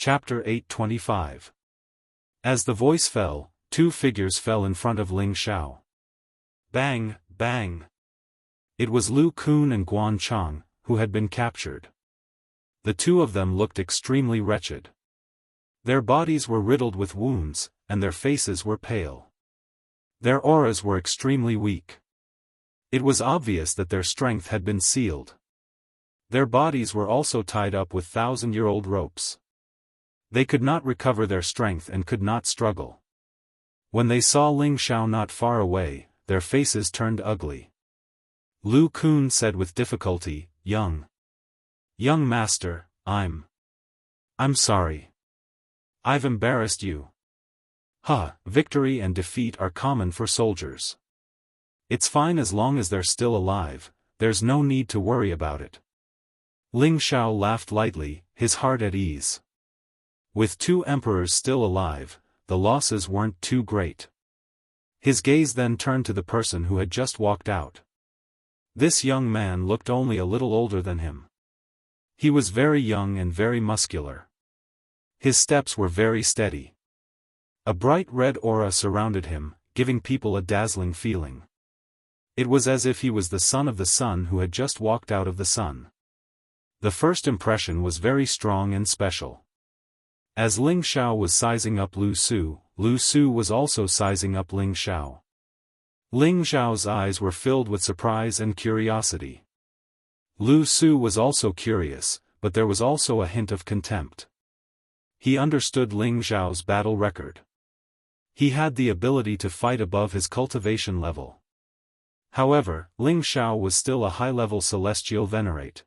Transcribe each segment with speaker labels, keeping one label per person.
Speaker 1: Chapter 825. As the voice fell, two figures fell in front of Ling Xiao. Bang, bang. It was Lu Kun and Guan Chang, who had been captured. The two of them looked extremely wretched. Their bodies were riddled with wounds, and their faces were pale. Their auras were extremely weak. It was obvious that their strength had been sealed. Their bodies were also tied up with 1,000-year-old ropes. They could not recover their strength and could not struggle. When they saw Ling Xiao not far away, their faces turned ugly. Lu Kun said with difficulty, Young master, I'm sorry. I've embarrassed you. Victory and defeat are common for soldiers. It's fine as long as they're still alive, there's no need to worry about it. Ling Xiao laughed lightly, his heart at ease. With two emperors still alive, the losses weren't too great. His gaze then turned to the person who had just walked out. This young man looked only a little older than him. He was very young and very muscular. His steps were very steady. A bright red aura surrounded him, giving people a dazzling feeling. It was as if he was the son of the sun who had just walked out of the sun. The first impression was very strong and special. As Ling Xiao was sizing up Lu Su was also sizing up Ling Xiao. Ling Xiao's eyes were filled with surprise and curiosity. Lu Su was also curious, but there was also a hint of contempt. He understood Ling Xiao's battle record. He had the ability to fight above his cultivation level. However, Ling Xiao was still a high-level celestial venerate.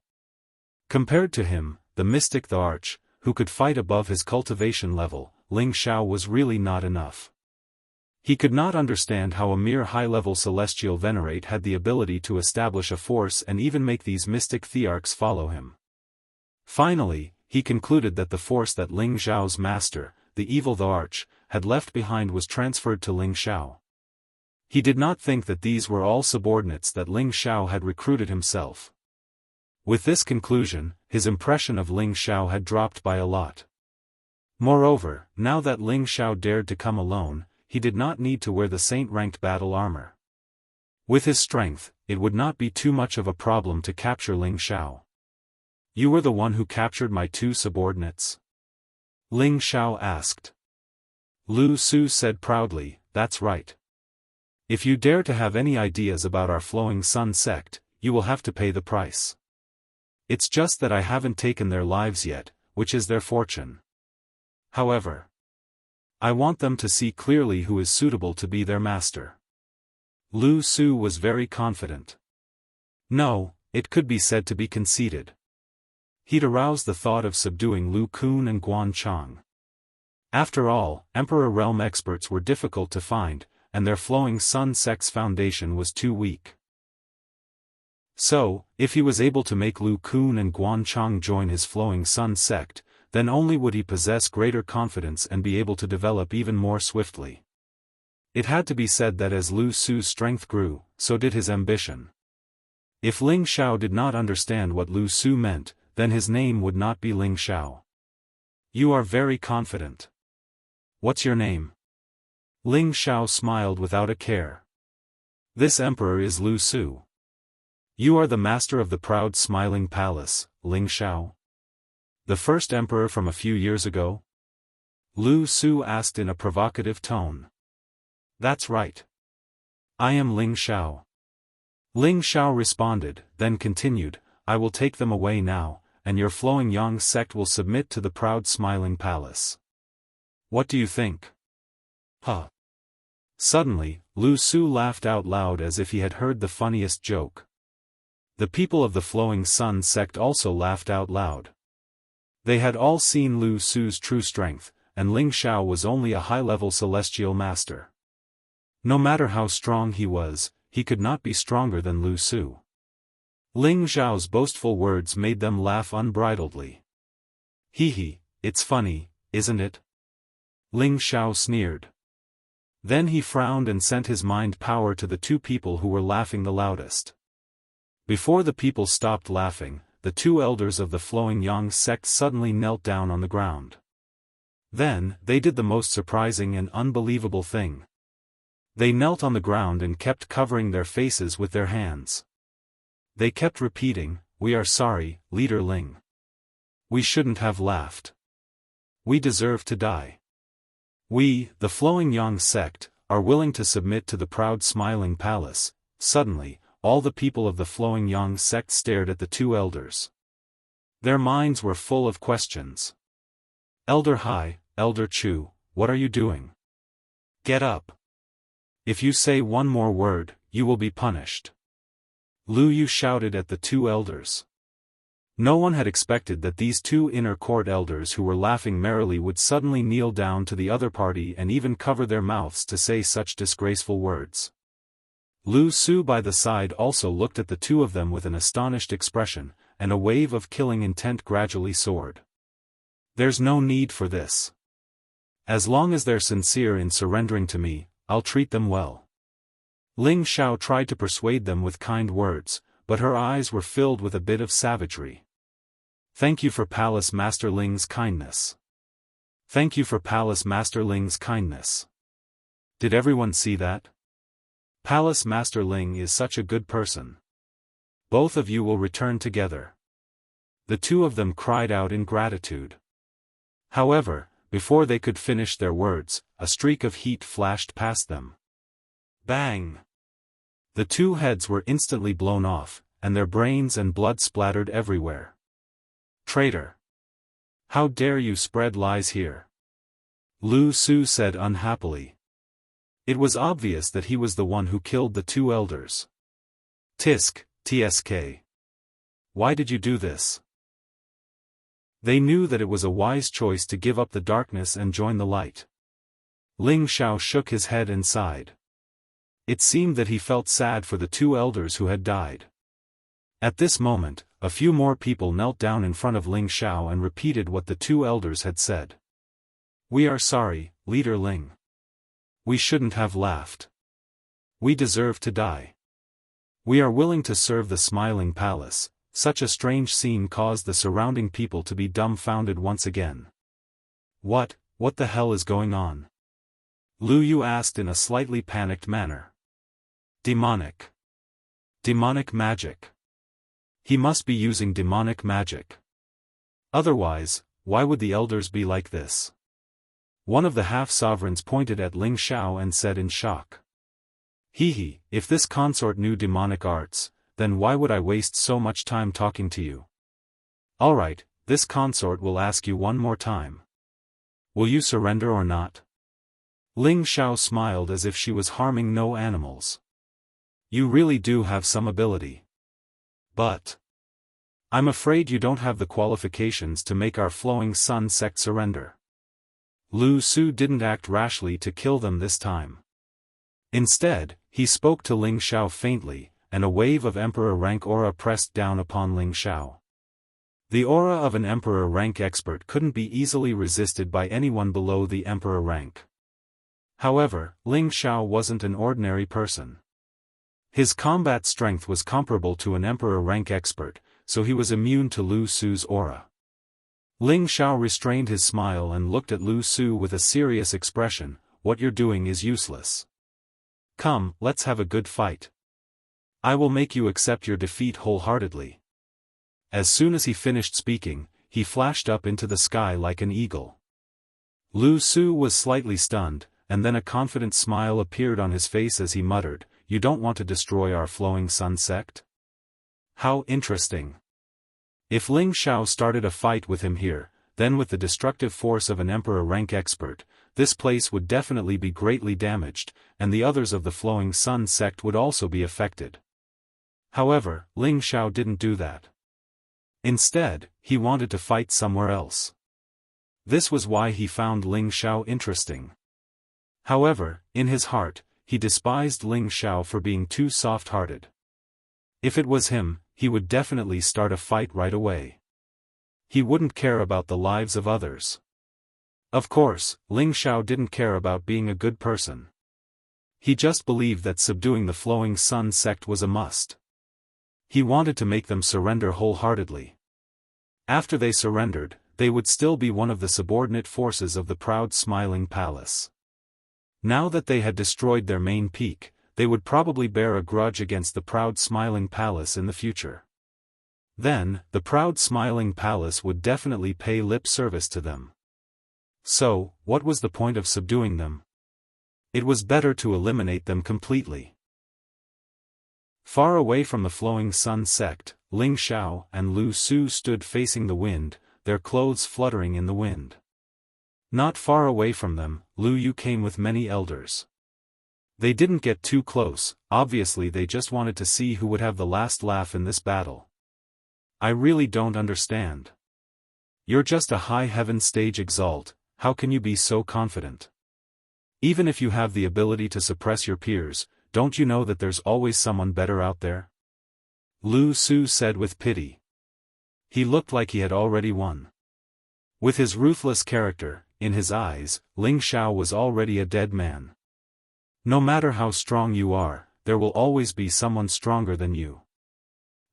Speaker 1: Compared to him, the mystic the Arch, who could fight above his cultivation level, Ling Xiao was really not enough. He could not understand how a mere high-level celestial venerate had the ability to establish a force and even make these mystic thearchs follow him. Finally, he concluded that the force that Ling Xiao's master, the evil the Arch, had left behind was transferred to Ling Xiao. He did not think that these were all subordinates that Ling Xiao had recruited himself. With this conclusion, his impression of Ling Xiao had dropped by a lot. Moreover, now that Ling Xiao dared to come alone, he did not need to wear the saint-ranked battle armor. With his strength, it would not be too much of a problem to capture Ling Xiao. You were the one who captured my two subordinates? Ling Xiao asked. Lu Su said proudly, that's right. If you dare to have any ideas about our Flowing Sun sect, you will have to pay the price. It's just that I haven't taken their lives yet, which is their fortune. However, I want them to see clearly who is suitable to be their master. Lu Su was very confident. No, it could be said to be conceited. He'd aroused the thought of subduing Lu Kun and Guan Chang. After all, Emperor Realm experts were difficult to find, and their Flowing Sun sect's foundation was too weak. So, if he was able to make Lu Kun and Guan Chang join his Flowing Sun sect, then only would he possess greater confidence and be able to develop even more swiftly. It had to be said that as Lu Su's strength grew, so did his ambition. If Ling Xiao did not understand what Lu Su meant, then his name would not be Ling Xiao. You are very confident. What's your name? Ling Xiao smiled without a care. This emperor is Lu Su. You are the master of the proud smiling palace, Ling Xiao? The first emperor from a few years ago? Lu Su asked in a provocative tone. That's right. I am Ling Xiao. Ling Xiao responded, then continued, I will take them away now, and your Flowing Yang sect will submit to the proud smiling palace. What do you think? Suddenly, Lu Su laughed out loud as if he had heard the funniest joke. The people of the Flowing Sun sect also laughed out loud. They had all seen Lu Su's true strength, and Ling Xiao was only a high-level celestial master. No matter how strong he was, he could not be stronger than Lu Su. Ling Xiao's boastful words made them laugh unbridledly. Hee, it's funny, isn't it? Ling Xiao sneered. Then he frowned and sent his mind power to the two people who were laughing the loudest. Before the people stopped laughing, the two elders of the Flowing Yang sect suddenly knelt down on the ground. Then, they did the most surprising and unbelievable thing. They knelt on the ground and kept covering their faces with their hands. They kept repeating, "We are sorry, Leader Ling. We shouldn't have laughed. We deserve to die. We, the Flowing Yang sect, are willing to submit to the proud Smiling Palace." Suddenly, all the people of the Flowing Yang sect stared at the two elders. Their minds were full of questions. "Elder Hai, Elder Chu, what are you doing? Get up. If you say one more word, you will be punished." Lu Yu shouted at the two elders. No one had expected that these two inner court elders who were laughing merrily would suddenly kneel down to the other party and even cover their mouths to say such disgraceful words. Lu Su by the side also looked at the two of them with an astonished expression, and a wave of killing intent gradually soared. "There's no need for this. As long as they're sincere in surrendering to me, I'll treat them well." Ling Xiao tried to persuade them with kind words, but her eyes were filled with a bit of savagery. "Thank you for Palace Master Ling's kindness. Thank you for Palace Master Ling's kindness. Did everyone see that? Palace Master Ling is such a good person. Both of you will return together." The two of them cried out in gratitude. However, before they could finish their words, a streak of heat flashed past them. Bang! The two heads were instantly blown off, and their brains and blood splattered everywhere. "Traitor! How dare you spread lies here?" Lu Su said unhappily. It was obvious that he was the one who killed the two elders. "Tisk, tsk. Why did you do this?" They knew that it was a wise choice to give up the darkness and join the light. Ling Xiao shook his head and sighed. It seemed that he felt sad for the two elders who had died. At this moment, a few more people knelt down in front of Ling Xiao and repeated what the two elders had said. "We are sorry, Leader Ling. We shouldn't have laughed. We deserve to die. We are willing to serve the Smiling Palace." Such a strange scene caused the surrounding people to be dumbfounded once again. What the hell is going on?" Lu Yu asked in a slightly panicked manner. Demonic. Demonic magic. He must be using demonic magic. Otherwise, why would the elders be like this? One of the half-sovereigns pointed at Ling Xiao and said in shock. He, if this consort knew demonic arts, then why would I waste so much time talking to you? Alright, this consort will ask you one more time. Will you surrender or not? Ling Xiao smiled as if she was harming no animals. You really do have some ability. But I'm afraid you don't have the qualifications to make our Flowing Sun sect surrender. Lu Su didn't act rashly to kill them this time. Instead, he spoke to Ling Xiao faintly, and a wave of Emperor rank aura pressed down upon Ling Xiao. The aura of an Emperor rank expert couldn't be easily resisted by anyone below the Emperor rank. However, Ling Xiao wasn't an ordinary person. His combat strength was comparable to an Emperor rank expert, so he was immune to Lu Su's aura. Ling Xiao restrained his smile and looked at Lu Su with a serious expression. What you're doing is useless. Come, let's have a good fight. I will make you accept your defeat wholeheartedly. As soon as he finished speaking, he flashed up into the sky like an eagle. Lu Su was slightly stunned, and then a confident smile appeared on his face as he muttered, You don't want to destroy our Flowing Sun sect? How interesting. If Ling Xiao started a fight with him here, then with the destructive force of an Emperor rank expert, this place would definitely be greatly damaged, and the others of the Flowing Sun sect would also be affected. However, Ling Xiao didn't do that. Instead, he wanted to fight somewhere else. This was why he found Ling Xiao interesting. However, in his heart, he despised Ling Xiao for being too soft-hearted. If it was him, he would definitely start a fight right away. He wouldn't care about the lives of others. Of course, Ling Xiao didn't care about being a good person. He just believed that subduing the Flowing Sun sect was a must. He wanted to make them surrender wholeheartedly. After they surrendered, they would still be one of the subordinate forces of the proud smiling palace. Now that they had destroyed their main peak, they would probably bear a grudge against the proud smiling palace in the future. Then, the proud smiling palace would definitely pay lip service to them. So, what was the point of subduing them? It was better to eliminate them completely. Far away from the flowing sun sect, Ling Xiao and Lu Su stood facing the wind, their clothes fluttering in the wind. Not far away from them, Lu Yu came with many elders. They didn't get too close, obviously they just wanted to see who would have the last laugh in this battle. I really don't understand. You're just a high heaven stage exalt, how can you be so confident? Even if you have the ability to suppress your peers, don't you know that there's always someone better out there? Lu Su said with pity. He looked like he had already won. With his ruthless character, in his eyes, Ling Xiao was already a dead man. No matter how strong you are, there will always be someone stronger than you.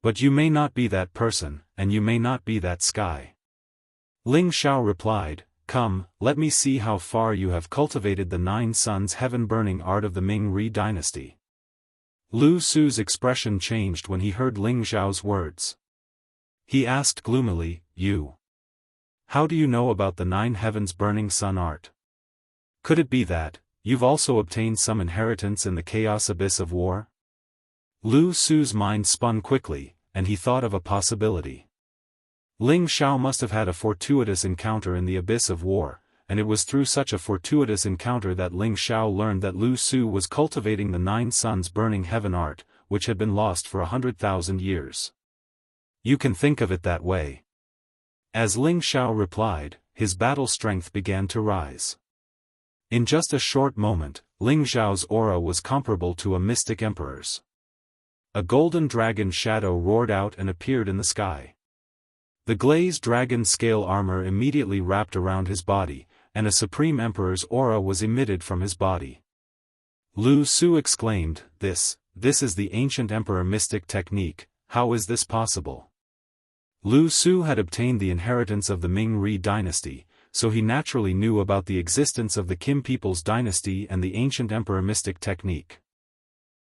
Speaker 1: But you may not be that person, and you may not be that sky. Ling Xiao replied, "Come, let me see how far you have cultivated the 9 suns heaven-burning art of the Ming-Ri dynasty." Lu Su's expression changed when he heard Ling Xiao's words. He asked gloomily, "You? How do you know about the 9 heavens-burning sun art? Could it be that you've also obtained some inheritance in the chaos abyss of war?" Lu Su's mind spun quickly, and he thought of a possibility. Ling Xiao must have had a fortuitous encounter in the abyss of war, and it was through such a fortuitous encounter that Ling Xiao learned that Lu Su was cultivating the 9 suns burning heaven art, which had been lost for 100,000 years. You can think of it that way. As Ling Xiao replied, his battle strength began to rise. In just a short moment, Ling Xiao's aura was comparable to a mystic emperor's. A golden dragon shadow roared out and appeared in the sky. The glazed dragon scale armor immediately wrapped around his body, and a supreme emperor's aura was emitted from his body. Lu Su exclaimed, This is the ancient emperor mystic technique, how is this possible? Lu Su had obtained the inheritance of the Ming-Ri dynasty, so he naturally knew about the existence of the Kim people's dynasty and the ancient emperor mystic technique.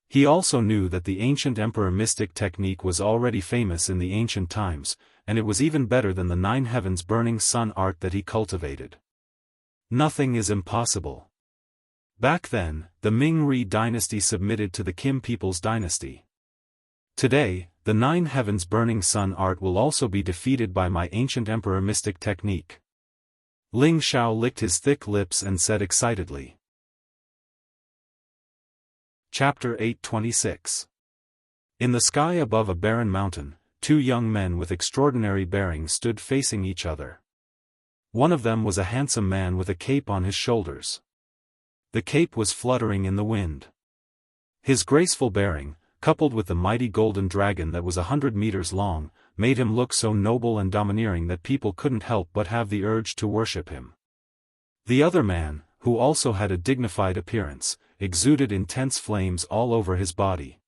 Speaker 1: He also knew that the ancient emperor mystic technique was already famous in the ancient times, and it was even better than the 9 heavens burning sun art that he cultivated. Nothing is impossible. Back then, the Ming-Ri dynasty submitted to the Kim people's dynasty. Today, the 9 heavens burning sun art will also be defeated by my ancient emperor mystic technique. Ling Xiao licked his thick lips and said excitedly. Chapter 826. In the sky above a barren mountain, 2 young men with extraordinary bearing stood facing each other. One of them was a handsome man with a cape on his shoulders. The cape was fluttering in the wind. His graceful bearing, coupled with the mighty golden dragon that was 100 meters long, made him look so noble and domineering that people couldn't help but have the urge to worship him. The other man, who also had a dignified appearance, exuded intense flames all over his body.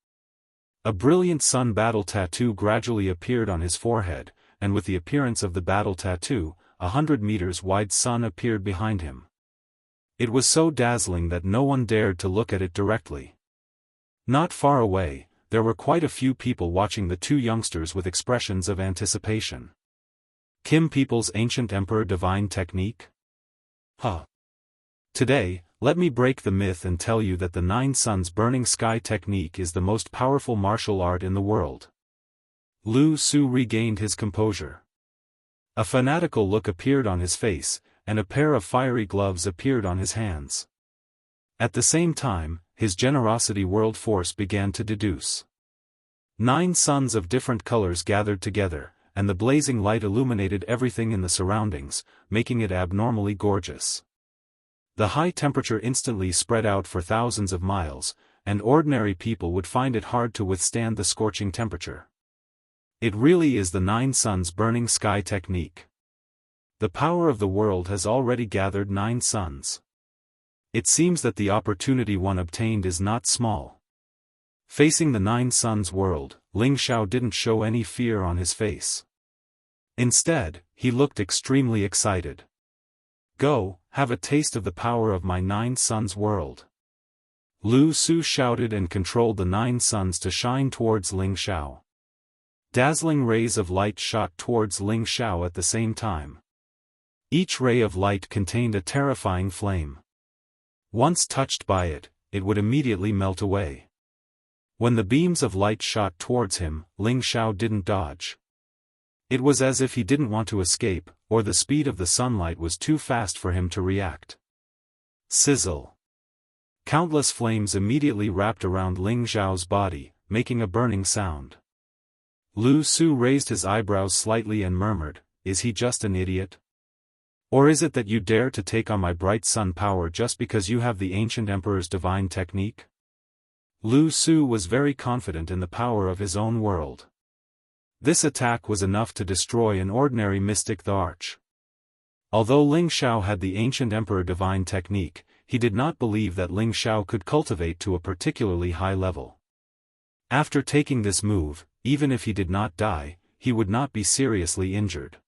Speaker 1: A brilliant sun battle tattoo gradually appeared on his forehead, and with the appearance of the battle tattoo, 100 meters wide sun appeared behind him. It was so dazzling that no one dared to look at it directly. Not far away, there were quite a few people watching the 2 youngsters with expressions of anticipation. Kim people's ancient emperor divine technique? Today, let me break the myth and tell you that the 9 suns burning sky technique is the most powerful martial art in the world. Lu Su regained his composure. A fanatical look appeared on his face, and a pair of fiery gloves appeared on his hands. At the same time, his generosity world force began to deduce. 9 suns of different colors gathered together, and the blazing light illuminated everything in the surroundings, making it abnormally gorgeous. The high temperature instantly spread out for thousands of miles, and ordinary people would find it hard to withstand the scorching temperature. It really is the 9 suns burning sky technique. The power of the world has already gathered 9 suns. It seems that the opportunity one obtained is not small. Facing the 9 suns world, Ling Xiao didn't show any fear on his face. Instead, he looked extremely excited. "Go, have a taste of the power of my 9 suns world." Lu Su shouted and controlled the 9 suns to shine towards Ling Xiao. Dazzling rays of light shot towards Ling Xiao at the same time. Each ray of light contained a terrifying flame. Once touched by it, it would immediately melt away. When the beams of light shot towards him, Ling Xiao didn't dodge. It was as if he didn't want to escape, or the speed of the sunlight was too fast for him to react. Sizzle. Countless flames immediately wrapped around Ling Xiao's body, making a burning sound. Lu Su raised his eyebrows slightly and murmured, "Is he just an idiot? Or is it that you dare to take on my bright sun power just because you have the ancient emperor's divine technique?" Lu Su was very confident in the power of his own world. This attack was enough to destroy an ordinary mystic the Arch. Although Ling Xiao had the ancient emperor divine technique, he did not believe that Ling Xiao could cultivate to a particularly high level. After taking this move, even if he did not die, he would not be seriously injured.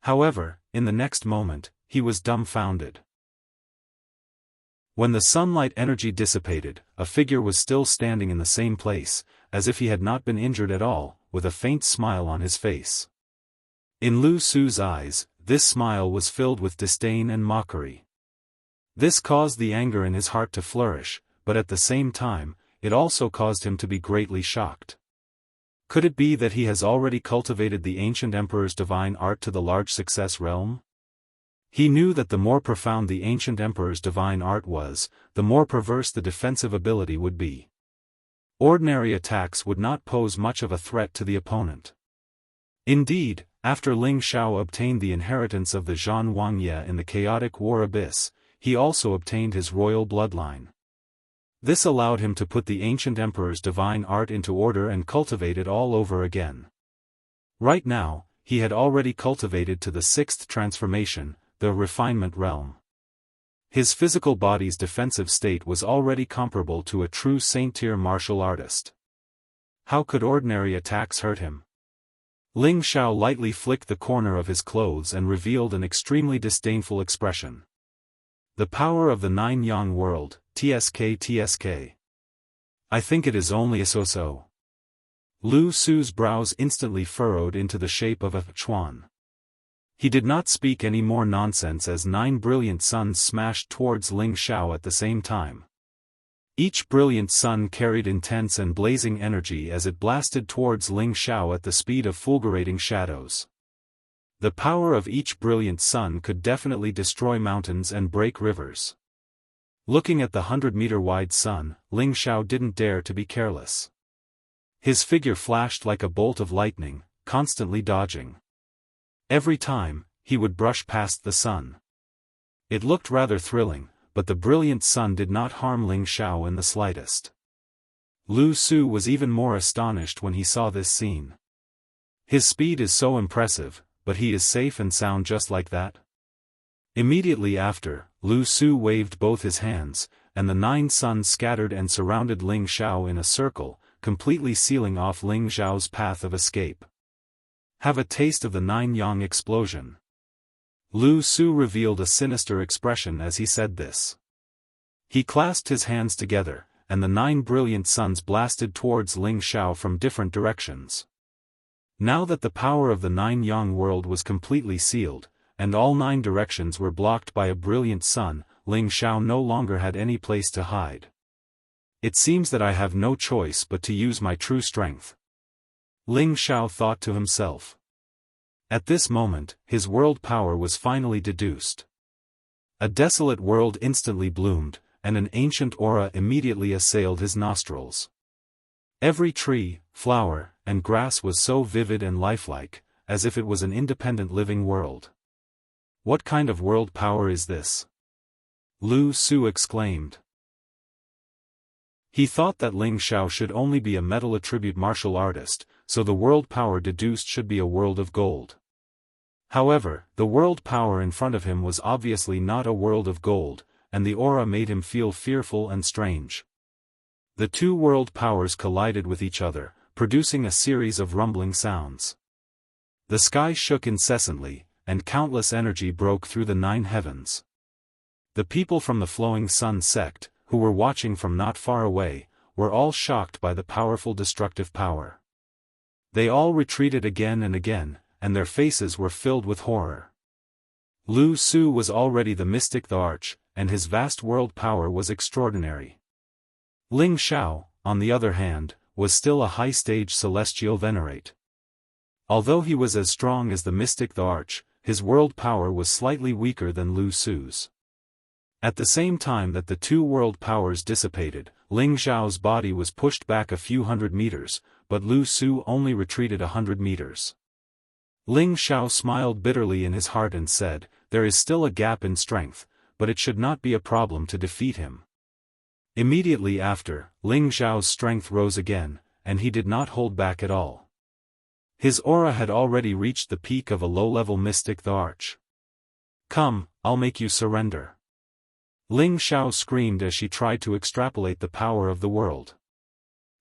Speaker 1: However, in the next moment, he was dumbfounded. When the sunlight energy dissipated, a figure was still standing in the same place, as if he had not been injured at all, with a faint smile on his face. In Lu Su's eyes, this smile was filled with disdain and mockery. This caused the anger in his heart to flourish, but at the same time, it also caused him to be greatly shocked. Could it be that he has already cultivated the ancient emperor's divine art to the large success realm? He knew that the more profound the ancient emperor's divine art was, the more perverse the defensive ability would be. Ordinary attacks would not pose much of a threat to the opponent. Indeed, after Ling Xiao obtained the inheritance of the Zhan Wangye in the chaotic war abyss, he also obtained his royal bloodline. This allowed him to put the ancient emperor's divine art into order and cultivate it all over again. Right now, he had already cultivated to the 6th transformation, the refinement realm. His physical body's defensive state was already comparable to a true saint-tier martial artist. How could ordinary attacks hurt him? Ling Xiao lightly flicked the corner of his clothes and revealed an extremely disdainful expression. "The power of the 9 yang world, TSK. I think it is only a so-so." Lu Su's brows instantly furrowed into the shape of a chuan. He did not speak any more nonsense as 9 brilliant suns smashed towards Ling Xiao at the same time. Each brilliant sun carried intense and blazing energy as it blasted towards Ling Xiao at the speed of fulgurating shadows. The power of each brilliant sun could definitely destroy mountains and break rivers. Looking at the 100-meter-wide sun, Ling Xiao didn't dare to be careless. His figure flashed like a bolt of lightning, constantly dodging. Every time, he would brush past the sun. It looked rather thrilling, but the brilliant sun did not harm Ling Xiao in the slightest. Lu Su was even more astonished when he saw this scene. His speed is so impressive, but he is safe and sound just like that? Immediately after, Lu Su waved both his hands, and the 9 suns scattered and surrounded Ling Xiao in a circle, completely sealing off Ling Xiao's path of escape. "Have a taste of the 9 yang explosion." Lu Su revealed a sinister expression as he said this. He clasped his hands together, and the 9 brilliant suns blasted towards Ling Xiao from different directions. Now that the power of the 9 yang world was completely sealed, and all 9 directions were blocked by a brilliant sun, Ling Xiao no longer had any place to hide. "It seems that I have no choice but to use my true strength," Ling Xiao thought to himself. At this moment, his world power was finally deduced. A desolate world instantly bloomed, and an ancient aura immediately assailed his nostrils. Every tree, flower, and grass was so vivid and lifelike, as if it was an independent living world. "What kind of world power is this?" Lu Su exclaimed. He thought that Ling Xiao should only be a metal attribute martial artist, so the world power deduced should be a world of gold. However, the world power in front of him was obviously not a world of gold, and the aura made him feel fearful and strange. The 2 world powers collided with each other, producing a series of rumbling sounds. The sky shook incessantly, and countless energy broke through the 9 heavens. The people from the Flowing Sun sect, who were watching from not far away, were all shocked by the powerful destructive power. They all retreated again and again, and their faces were filled with horror. Lu Su was already the mystic the Arch, and his vast world power was extraordinary. Ling Xiao, on the other hand, was still a high-stage celestial venerate. Although he was as strong as the mystic the Arch, his world power was slightly weaker than Lu Su's. At the same time that the two world powers dissipated, Ling Xiao's body was pushed back a few hundred meters, but Lu Su only retreated 100 meters. Ling Xiao smiled bitterly in his heart and said, "There is still a gap in strength, but it should not be a problem to defeat him." Immediately after, Ling Xiao's strength rose again, and he did not hold back at all. His aura had already reached the peak of a low-level mystic the Arch. "Come, I'll make you surrender." Ling Xiao screamed as she tried to extrapolate the power of the world.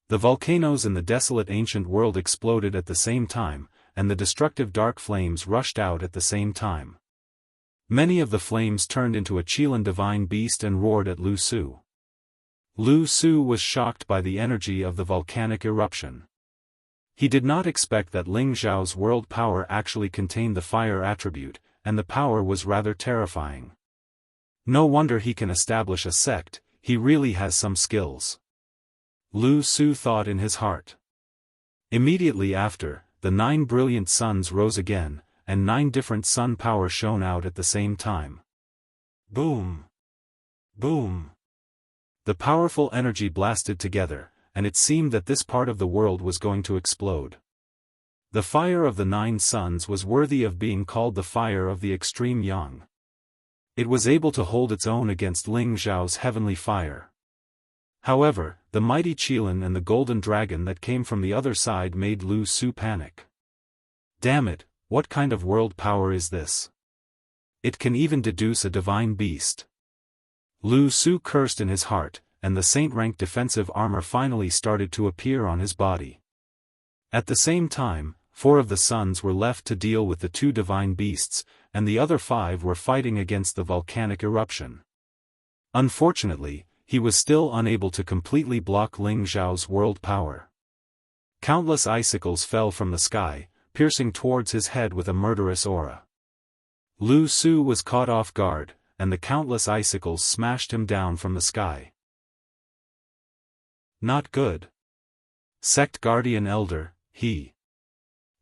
Speaker 1: The volcanoes in the desolate ancient world exploded at the same time, and the destructive dark flames rushed out at the same time. Many of the flames turned into a Qilin divine beast and roared at Lu Su. Lu Su was shocked by the energy of the volcanic eruption. He did not expect that Ling Xiao's world power actually contained the fire attribute, and the power was rather terrifying. No wonder he can establish a sect, he really has some skills. Lu Su thought in his heart. Immediately after, the 9 brilliant suns rose again, and 9 different sun power shone out at the same time. Boom! Boom! The powerful energy blasted together, and it seemed that this part of the world was going to explode. The fire of the 9 suns was worthy of being called the fire of the extreme yang. It was able to hold its own against Ling Xiao's heavenly fire. However, the mighty Qilin and the golden dragon that came from the other side made Lu Su panic. Damn it, what kind of world power is this? It can even deduce a divine beast. Lu Su cursed in his heart, and the saint-rank defensive armor finally started to appear on his body. At the same time, 4 of the suns were left to deal with the 2 divine beasts, and the other 5 were fighting against the volcanic eruption. Unfortunately, he was still unable to completely block Ling Xiao's world power. Countless icicles fell from the sky, piercing towards his head with a murderous aura. Lu Su was caught off guard, and the countless icicles smashed him down from the sky. Not good. Sect Guardian Elder, he.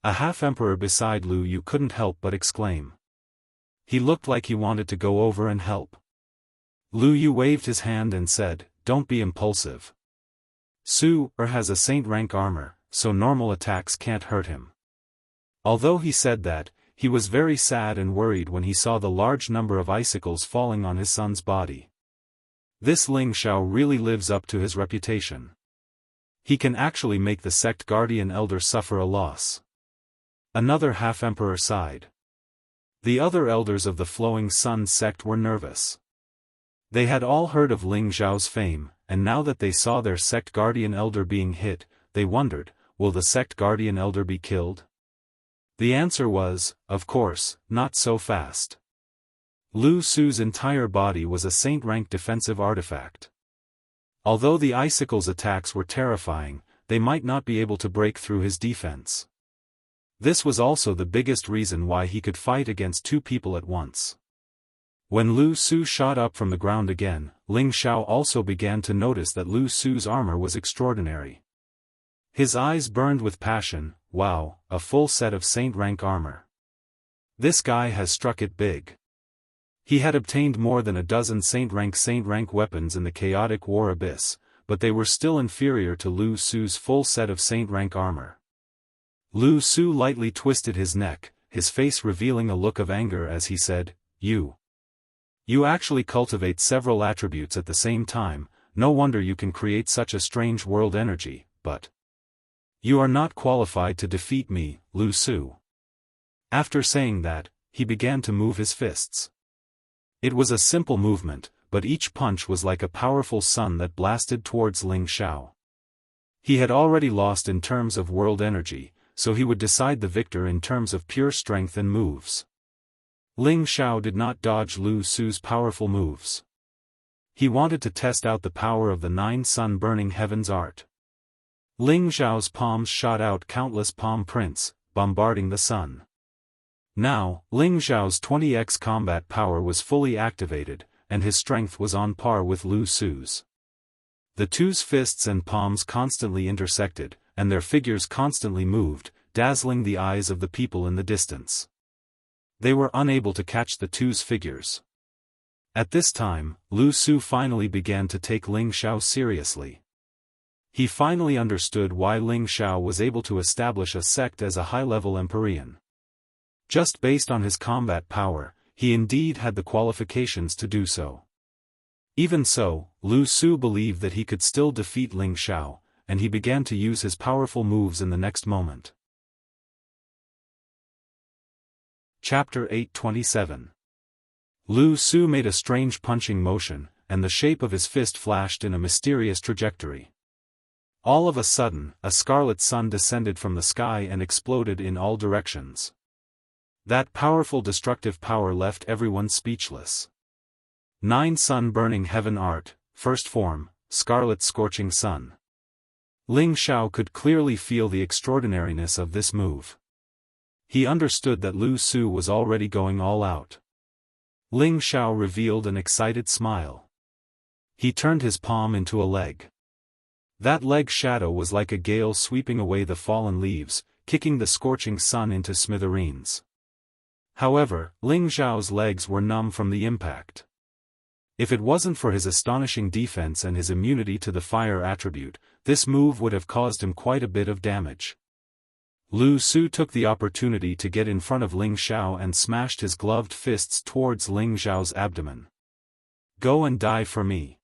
Speaker 1: A half-emperor beside Lu Yu couldn't help but exclaim. He looked like he wanted to go over and help. Lu Yu waved his hand and said, "Don't be impulsive. Su-er has a saint-rank armor, so normal attacks can't hurt him." Although he said that, he was very sad and worried when he saw the large number of icicles falling on his son's body. This Ling Xiao really lives up to his reputation. He can actually make the sect Guardian Elder suffer a loss. Another half-emperor sighed. The other elders of the Flowing Sun sect were nervous. They had all heard of Ling Xiao's fame, and now that they saw their sect Guardian Elder being hit, they wondered, will the sect Guardian Elder be killed? The answer was, of course, not so fast. Lu Su's entire body was a saint-rank defensive artifact. Although the icicles' attacks were terrifying, they might not be able to break through his defense. This was also the biggest reason why he could fight against 2 people at once. When Lu Su shot up from the ground again, Ling Xiao also began to notice that Lu Su's armor was extraordinary. His eyes burned with passion. Wow, a full set of saint-rank armor. This guy has struck it big. He had obtained more than a dozen saint-rank weapons in the chaotic war abyss, but they were still inferior to Lu Su's full set of saint-rank armor. Lu Su lightly twisted his neck, his face revealing a look of anger as he said, You actually cultivate several attributes at the same time, no wonder you can create such a strange world energy, but you are not qualified to defeat me, Lu Su." After saying that, he began to move his fists. It was a simple movement, but each punch was like a powerful sun that blasted towards Ling Xiao. He had already lost in terms of world energy, so he would decide the victor in terms of pure strength and moves. Ling Xiao did not dodge Lu Su's powerful moves. He wanted to test out the power of the 9 sun-burning heavens art. Ling Xiao's palms shot out countless palm prints, bombarding the sun. Now, Ling Xiao's 20x combat power was fully activated, and his strength was on par with Lu Su's. The two's fists and palms constantly intersected, and their figures constantly moved, dazzling the eyes of the people in the distance. They were unable to catch the two's figures. At this time, Lu Su finally began to take Ling Xiao seriously. He finally understood why Ling Xiao was able to establish a sect as a high-level Empyrean. Just based on his combat power, he indeed had the qualifications to do so. Even so, Lu Su believed that he could still defeat Ling Xiao, and he began to use his powerful moves in the next moment. Chapter 827. Lu Su made a strange punching motion, and the shape of his fist flashed in a mysterious trajectory. All of a sudden, a scarlet sun descended from the sky and exploded in all directions. That powerful destructive power left everyone speechless. 9 sun-burning heaven art, first form, scarlet scorching sun. Ling Xiao could clearly feel the extraordinariness of this move. He understood that Lu Su was already going all out. Ling Xiao revealed an excited smile. He turned his palm into a leg. That leg's shadow was like a gale sweeping away the fallen leaves, kicking the scorching sun into smithereens. However, Ling Xiao's legs were numb from the impact. If it wasn't for his astonishing defense and his immunity to the fire attribute, this move would have caused him quite a bit of damage. Lu Su took the opportunity to get in front of Ling Xiao and smashed his gloved fists towards Ling Xiao's abdomen. "Go and die for me."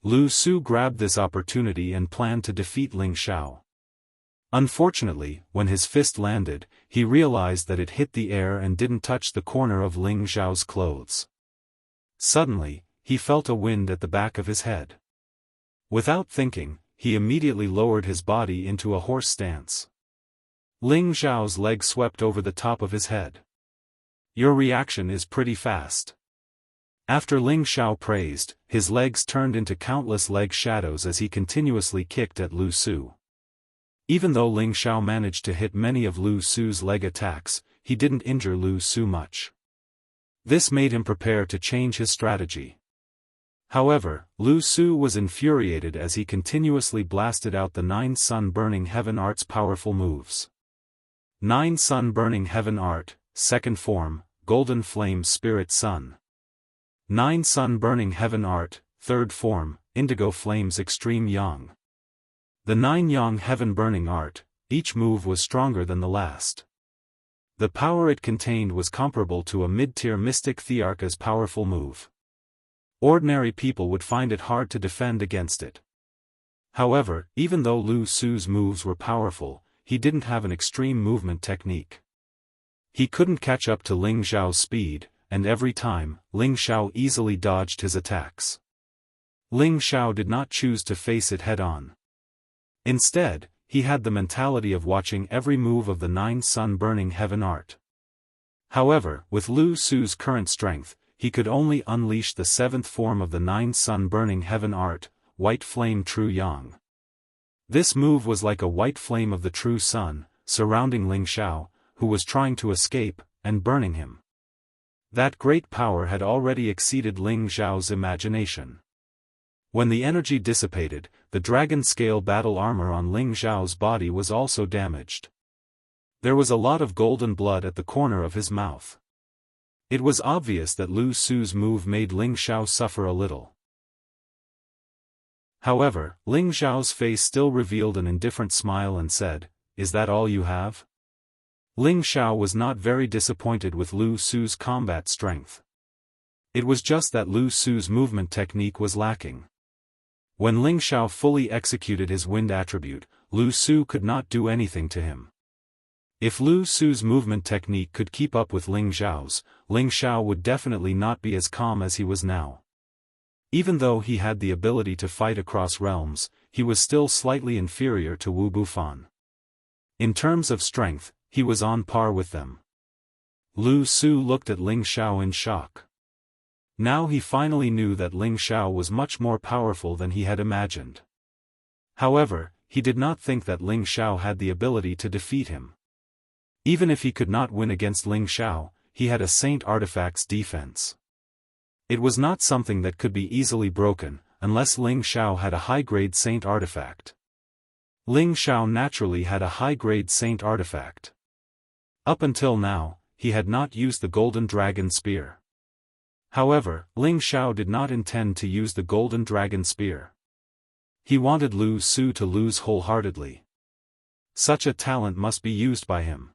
Speaker 1: Lu Su grabbed this opportunity and planned to defeat Ling Xiao. Unfortunately, when his fist landed, he realized that it hit the air and didn't touch the corner of Ling Xiao's clothes. Suddenly, he felt a wind at the back of his head. Without thinking, he immediately lowered his body into a horse stance. Ling Xiao's leg swept over the top of his head. "Your reaction is pretty fast." After Ling Xiao praised, his legs turned into countless leg shadows as he continuously kicked at Lu Su. Even though Ling Xiao managed to hit many of Lu Su's leg attacks, he didn't injure Lu Su much. This made him prepare to change his strategy. However, Lu Su was infuriated as he continuously blasted out the 9 sun-burning heaven art's powerful moves. 9 sun-burning heaven art, second form, golden flame spirit sun. 9 sun-burning heaven art, third form, indigo flames extreme yang. The 9 yang heaven-burning art, each move was stronger than the last. The power it contained was comparable to a mid-tier mystic Thearka's powerful move. Ordinary people would find it hard to defend against it. However, even though Lu Su's moves were powerful, he didn't have an extreme movement technique. He couldn't catch up to Ling Xiao's speed, and every time, Ling Xiao easily dodged his attacks. Ling Xiao did not choose to face it head-on. Instead, he had the mentality of watching every move of the 9 sun-burning heaven art. However, with Lu Su's current strength, he could only unleash the 7th form of the 9 sun-burning heaven art, white flame true yang. This move was like a white flame of the true sun, surrounding Ling Xiao, who was trying to escape, and burning him. That great power had already exceeded Ling Xiao's imagination. When the energy dissipated, the dragon-scale battle armor on Ling Xiao's body was also damaged. There was a lot of golden blood at the corner of his mouth. It was obvious that Lu Su's move made Ling Xiao suffer a little. However, Ling Xiao's face still revealed an indifferent smile and said, "Is that all you have?" Ling Xiao was not very disappointed with Lu Su's combat strength. It was just that Lu Su's movement technique was lacking. When Ling Xiao fully executed his wind attribute, Lu Su could not do anything to him. If Lu Su's movement technique could keep up with Ling Xiao's, Ling Xiao would definitely not be as calm as he was now. Even though he had the ability to fight across realms, he was still slightly inferior to Wu Bufan. In terms of strength, he was on par with them. Lu Su looked at Ling Xiao in shock. Now he finally knew that Ling Xiao was much more powerful than he had imagined. However, he did not think that Ling Xiao had the ability to defeat him. Even if he could not win against Ling Xiao, he had a Saint Artifact's defense. It was not something that could be easily broken, unless Ling Xiao had a high-grade Saint Artifact. Ling Xiao naturally had a high-grade Saint Artifact. Up until now, he had not used the Golden Dragon Spear. However, Ling Xiao did not intend to use the Golden Dragon Spear. He wanted Lu Su to lose wholeheartedly. Such a talent must be used by him.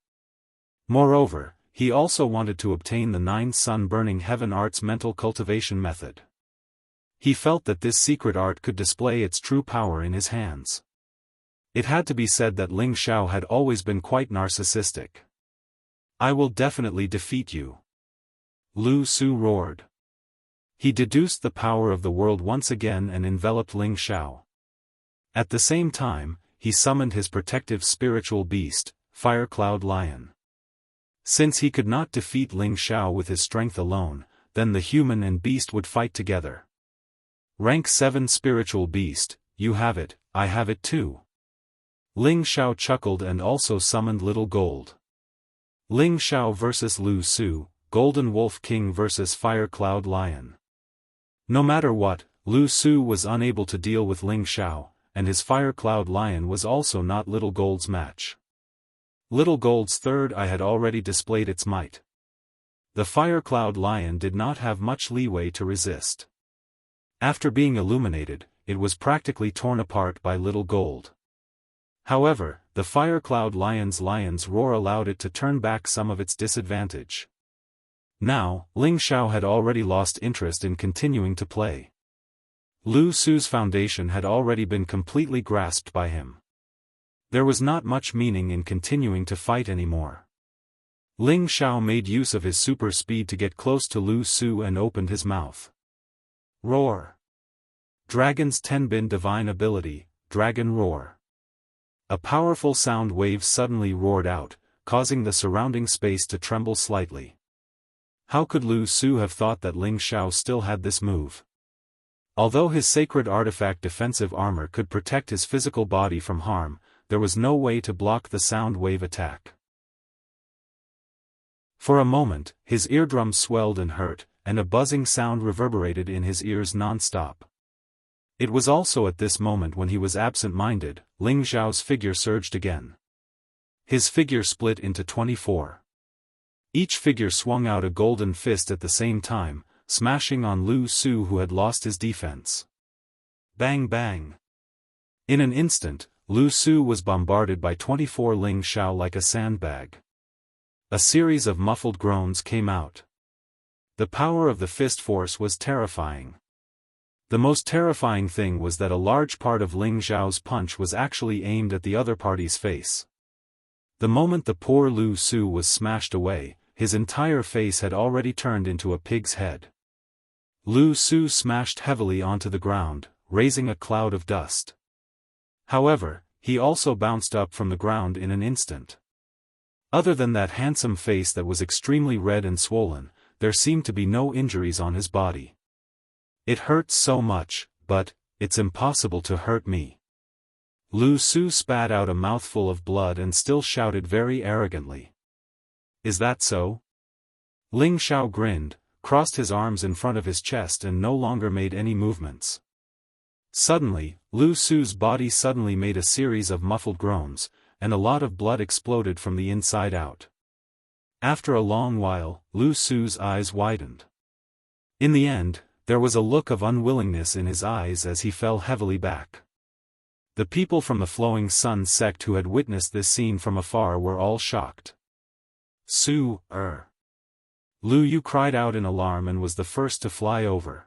Speaker 1: Moreover, he also wanted to obtain the 9 sun-burning heaven art's mental cultivation method. He felt that this secret art could display its true power in his hands. It had to be said that Ling Xiao had always been quite narcissistic. "I will definitely defeat you," Lu Su roared. He deduced the power of the world once again and enveloped Ling Xiao. At the same time, he summoned his protective spiritual beast, Fire Cloud Lion. Since he could not defeat Ling Xiao with his strength alone, then the human and beast would fight together. Rank 7 spiritual beast, you have it, I have it too. Ling Xiao chuckled and also summoned Little Gold. Ling Xiao vs. Lu Su, Golden Wolf King vs. Fire Cloud Lion. No matter what, Lu Su was unable to deal with Ling Xiao, and his Fire Cloud Lion was also not Little Gold's match. Little Gold's third eye had already displayed its might. The Fire Cloud Lion did not have much leeway to resist. After being illuminated, it was practically torn apart by Little Gold. However, the Fire Cloud Lion's roar allowed it to turn back some of its disadvantage. Now, Ling Xiao had already lost interest in continuing to play. Lu Su's foundation had already been completely grasped by him. There was not much meaning in continuing to fight anymore. Ling Xiao made use of his super speed to get close to Lu Su and opened his mouth. Roar. Dragon's Tenbin divine ability, Dragon Roar. A powerful sound wave suddenly roared out, causing the surrounding space to tremble slightly. How could Lu Su have thought that Ling Xiao still had this move? Although his sacred artifact defensive armor could protect his physical body from harm, there was no way to block the sound wave attack. For a moment, his eardrums swelled and hurt, and a buzzing sound reverberated in his ears non-stop. It was also at this moment when he was absent-minded, Ling Xiao's figure surged again. His figure split into 24. Each figure swung out a golden fist at the same time, smashing on Lu Su who had lost his defense. Bang bang. In an instant, Lu Su was bombarded by 24 Ling Xiao like a sandbag. A series of muffled groans came out. The power of the fist force was terrifying. The most terrifying thing was that a large part of Ling Xiao's punch was actually aimed at the other party's face. The moment the poor Lu Su was smashed away, his entire face had already turned into a pig's head. Lu Su smashed heavily onto the ground, raising a cloud of dust. However, he also bounced up from the ground in an instant. Other than that handsome face that was extremely red and swollen, there seemed to be no injuries on his body. It hurts so much, but it's impossible to hurt me. Lu Su spat out a mouthful of blood and still shouted very arrogantly. Is that so? Ling Xiao grinned, crossed his arms in front of his chest and no longer made any movements. Suddenly, Lu Su's body suddenly made a series of muffled groans, and a lot of blood exploded from the inside out. After a long while, Lu Su's eyes widened. In the end, there was a look of unwillingness in his eyes as he fell heavily back. The people from the Flowing Sun sect who had witnessed this scene from afar were all shocked. Su, Lu Yu cried out in alarm and was the first to fly over.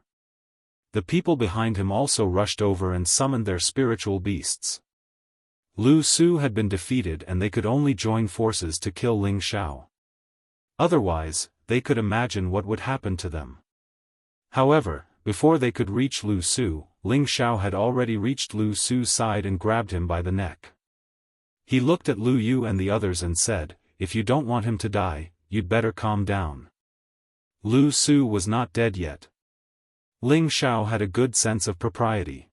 Speaker 1: The people behind him also rushed over and summoned their spiritual beasts. Lu Su had been defeated and they could only join forces to kill Ling Xiao. Otherwise, they could imagine what would happen to them. However, before they could reach Lu Su, Ling Xiao had already reached Lu Su's side and grabbed him by the neck. He looked at Lu Yu and the others and said, "If you don't want him to die, you'd better calm down." Lu Su was not dead yet. Ling Xiao had a good sense of propriety.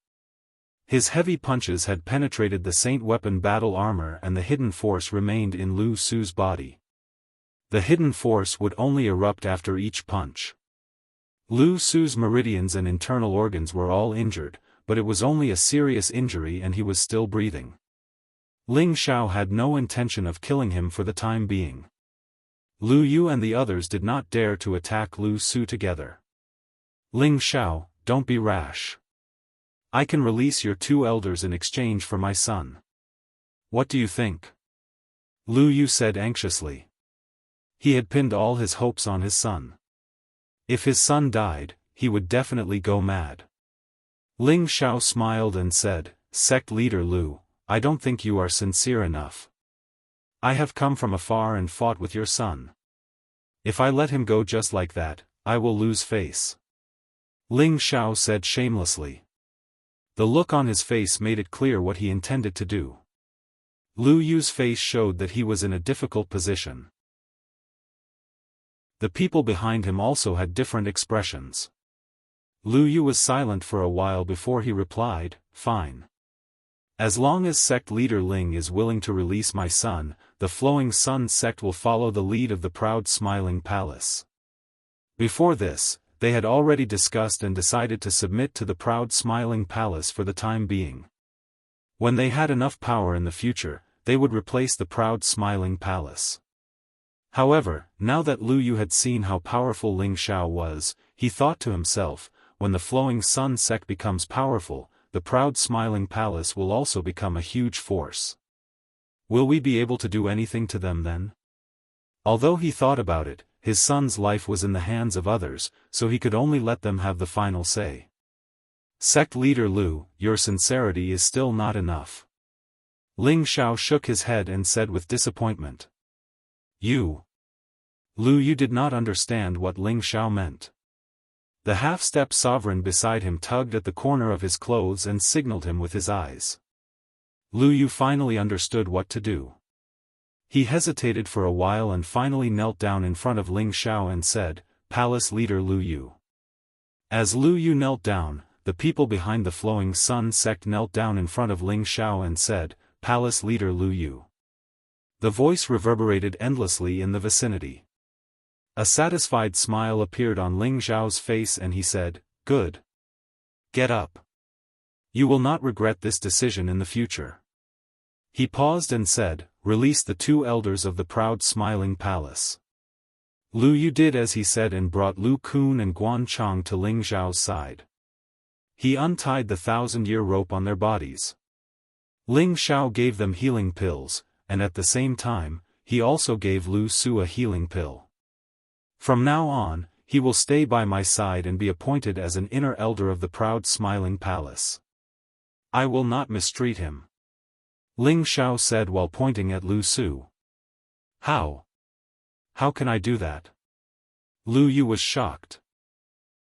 Speaker 1: His heavy punches had penetrated the saint weapon battle armor and the hidden force remained in Lu Su's body. The hidden force would only erupt after each punch. Lu Su's meridians and internal organs were all injured, but it was only a serious injury and he was still breathing. Ling Xiao had no intention of killing him for the time being. Lu Yu and the others did not dare to attack Lu Su together. "Ling Xiao, don't be rash. I can release your 2 elders in exchange for my son. What do you think?" Lu Yu said anxiously. He had pinned all his hopes on his son. If his son died, he would definitely go mad. Ling Xiao smiled and said, "Sect leader Lu, I don't think you are sincere enough. I have come from afar and fought with your son. If I let him go just like that, I will lose face." Ling Xiao said shamelessly. The look on his face made it clear what he intended to do. Lu Yu's face showed that he was in a difficult position. The people behind him also had different expressions. Lu Yu was silent for a while before he replied, "Fine. As long as sect leader Ling is willing to release my son, the Flowing Sun sect will follow the lead of the proud Smiling Palace." Before this, they had already discussed and decided to submit to the proud Smiling Palace for the time being. When they had enough power in the future, they would replace the proud Smiling Palace. However, now that Lu Yu had seen how powerful Ling Xiao was, he thought to himself, when the Flowing Sun sect becomes powerful, the proud Smiling Palace will also become a huge force. Will we be able to do anything to them then? Although he thought about it, his son's life was in the hands of others, so he could only let them have the final say. "Sect leader Lu, your sincerity is still not enough." Ling Xiao shook his head and said with disappointment. "You." Lu Yu did not understand what Ling Xiao meant. The half-step sovereign beside him tugged at the corner of his clothes and signaled him with his eyes. Lu Yu finally understood what to do. He hesitated for a while and finally knelt down in front of Ling Xiao and said, "Palace leader Lu Yu." As Lu Yu knelt down, the people behind the Flowing Sun sect knelt down in front of Ling Xiao and said, "Palace leader Lu Yu." The voice reverberated endlessly in the vicinity. A satisfied smile appeared on Ling Xiao's face and he said, "Good. Get up. You will not regret this decision in the future." He paused and said, "Release the 2 elders of the proud Smiling Palace." Lu Yu did as he said and brought Lu Kun and Guan Chang to Ling Xiao's side. He untied the 1,000-year rope on their bodies. Ling Xiao gave them healing pills, and at the same time, he also gave Lu Su a healing pill. "From now on, he will stay by my side and be appointed as an inner elder of the proud Smiling Palace. I will not mistreat him," Ling Xiao said while pointing at Lu Su. "How? How can I do that?" Lu Yu was shocked.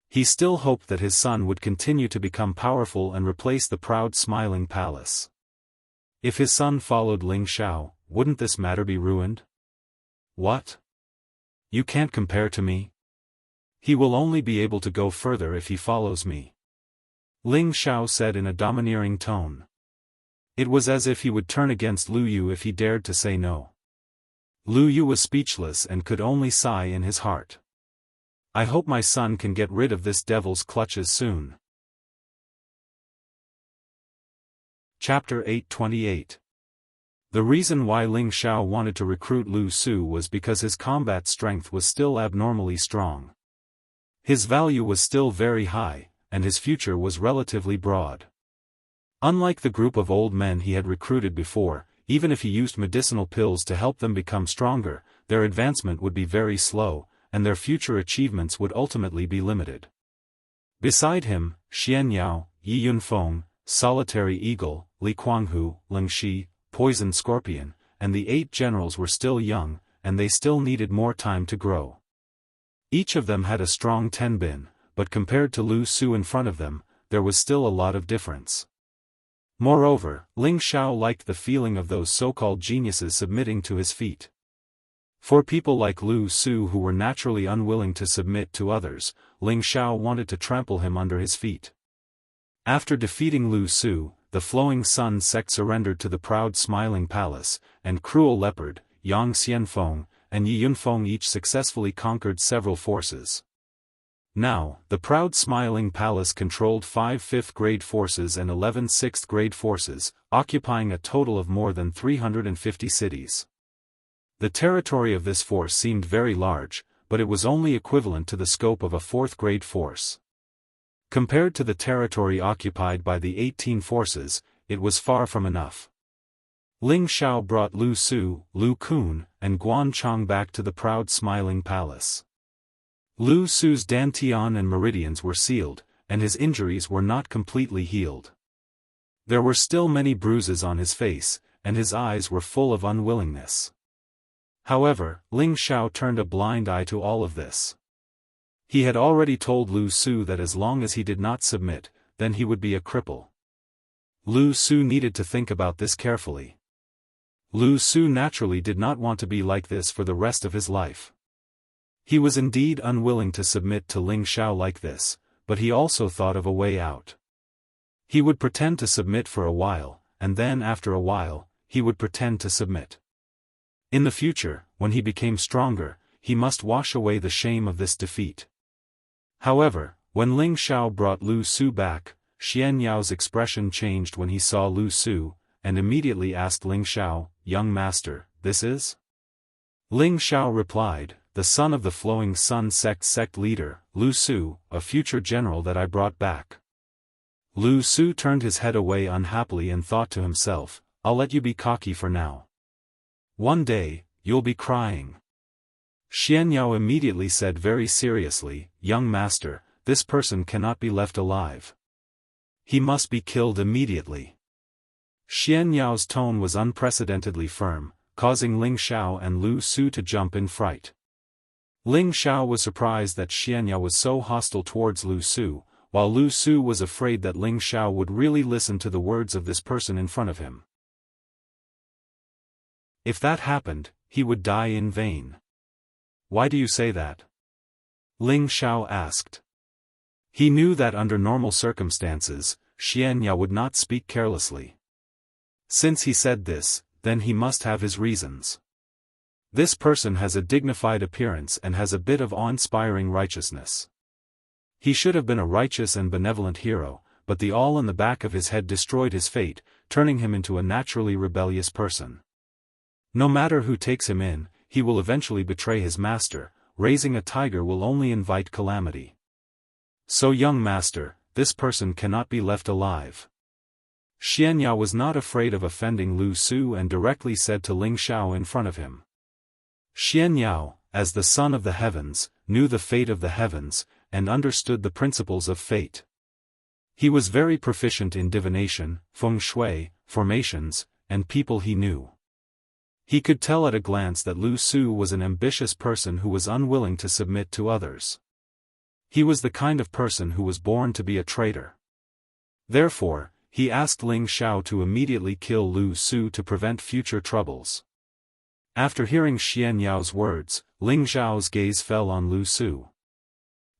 Speaker 1: He still hoped that his son would continue to become powerful and replace the proud Smiling Palace. If his son followed Ling Xiao, wouldn't this matter be ruined? "What? You can't compare to me? He will only be able to go further if he follows me," Ling Xiao said in a domineering tone. It was as if he would turn against Lu Yu if he dared to say no. Lu Yu was speechless and could only sigh in his heart. "I hope my son can get rid of this devil's clutches soon." Chapter 828. The reason why Ling Xiao wanted to recruit Lu Su was because his combat strength was still abnormally strong. His value was still very high, and his future was relatively broad. Unlike the group of old men he had recruited before, even if he used medicinal pills to help them become stronger, their advancement would be very slow, and their future achievements would ultimately be limited. Beside him, Xian Yao, Yi Yunfeng, Solitary Eagle, Li Kuanghu, Ling Shi, Poison Scorpion, and the 8 generals were still young, and they still needed more time to grow. Each of them had a strong tenbin, but compared to Lu Su in front of them, there was still a lot of difference. Moreover, Ling Xiao liked the feeling of those so-called geniuses submitting to his feet. For people like Lu Su who were naturally unwilling to submit to others, Ling Xiao wanted to trample him under his feet. After defeating Lu Su, the Flowing Sun sect surrendered to the proud Smiling Palace, and Cruel Leopard, Yang Xianfeng, and Yi Yunfeng each successfully conquered several forces. Now, the proud Smiling Palace controlled 5 5th-grade forces and 11 6th-grade forces, occupying a total of more than 350 cities. The territory of this force seemed very large, but it was only equivalent to the scope of a 4th-grade force. Compared to the territory occupied by the 18 forces, it was far from enough. Ling Xiao brought Lu Su, Lu Kun, and Guan Chang back to the proud Smiling Palace. Lu Su's dantian and meridians were sealed, and his injuries were not completely healed. There were still many bruises on his face, and his eyes were full of unwillingness. However, Ling Xiao turned a blind eye to all of this. He had already told Lu Su that as long as he did not submit, then he would be a cripple. Lu Su needed to think about this carefully. Lu Su naturally did not want to be like this for the rest of his life. He was indeed unwilling to submit to Ling Xiao like this, but he also thought of a way out. He would pretend to submit for a while, and then after a while, he would pretend to submit. In the future, when he became stronger, he must wash away the shame of this defeat. However, when Ling Xiao brought Lu Su back, Xianyao's expression changed when he saw Lu Su, and immediately asked Ling Xiao, "Young master, this is?" Ling Xiao replied, "The son of the Flowing Sun sect leader, Lu Su, a future general that I brought back." Lu Su turned his head away unhappily and thought to himself, "I'll let you be cocky for now. One day, you'll be crying." Xianyao immediately said very seriously, "Young master, this person cannot be left alive. He must be killed immediately." Xianyao's tone was unprecedentedly firm, causing Ling Xiao and Lu Su to jump in fright. Ling Xiao was surprised that Xianyao was so hostile towards Lu Su, while Lu Su was afraid that Ling Xiao would really listen to the words of this person in front of him. If that happened, he would die in vain. "Why do you say that?" Ling Xiao asked. He knew that under normal circumstances, Xianyao would not speak carelessly. Since he said this, then he must have his reasons. This person has a dignified appearance and has a bit of awe-inspiring righteousness. He should have been a righteous and benevolent hero, but the awe in the back of his head destroyed his fate, turning him into a naturally rebellious person. No matter who takes him in, he will eventually betray his master. Raising a tiger will only invite calamity. So young master, this person cannot be left alive. Xianyao was not afraid of offending Lu Su and directly said to Ling Xiao in front of him. Xianyao, as the son of the heavens, knew the fate of the heavens, and understood the principles of fate. He was very proficient in divination, feng shui, formations, and people he knew. He could tell at a glance that Lu Su was an ambitious person who was unwilling to submit to others. He was the kind of person who was born to be a traitor. Therefore, he asked Ling Xiao to immediately kill Lu Su to prevent future troubles. After hearing Xianyao's words, Ling Xiao's gaze fell on Lu Su.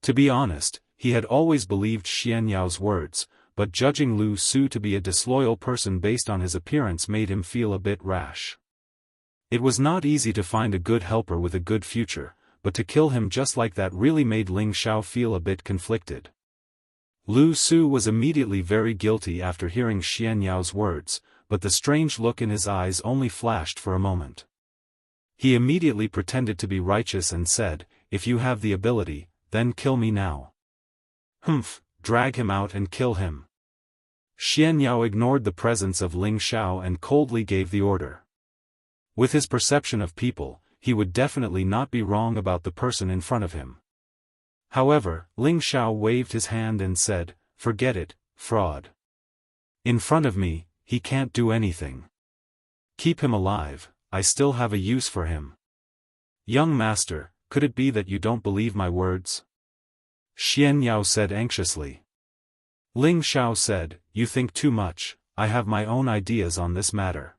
Speaker 1: To be honest, he had always believed Xianyao's words, but judging Lu Su to be a disloyal person based on his appearance made him feel a bit rash. It was not easy to find a good helper with a good future, but to kill him just like that really made Ling Xiao feel a bit conflicted. Lu Su was immediately very guilty after hearing Xianyao's words, but the strange look in his eyes only flashed for a moment. He immediately pretended to be righteous and said, "If you have the ability, then kill me now." "Humph, drag him out and kill him." Xianyao ignored the presence of Ling Xiao and coldly gave the order. With his perception of people, he would definitely not be wrong about the person in front of him. However, Ling Xiao waved his hand and said, "Forget it, fraud. In front of me, he can't do anything. Keep him alive, I still have a use for him." "Young master, could it be that you don't believe my words?" Xianyao said anxiously. Ling Xiao said, "You think too much, I have my own ideas on this matter.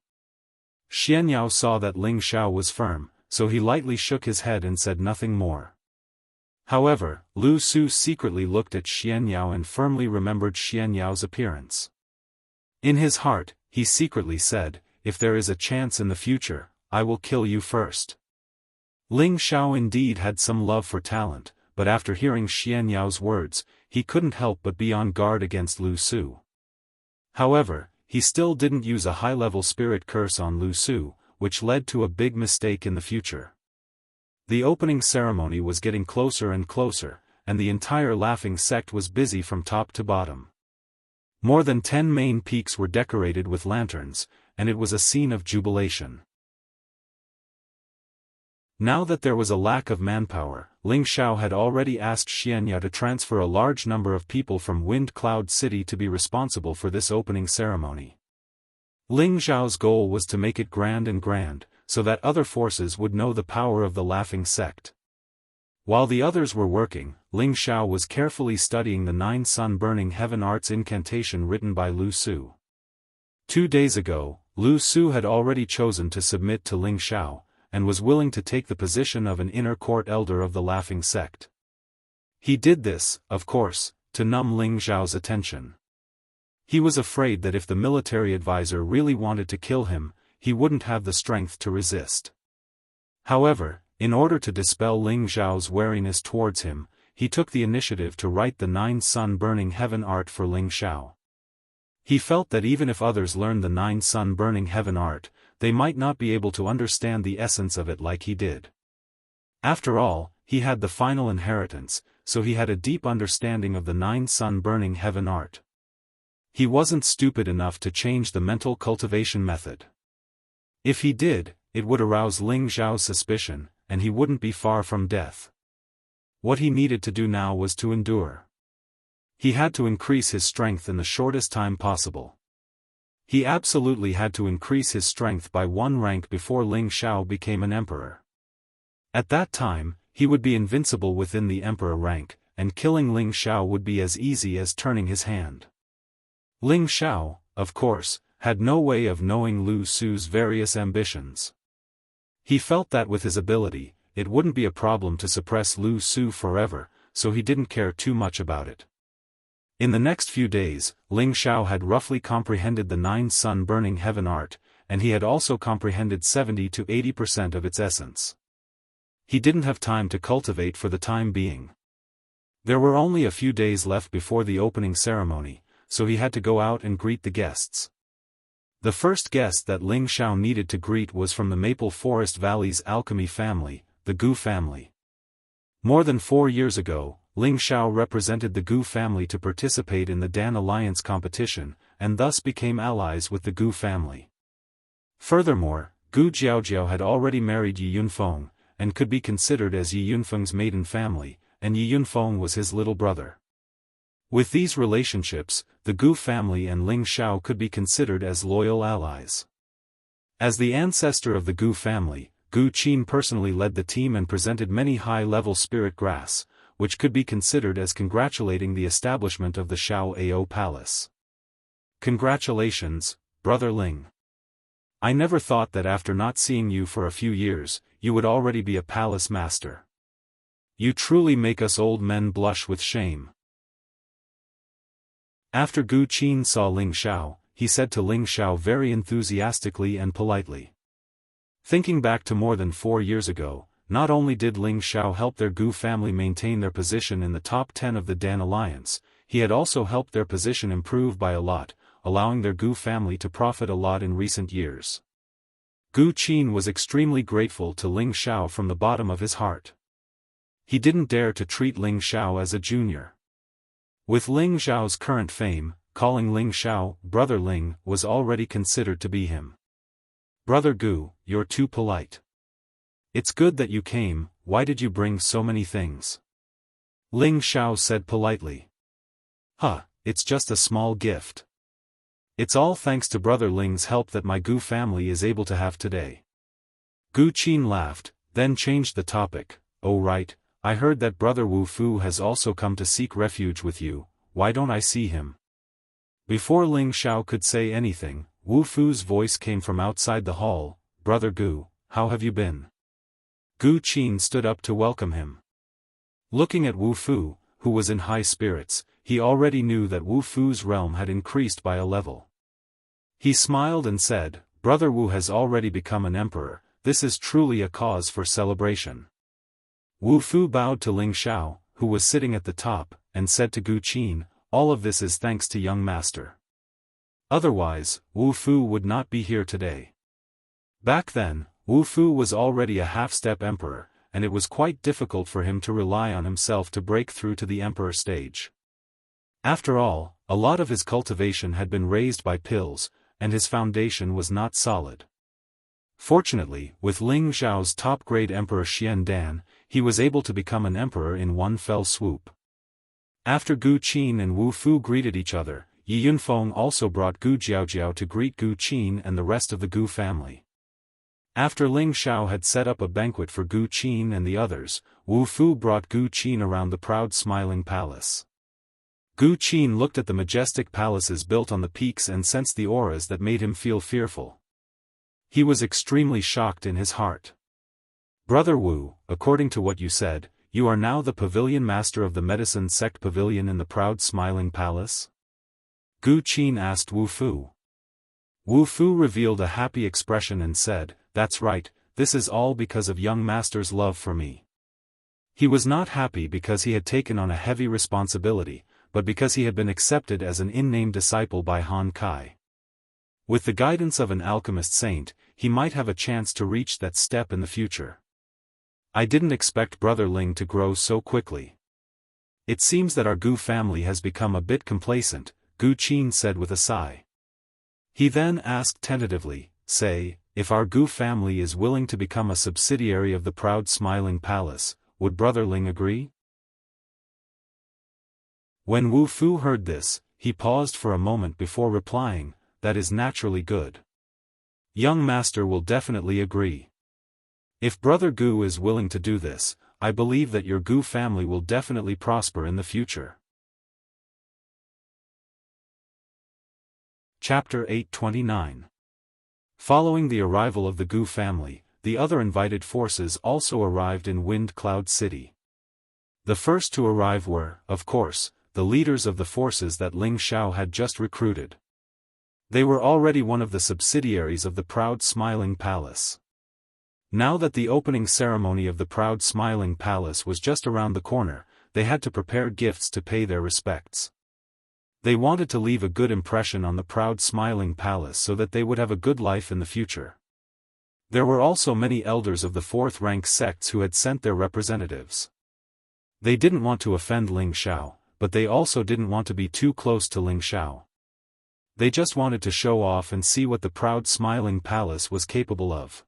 Speaker 1: Xianxia saw that Ling Xiao was firm, so he lightly shook his head and said nothing more. However, Lu Su secretly looked at Xianxia and firmly remembered Xianxia's appearance. In his heart, he secretly said, if there is a chance in the future, I will kill you first. Ling Xiao indeed had some love for talent, but after hearing Xianxia's words, he couldn't help but be on guard against Lu Su. However, he still didn't use a high-level spirit curse on Lu Su, which led to a big mistake in the future. The opening ceremony was getting closer and closer, and the entire laughing sect was busy from top to bottom. More than 10 main peaks were decorated with lanterns, and it was a scene of jubilation. Now that there was a lack of manpower, Ling Xiao had already asked Xianxia to transfer a large number of people from Wind Cloud City to be responsible for this opening ceremony. Ling Xiao's goal was to make it grand, so that other forces would know the power of the laughing sect. While the others were working, Ling Xiao was carefully studying the 9 Sun Burning Heaven Arts incantation written by Lu Su. 2 days ago, Lu Su had already chosen to submit to Ling Xiao, and was willing to take the position of an inner court elder of the laughing sect. He did this, of course, to numb Ling Xiao's attention. He was afraid that if the military advisor really wanted to kill him, he wouldn't have the strength to resist. However, in order to dispel Ling Xiao's wariness towards him, he took the initiative to write the 9 Sun Burning Heaven art for Ling Xiao. He felt that even if others learned the 9 Sun Burning Heaven art, they might not be able to understand the essence of it like he did. After all, he had the final inheritance, so he had a deep understanding of the 9 Sun Burning Heaven art. He wasn't stupid enough to change the mental cultivation method. If he did, it would arouse Ling Xiao's suspicion, and he wouldn't be far from death. What he needed to do now was to endure. He had to increase his strength in the shortest time possible. He absolutely had to increase his strength by 1 rank before Ling Xiao became an emperor. At that time, he would be invincible within the emperor rank, and killing Ling Xiao would be as easy as turning his hand. Ling Xiao, of course, had no way of knowing Lu Su's various ambitions. He felt that with his ability, it wouldn't be a problem to suppress Lu Su forever, so he didn't care too much about it. In the next few days, Ling Xiao had roughly comprehended the 9 Sun Burning Heaven art, and he had also comprehended 70 to 80% of its essence. He didn't have time to cultivate for the time being. There were only a few days left before the opening ceremony, so he had to go out and greet the guests. The first guest that Ling Xiao needed to greet was from the Maple Forest Valley's alchemy family, the Gu family. More than 4 years ago, Ling Xiao represented the Gu family to participate in the Dan Alliance competition, and thus became allies with the Gu family. Furthermore, Gu Jiaojiao had already married Yi Yunfeng, and could be considered as Yi Yunfeng's maiden family, and Yi Yunfeng was his little brother. With these relationships, the Gu family and Ling Xiao could be considered as loyal allies. As the ancestor of the Gu family, Gu Qin personally led the team and presented many high-level spirit grass, which could be considered as congratulating the establishment of the Xiao Ao Palace. Congratulations, Brother Ling. I never thought that after not seeing you for a few years, you would already be a palace master. You truly make us old men blush with shame. After Gu Qin saw Ling Xiao, he said to Ling Xiao very enthusiastically and politely. Thinking back to more than 4 years ago, not only did Ling Xiao help their Gu family maintain their position in the top 10 of the Dan Alliance, he had also helped their position improve by a lot, allowing their Gu family to profit a lot in recent years. Gu Qin was extremely grateful to Ling Xiao from the bottom of his heart. He didn't dare to treat Ling Xiao as a junior. With Ling Xiao's current fame, calling Ling Xiao Brother Ling was already considered to be him. Brother Gu, you're too polite. It's good that you came, why did you bring so many things? Ling Xiao said politely. It's just a small gift. It's all thanks to Brother Ling's help that my Gu family is able to have today. Gu Qin laughed, then changed the topic. Oh right, I heard that Brother Wu Fu has also come to seek refuge with you, why don't I see him? Before Ling Xiao could say anything, Wu Fu's voice came from outside the hall. "Brother Gu, how have you been?" Gu Qin stood up to welcome him. Looking at Wu Fu, who was in high spirits, he already knew that Wu Fu's realm had increased by a level. He smiled and said, "Brother Wu has already become an emperor, this is truly a cause for celebration." Wu Fu bowed to Ling Xiao, who was sitting at the top, and said to Gu Qin, "All of this is thanks to young master. Otherwise, Wu Fu would not be here today." Back then, Wu Fu was already a half-step emperor, and it was quite difficult for him to rely on himself to break through to the emperor stage. After all, a lot of his cultivation had been raised by pills, and his foundation was not solid. Fortunately, with Ling Xiao's top-grade emperor Xian Dan, he was able to become an emperor in one fell swoop. After Gu Qin and Wu Fu greeted each other, Yi Yunfeng also brought Gu Jiaojiao to greet Gu Qin and the rest of the Gu family. After Ling Xiao had set up a banquet for Gu Qin and the others, Wu Fu brought Gu Qin around the proud smiling palace. Gu Qin looked at the majestic palaces built on the peaks and sensed the auras that made him feel fearful. He was extremely shocked in his heart. "Brother Wu, according to what you said, you are now the pavilion master of the medicine sect pavilion in the proud smiling palace?" Gu Qin asked Wu Fu. Wu Fu revealed a happy expression and said, "That's right, this is all because of young master's love for me." He was not happy because he had taken on a heavy responsibility, but because he had been accepted as an in-name disciple by Han Kai. With the guidance of an alchemist saint, he might have a chance to reach that step in the future. "I didn't expect Brother Ling to grow so quickly. It seems that our Gu family has become a bit complacent," Gu Qin said with a sigh. He then asked tentatively, "Say, if our Gu family is willing to become a subsidiary of the proud smiling palace, would Brother Ling agree?" When Wu Fu heard this, he paused for a moment before replying, "That is naturally good. Young master will definitely agree. If Brother Gu is willing to do this, I believe that your Gu family will definitely prosper in the future." Chapter 829. Following the arrival of the Gu family, the other invited forces also arrived in Wind Cloud City. The first to arrive were, of course, the leaders of the forces that Ling Xiao had just recruited. They were already one of the subsidiaries of the proud smiling palace. Now that the opening ceremony of the proud smiling palace was just around the corner, they had to prepare gifts to pay their respects. They wanted to leave a good impression on the proud smiling palace so that they would have a good life in the future. There were also many elders of the fourth-rank sects who had sent their representatives. They didn't want to offend Ling Xiao, but they also didn't want to be too close to Ling Xiao. They just wanted to show off and see what the proud smiling palace was capable of.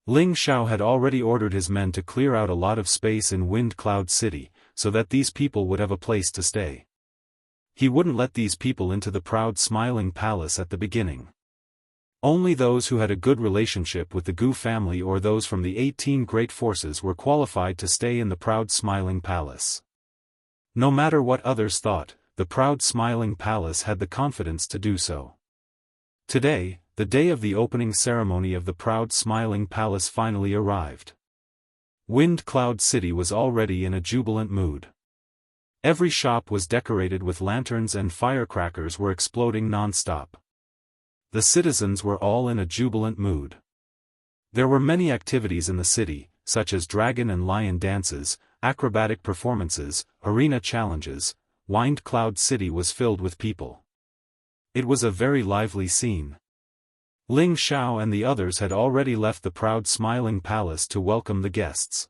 Speaker 1: Ling Xiao had already ordered his men to clear out a lot of space in Wind Cloud City, so that these people would have a place to stay. He wouldn't let these people into the proud smiling palace at the beginning. Only those who had a good relationship with the Gu family or those from the 18 great forces were qualified to stay in the proud smiling palace. No matter what others thought, the proud smiling palace had the confidence to do so. Today, the day of the opening ceremony of the proud smiling palace finally arrived. Wind Cloud City was already in a jubilant mood. Every shop was decorated with lanterns and firecrackers were exploding non-stop. The citizens were all in a jubilant mood. There were many activities in the city, such as dragon and lion dances, acrobatic performances, arena challenges. Wind Cloud City was filled with people. It was a very lively scene. Ling Xiao and the others had already left the proud smiling palace to welcome the guests.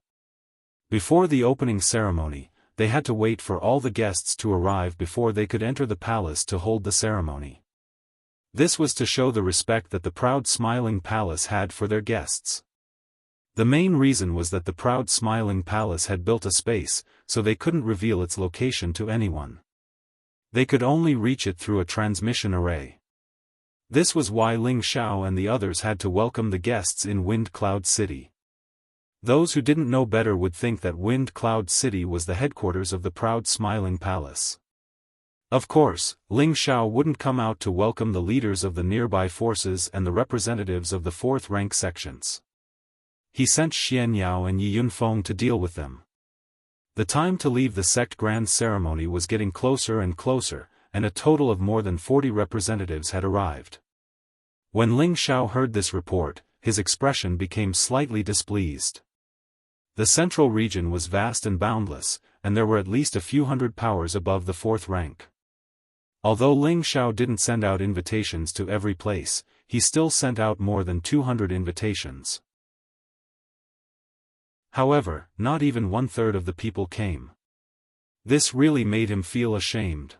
Speaker 1: Before the opening ceremony, they had to wait for all the guests to arrive before they could enter the palace to hold the ceremony. This was to show the respect that the proud smiling palace had for their guests. The main reason was that the proud smiling palace had built a space, so they couldn't reveal its location to anyone. They could only reach it through a transmission array. This was why Ling Xiao and the others had to welcome the guests in Wind Cloud City. Those who didn't know better would think that Wind Cloud City was the headquarters of the proud smiling palace. Of course, Ling Xiao wouldn't come out to welcome the leaders of the nearby forces and the representatives of the fourth-rank sections. He sent Xian Yao and Yi Yunfeng to deal with them. The time to leave the sect grand ceremony was getting closer and closer, and a total of more than 40 representatives had arrived. When Ling Xiao heard this report, his expression became slightly displeased. The central region was vast and boundless, and there were at least a few hundred powers above the fourth rank. Although Ling Xiao didn't send out invitations to every place, he still sent out more than 200 invitations. However, not even one-third of the people came. This really made him feel ashamed.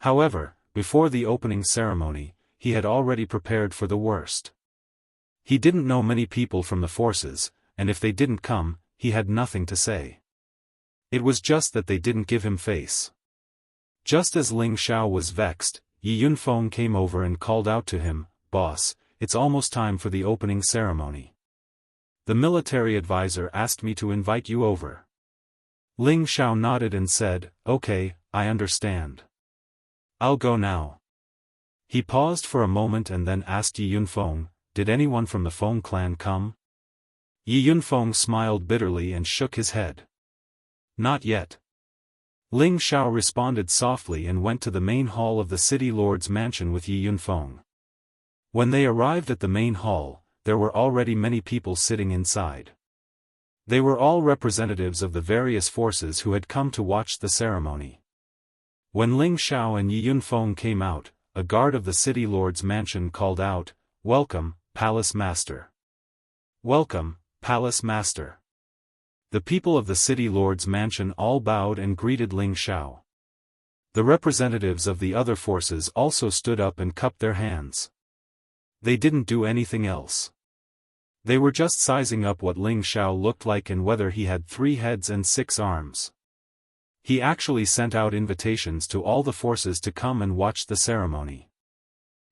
Speaker 1: However, before the opening ceremony, he had already prepared for the worst. He didn't know many people from the forces, and if they didn't come, he had nothing to say. It was just that they didn't give him face. Just as Ling Xiao was vexed, Yi Yunfeng came over and called out to him, "Boss, it's almost time for the opening ceremony. The military advisor asked me to invite you over." Ling Xiao nodded and said, "Okay, I understand. I'll go now." He paused for a moment and then asked Yi Yunfeng, "Did anyone from the Feng clan come?" Yi Yunfeng smiled bitterly and shook his head. "Not yet." Ling Xiao responded softly and went to the main hall of the city lord's mansion with Yi Yunfeng. When they arrived at the main hall, there were already many people sitting inside. They were all representatives of the various forces who had come to watch the ceremony. When Ling Xiao and Yi Yunfeng came out, a guard of the city lord's mansion called out, "Welcome, Palace Master. Welcome, Palace Master." The people of the city lord's mansion all bowed and greeted Ling Xiao. The representatives of the other forces also stood up and cupped their hands. They didn't do anything else. They were just sizing up what Ling Xiao looked like and whether he had 3 heads and 6 arms. He actually sent out invitations to all the forces to come and watch the ceremony.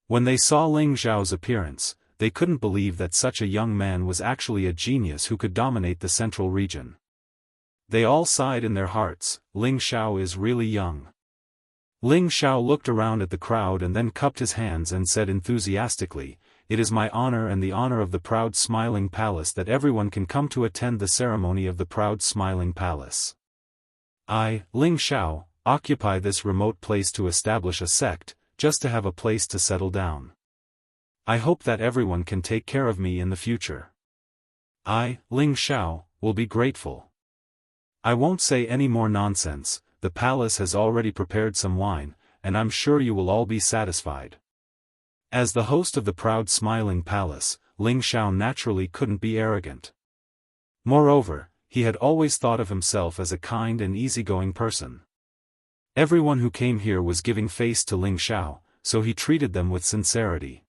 Speaker 1: When they saw Ling Xiao's appearance, they couldn't believe that such a young man was actually a genius who could dominate the central region. They all sighed in their hearts, "Ling Xiao is really young." Ling Xiao looked around at the crowd and then cupped his hands and said enthusiastically, "It is my honor and the honor of the proud smiling palace that everyone can come to attend the ceremony of the proud smiling palace. I, Ling Xiao, occupy this remote place to establish a sect, just to have a place to settle down. I hope that everyone can take care of me in the future. I, Ling Xiao, will be grateful. I won't say any more nonsense. The palace has already prepared some wine, and I'm sure you will all be satisfied." As the host of the proud smiling palace, Ling Xiao naturally couldn't be arrogant. Moreover, he had always thought of himself as a kind and easygoing person. Everyone who came here was giving face to Ling Xiao, so he treated them with sincerity.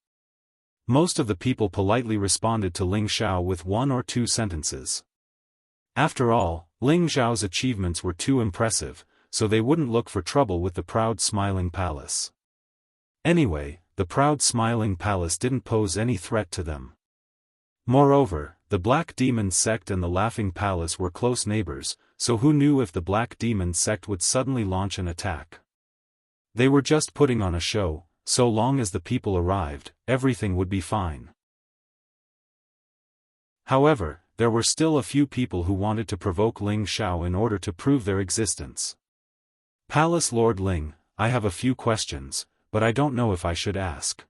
Speaker 1: Most of the people politely responded to Ling Xiao with 1 or 2 sentences. After all, Ling Xiao's achievements were too impressive, so they wouldn't look for trouble with the proud smiling palace. Anyway, the proud smiling palace didn't pose any threat to them. Moreover, the Black Demon sect and the Laughing Palace were close neighbors, so who knew if the Black Demon sect would suddenly launch an attack? They were just putting on a show. So long as the people arrived, everything would be fine. However, there were still a few people who wanted to provoke Ling Xiao in order to prove their existence. "Palace Lord Ling, I have a few questions, but I don't know if I should ask."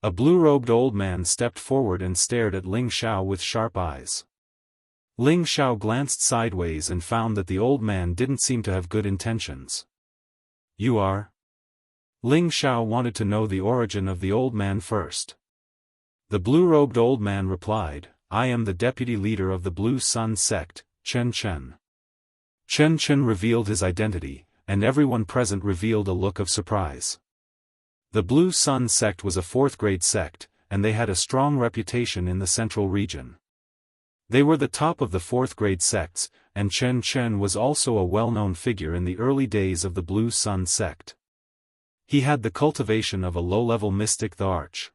Speaker 1: A blue-robed old man stepped forward and stared at Ling Xiao with sharp eyes. Ling Xiao glanced sideways and found that the old man didn't seem to have good intentions. "You are?" Ling Xiao wanted to know the origin of the old man first. The blue-robed old man replied, "I am the deputy leader of the Blue Sun sect, Chen Chen." Chen Chen revealed his identity, and everyone present revealed a look of surprise. The Blue Sun sect was a 4th-grade sect, and they had a strong reputation in the central region. They were the top of the 4th-grade sects, and Chen Chen was also a well-known figure in the early days of the Blue Sun sect. He had the cultivation of a low-level mystic, the Arch.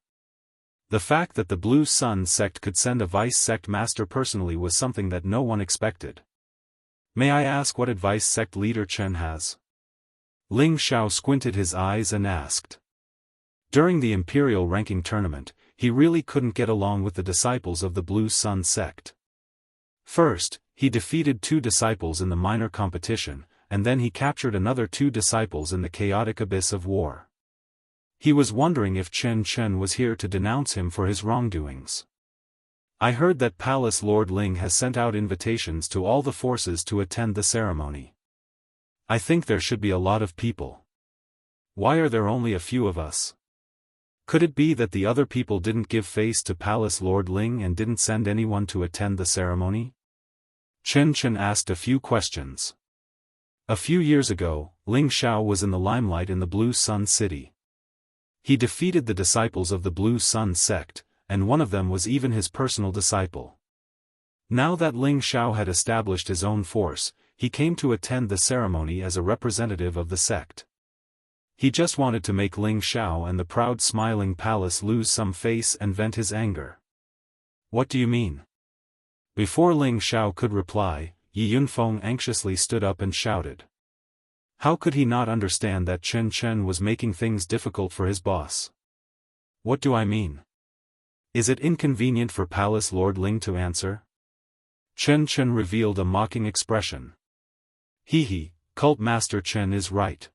Speaker 1: The fact that the Blue Sun sect could send a vice sect master personally was something that no one expected. "May I ask what advice sect leader Chen has?" Ling Xiao squinted his eyes and asked. During the imperial ranking tournament, he really couldn't get along with the disciples of the Blue Sun sect. First, he defeated 2 disciples in the minor competition, and then he captured another 2 disciples in the chaotic abyss of war. He was wondering if Chen Chen was here to denounce him for his wrongdoings. I heard that Palace Lord Ling has sent out invitations to all the forces to attend the ceremony. I think there should be a lot of people. Why are there only a few of us? Could it be that the other people didn't give face to Palace Lord Ling and didn't send anyone to attend the ceremony? Chen Chen asked a few questions. A few years ago, Ling Xiao was in the limelight in the Blue Sun City. He defeated the disciples of the Blue Sun sect, and one of them was even his personal disciple. Now that Ling Xiao had established his own force, he came to attend the ceremony as a representative of the sect. He just wanted to make Ling Xiao and the proud smiling palace lose some face and vent his anger. What do you mean? Before Ling Xiao could reply, Yi Yunfeng anxiously stood up and shouted. How could he not understand that Chen Chen was making things difficult for his boss? What do I mean? Is it inconvenient for Palace Lord Ling to answer? Chen Chen revealed a mocking expression. Hee, Cult Master Chen is right.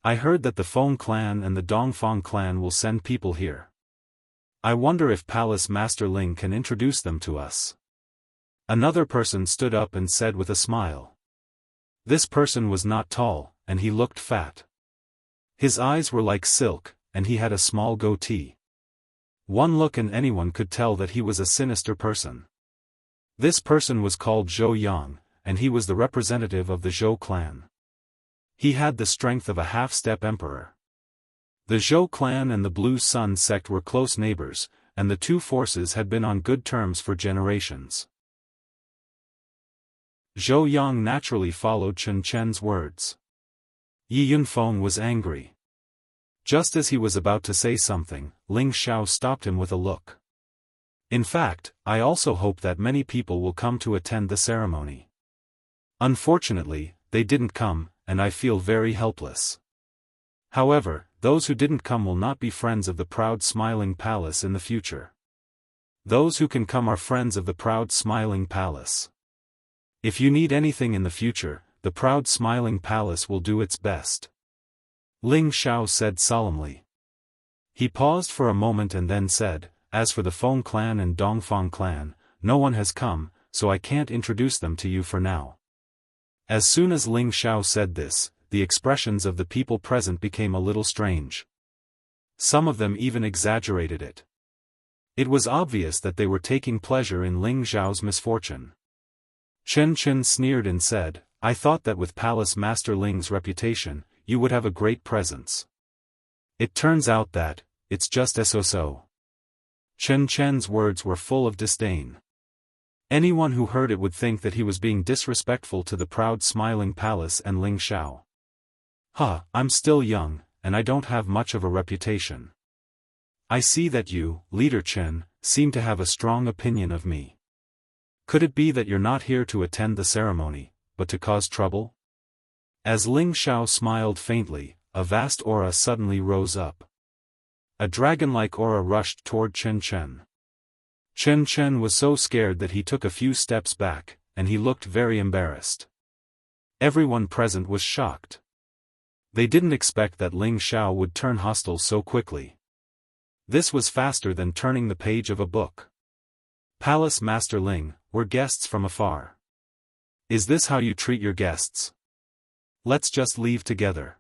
Speaker 1: I heard that the Feng clan and the Dongfang clan will send people here. I wonder if Palace Master Ling can introduce them to us. Another person stood up and said with a smile. This person was not tall, and he looked fat. His eyes were like silk, and he had a small goatee. One look and anyone could tell that he was a sinister person. This person was called Zhou Yang, and he was the representative of the Zhou clan. He had the strength of a half-step emperor. The Zhou clan and the Blue Sun sect were close neighbors, and the 2 forces had been on good terms for generations. Zhou Yang naturally followed Chen Chen's words. Yi Yunfeng was angry. Just as he was about to say something, Ling Xiao stopped him with a look. In fact, I also hope that many people will come to attend the ceremony. Unfortunately, they didn't come, and I feel very helpless. However, those who didn't come will not be friends of the proud smiling palace in the future. Those who can come are friends of the proud smiling palace. If you need anything in the future, the proud smiling palace will do its best. Ling Xiao said solemnly. He paused for a moment and then said, as for the Feng clan and Dongfang clan, no one has come, so I can't introduce them to you for now. As soon as Ling Xiao said this, the expressions of the people present became a little strange. Some of them even exaggerated it. It was obvious that they were taking pleasure in Ling Xiao's misfortune. Chen Chen sneered and said, I thought that with Palace Master Ling's reputation, you would have a great presence. It turns out that, it's just so. Chen Chen's words were full of disdain. Anyone who heard it would think that he was being disrespectful to the proud smiling palace and Ling Xiao. I'm still young, and I don't have much of a reputation. I see that you, Leader Chen, seem to have a strong opinion of me. Could it be that you're not here to attend the ceremony, but to cause trouble? As Ling Xiao smiled faintly, a vast aura suddenly rose up. A dragon-like aura rushed toward Chen Chen. Chen Chen was so scared that he took a few steps back, and he looked very embarrassed. Everyone present was shocked. They didn't expect that Ling Xiao would turn hostile so quickly. This was faster than turning the page of a book. Palace Master Ling, we're guests from afar. Is this how you treat your guests? Let's just leave together.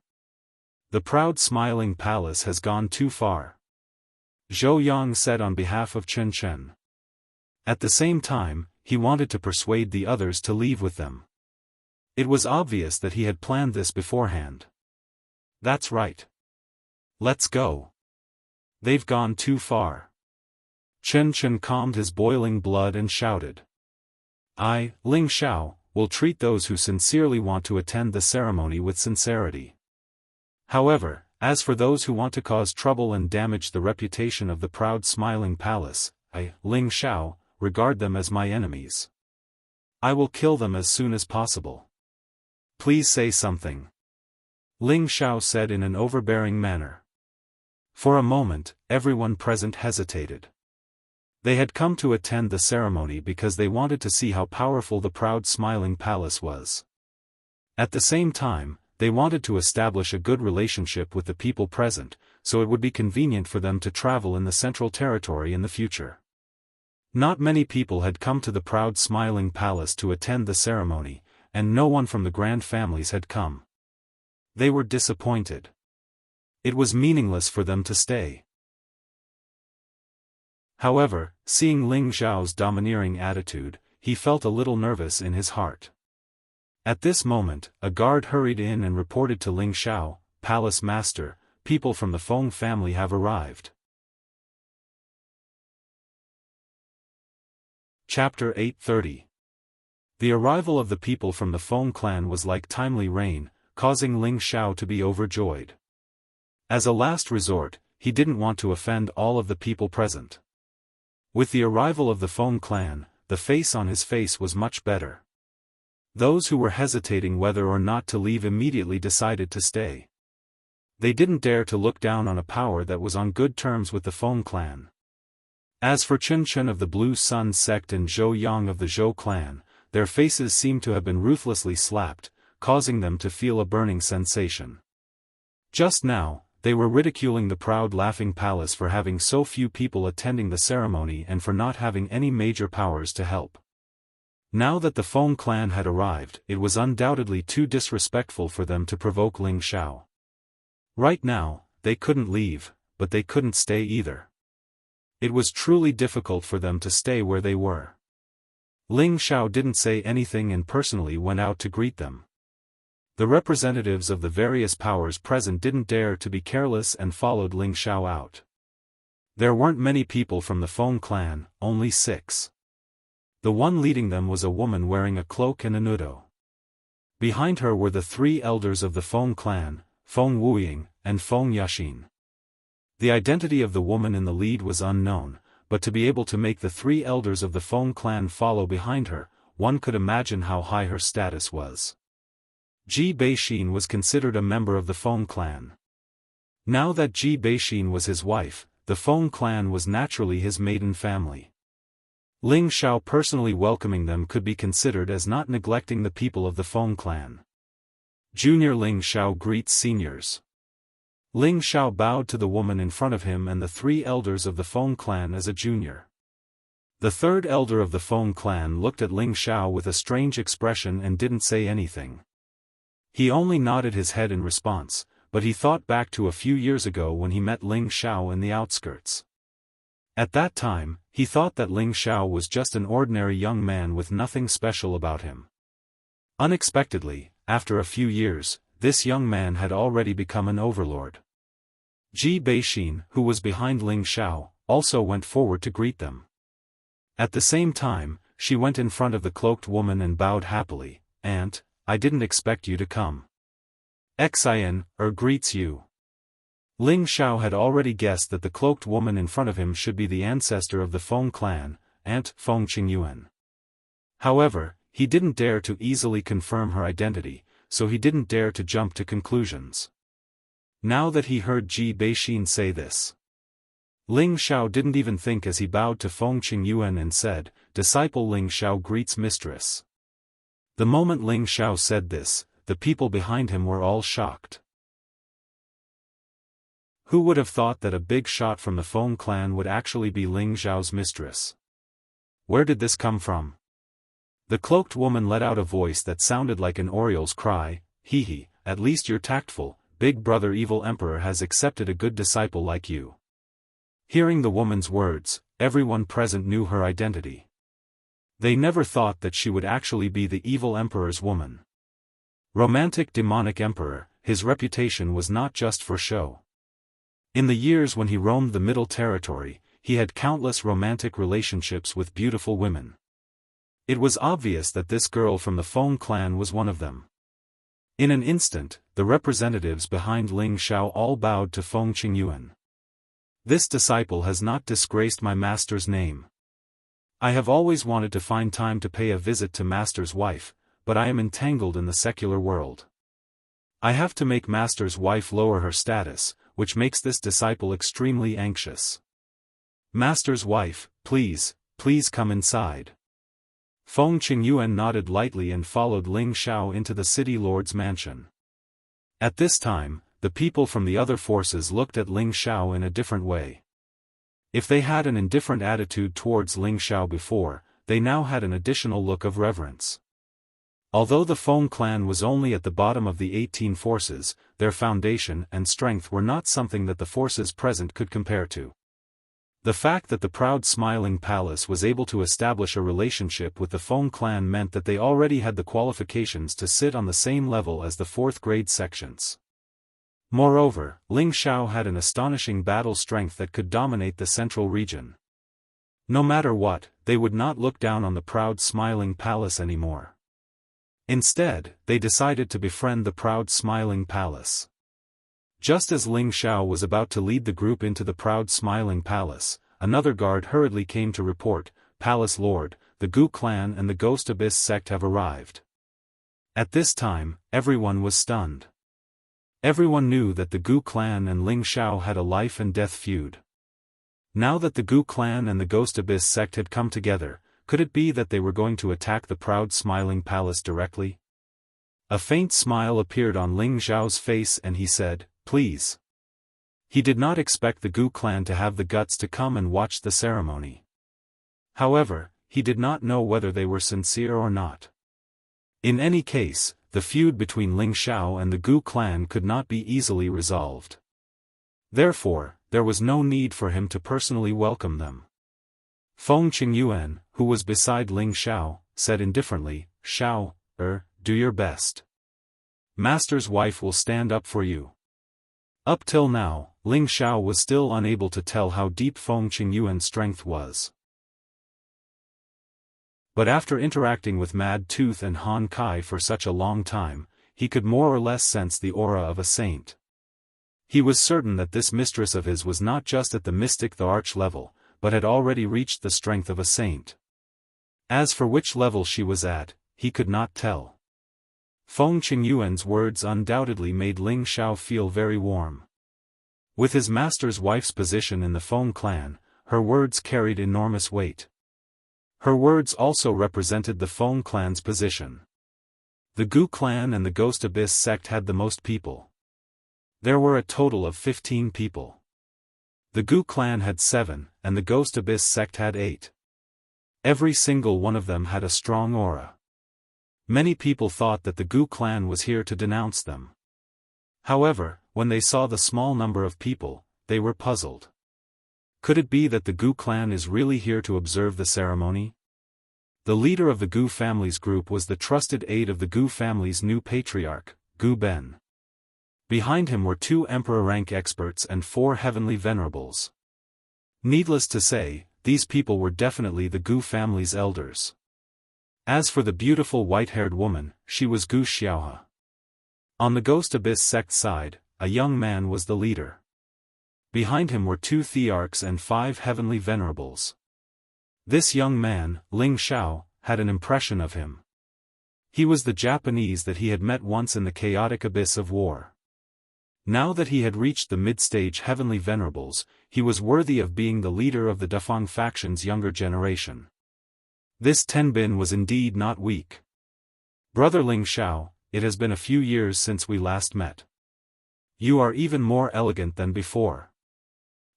Speaker 1: The proud smiling palace has gone too far. Zhou Yang said on behalf of Chen Chen. At the same time, he wanted to persuade the others to leave with them. It was obvious that he had planned this beforehand. That's right. Let's go. They've gone too far. Chen Chen calmed his boiling blood and shouted. I, Ling Xiao, will treat those who sincerely want to attend the ceremony with sincerity. However, as for those who want to cause trouble and damage the reputation of the proud smiling palace, I, Ling Xiao, regard them as my enemies. I will kill them as soon as possible. Please say something. Ling Xiao said in an overbearing manner. For a moment, everyone present hesitated. They had come to attend the ceremony because they wanted to see how powerful the proud smiling palace was. At the same time, they wanted to establish a good relationship with the people present, so it would be convenient for them to travel in the Central Territory in the future. Not many people had come to the proud smiling palace to attend the ceremony, and no one from the grand families had come. They were disappointed. It was meaningless for them to stay. However, seeing Ling Xiao's domineering attitude, he felt a little nervous in his heart. At this moment, a guard hurried in and reported to Ling Xiao, "Palace Master, people from the Feng family have arrived." Chapter 830. The arrival of the people from the Feng clan was like timely rain, causing Ling Xiao to be overjoyed. As a last resort, he didn't want to offend all of the people present. With the arrival of the Feng clan, the face on his face was much better. Those who were hesitating whether or not to leave immediately decided to stay. They didn't dare to look down on a power that was on good terms with the Feng clan. As for Chen Chen of the Blue Sun sect and Zhou Yang of the Zhou clan, their faces seemed to have been ruthlessly slapped, causing them to feel a burning sensation. Just now, they were ridiculing the proud laughing palace for having so few people attending the ceremony and for not having any major powers to help. Now that the Feng clan had arrived, it was undoubtedly too disrespectful for them to provoke Ling Xiao. Right now, they couldn't leave, but they couldn't stay either. It was truly difficult for them to stay where they were. Ling Xiao didn't say anything and personally went out to greet them. The representatives of the various powers present didn't dare to be careless and followed Ling Xiao out. There weren't many people from the Feng clan, only 6. The one leading them was a woman wearing a cloak and a nudo. Behind her were the 3 elders of the Feng clan, Feng Wuying, and Feng Yaxin. The identity of the woman in the lead was unknown, but to be able to make the 3 elders of the Feng clan follow behind her, one could imagine how high her status was. Ji Beixin was considered a member of the Feng clan. Now that Ji Beixin was his wife, the Feng clan was naturally his maiden family. Ling Xiao personally welcoming them could be considered as not neglecting the people of the Feng clan. Junior Ling Xiao greets seniors. Ling Xiao bowed to the woman in front of him and the 3 elders of the Feng clan as a junior. The 3rd elder of the Feng clan looked at Ling Xiao with a strange expression and didn't say anything. He only nodded his head in response, but he thought back to a few years ago when he met Ling Xiao in the outskirts. At that time, he thought that Ling Xiao was just an ordinary young man with nothing special about him. Unexpectedly, after a few years, this young man had already become an overlord. Ji Beixin, who was behind Ling Xiao, also went forward to greet them. At the same time, she went in front of the cloaked woman and bowed happily. "Aunt, I didn't expect you to come. Xin greets you." Ling Xiao had already guessed that the cloaked woman in front of him should be the ancestor of the Feng clan, Aunt Feng Qingyuan. However, he didn't dare to easily confirm her identity, so he didn't dare to jump to conclusions. Now that he heard Ji Beixin say this, Ling Xiao didn't even think as he bowed to Feng Qingyuan and said, "Disciple Ling Xiao greets mistress." The moment Ling Xiao said this, the people behind him were all shocked. Who would have thought that a big shot from the Feng clan would actually be Ling Xiao's mistress? Where did this come from? The cloaked woman let out a voice that sounded like an oriole's cry, "Hee hee, at least you're tactful, big brother evil emperor has accepted a good disciple like you." Hearing the woman's words, everyone present knew her identity. They never thought that she would actually be the evil emperor's woman. Romantic demonic emperor, his reputation was not just for show. In the years when he roamed the Middle Territory, he had countless romantic relationships with beautiful women. It was obvious that this girl from the Feng clan was one of them. In an instant, the representatives behind Ling Xiao all bowed to Feng Qingyuan. "This disciple has not disgraced my master's name. I have always wanted to find time to pay a visit to master's wife, but I am entangled in the secular world. I have to make Master's wife lower her status, which makes this disciple extremely anxious. Master's wife, please come inside. Feng Qingyuan nodded lightly and followed Ling Xiao into the city lord's mansion. At this time, the people from the other forces looked at Ling Xiao in a different way. If they had an indifferent attitude towards Ling Xiao before, they now had an additional look of reverence. Although the Feng clan was only at the bottom of the 18 forces, their foundation and strength were not something that the forces present could compare to. The fact that the proud Smiling Palace was able to establish a relationship with the Feng clan meant that they already had the qualifications to sit on the same level as the 4th grade sections. Moreover, Ling Xiao had an astonishing battle strength that could dominate the central region. No matter what, they would not look down on the proud Smiling Palace anymore. Instead, they decided to befriend the proud Smiling Palace. Just as Ling Xiao was about to lead the group into the proud Smiling Palace, another guard hurriedly came to report, "Palace Lord, the Gu clan and the Ghost Abyss sect have arrived." At this time, everyone was stunned. Everyone knew that the Gu clan and Ling Xiao had a life and death feud. Now that the Gu clan and the Ghost Abyss sect had come together, could it be that they were going to attack the proud Smiling Palace directly? A faint smile appeared on Ling Xiao's face and he said, "Please." He did not expect the Gu clan to have the guts to come and watch the ceremony. However, he did not know whether they were sincere or not. In any case, the feud between Ling Xiao and the Gu clan could not be easily resolved. Therefore, there was no need for him to personally welcome them. Feng Qingyuan, who was beside Ling Xiao, said indifferently, "Xiao, do your best. Master's wife will stand up for you." Up till now, Ling Xiao was still unable to tell how deep Feng Qingyuan's strength was. But after interacting with Mad Tooth and Han Kai for such a long time, he could more or less sense the aura of a saint. He was certain that this mistress of his was not just at the mystic the arch level, but had already reached the strength of a saint. As for which level she was at, he could not tell. Feng Qingyuan's words undoubtedly made Ling Xiao feel very warm. With his master's wife's position in the Feng clan, her words carried enormous weight. Her words also represented the Feng clan's position. The Gu clan and the Ghost Abyss sect had the most people. There were a total of 15 people. The Gu clan had 7, and the Ghost Abyss sect had 8. Every single one of them had a strong aura. Many people thought that the Gu clan was here to denounce them. However, when they saw the small number of people, they were puzzled. Could it be that the Gu clan is really here to observe the ceremony? The leader of the Gu family's group was the trusted aide of the Gu family's new patriarch, Gu Ben. Behind him were 2 emperor-rank experts and 4 heavenly venerables. Needless to say, these people were definitely the Gu family's elders. As for the beautiful white-haired woman, she was Gu Xiaohe. On the Ghost Abyss sect side, a young man was the leader. Behind him were 2 thearchs and 5 heavenly venerables. This young man, Ling Xiao, had an impression of him. He was the Japanese that he had met once in the chaotic abyss of war. Now that he had reached the mid-stage heavenly venerables, he was worthy of being the leader of the Dafeng faction's younger generation. This Tenbin was indeed not weak. "Brother Ling Xiao, it has been a few years since we last met. You are even more elegant than before."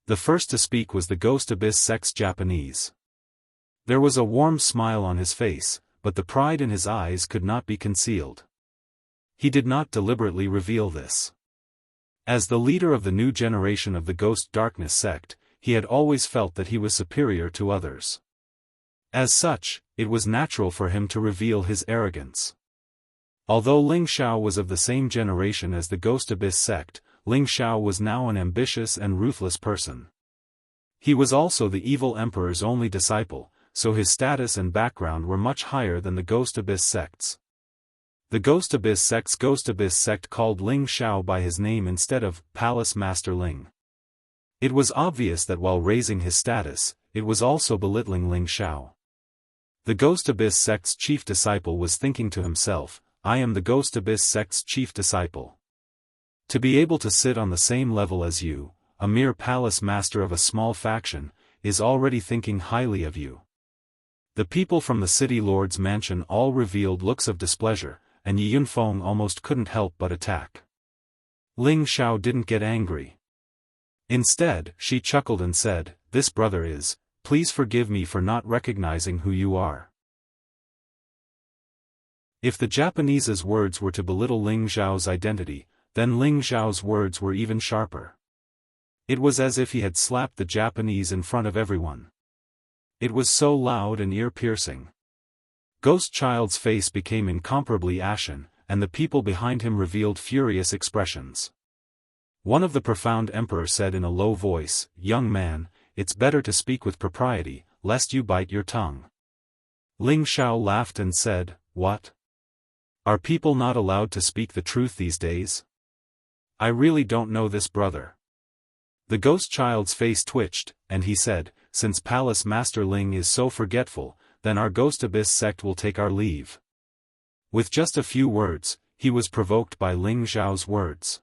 Speaker 1: The first to speak was the Ghost Abyss sect's Japanese. There was a warm smile on his face, but the pride in his eyes could not be concealed. He did not deliberately reveal this. As the leader of the new generation of the Ghost Darkness sect, he had always felt that he was superior to others. As such, it was natural for him to reveal his arrogance. Although Ling Xiao was of the same generation as the Ghost Abyss sect, Ling Xiao was now an ambitious and ruthless person. He was also the evil emperor's only disciple, so his status and background were much higher than the Ghost Abyss sect's. The Ghost Abyss sect's Ghost Abyss sect called Ling Xiao by his name instead of Palace Master Ling. It was obvious that while raising his status, it was also belittling Ling Xiao. The Ghost Abyss sect's chief disciple was thinking to himself, "I am the Ghost Abyss sect's chief disciple. To be able to sit on the same level as you, a mere palace master of a small faction, is already thinking highly of you. The people from the city lord's mansion all revealed looks of displeasure, and Yi Yunfeng almost couldn't help but attack. Ling Xiao didn't get angry. Instead, she chuckled and said, "This brother is, please forgive me for not recognizing who you are." If the Japanese's words were to belittle Ling Xiao's identity, then Ling Xiao's words were even sharper. It was as if he had slapped the Japanese in front of everyone. It was so loud and ear-piercing. Ghost Child's face became incomparably ashen, and the people behind him revealed furious expressions. One of the profound emperor said in a low voice, "Young man, it's better to speak with propriety, lest you bite your tongue." Ling Xiao laughed and said, "What? Are people not allowed to speak the truth these days? I really don't know this brother." The Ghost Child's face twitched, and he said, "Since Palace Master Ling is so forgetful, then our Ghost Abyss sect will take our leave." With just a few words, he was provoked by Ling Xiao's words.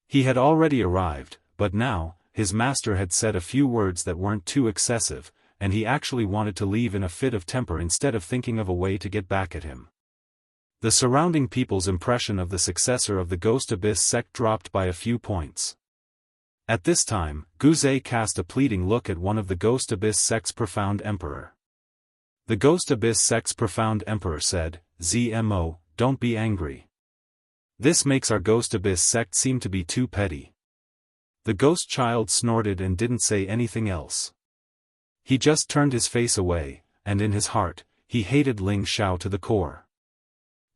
Speaker 1: He had already arrived, but now, his master had said a few words that weren't too excessive, and he actually wanted to leave in a fit of temper instead of thinking of a way to get back at him. The surrounding people's impression of the successor of the Ghost Abyss sect dropped by a few points. At this time, Guzei cast a pleading look at one of the Ghost Abyss sect's profound emperor. The Ghost Abyss sect's profound emperor said, "Zmo, don't be angry. This makes our Ghost Abyss sect seem to be too petty." The Ghost Child snorted and didn't say anything else. He just turned his face away, and in his heart, he hated Ling Xiao to the core.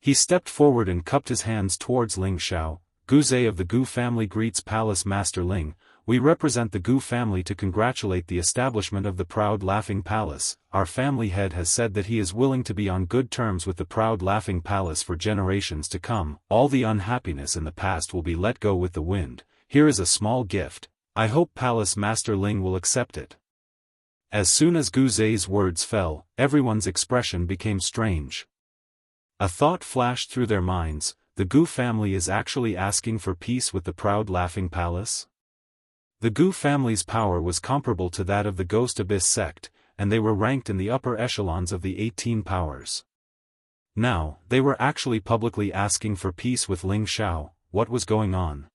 Speaker 1: He stepped forward and cupped his hands towards Ling Xiao. "Guzei of the Gu family greets Palace Master Ling. We represent the Gu family to congratulate the establishment of the Proud Laughing Palace. Our family head has said that he is willing to be on good terms with the Proud Laughing Palace for generations to come. All the unhappiness in the past will be let go with the wind. Here is a small gift. I hope Palace Master Ling will accept it." As soon as Guzei's words fell, everyone's expression became strange. A thought flashed through their minds: the Gu family is actually asking for peace with the Proud Laughing Palace? The Gu family's power was comparable to that of the Ghost Abyss sect, and they were ranked in the upper echelons of the 18 powers. Now, they were actually publicly asking for peace with Ling Xiao. What was going on?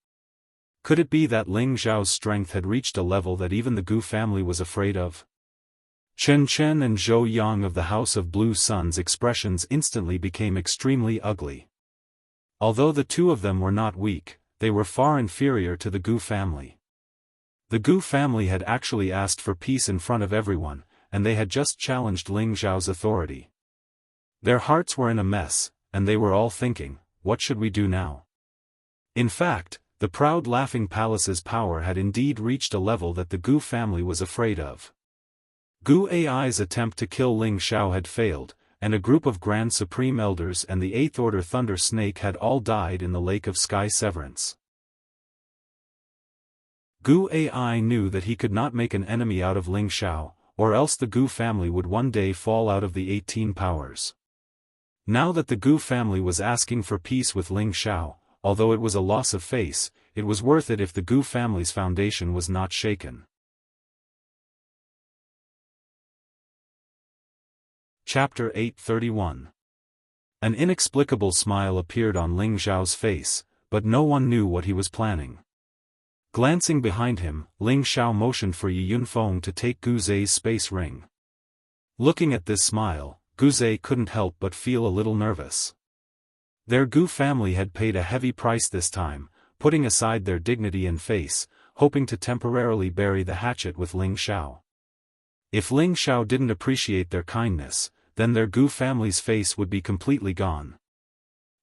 Speaker 1: Could it be that Ling Xiao's strength had reached a level that even the Gu family was afraid of? Chen Chen and Zhou Yang of the House of Blue Sun's expressions instantly became extremely ugly. Although the two of them were not weak, they were far inferior to the Gu family. The Gu family had actually asked for peace in front of everyone, and they had just challenged Ling Xiao's authority. Their hearts were in a mess, and they were all thinking, what should we do now? In fact, the Proud Laughing Palace's power had indeed reached a level that the Gu family was afraid of. Gu Ai's attempt to kill Ling Xiao had failed, and a group of Grand Supreme Elders and the 8th Order Thunder Snake had all died in the Lake of Sky Severance. Gu Ai knew that he could not make an enemy out of Ling Xiao, or else the Gu family would one day fall out of the 18 powers. Now that the Gu family was asking for peace with Ling Xiao, although it was a loss of face, it was worth it if the Gu family's foundation was not shaken. Chapter 831. An inexplicable smile appeared on Ling Xiao's face, but no one knew what he was planning. Glancing behind him, Ling Xiao motioned for Yi Yunfeng to take Guzei's space ring. Looking at this smile, Guzei couldn't help but feel a little nervous. Their Gu family had paid a heavy price this time, putting aside their dignity and face, hoping to temporarily bury the hatchet with Ling Xiao. If Ling Xiao didn't appreciate their kindness, then their Gu family's face would be completely gone.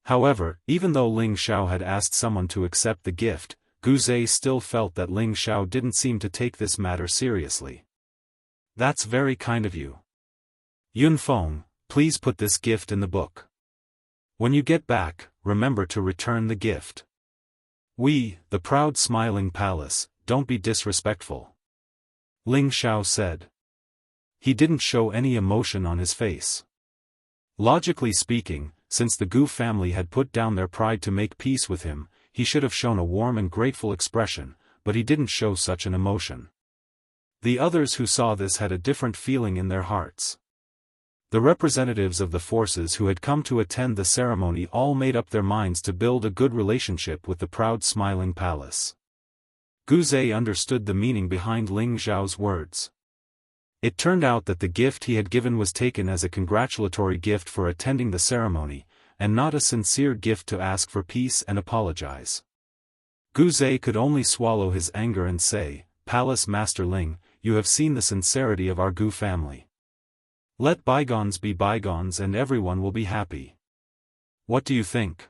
Speaker 1: However, even though Ling Xiao had asked someone to accept the gift, Guzei still felt that Ling Xiao didn't seem to take this matter seriously. "That's very kind of you. Yunfeng, please put this gift in the book. When you get back, remember to return the gift. We, the Proud Smiling Palace, don't be disrespectful," Ling Xiao said. He didn't show any emotion on his face. Logically speaking, since the Gu family had put down their pride to make peace with him, he should have shown a warm and grateful expression, but he didn't show such an emotion. The others who saw this had a different feeling in their hearts. The representatives of the forces who had come to attend the ceremony all made up their minds to build a good relationship with the proud smiling palace. Gu Zhe understood the meaning behind Ling Xiao's words. It turned out that the gift he had given was taken as a congratulatory gift for attending the ceremony, and not a sincere gift to ask for peace and apologize. Gu Zhe could only swallow his anger and say, "Palace Master Ling, you have seen the sincerity of our Gu family. Let bygones be bygones and everyone will be happy. What do you think?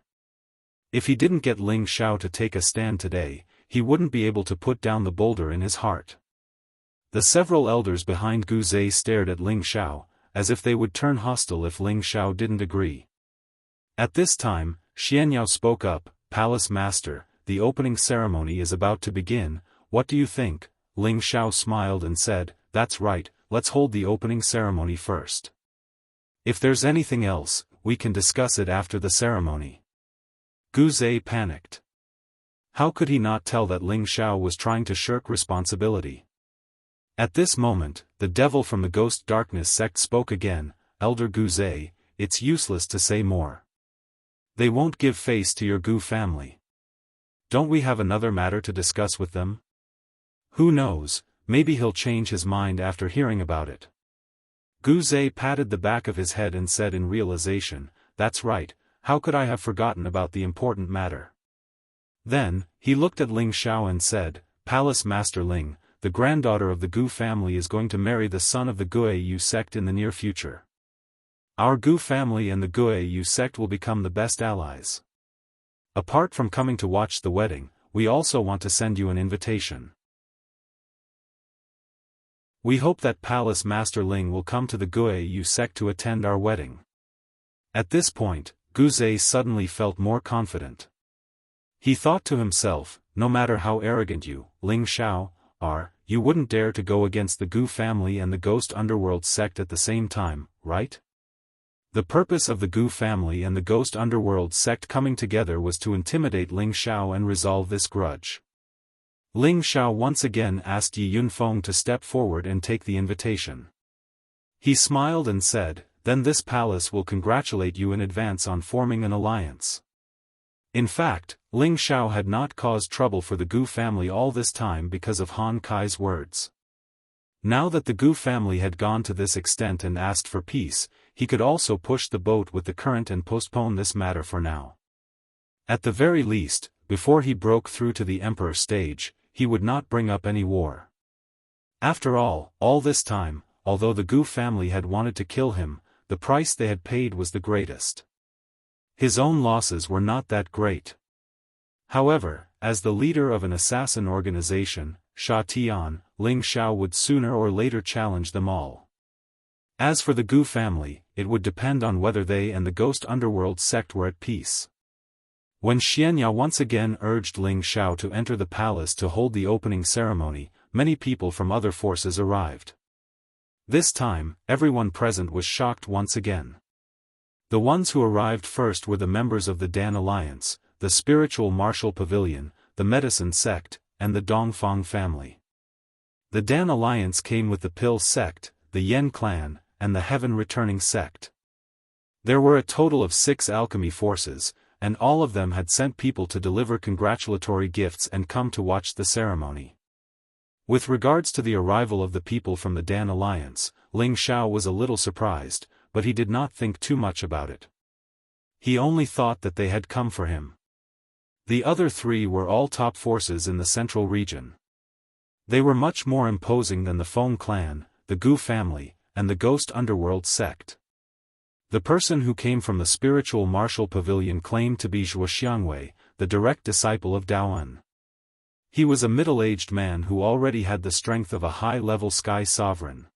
Speaker 1: If he didn't get Ling Xiao to take a stand today, he wouldn't be able to put down the boulder in his heart." The several elders behind Gu Zhe stared at Ling Xiao, as if they would turn hostile if Ling Xiao didn't agree. At this time, Xianyao spoke up, "Palace Master, the opening ceremony is about to begin, what do you think?" Ling Xiao smiled and said, "That's right, let's hold the opening ceremony first. If there's anything else, we can discuss it after the ceremony." Gu Zhe panicked. How could he not tell that Ling Xiao was trying to shirk responsibility? At this moment, the devil from the Ghost Darkness sect spoke again, "Elder Gu Zhe, it's useless to say more. They won't give face to your Gu family. Don't we have another matter to discuss with them? Who knows, maybe he'll change his mind after hearing about it." Gu Zhe patted the back of his head and said in realization, "That's right, how could I have forgotten about the important matter?" Then, he looked at Ling Xiao and said, "Palace Master Ling, the granddaughter of the Gu family is going to marry the son of the Guiyu sect in the near future. Our Gu family and the Guiyu sect will become the best allies. Apart from coming to watch the wedding, we also want to send you an invitation. We hope that Palace Master Ling will come to the Guiyu sect to attend our wedding." At this point, Gu Zhe suddenly felt more confident. He thought to himself, no matter how arrogant you, Ling Xiao, are, you wouldn't dare to go against the Gu family and the Ghost Underworld sect at the same time, right? The purpose of the Gu family and the Ghost Underworld sect coming together was to intimidate Ling Xiao and resolve this grudge. Ling Xiao once again asked Yi Yunfeng to step forward and take the invitation. He smiled and said, "Then this palace will congratulate you in advance on forming an alliance." In fact, Ling Xiao had not caused trouble for the Gu family all this time because of Han Kai's words. Now that the Gu family had gone to this extent and asked for peace, he could also push the boat with the current and postpone this matter for now. At the very least, before he broke through to the emperor stage, he would not bring up any war. After all this time, although the Gu family had wanted to kill him, the price they had paid was the greatest. His own losses were not that great. However, as the leader of an assassin organization, Sha Tian, Ling Xiao would sooner or later challenge them all. As for the Gu family, it would depend on whether they and the Ghost Underworld sect were at peace. When Xianyao once again urged Ling Xiao to enter the palace to hold the opening ceremony, many people from other forces arrived. This time, everyone present was shocked once again. The ones who arrived first were the members of the Dan Alliance, the Spiritual Martial Pavilion, the Medicine Sect, and the Dongfang family. The Dan Alliance came with the Pill Sect, the Yen Clan, and the Heaven Returning Sect. There were a total of 6 alchemy forces, and all of them had sent people to deliver congratulatory gifts and come to watch the ceremony. With regards to the arrival of the people from the Dan Alliance, Ling Xiao was a little surprised, but he did not think too much about it. He only thought that they had come for him. The other 3 were all top forces in the central region. They were much more imposing than the Feng clan, the Gu family, and the Ghost Underworld sect. The person who came from the Spiritual Martial Pavilion claimed to be Wuxia Xianxia, the direct disciple of Daoist. He was a middle-aged man who already had the strength of a high-level sky sovereign.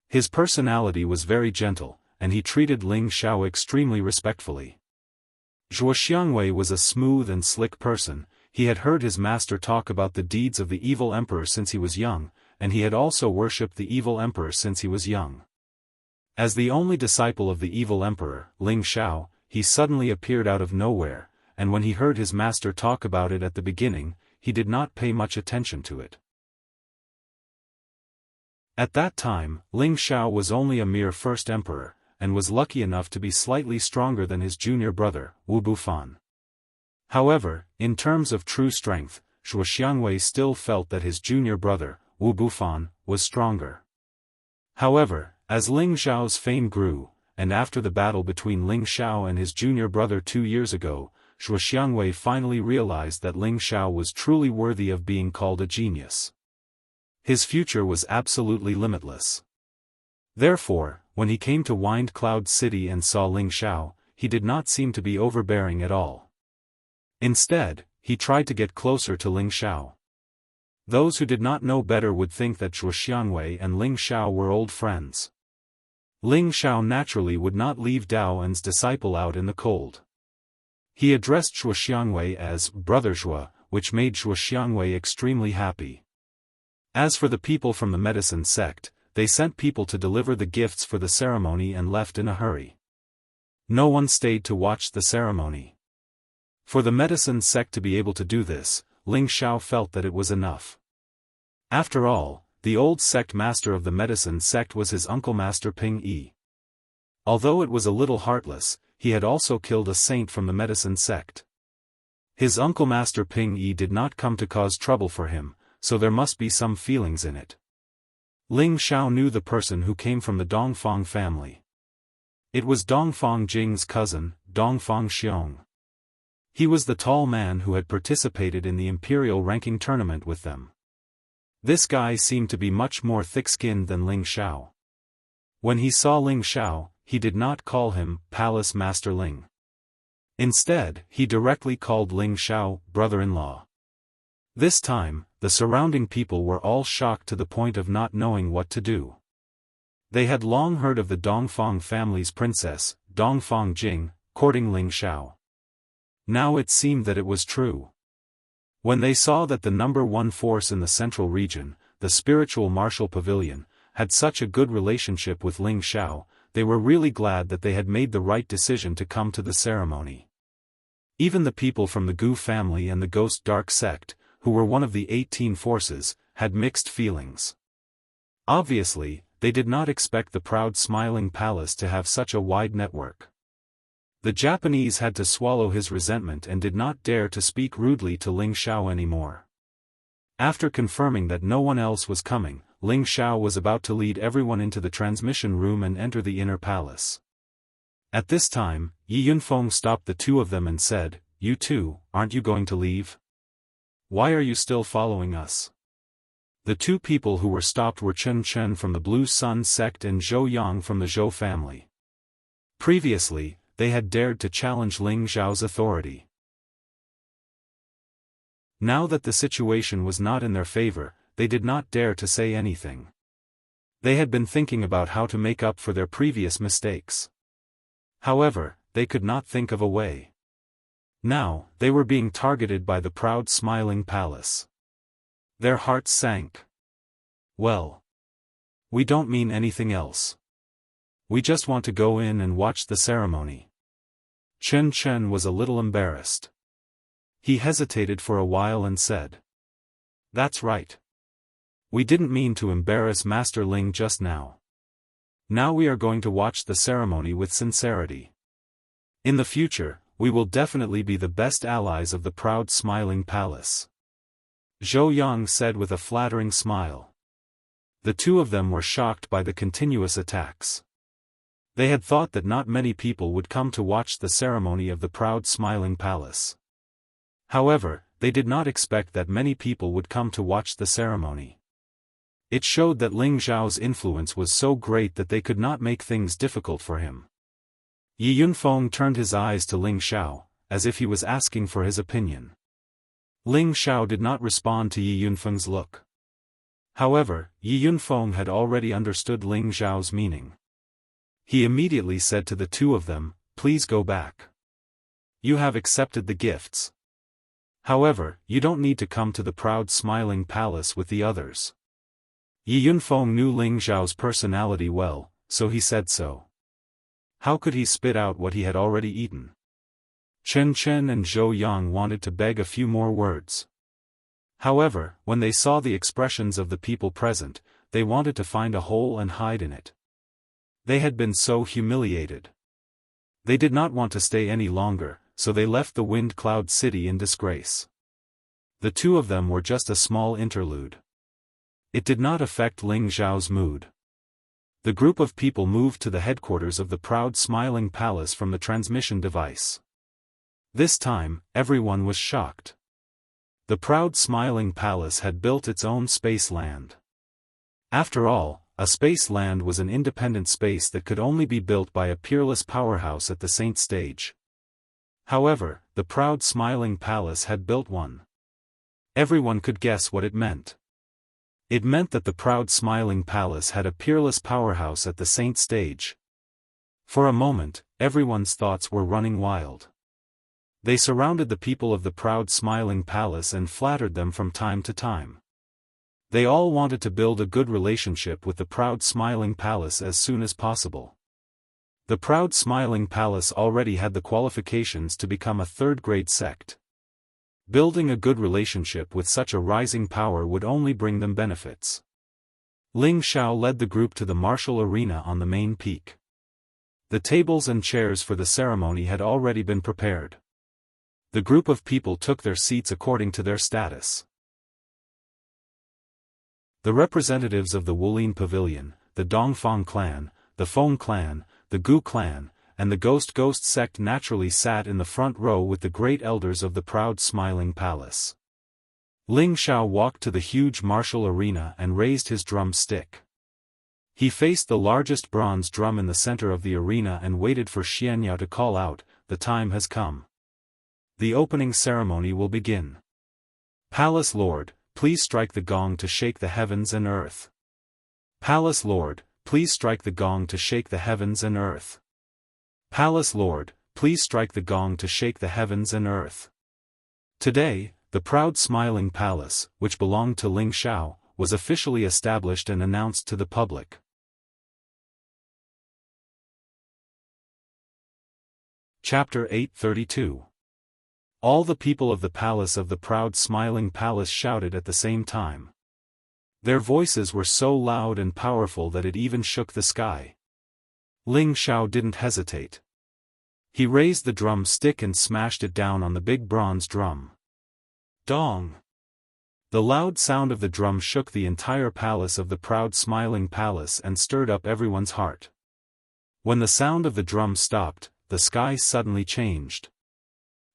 Speaker 1: His personality was very gentle, and he treated Ling Xiao extremely respectfully. Wuxia Xianxia was a smooth and slick person. He had heard his master talk about the deeds of the evil emperor since he was young, and he had also worshipped the evil emperor since he was young. As the only disciple of the evil emperor, Ling Xiao, he suddenly appeared out of nowhere, and when he heard his master talk about it at the beginning, he did not pay much attention to it. At that time, Ling Xiao was only a mere first emperor, and was lucky enough to be slightly stronger than his junior brother, Wu Bufan. However, in terms of true strength, Wuxia Xianxia still felt that his junior brother, Wu Bufan, was stronger. However, as Ling Xiao's fame grew, and after the battle between Ling Xiao and his junior brother 2 years ago, Wuxia Xianxia finally realized that Ling Xiao was truly worthy of being called a genius. His future was absolutely limitless. Therefore, when he came to Wind Cloud City and saw Ling Xiao, he did not seem to be overbearing at all. Instead, he tried to get closer to Ling Xiao. Those who did not know better would think that Wuxia Xianxia and Ling Xiao were old friends. Ling Xiao naturally would not leave Daoist's disciple out in the cold. He addressed Wuxia Xianxia as Brother Zhuo, which made Wuxia Xianxia extremely happy. As for the people from the medicine sect, they sent people to deliver the gifts for the ceremony and left in a hurry. No one stayed to watch the ceremony. For the medicine sect to be able to do this, Ling Xiao felt that it was enough. After all, the old sect master of the medicine sect was his uncle Master Ping Yi. Although it was a little heartless, he had also killed a saint from the medicine sect. His uncle Master Ping Yi did not come to cause trouble for him, so there must be some feelings in it. Ling Xiao knew the person who came from the Dongfang family. It was Dongfang Jing's cousin, Dongfang Xiong. He was the tall man who had participated in the imperial ranking tournament with them. This guy seemed to be much more thick-skinned than Ling Xiao. When he saw Ling Xiao, he did not call him Palace Master Ling. Instead, he directly called Ling Xiao brother-in-law. This time, the surrounding people were all shocked to the point of not knowing what to do. They had long heard of the Dongfang family's princess, Dongfang Jing, courting Ling Xiao. Now it seemed that it was true. When they saw that the number one force in the central region, the spiritual martial pavilion, had such a good relationship with Ling Xiao, they were really glad that they had made the right decision to come to the ceremony. Even the people from the Gu family and the Ghost Dark sect, who were one of the 18 forces, had mixed feelings. Obviously, they did not expect the proud smiling palace to have such a wide network. The Japanese had to swallow his resentment and did not dare to speak rudely to Ling Xiao anymore. After confirming that no one else was coming, Ling Xiao was about to lead everyone into the transmission room and enter the inner palace. At this time, Yi Yunfeng stopped the two of them and said, "You two, aren't you going to leave? Why are you still following us?" The two people who were stopped were Chen Chen from the Blue Sun sect and Zhou Yang from the Zhou family. Previously, they had dared to challenge Ling Xiao's authority. Now that the situation was not in their favor, they did not dare to say anything. They had been thinking about how to make up for their previous mistakes. However, they could not think of a way. Now, they were being targeted by the proud smiling palace. Their hearts sank. Well, we don't mean anything else. We just want to go in and watch the ceremony. Chen Chen was a little embarrassed. He hesitated for a while and said, "That's right. We didn't mean to embarrass Master Ling just now. Now we are going to watch the ceremony with sincerity. In the future, we will definitely be the best allies of the proud smiling palace." Zhou Yang said with a flattering smile. The two of them were shocked by the continuous attacks. They had thought that not many people would come to watch the ceremony of the proud smiling palace. However, they did not expect that many people would come to watch the ceremony. It showed that Ling Xiao's influence was so great that they could not make things difficult for him. Yi Yunfeng turned his eyes to Ling Xiao, as if he was asking for his opinion. Ling Xiao did not respond to Yi Yunfeng's look. However, Yi Yunfeng had already understood Ling Xiao's meaning. He immediately said to the two of them, "Please go back. You have accepted the gifts. However, you don't need to come to the proud smiling palace with the others." Yi Yunfeng knew Ling Xiao's personality well, so he said so. How could he spit out what he had already eaten? Chen Chen and Zhou Yang wanted to beg a few more words. However, when they saw the expressions of the people present, they wanted to find a hole and hide in it. They had been so humiliated. They did not want to stay any longer, so they left the Wind Cloud City in disgrace. The two of them were just a small interlude. It did not affect Ling Zhao's mood. The group of people moved to the headquarters of the proud smiling palace from the transmission device. This time, everyone was shocked. The proud smiling palace had built its own space land. After all, a space land was an independent space that could only be built by a peerless powerhouse at the Saint stage. However, the proud smiling palace had built one. Everyone could guess what it meant. It meant that the proud smiling palace had a peerless powerhouse at the Saint stage. For a moment, everyone's thoughts were running wild. They surrounded the people of the proud smiling palace and flattered them from time to time. They all wanted to build a good relationship with the proud smiling palace as soon as possible. The proud smiling palace already had the qualifications to become a third-grade sect. Building a good relationship with such a rising power would only bring them benefits. Ling Xiao led the group to the martial arena on the main peak. The tables and chairs for the ceremony had already been prepared. The group of people took their seats according to their status. The representatives of the Wulin Pavilion, the Dongfang clan, the Feng clan, the Gu clan, and the Ghost sect naturally sat in the front row with the great elders of the proud smiling palace. Ling Xiao walked to the huge martial arena and raised his drum stick. He faced the largest bronze drum in the center of the arena and waited for Xianxia to call out, "The time has come. The opening ceremony will begin. Palace Lord, please strike the gong to shake the heavens and earth. Palace Lord, please strike the gong to shake the heavens and earth. Palace Lord, please strike the gong to shake the heavens and earth." Today, the proud smiling palace, which belonged to Ling Xiao, was officially established and announced to the public. Chapter 832. All the people of the palace of the proud smiling palace shouted at the same time. Their voices were so loud and powerful that it even shook the sky. Ling Xiao didn't hesitate. He raised the drum stick and smashed it down on the big bronze drum. Dong! The loud sound of the drum shook the entire palace of the proud smiling palace and stirred up everyone's heart. When the sound of the drum stopped, the sky suddenly changed.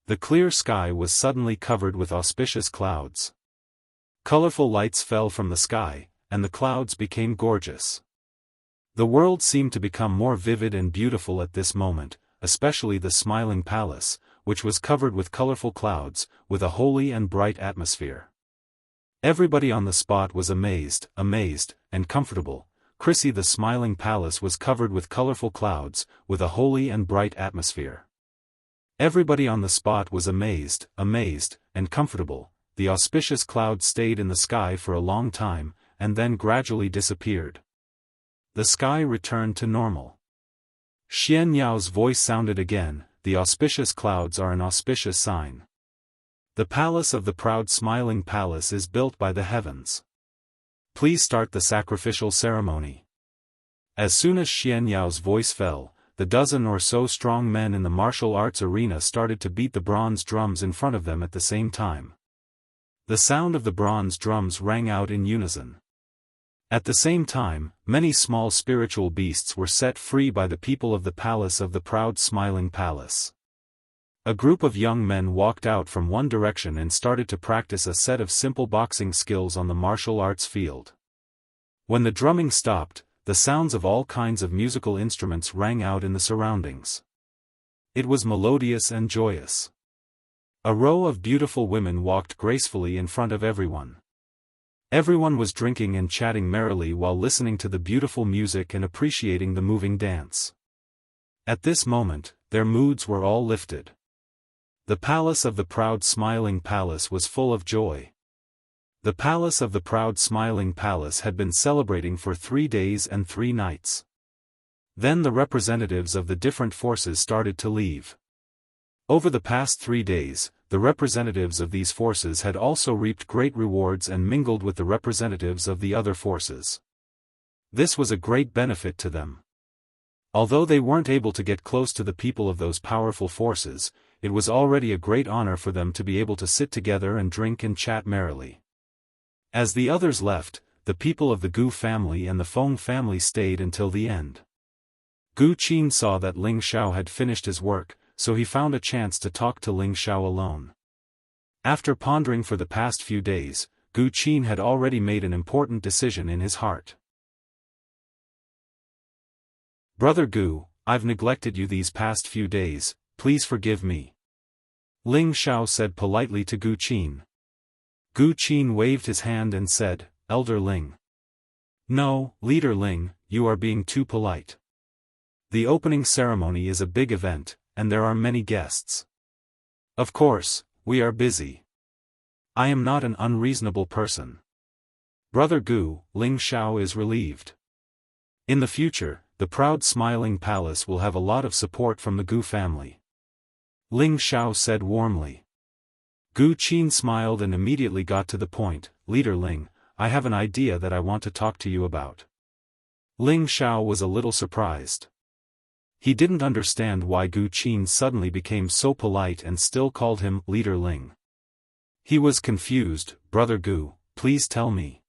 Speaker 1: The clear sky was suddenly covered with auspicious clouds. Colorful lights fell from the sky, and the clouds became gorgeous. The world seemed to become more vivid and beautiful at this moment, especially the smiling palace, which was covered with colorful clouds, with a holy and bright atmosphere. Everybody on the spot was amazed, and comfortable. Chrissy, the smiling palace was covered with colorful clouds, with a holy and bright atmosphere. Everybody on the spot was amazed, and comfortable. The auspicious clouds stayed in the sky for a long time, and then gradually disappeared. The sky returned to normal. Xianyao's voice sounded again, "The auspicious clouds are an auspicious sign. The palace of the proud smiling palace is built by the heavens. Please start the sacrificial ceremony." As soon as Xianyao's voice fell, the dozen or so strong men in the martial arts arena started to beat the bronze drums in front of them at the same time. The sound of the bronze drums rang out in unison. At the same time, many small spiritual beasts were set free by the people of the palace of the proud smiling palace. A group of young men walked out from one direction and started to practice a set of simple boxing skills on the martial arts field. When the drumming stopped, the sounds of all kinds of musical instruments rang out in the surroundings. It was melodious and joyous. A row of beautiful women walked gracefully in front of everyone. Everyone was drinking and chatting merrily while listening to the beautiful music and appreciating the moving dance. At this moment, their moods were all lifted. The palace of the proud smiling palace was full of joy. The palace of the proud smiling palace had been celebrating for 3 days and 3 nights. Then the representatives of the different forces started to leave. Over the past 3 days, the representatives of these forces had also reaped great rewards and mingled with the representatives of the other forces. This was a great benefit to them. Although they weren't able to get close to the people of those powerful forces, it was already a great honor for them to be able to sit together and drink and chat merrily. As the others left, the people of the Gu family and the Feng family stayed until the end. Gu Qin saw that Ling Xiao had finished his work, so he found a chance to talk to Ling Xiao alone. After pondering for the past few days, Gu Qin had already made an important decision in his heart. "Brother Gu, I've neglected you these past few days, please forgive me," Ling Xiao said politely to Gu Qin. Gu Qin waved his hand and said, "Elder Ling." "No, Leader Ling, you are being too polite. The opening ceremony is a big event, and there are many guests. Of course, we are busy. I am not an unreasonable person." Brother Gu, Ling Xiao is relieved. In the future, the proud smiling palace will have a lot of support from the Gu family, Ling Xiao said warmly. Gu Qin smiled and immediately got to the point. "Leader Ling, I have an idea that I want to talk to you about." Ling Xiao was a little surprised. He didn't understand why Gu Qin suddenly became so polite and still called him Leader Ling. He was confused. "Brother Gu, please tell me."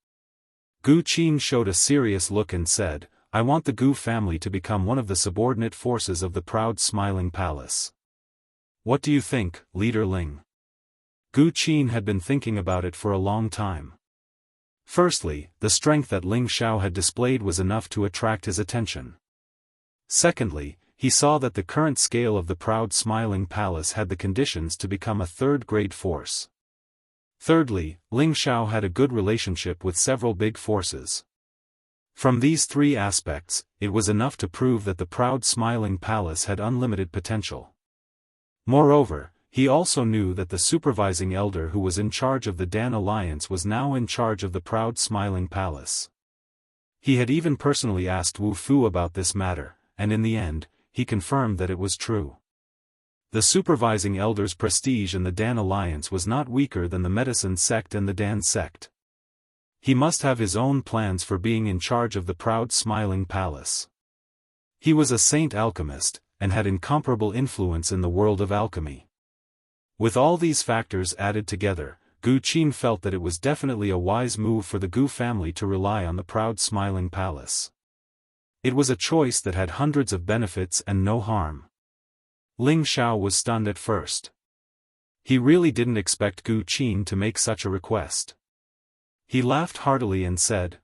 Speaker 1: Gu Qin showed a serious look and said, "I want the Gu family to become one of the subordinate forces of the proud smiling palace. What do you think, Leader Ling?" Gu Qin had been thinking about it for a long time. Firstly, the strength that Ling Xiao had displayed was enough to attract his attention. Secondly, he saw that the current scale of the proud smiling palace had the conditions to become a third-grade force. Thirdly, Ling Xiao had a good relationship with several big forces. From these 3 aspects, it was enough to prove that the proud smiling palace had unlimited potential. Moreover, he also knew that the supervising elder who was in charge of the Dan Alliance was now in charge of the proud smiling palace. He had even personally asked Wu Fu about this matter, and in the end, he confirmed that it was true. The supervising elder's prestige in the Dan Alliance was not weaker than the medicine sect and the Dan sect. He must have his own plans for being in charge of the proud smiling palace. He was a saint alchemist, and had incomparable influence in the world of alchemy. With all these factors added together, Gu Qin felt that it was definitely a wise move for the Gu family to rely on the proud smiling palace. It was a choice that had hundreds of benefits and no harm. Ling Xiao was stunned at first. He really didn't expect Gu Qin to make such a request. He laughed heartily and said,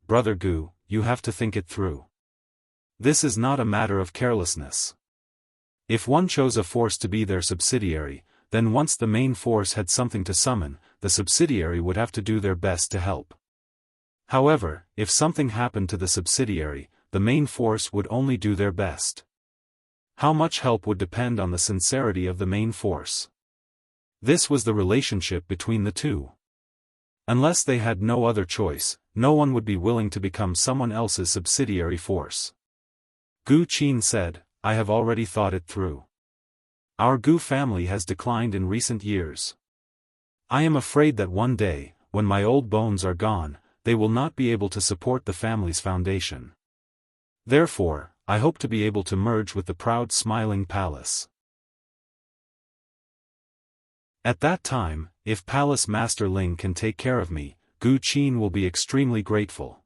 Speaker 1: Brother Gu, you have to think it through. This is not a matter of carelessness. If one chose a force to be their subsidiary, then once the main force had something to summon, the subsidiary would have to do their best to help. However, if something happened to the subsidiary, the main force would only do their best. How much help would depend on the sincerity of the main force. This was the relationship between the two. Unless they had no other choice, no one would be willing to become someone else's subsidiary force. Gu Qin said, "I have already thought it through. Our Gu family has declined in recent years. I am afraid that one day, when my old bones are gone, they will not be able to support the family's foundation. Therefore, I hope to be able to merge with the proud smiling palace. At that time, if Palace Master Ling can take care of me, Gu Qin will be extremely grateful."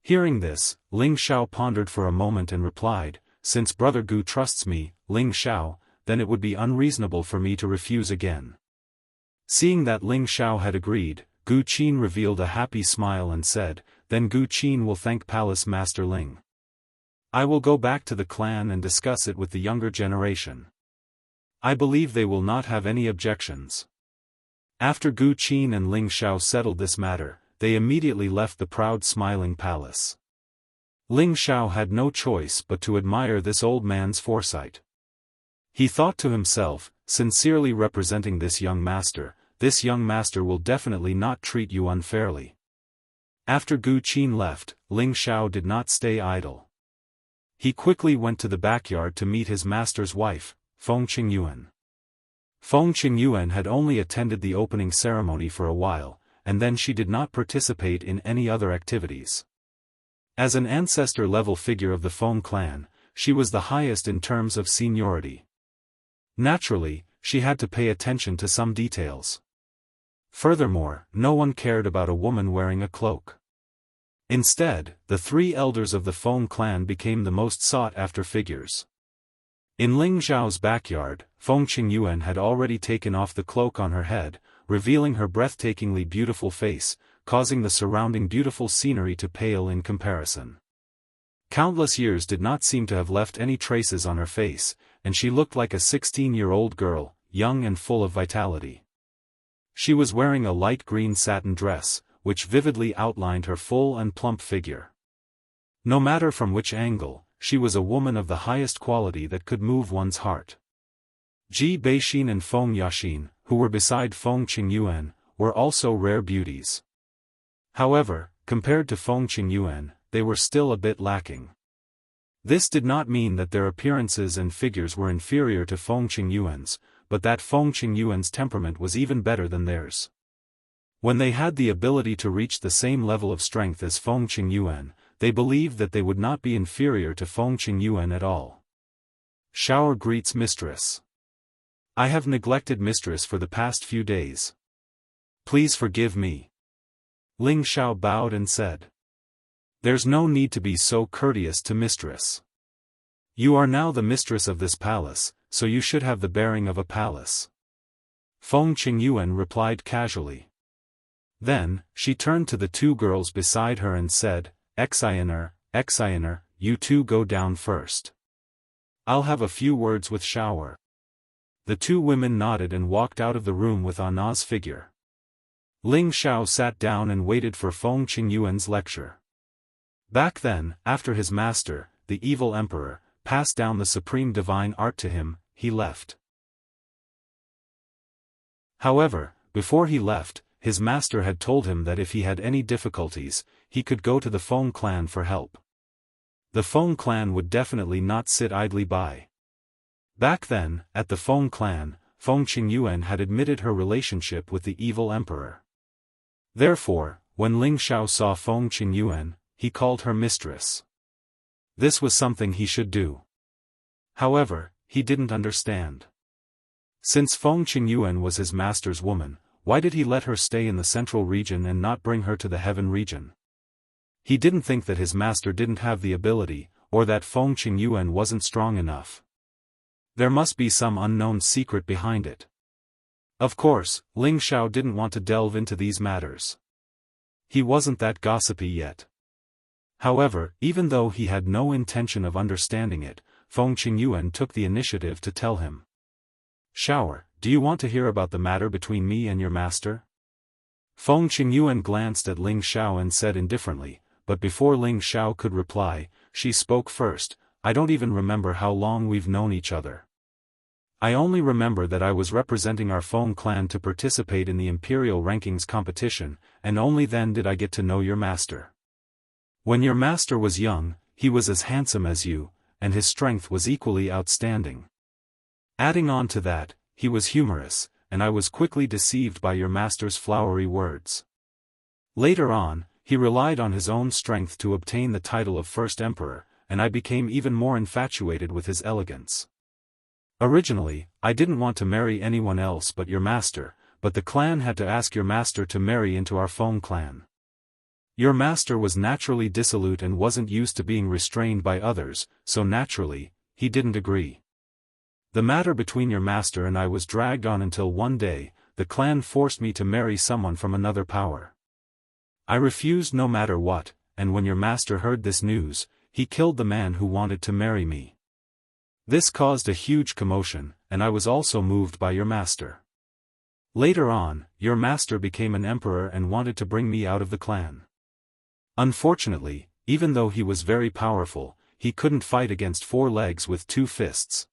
Speaker 1: Hearing this, Ling Xiao pondered for a moment and replied, "Since Brother Gu trusts me, Ling Xiao, then it would be unreasonable for me to refuse again." Seeing that Ling Xiao had agreed, Gu Qin revealed a happy smile and said, "Then Gu Qin will thank Palace Master Ling. I will go back to the clan and discuss it with the younger generation. I believe they will not have any objections." After Gu Qin and Ling Xiao settled this matter, they immediately left the proud smiling palace. Ling Xiao had no choice but to admire this old man's foresight. He thought to himself, sincerely representing this young master will definitely not treat you unfairly. After Gu Qin left, Ling Xiao did not stay idle. He quickly went to the backyard to meet his master's wife, Feng Qingyuan. Feng Qingyuan had only attended the opening ceremony for a while, and then she did not participate in any other activities. As an ancestor-level figure of the Feng clan, she was the highest in terms of seniority. Naturally, she had to pay attention to some details. Furthermore, no one cared about a woman wearing a cloak. Instead, the three elders of the Feng clan became the most sought-after figures. In Ling Zhao's backyard, Feng Qingyuan had already taken off the cloak on her head, revealing her breathtakingly beautiful face, causing the surrounding beautiful scenery to pale in comparison. Countless years did not seem to have left any traces on her face, and she looked like a 16-year-old girl, young and full of vitality. She was wearing a light green satin dress, which vividly outlined her full and plump figure. No matter from which angle, she was a woman of the highest quality that could move one's heart. Ji Beixin and Feng Yaxin, who were beside Feng Qingyuan, were also rare beauties. However, compared to Feng Qingyuan, they were still a bit lacking. This did not mean that their appearances and figures were inferior to Feng Qingyuan's, but that Feng Qingyuan's temperament was even better than theirs. When they had the ability to reach the same level of strength as Feng Qingyuan, they believed that they would not be inferior to Feng Qingyuan at all. Shower greets mistress. I have neglected mistress for the past few days. Please forgive me. Ling Xiao bowed and said. There's no need to be so courteous to mistress. You are now the mistress of this palace, so you should have the bearing of a palace. Feng Qingyuan replied casually. Then, she turned to the two girls beside her and said, Xiner, you two go down first. I'll have a few words with Shower. The two women nodded and walked out of the room with Anna's figure. Ling Xiao sat down and waited for Feng Qingyuan's lecture. Back then, after his master, the evil emperor, passed down the supreme divine art to him, he left. However, before he left, his master had told him that if he had any difficulties, he could go to the Feng clan for help. The Feng clan would definitely not sit idly by. Back then, at the Feng clan, Feng Qingyuan had admitted her relationship with the evil emperor. Therefore, when Ling Xiao saw Feng Qingyuan, he called her mistress. This was something he should do. However, he didn't understand. Since Feng Qingyuan was his master's woman, why did he let her stay in the central region and not bring her to the heaven region? He didn't think that his master didn't have the ability, or that Feng Qingyuan wasn't strong enough. There must be some unknown secret behind it. Of course, Ling Xiao didn't want to delve into these matters. He wasn't that gossipy yet. However, even though he had no intention of understanding it, Feng Qingyuan took the initiative to tell him. Shower, do you want to hear about the matter between me and your master? Feng Qingyuan glanced at Ling Xiao and said indifferently, but before Ling Xiao could reply, she spoke first. I don't even remember how long we've known each other. I only remember that I was representing our Feng clan to participate in the Imperial Rankings competition, and only then did I get to know your master. When your master was young, he was as handsome as you, and his strength was equally outstanding. Adding on to that, he was humorous, and I was quickly deceived by your master's flowery words. Later on, he relied on his own strength to obtain the title of First Emperor, and I became even more infatuated with his elegance. Originally, I didn't want to marry anyone else but your master, but the clan had to ask your master to marry into our Feng clan. Your master was naturally dissolute and wasn't used to being restrained by others, so naturally, he didn't agree. The matter between your master and I was dragged on until one day, the clan forced me to marry someone from another power. I refused no matter what, and when your master heard this news, he killed the man who wanted to marry me. This caused a huge commotion, and I was also moved by your master. Later on, your master became an emperor and wanted to bring me out of the clan. Unfortunately, even though he was very powerful, he couldn't fight against 4 legs with 2 fists.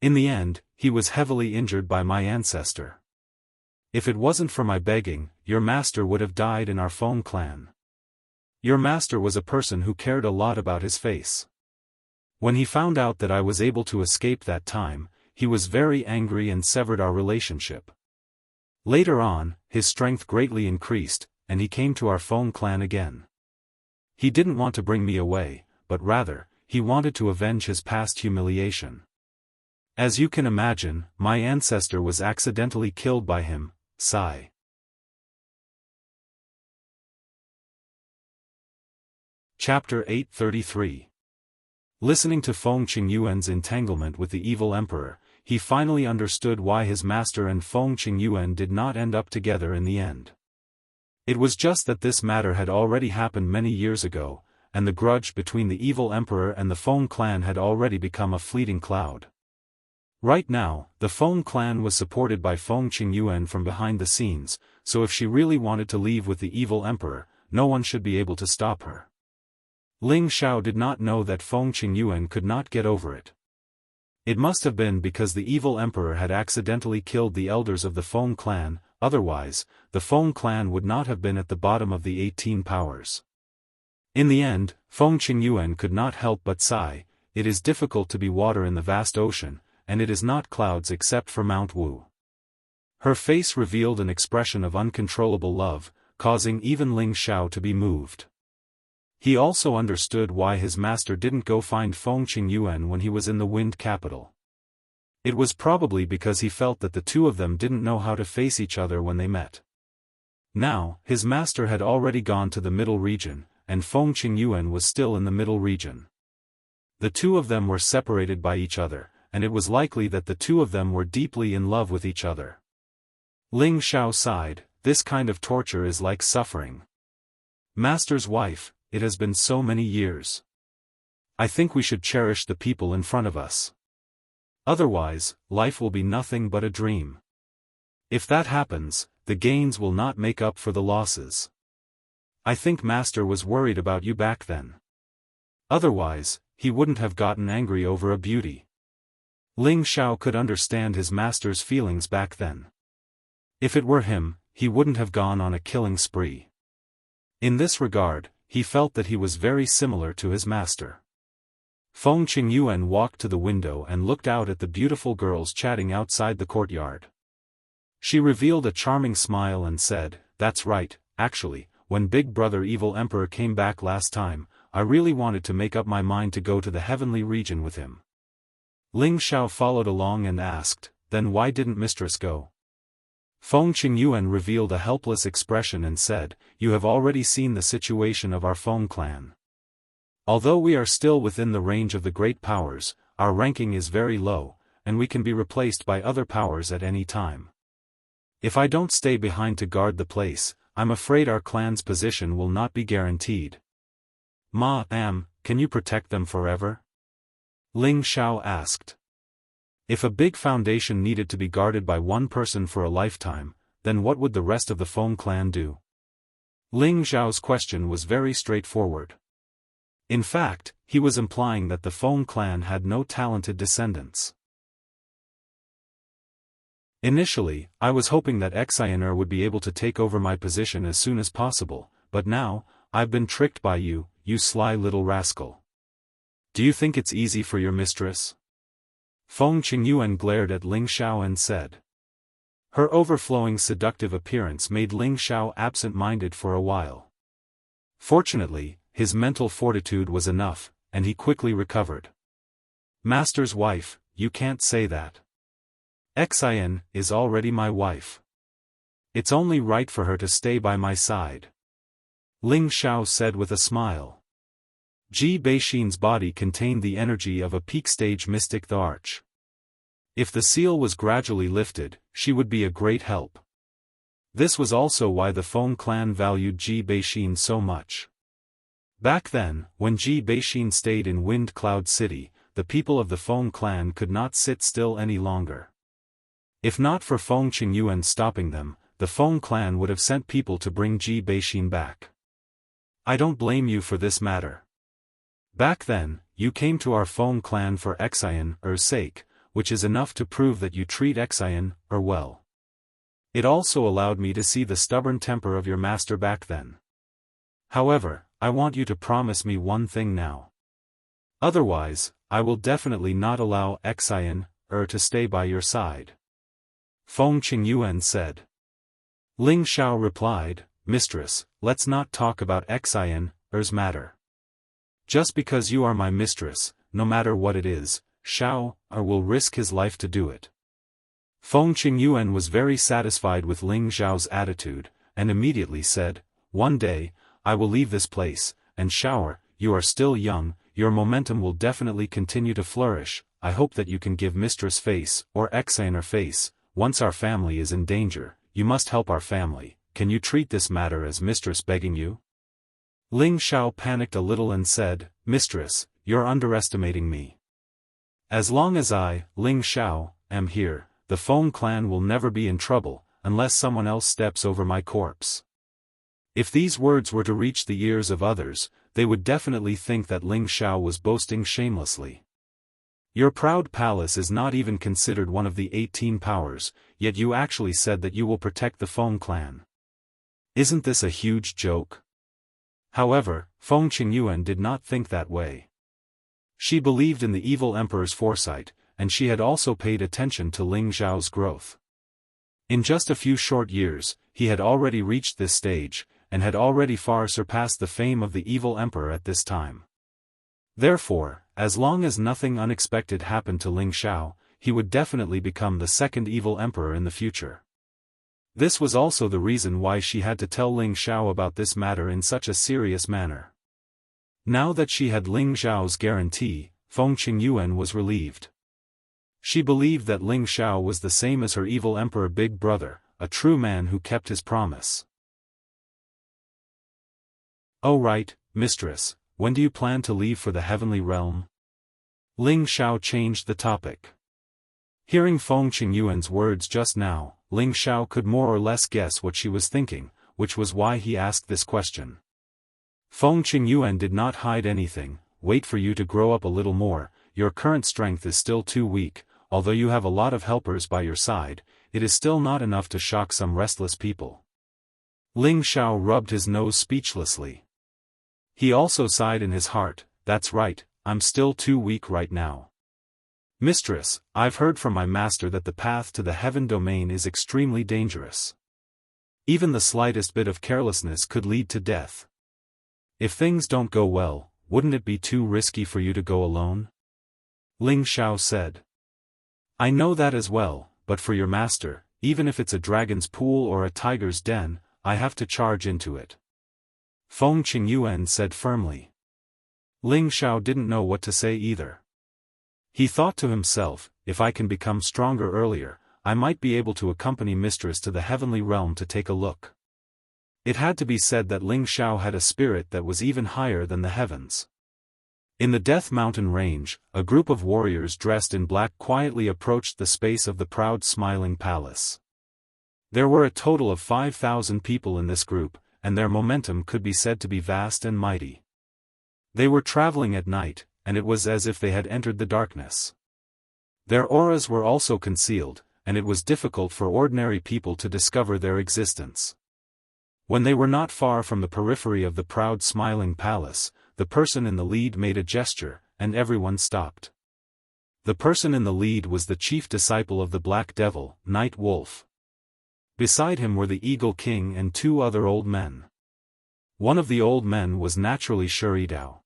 Speaker 1: In the end, he was heavily injured by my ancestor. If it wasn't for my begging, your master would have died in our Feng clan. Your master was a person who cared a lot about his face. When he found out that I was able to escape that time, he was very angry and severed our relationship. Later on, his strength greatly increased, and he came to our Feng clan again. He didn't want to bring me away, but rather, he wanted to avenge his past humiliation. As you can imagine, my ancestor was accidentally killed by him, sigh. Chapter 833. Listening to Feng Qingyuan's entanglement with the evil emperor, he finally understood why his master and Feng Qingyuan did not end up together in the end. It was just that this matter had already happened many years ago, and the grudge between the evil emperor and the Feng clan had already become a fleeting cloud. Right now, the Feng clan was supported by Feng Qingyuan from behind the scenes, so if she really wanted to leave with the evil emperor, no one should be able to stop her. Ling Xiao did not know that Feng Qingyuan could not get over it. It must have been because the evil emperor had accidentally killed the elders of the Feng clan, otherwise, the Feng clan would not have been at the bottom of the 18 powers. In the end, Feng Qingyuan could not help but sigh. It is difficult to be water in the vast ocean, and it is not clouds except for Mount Wu. Her face revealed an expression of uncontrollable love, causing even Ling Xiao to be moved. He also understood why his master didn't go find Feng Qingyuan when he was in the Wind Capital. It was probably because he felt that the two of them didn't know how to face each other when they met. Now, his master had already gone to the middle region, and Feng Qingyuan was still in the middle region. The two of them were separated by each other, and it was likely that the two of them were deeply in love with each other. Ling Xiao sighed, this kind of torture is like suffering. Master's wife, it has been so many years. I think we should cherish the people in front of us. Otherwise, life will be nothing but a dream. If that happens, the gains will not make up for the losses. I think Master was worried about you back then. Otherwise, he wouldn't have gotten angry over a beauty. Ling Xiao could understand his master's feelings back then. If it were him, he wouldn't have gone on a killing spree. In this regard, he felt that he was very similar to his master. Feng Qingyuan walked to the window and looked out at the beautiful girls chatting outside the courtyard. She revealed a charming smile and said, "That's right, actually, when Big Brother Evil Emperor came back last time, I really wanted to make up my mind to go to the heavenly region with him." Ling Xiao followed along and asked, "Then why didn't Mistress go?" Feng Qingyuan revealed a helpless expression and said, "You have already seen the situation of our Feng clan. Although we are still within the range of the great powers, our ranking is very low, and we can be replaced by other powers at any time. If I don't stay behind to guard the place, I'm afraid our clan's position will not be guaranteed." Can you protect them forever?" Ling Xiao asked. If a big foundation needed to be guarded by one person for a lifetime, then what would the rest of the Feng clan do? Ling Xiao's question was very straightforward. In fact, he was implying that the Feng clan had no talented descendants. Initially, I was hoping that Xianxia would be able to take over my position as soon as possible, but now, I've been tricked by you, you sly little rascal. Do you think it's easy for your mistress? Feng Qingyuan glared at Ling Xiao and said. Her overflowing seductive appearance made Ling Xiao absent-minded for a while. Fortunately, his mental fortitude was enough, and he quickly recovered. Master's wife, you can't say that. Xian is already my wife. It's only right for her to stay by my side. Ling Xiao said with a smile. Ji Beixin's body contained the energy of a peak-stage mystic the Arch. If the seal was gradually lifted, she would be a great help. This was also why the Feng clan valued Ji Beixin so much. Back then, when Ji Beixin stayed in Wind Cloud City, the people of the Feng clan could not sit still any longer. If not for Feng Qingyuan stopping them, the Feng clan would have sent people to bring Ji Beixin back. I don't blame you for this matter. Back then, you came to our Feng clan for Xian's sake, which is enough to prove that you treat Xian well. It also allowed me to see the stubborn temper of your master back then. However, I want you to promise me one thing now. Otherwise, I will definitely not allow Xian to stay by your side. Feng Qingyuan said. Ling Xiao replied, Mistress, let's not talk about Xian's matter. Just because you are my mistress, no matter what it is, Xiao will risk his life to do it. Feng Qingyuan was very satisfied with Ling Xiao's attitude, and immediately said, One day, I will leave this place, and Xiao, you are still young, your momentum will definitely continue to flourish. I hope that you can give Mistress face, or Xian face. Once our family is in danger, you must help our family. Can you treat this matter as Mistress begging you? Ling Xiao panicked a little and said, Mistress, you're underestimating me. As long as I, Ling Xiao, am here, the Feng clan will never be in trouble, unless someone else steps over my corpse. If these words were to reach the ears of others, they would definitely think that Ling Xiao was boasting shamelessly. Your proud palace is not even considered one of the 18 powers, yet you actually said that you will protect the Feng clan. Isn't this a huge joke? However, Feng Qingyuan did not think that way. She believed in the evil emperor's foresight, and she had also paid attention to Ling Xiao's growth. In just a few short years, he had already reached this stage, and had already far surpassed the fame of the evil emperor at this time. Therefore, as long as nothing unexpected happened to Ling Xiao, he would definitely become the second evil emperor in the future. This was also the reason why she had to tell Ling Xiao about this matter in such a serious manner. Now that she had Ling Xiao's guarantee, Feng Qingyuan was relieved. She believed that Ling Xiao was the same as her evil emperor big brother, a true man who kept his promise. Oh right, mistress, when do you plan to leave for the heavenly realm? Ling Xiao changed the topic. Hearing Feng Qingyuan's words just now, Ling Xiao could more or less guess what she was thinking, which was why he asked this question. Feng Qingyuan did not hide anything. Wait for you to grow up a little more. Your current strength is still too weak. Although you have a lot of helpers by your side, it is still not enough to shock some restless people. Ling Xiao rubbed his nose speechlessly. He also sighed in his heart, that's right, I'm still too weak right now. Mistress, I've heard from my master that the path to the heaven domain is extremely dangerous. Even the slightest bit of carelessness could lead to death. If things don't go well, wouldn't it be too risky for you to go alone? Ling Xiao said. I know that as well, but for your master, even if it's a dragon's pool or a tiger's den, I have to charge into it. Feng Qingyuan said firmly. Ling Xiao didn't know what to say either. He thought to himself, if I can become stronger earlier, I might be able to accompany Mistress to the heavenly realm to take a look. It had to be said that Ling Xiao had a spirit that was even higher than the heavens. In the Death Mountain range, a group of warriors dressed in black quietly approached the space of the proud smiling palace. There were a total of 5,000 people in this group, and their momentum could be said to be vast and mighty. They were traveling at night, and it was as if they had entered the darkness. Their auras were also concealed, and it was difficult for ordinary people to discover their existence. When they were not far from the periphery of the proud smiling palace, the person in the lead made a gesture, and everyone stopped. The person in the lead was the chief disciple of the Black Devil, Night Wolf. Beside him were the Eagle King and 2 other old men. One of the old men was naturally Shuri Dao.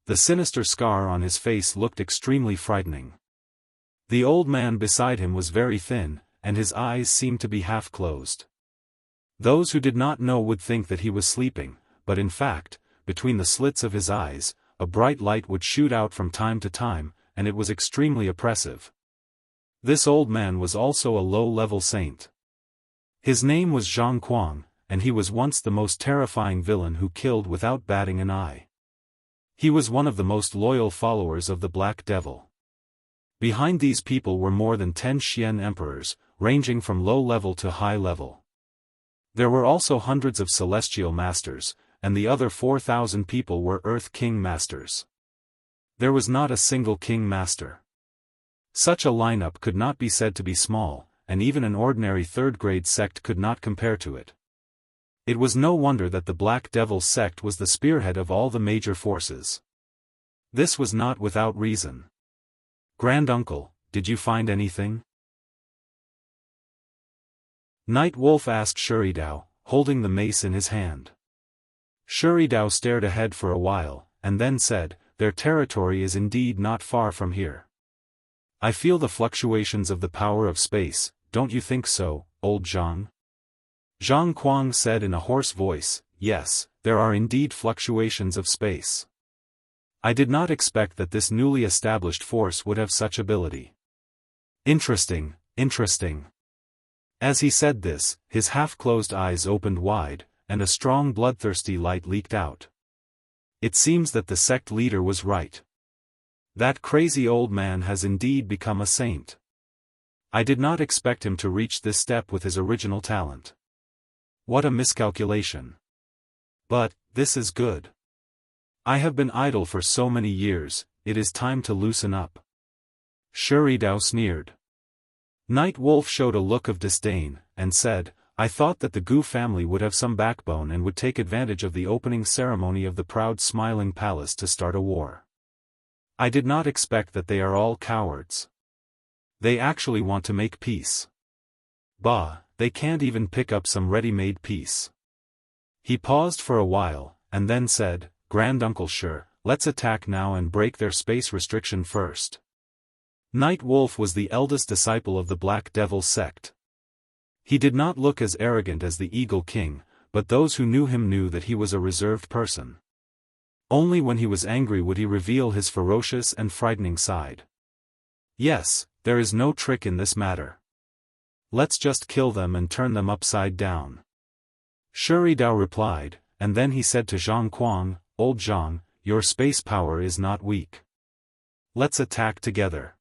Speaker 1: The sinister scar on his face looked extremely frightening. The old man beside him was very thin, and his eyes seemed to be half closed. Those who did not know would think that he was sleeping, but in fact, between the slits of his eyes, a bright light would shoot out from time to time, and it was extremely oppressive. This old man was also a low-level saint. His name was Zhang Kuang, and he was once the most terrifying villain who killed without batting an eye. He was one of the most loyal followers of the Black Devil. Behind these people were more than 10 Xian emperors, ranging from low level to high level. There were also hundreds of celestial masters, and the other 4,000 people were Earth King masters. There was not a single king master. Such a lineup could not be said to be small, and even an ordinary third-grade sect could not compare to it. It was no wonder that the Black Devil sect was the spearhead of all the major forces. This was not without reason. Granduncle, did you find anything? Night Wolf asked Shiridao, holding the mace in his hand. Shiridao stared ahead for a while, and then said, their territory is indeed not far from here. I feel the fluctuations of the power of space, don't you think so, old Zhang? Zhang Kuang said in a hoarse voice, yes, there are indeed fluctuations of space. I did not expect that this newly established force would have such ability. Interesting, interesting. As he said this, his half-closed eyes opened wide, and a strong bloodthirsty light leaked out. It seems that the sect leader was right. That crazy old man has indeed become a saint. I did not expect him to reach this step with his original talent. What a miscalculation. But, this is good. I have been idle for so many years, it is time to loosen up. Shiridao sneered. Night Wolf showed a look of disdain, and said, I thought that the Gu family would have some backbone and would take advantage of the opening ceremony of the proud smiling palace to start a war. I did not expect that they are all cowards. They actually want to make peace. Bah, they can't even pick up some ready-made peace. He paused for a while, and then said, Granduncle Shi, let's attack now and break their space restriction first. Night Wolf was the eldest disciple of the Black Devil sect. He did not look as arrogant as the Eagle King, but those who knew him knew that he was a reserved person. Only when he was angry would he reveal his ferocious and frightening side. Yes, there is no trick in this matter. Let's just kill them and turn them upside down. Shiridao replied, and then he said to Zhang Kuang, Old Zhang, your space power is not weak. Let's attack together.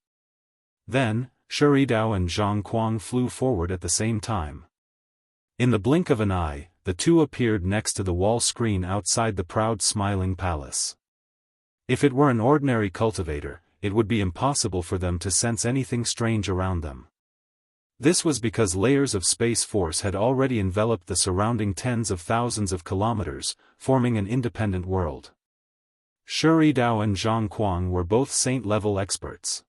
Speaker 1: Then, Shiridao and Zhang Kuang flew forward at the same time. In the blink of an eye, the two appeared next to the wall screen outside the proud smiling palace. If it were an ordinary cultivator, it would be impossible for them to sense anything strange around them. This was because layers of space force had already enveloped the surrounding tens of thousands of kilometers, forming an independent world. Shiridao and Zhang Kuang were both saint-level experts.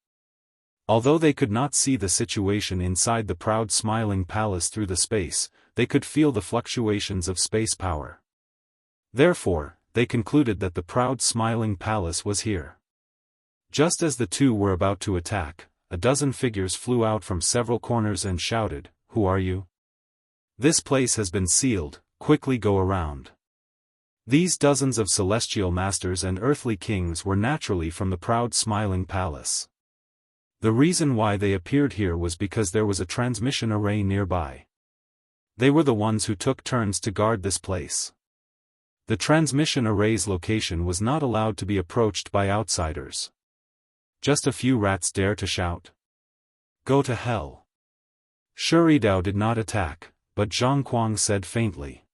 Speaker 1: Although they could not see the situation inside the proud smiling palace through the space, they could feel the fluctuations of space power. Therefore, they concluded that the proud smiling palace was here. Just as the two were about to attack, a dozen figures flew out from several corners and shouted, Who are you? This place has been sealed, quickly go around. These dozens of celestial masters and earthly kings were naturally from the proud smiling palace. The reason why they appeared here was because there was a transmission array nearby. They were the ones who took turns to guard this place. The transmission array's location was not allowed to be approached by outsiders. Just a few rats dare to shout. Go to hell. Shiridao did not attack, but Zhang Kuang said faintly.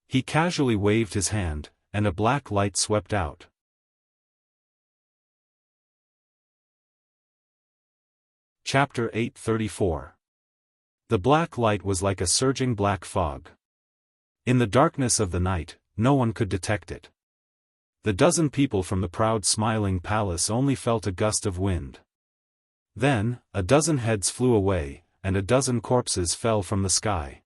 Speaker 1: He casually waved his hand, and a black light swept out. Chapter 834. The black light was like a surging black fog. In the darkness of the night, no one could detect it. The dozen people from the proud smiling palace only felt a gust of wind. Then, a dozen heads flew away, and a dozen corpses fell from the sky.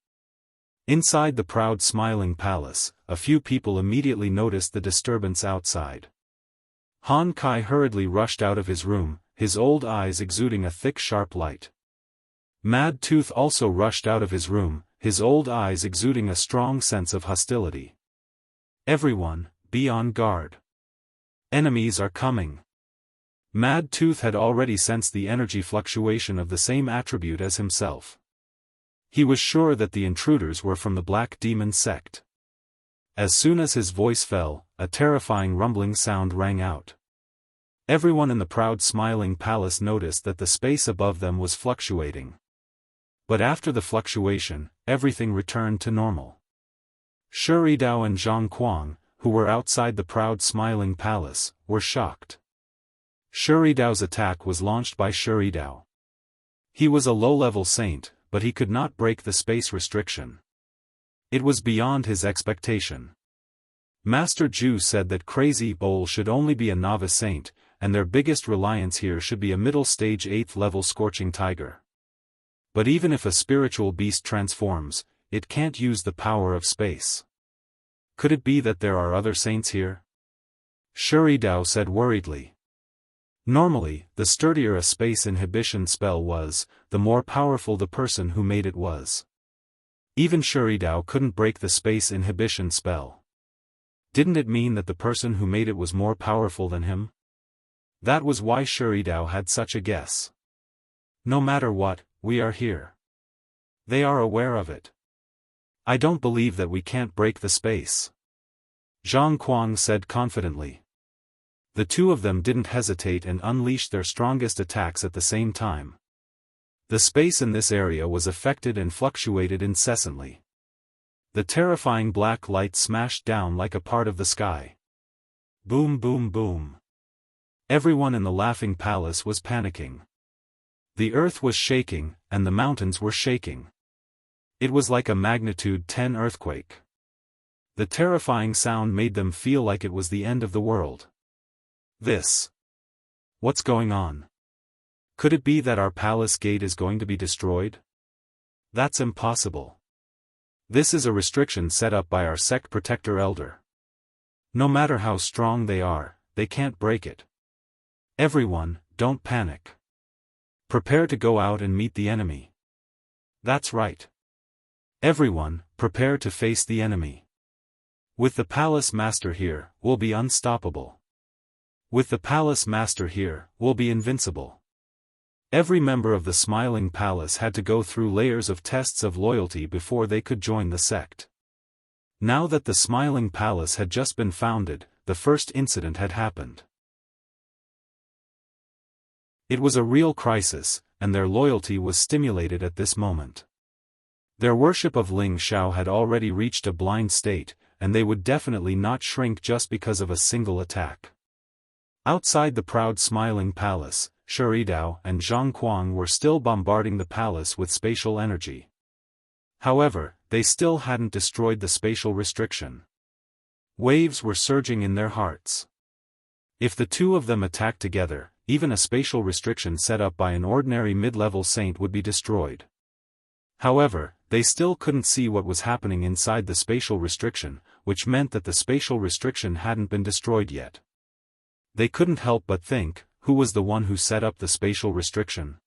Speaker 1: Inside the proud smiling palace, a few people immediately noticed the disturbance outside. Han Kai hurriedly rushed out of his room, his old eyes exuding a thick sharp light. Mad Tooth also rushed out of his room, his old eyes exuding a strong sense of hostility. Everyone, be on guard. Enemies are coming. Mad Tooth had already sensed the energy fluctuation of the same attribute as himself. He was sure that the intruders were from the Black Demon sect. As soon as his voice fell, a terrifying rumbling sound rang out. Everyone in the proud smiling palace noticed that the space above them was fluctuating. But after the fluctuation, everything returned to normal. Shiridao and Zhang Kuang, who were outside the proud smiling palace, were shocked. Shuridao's attack was launched by Shiridao. He was a low-level saint, but he could not break the space restriction. It was beyond his expectation. Master Zhu said that Crazy Bowl should only be a novice saint, and their biggest reliance here should be a middle-stage 8th level scorching tiger. But even if a spiritual beast transforms, it can't use the power of space. Could it be that there are other saints here? Shuri Dao said worriedly. Normally, the sturdier a space inhibition spell was, the more powerful the person who made it was. Even Shuri Dao couldn't break the space inhibition spell. Didn't it mean that the person who made it was more powerful than him? That was why Shuri Dao had such a guess. No matter what, we are here. They are aware of it. I don't believe that we can't break the space. Zhang Kuang said confidently. The two of them didn't hesitate and unleashed their strongest attacks at the same time. The space in this area was affected and fluctuated incessantly. The terrifying black light smashed down like a part of the sky. Boom, boom, boom. Everyone in the Laughing Palace was panicking. The earth was shaking, and the mountains were shaking. It was like a magnitude 10 earthquake. The terrifying sound made them feel like it was the end of the world. What's going on? Could it be that our palace gate is going to be destroyed? That's impossible. This is a restriction set up by our sect protector elder. No matter how strong they are, they can't break it. Everyone, don't panic. Prepare to go out and meet the enemy. That's right. Everyone, prepare to face the enemy. With the palace master here, we'll be unstoppable. With the palace master here, we'll be invincible. Every member of the Smiling Palace had to go through layers of tests of loyalty before they could join the sect. Now that the Smiling Palace had just been founded, the first incident had happened. It was a real crisis, and their loyalty was stimulated at this moment. Their worship of Ling Xiao had already reached a blind state, and they would definitely not shrink just because of a single attack. Outside the proud Smiling Palace, Shuri Dao and Zhang Kuang were still bombarding the palace with spatial energy. However, they still hadn't destroyed the spatial restriction. Waves were surging in their hearts. If the two of them attacked together, even a spatial restriction set up by an ordinary mid-level saint would be destroyed. However, they still couldn't see what was happening inside the spatial restriction, which meant that the spatial restriction hadn't been destroyed yet. They couldn't help but think, who was the one who set up the spatial restriction?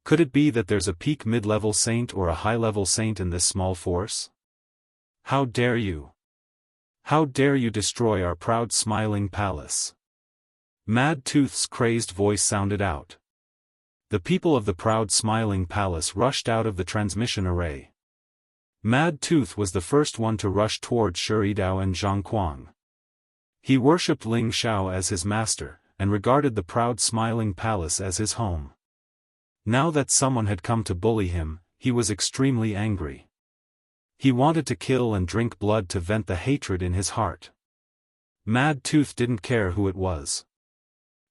Speaker 1: Could it be that there's a peak mid-level saint or a high-level saint in this small force? How dare you? How dare you destroy our proud Smiling Palace? Mad Tooth's crazed voice sounded out. The people of the proud Smiling Palace rushed out of the transmission array. Mad Tooth was the first one to rush towards Shuri Dao and Zhang Kuang. He worshipped Ling Xiao as his master, and regarded the proud Smiling Palace as his home. Now that someone had come to bully him, he was extremely angry. He wanted to kill and drink blood to vent the hatred in his heart. Mad Tooth didn't care who it was.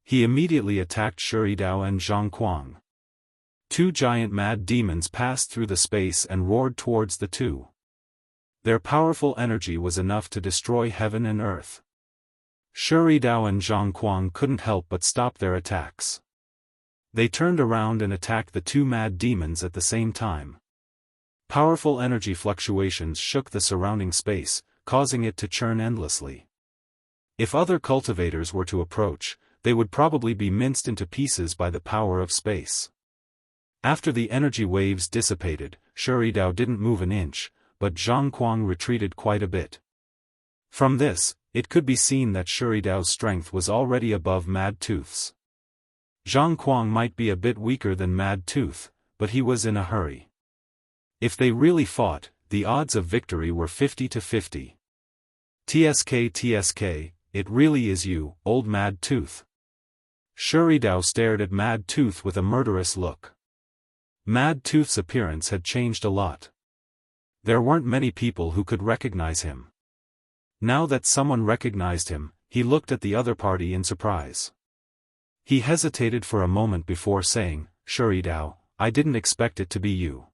Speaker 1: He immediately attacked Shuri Dao and Zhang Kuang. Two giant mad demons passed through the space and roared towards the two. Their powerful energy was enough to destroy heaven and earth. Shuri Dao and Zhang Kuang couldn't help but stop their attacks. They turned around and attacked the two mad demons at the same time. Powerful energy fluctuations shook the surrounding space, causing it to churn endlessly. If other cultivators were to approach, they would probably be minced into pieces by the power of space. After the energy waves dissipated, Shuri Dao didn't move an inch, but Zhang Kuang retreated quite a bit. From this, it could be seen that Shuri Dao's strength was already above Mad Tooth's. Zhang Kuang might be a bit weaker than Mad Tooth, but he was in a hurry. If they really fought, the odds of victory were 50-50. TSK, it really is you, old Mad Tooth. Shuri Dao stared at Mad Tooth with a murderous look. Mad Tooth's appearance had changed a lot. There weren't many people who could recognize him. Now that someone recognized him, he looked at the other party in surprise. He hesitated for a moment before saying, Shuri Dao, I didn't expect it to be you.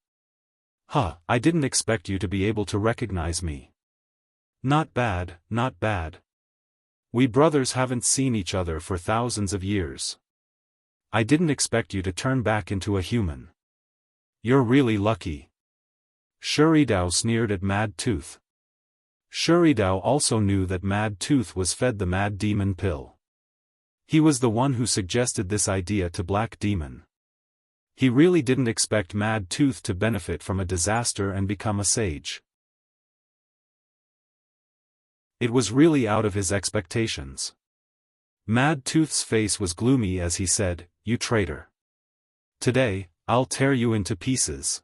Speaker 1: I didn't expect you to be able to recognize me. Not bad, not bad. We brothers haven't seen each other for thousands of years. I didn't expect you to turn back into a human. You're really lucky. Shiridao sneered at Mad Tooth. Shiridao also knew that Mad Tooth was fed the Mad Demon pill. He was the one who suggested this idea to Black Demon. He really didn't expect Mad Tooth to benefit from a disaster and become a sage. It was really out of his expectations. Mad Tooth's face was gloomy as he said, "You traitor. Today, I'll tear you into pieces."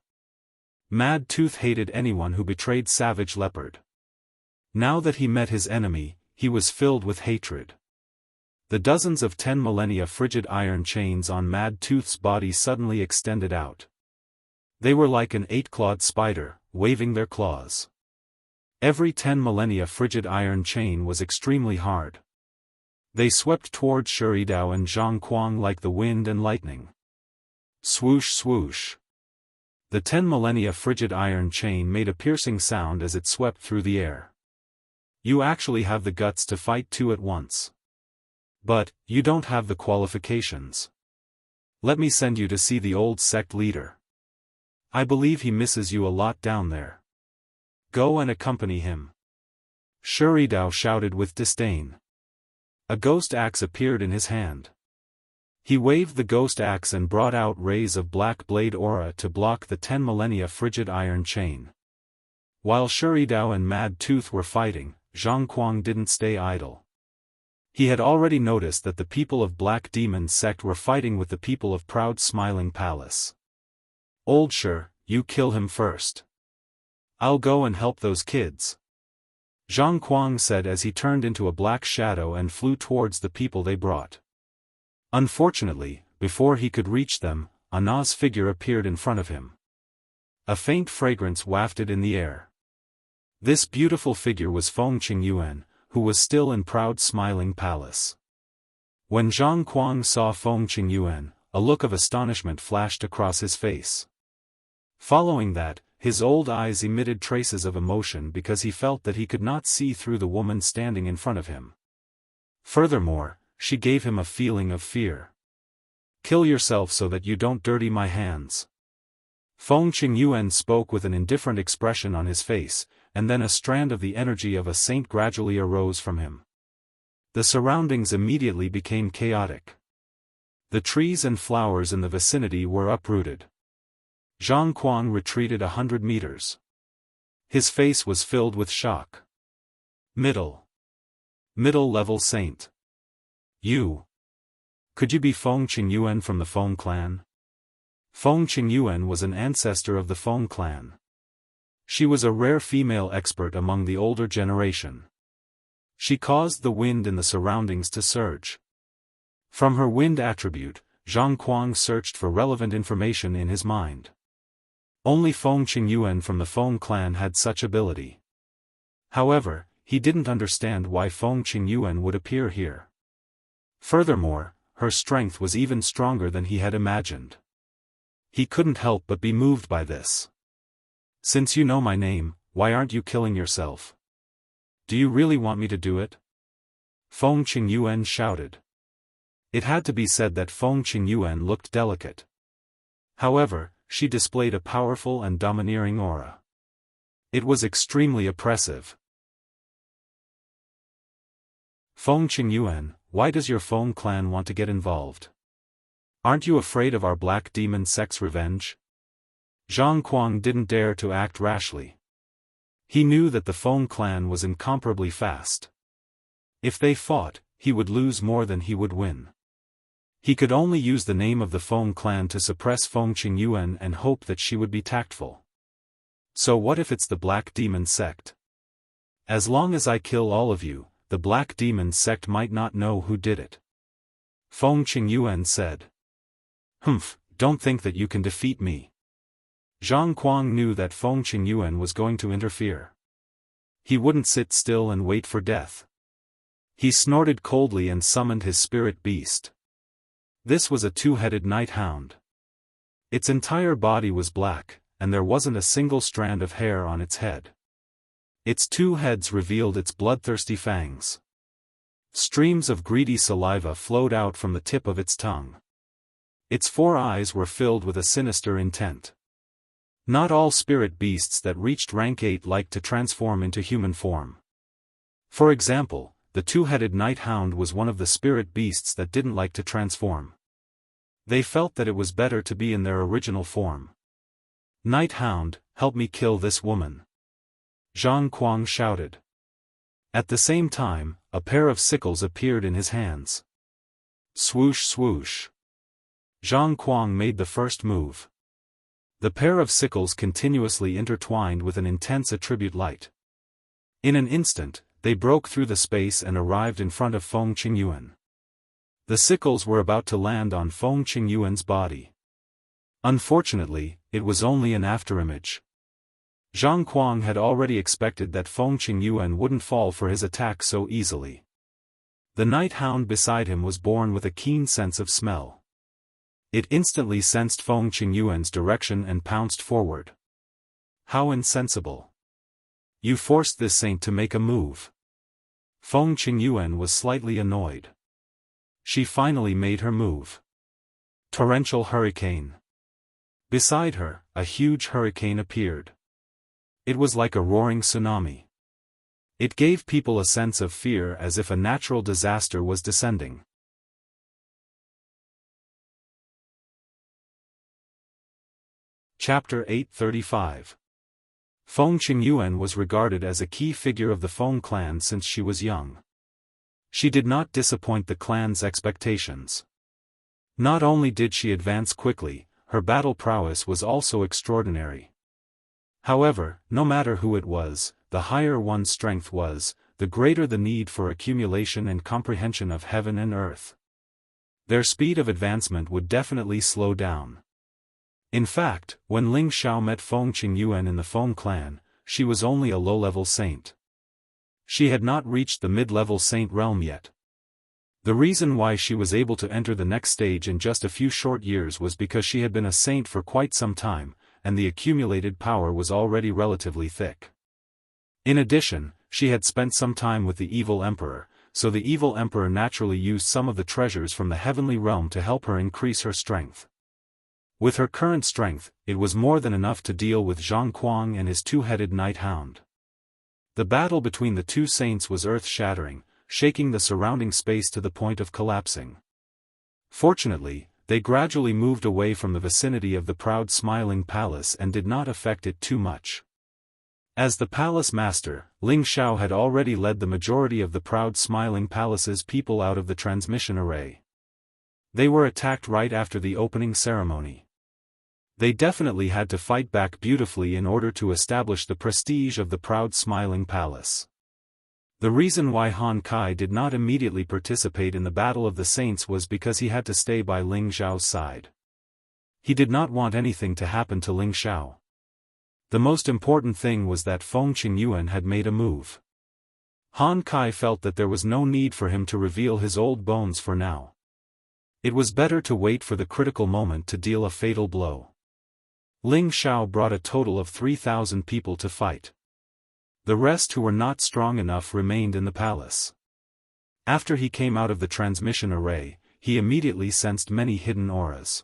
Speaker 1: Mad Tooth hated anyone who betrayed Savage Leopard. Now that he met his enemy, he was filled with hatred. The dozens of 10 millennia frigid iron chains on Mad Tooth's body suddenly extended out. They were like an 8-clawed spider, waving their claws. Every 10 millennia frigid iron chain was extremely hard. They swept toward Shiridao and Zhang Kuang like the wind and lightning. Swoosh swoosh. The 10 millennia frigid iron chain made a piercing sound as it swept through the air. You actually have the guts to fight two at once. But, you don't have the qualifications. Let me send you to see the old sect leader. I believe he misses you a lot down there. Go and accompany him. Shiridao shouted with disdain. A ghost axe appeared in his hand. He waved the ghost axe and brought out rays of black blade aura to block the 10 millennia frigid iron chain. While Shiridao and Mad Tooth were fighting, Zhang Kuang didn't stay idle. He had already noticed that the people of Black Demon's sect were fighting with the people of Proud Smiling Palace. Old Shir, you kill him first. I'll go and help those kids. Zhang Kuang said as he turned into a black shadow and flew towards the people they brought. Unfortunately, before he could reach them, Ana's figure appeared in front of him. A faint fragrance wafted in the air. This beautiful figure was Feng Qingyuan, who was still in Proud Smiling Palace. When Zhang Kuang saw Feng Qingyuan, a look of astonishment flashed across his face. Following that, his old eyes emitted traces of emotion because he felt that he could not see through the woman standing in front of him. Furthermore, she gave him a feeling of fear. Kill yourself so that you don't dirty my hands. Feng Qingyuan spoke with an indifferent expression on his face, and then a strand of the energy of a saint gradually arose from him. The surroundings immediately became chaotic. The trees and flowers in the vicinity were uprooted. Zhang Kuang retreated 100 meters. His face was filled with shock. Middle level saint. You. Could you be Feng Qingyuan from the Feng clan? Feng Qingyuan was an ancestor of the Feng clan. She was a rare female expert among the older generation. She caused the wind in the surroundings to surge. From her wind attribute, Zhang Kuang searched for relevant information in his mind. Only Feng Qingyuan from the Feng clan had such ability. However, he didn't understand why Feng Qingyuan would appear here. Furthermore, her strength was even stronger than he had imagined. He couldn't help but be moved by this. Since you know my name, why aren't you killing yourself? Do you really want me to do it? Feng Qingyuan shouted. It had to be said that Feng Qingyuan looked delicate. However, she displayed a powerful and domineering aura. It was extremely oppressive. Feng Qingyuan, why does your Feng clan want to get involved? Aren't you afraid of our Black Demon sect's revenge? Zhang Kuang didn't dare to act rashly. He knew that the Feng clan was incomparably fast. If they fought, he would lose more than he would win. He could only use the name of the Feng clan to suppress Feng Qingyuan and hope that she would be tactful. So what if it's the Black Demon sect? As long as I kill all of you, the Black Demon sect might not know who did it. Feng Qingyuan said. Humph, don't think that you can defeat me. Zhang Kuang knew that Feng Qingyuan was going to interfere. He wouldn't sit still and wait for death. He snorted coldly and summoned his spirit beast. This was a two-headed night hound. Its entire body was black, and there wasn't a single strand of hair on its head. Its two heads revealed its bloodthirsty fangs. Streams of greedy saliva flowed out from the tip of its tongue. Its 4 eyes were filled with a sinister intent. Not all spirit beasts that reached rank 8 liked to transform into human form. For example, the 2-headed night hound was one of the spirit beasts that didn't like to transform. They felt that it was better to be in their original form. "Night hound, help me kill this woman," Zhang Kuang shouted. At the same time, a pair of sickles appeared in his hands. Swoosh swoosh. Zhang Kuang made the first move. The pair of sickles continuously intertwined with an intense attribute light. In an instant, they broke through the space and arrived in front of Feng Qingyuan. The sickles were about to land on Feng Qingyuan's body. Unfortunately, it was only an afterimage. Zhang Kuang had already expected that Feng Qingyuan wouldn't fall for his attack so easily. The night hound beside him was born with a keen sense of smell. It instantly sensed Feng Qingyuan's direction and pounced forward. How insensible. You forced this saint to make a move. Feng Qingyuan was slightly annoyed. She finally made her move. Torrential hurricane. Beside her, a huge hurricane appeared. It was like a roaring tsunami. It gave people a sense of fear as if a natural disaster was descending. Chapter 835. Feng Qingyuan was regarded as a key figure of the Feng clan since she was young. She did not disappoint the clan's expectations. Not only did she advance quickly, her battle prowess was also extraordinary. However, no matter who it was, the higher one's strength was, the greater the need for accumulation and comprehension of heaven and earth. Their speed of advancement would definitely slow down. In fact, when Ling Xiao met Feng Qingyuan in the Feng clan, she was only a low-level saint. She had not reached the mid-level saint realm yet. The reason why she was able to enter the next stage in just a few short years was because she had been a saint for quite some time, and the accumulated power was already relatively thick. In addition, she had spent some time with the evil emperor, so the evil emperor naturally used some of the treasures from the heavenly realm to help her increase her strength. With her current strength, it was more than enough to deal with Zhang Kuang and his 2-headed night hound. The battle between the two saints was earth-shattering, shaking the surrounding space to the point of collapsing. Fortunately, they gradually moved away from the vicinity of the proud smiling palace and did not affect it too much. As the palace master, Ling Xiao had already led the majority of the proud smiling palace's people out of the transmission array. They were attacked right after the opening ceremony. They definitely had to fight back beautifully in order to establish the prestige of the proud smiling palace. The reason why Han Kai did not immediately participate in the Battle of the Saints was because he had to stay by Ling Xiao's side. He did not want anything to happen to Ling Xiao. The most important thing was that Feng Qingyuan had made a move. Han Kai felt that there was no need for him to reveal his old bones for now. It was better to wait for the critical moment to deal a fatal blow. Ling Xiao brought a total of 3,000 people to fight. The rest who were not strong enough remained in the palace. After he came out of the transmission array, he immediately sensed many hidden auras.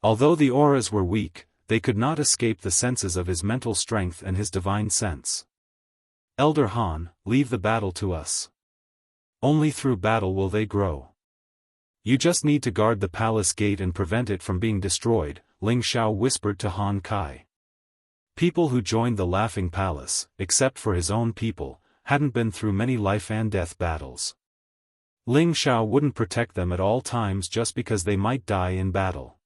Speaker 1: Although the auras were weak, they could not escape the senses of his mental strength and his divine sense. Elder Han, leave the battle to us. Only through battle will they grow. You just need to guard the palace gate and prevent it from being destroyed, Ling Xiao whispered to Han Kai. People who joined the Laughing Palace, except for his own people, hadn't been through many life and death battles. Ling Xiao wouldn't protect them at all times just because they might die in battle.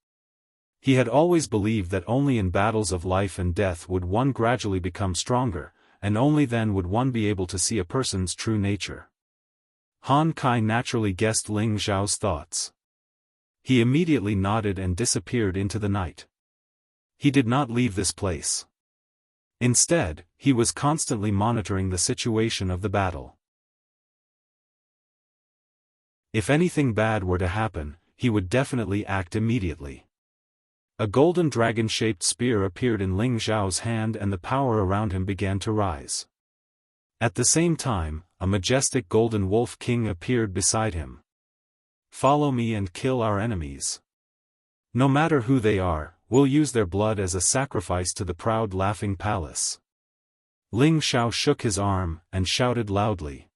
Speaker 1: He had always believed that only in battles of life and death would one gradually become stronger, and only then would one be able to see a person's true nature. Han Kai naturally guessed Ling Xiao's thoughts. He immediately nodded and disappeared into the night. He did not leave this place. Instead, he was constantly monitoring the situation of the battle. If anything bad were to happen, he would definitely act immediately. A golden dragon-shaped spear appeared in Ling Xiao's hand and the power around him began to rise. At the same time, a majestic golden wolf king appeared beside him. "Follow me and kill our enemies. No matter who they are, we'll use their blood as a sacrifice to the proud Laughing Palace." Ling Xiao shook his arm, and shouted loudly.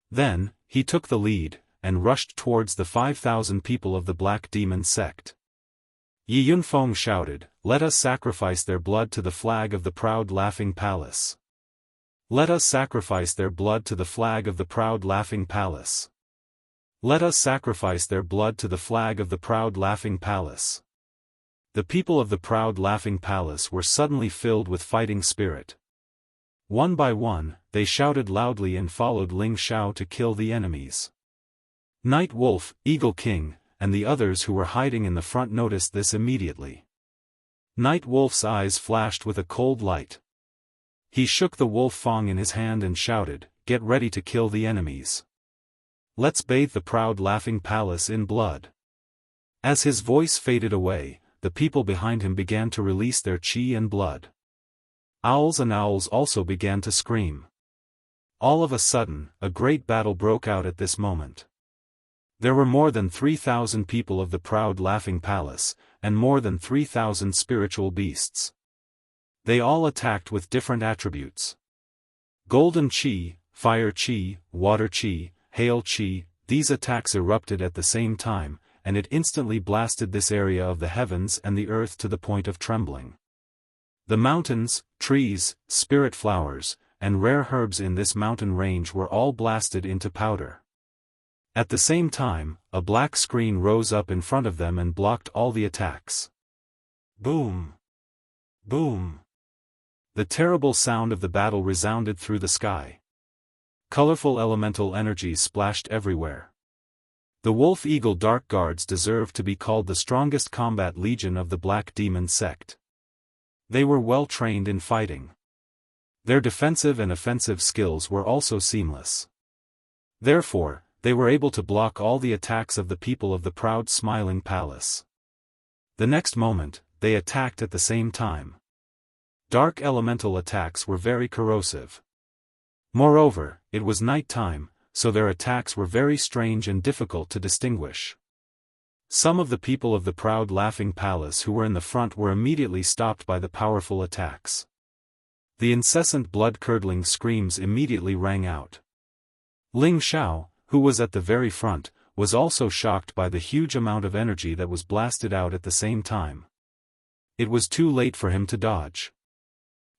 Speaker 1: Then, he took the lead, and rushed towards the 5,000 people of the Black Demon sect. Yi Yunfeng shouted, "Let us sacrifice their blood to the flag of the proud Laughing Palace. Let us sacrifice their blood to the flag of the proud Laughing Palace. Let us sacrifice their blood to the flag of the proud Laughing Palace." The people of the proud Laughing Palace were suddenly filled with fighting spirit. One by one, they shouted loudly and followed Ling Xiao to kill the enemies. Night Wolf, Eagle King, and the others who were hiding in the front noticed this immediately. Night Wolf's eyes flashed with a cold light. He shook the wolf fang in his hand and shouted, "Get ready to kill the enemies. Let's bathe the proud Laughing Palace in blood." As his voice faded away, the people behind him began to release their qi and blood. Owls and owls also began to scream. All of a sudden, a great battle broke out at this moment. There were more than 3,000 people of the proud Laughing Palace, and more than 3,000 spiritual beasts. They all attacked with different attributes. Golden Qi, Fire Qi, Water Qi, Hail Qi, these attacks erupted at the same time, and it instantly blasted this area of the heavens and the earth to the point of trembling. The mountains, trees, spirit flowers, and rare herbs in this mountain range were all blasted into powder. At the same time, a black screen rose up in front of them and blocked all the attacks. Boom! Boom! The terrible sound of the battle resounded through the sky. Colorful elemental energies splashed everywhere. The Wolf-Eagle Dark Guards deserved to be called the strongest combat legion of the Black Demon sect. They were well trained in fighting. Their defensive and offensive skills were also seamless. Therefore, they were able to block all the attacks of the people of the proud Smiling Palace. The next moment, they attacked at the same time. Dark elemental attacks were very corrosive. Moreover, it was night time, so their attacks were very strange and difficult to distinguish. Some of the people of the proud Laughing Palace who were in the front were immediately stopped by the powerful attacks. The incessant blood-curdling screams immediately rang out. Ling Xiao, who was at the very front, was also shocked by the huge amount of energy that was blasted out at the same time. It was too late for him to dodge.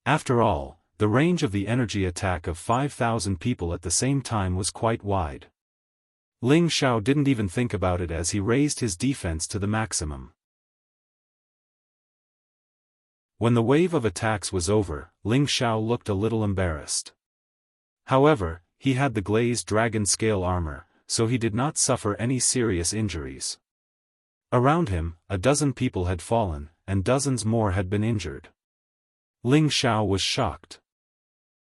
Speaker 1: After all, the range of the energy attack of 5,000 people at the same time was quite wide. Ling Xiao didn't even think about it as he raised his defense to the maximum. When the wave of attacks was over, Ling Xiao looked a little embarrassed. However, he had the glazed dragon scale armor, so he did not suffer any serious injuries. Around him, a dozen people had fallen, and dozens more had been injured. Ling Xiao was shocked.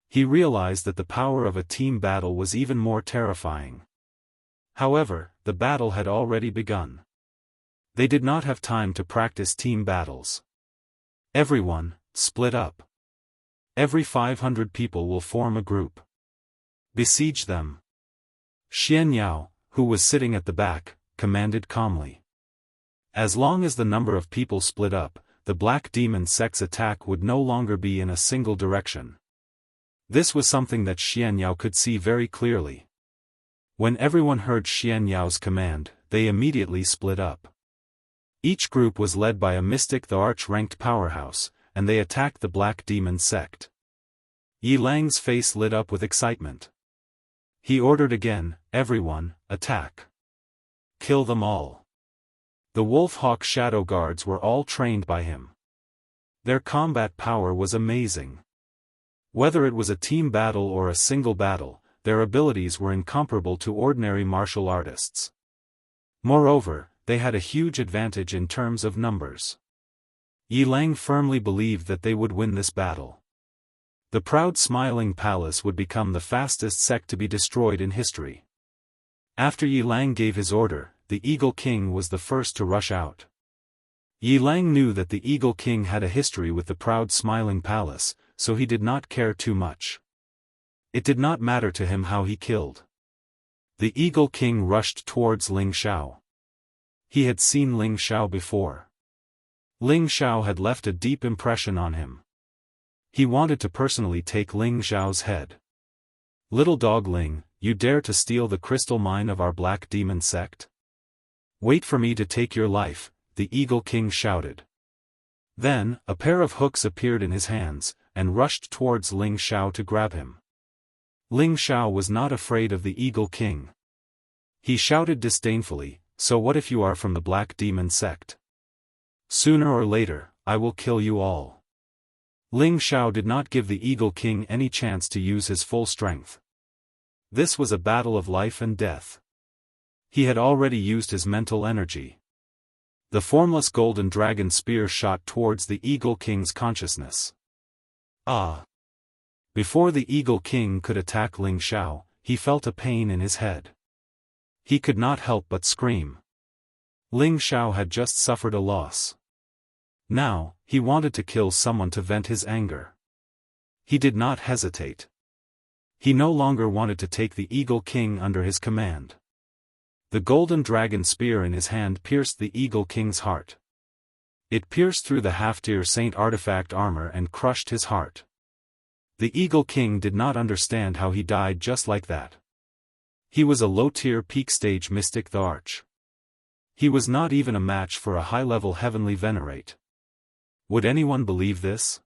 Speaker 1: He realized that the power of a team battle was even more terrifying. However, the battle had already begun. They did not have time to practice team battles. Everyone, split up. Every 500 people will form a group. Besiege them. Xianyao, who was sitting at the back, commanded calmly. As long as the number of people split up, the Black Demon sect's attack would no longer be in a single direction. This was something that Xianyao could see very clearly. When everyone heard Xianyao's command, they immediately split up. Each group was led by a mystic the arch-ranked powerhouse, and they attacked the Black Demon sect. Yi Lang's face lit up with excitement. He ordered again, "Everyone, attack. Kill them all." The Wolf-Hawk Shadow Guards were all trained by him. Their combat power was amazing. Whether it was a team battle or a single battle, their abilities were incomparable to ordinary martial artists. Moreover, they had a huge advantage in terms of numbers. Yi Lang firmly believed that they would win this battle. The proud Smiling Palace would become the fastest sect to be destroyed in history. After Yi Lang gave his order, the Eagle King was the first to rush out. Yi Lang knew that the Eagle King had a history with the proud Smiling Palace, so he did not care too much. It did not matter to him how he killed. The Eagle King rushed towards Ling Xiao. He had seen Ling Xiao before. Ling Xiao had left a deep impression on him. He wanted to personally take Ling Xiao's head. "Little dog Ling, you dare to steal the crystal mine of our black demon sect? Wait for me to take your life," the Eagle King shouted. Then, a pair of hooks appeared in his hands, and rushed towards Ling Xiao to grab him. Ling Xiao was not afraid of the Eagle King. He shouted disdainfully, "So what if you are from the black demon sect? Sooner or later, I will kill you all." Ling Xiao did not give the Eagle King any chance to use his full strength. This was a battle of life and death. He had already used his mental energy. The formless golden dragon spear shot towards the Eagle King's consciousness. Ah! Before the Eagle King could attack Ling Xiao, he felt a pain in his head. He could not help but scream. Ling Xiao had just suffered a loss. Now, he wanted to kill someone to vent his anger. He did not hesitate. He no longer wanted to take the Eagle King under his command. The golden dragon spear in his hand pierced the Eagle King's heart. It pierced through the half-tier saint artifact armor and crushed his heart. The Eagle King did not understand how he died just like that. He was a low-tier peak-stage mystic the Arch. He was not even a match for a high-level heavenly venerate. Would anyone believe this?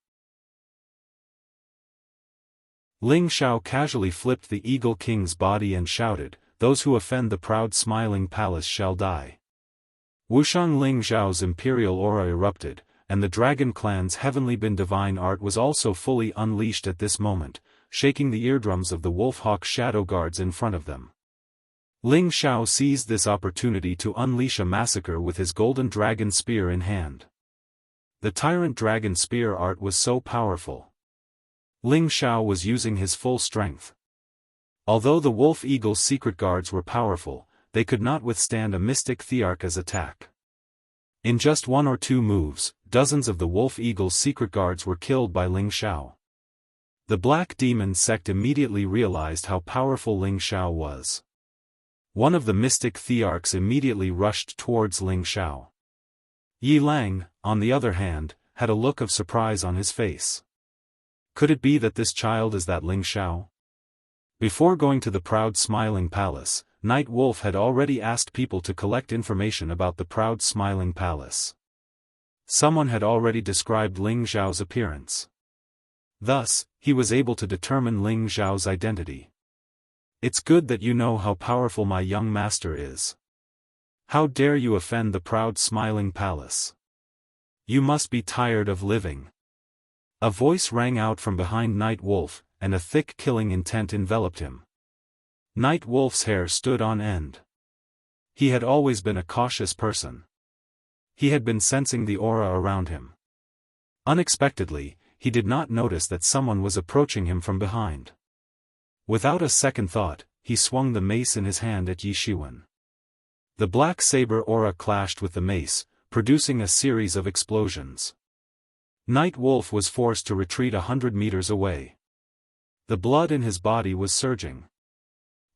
Speaker 1: Ling Xiao casually flipped the Eagle King's body and shouted, "Those who offend the proud smiling palace shall die." Wuxiang Ling Xiao's imperial aura erupted, and the Dragon Clan's heavenly been divine art was also fully unleashed at this moment, shaking the eardrums of the Wolfhawk shadow guards in front of them. Ling Xiao seized this opportunity to unleash a massacre with his golden dragon spear in hand. The tyrant dragon spear art was so powerful. Ling Xiao was using his full strength. Although the Wolf Eagle's secret guards were powerful, they could not withstand a mystic Thearch's attack. In just one or two moves, dozens of the Wolf Eagle's secret guards were killed by Ling Xiao. The Black Demon sect immediately realized how powerful Ling Xiao was. One of the mystic Thearchs immediately rushed towards Ling Xiao. Yi Lang, on the other hand, had a look of surprise on his face. Could it be that this child is that Ling Xiao? Before going to the proud smiling palace, Night Wolf had already asked people to collect information about the proud smiling palace. Someone had already described Ling Xiao's appearance. Thus, he was able to determine Ling Xiao's identity. "It's good that you know how powerful my young master is. How dare you offend the proud smiling palace? You must be tired of living." A voice rang out from behind Night Wolf, and a thick killing intent enveloped him. Night Wolf's hair stood on end. He had always been a cautious person. He had been sensing the aura around him. Unexpectedly, he did not notice that someone was approaching him from behind. Without a second thought, he swung the mace in his hand at Yi Shiwen. The black saber aura clashed with the mace, producing a series of explosions. Night Wolf was forced to retreat 100 meters away. The blood in his body was surging.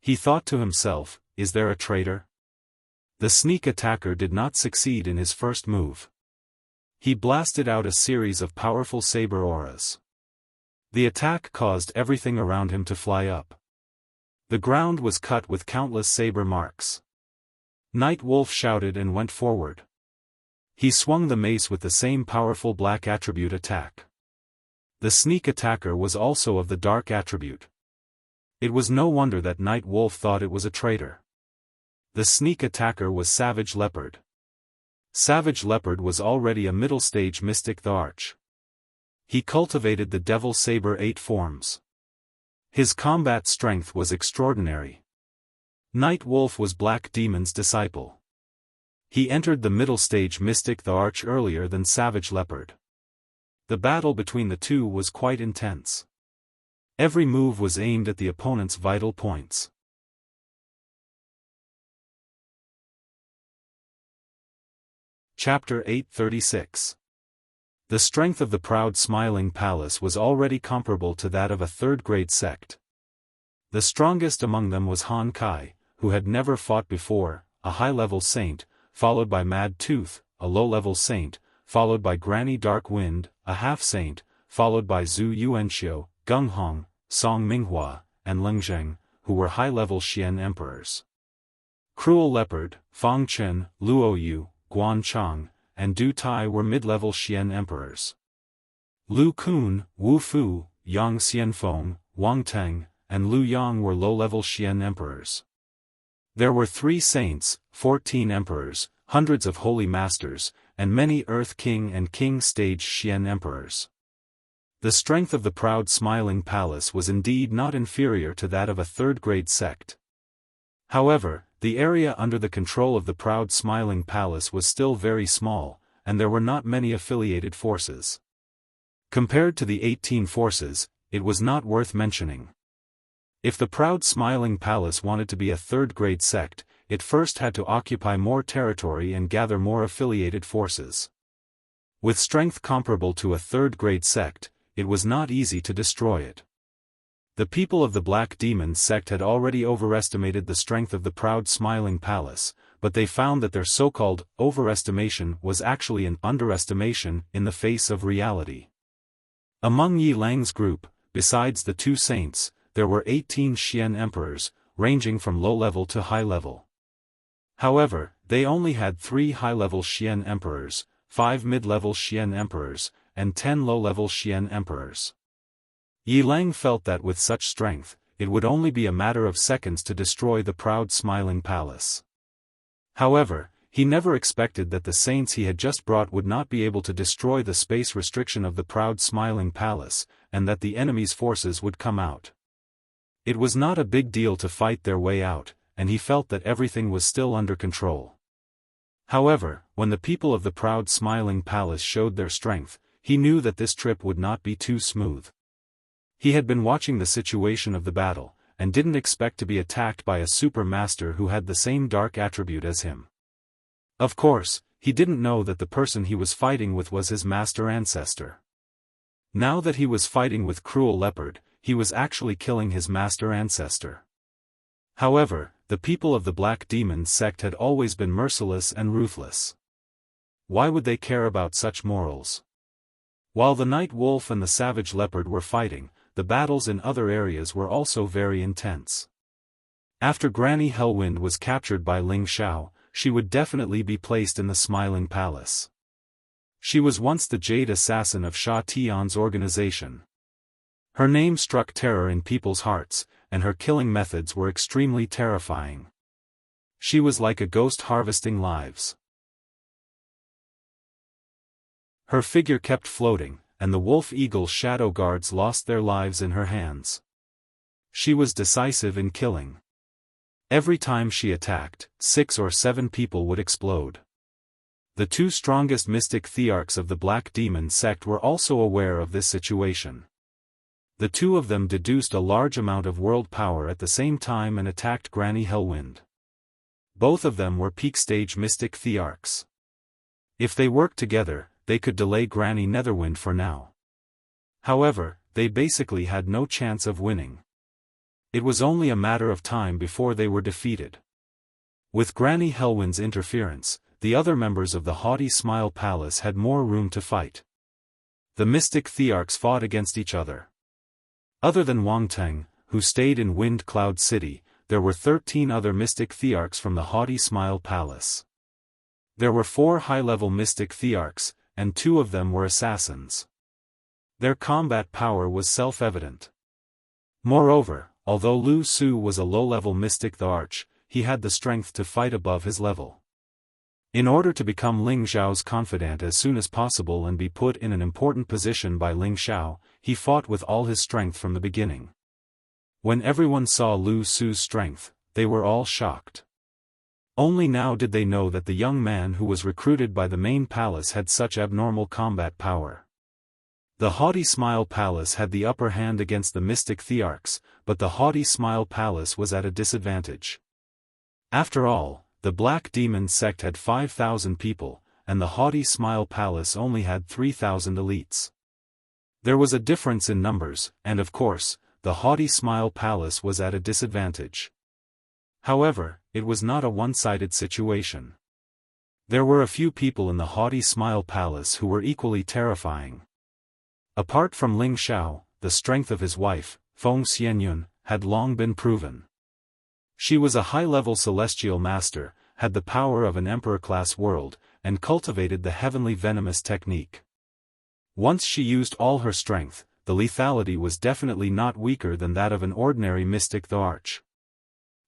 Speaker 1: He thought to himself, "Is there a traitor?" The sneak attacker did not succeed in his first move. He blasted out a series of powerful saber auras. The attack caused everything around him to fly up. The ground was cut with countless saber marks. Night Wolf shouted and went forward. He swung the mace with the same powerful black attribute attack. The sneak attacker was also of the dark attribute. It was no wonder that Night Wolf thought it was a traitor. The sneak attacker was Savage Leopard. Savage Leopard was already a middle-stage mystic the Arch. He cultivated the Devil Saber 8 forms. His combat strength was extraordinary. Night Wolf was Black Demon's disciple. He entered the middle-stage mystic the Arch earlier than Savage Leopard. The battle between the two was quite intense. Every move was aimed at the opponent's vital points. Chapter 836. The strength of the proud smiling palace was already comparable to that of a third-grade sect. The strongest among them was Han Kai, who had never fought before, a high-level saint, followed by Mad Tooth, a low-level saint, followed by Granny Dark Wind, a half-saint, followed by Zhu Yuanxiu, Gung Hong, Song Minghua, and Leng Zheng, who were high-level Xian emperors. Cruel Leopard, Fang Chen, Luo Yu, Guan Chang, and Du Tai were mid-level Xian emperors. Lu Kun, Wu Fu, Yang Xianfeng, Wang Teng, and Lu Yang were low-level Xian emperors. There were 3 saints, 14 emperors, hundreds of holy masters, and many Earth King and King stage Xian emperors. The strength of the proud smiling palace was indeed not inferior to that of a third-grade sect. However, the area under the control of the proud smiling palace was still very small, and there were not many affiliated forces. Compared to the 18 forces, it was not worth mentioning. If the proud smiling palace wanted to be a third-grade sect, it first had to occupy more territory and gather more affiliated forces. With strength comparable to a third-grade sect, it was not easy to destroy it. The people of the Black Demon sect had already overestimated the strength of the proud smiling palace, but they found that their so-called overestimation was actually an underestimation in the face of reality. Among Yi Lang's group, besides the 2 saints, there were 18 Xian emperors, ranging from low-level to high-level. However, they only had 3 high-level Xian emperors, 5 mid-level Xian emperors, and 10 low-level Xian emperors. Yi Lang felt that with such strength, it would only be a matter of seconds to destroy the proud smiling palace. However, he never expected that the saints he had just brought would not be able to destroy the space restriction of the proud smiling palace, and that the enemy's forces would come out. It was not a big deal to fight their way out, and he felt that everything was still under control. However, when the people of the proud smiling palace showed their strength, he knew that this trip would not be too smooth. He had been watching the situation of the battle, and didn't expect to be attacked by a super master who had the same dark attribute as him. Of course, he didn't know that the person he was fighting with was his master ancestor. Now that he was fighting with Cruel Leopard, he was actually killing his master ancestor. However, the people of the Black Demon sect had always been merciless and ruthless. Why would they care about such morals? While the Night Wolf and the Savage Leopard were fighting, the battles in other areas were also very intense. After Granny Hellwind was captured by Ling Xiao, she would definitely be placed in the Smiling Palace. She was once the Jade Assassin of Sha Tian's organization. Her name struck terror in people's hearts, and her killing methods were extremely terrifying. She was like a ghost harvesting lives. Her figure kept floating, and the Wolf-Eagle Shadow Guards lost their lives in her hands. She was decisive in killing. Every time she attacked, 6 or 7 people would explode. The 2 strongest mystic thearchs of the Black Demon sect were also aware of this situation. The 2 of them deduced a large amount of world power at the same time and attacked Granny Hellwind. Both of them were peak-stage mystic thearchs. If they worked together, they could delay Granny Netherwind for now. However, they basically had no chance of winning. It was only a matter of time before they were defeated. With Granny Hellwind's interference, the other members of the haughty Smile Palace had more room to fight. The mystic thearchs fought against each other. Other than Wang Teng, who stayed in Wind Cloud City, there were 13 other mystic thearchs from the haughty Smile Palace. There were 4 high-level mystic thearchs, and 2 of them were assassins. Their combat power was self-evident. Moreover, although Lu Su was a low-level mystic thearch, he had the strength to fight above his level. In order to become Ling Xiao's confidant as soon as possible and be put in an important position by Ling Xiao, he fought with all his strength from the beginning. When everyone saw Lu Su's strength, they were all shocked. Only now did they know that the young man who was recruited by the main palace had such abnormal combat power. The haughty Smile Palace had the upper hand against the mystic thearchs, but the haughty Smile Palace was at a disadvantage. After all, the Black Demon sect had 5,000 people, and the haughty Smile Palace only had 3,000 elites. There was a difference in numbers, and of course, the haughty Smile Palace was at a disadvantage. However, it was not a one-sided situation. There were a few people in the haughty Smile Palace who were equally terrifying. Apart from Ling Xiao, the strength of his wife, Feng Xianyun, had long been proven. She was a high-level celestial master, had the power of an emperor-class world, and cultivated the heavenly venomous technique. Once she used all her strength, the lethality was definitely not weaker than that of an ordinary mystic the Arch.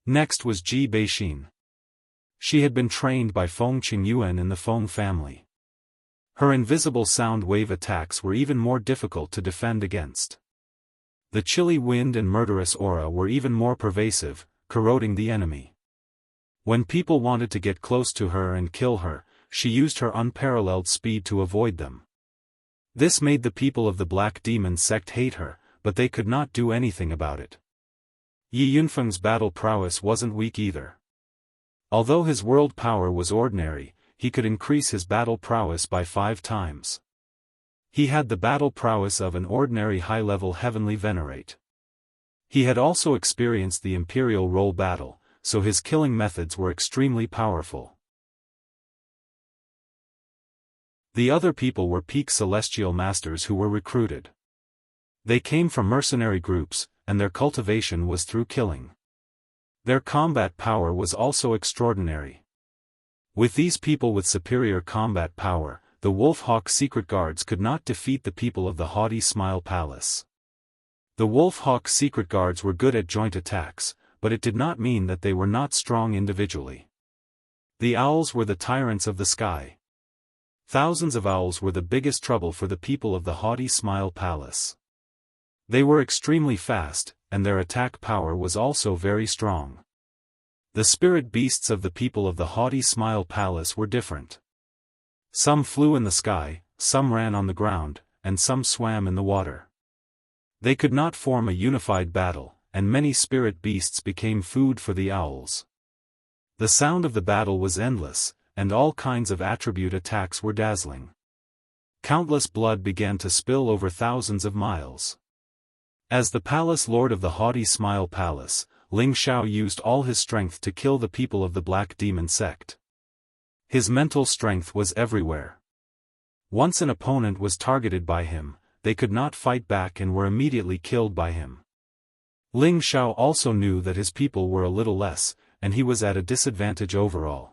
Speaker 1: Next was Ji Beixin. She had been trained by Feng Qingyuan in the Feng family. Her invisible sound wave attacks were even more difficult to defend against. The chilly wind and murderous aura were even more pervasive, corroding the enemy. When people wanted to get close to her and kill her, she used her unparalleled speed to avoid them. This made the people of the Black Demon sect hate her, but they could not do anything about it. Yi Yunfeng's battle prowess wasn't weak either. Although his world power was ordinary, he could increase his battle prowess by 5 times. He had the battle prowess of an ordinary high-level heavenly venerate. He had also experienced the imperial role battle, so his killing methods were extremely powerful. The other people were peak celestial masters who were recruited. They came from mercenary groups, and their cultivation was through killing. Their combat power was also extraordinary. With these people with superior combat power, the Wolf Hawk secret guards could not defeat the people of the haughty Smile Palace. The Wolf Hawk secret guards were good at joint attacks, but it did not mean that they were not strong individually. The owls were the tyrants of the sky. Thousands of owls were the biggest trouble for the people of the haughty Smile Palace. They were extremely fast, and their attack power was also very strong. The spirit beasts of the people of the haughty Smile Palace were different. Some flew in the sky, some ran on the ground, and some swam in the water. They could not form a unified battle, and many spirit beasts became food for the owls. The sound of the battle was endless, and all kinds of attribute attacks were dazzling. Countless blood began to spill over thousands of miles. As the palace lord of the haughty Smile Palace, Ling Xiao used all his strength to kill the people of the Black Demon sect. His mental strength was everywhere. Once an opponent was targeted by him, they could not fight back and were immediately killed by him. Ling Xiao also knew that his people were a little less, and he was at a disadvantage overall.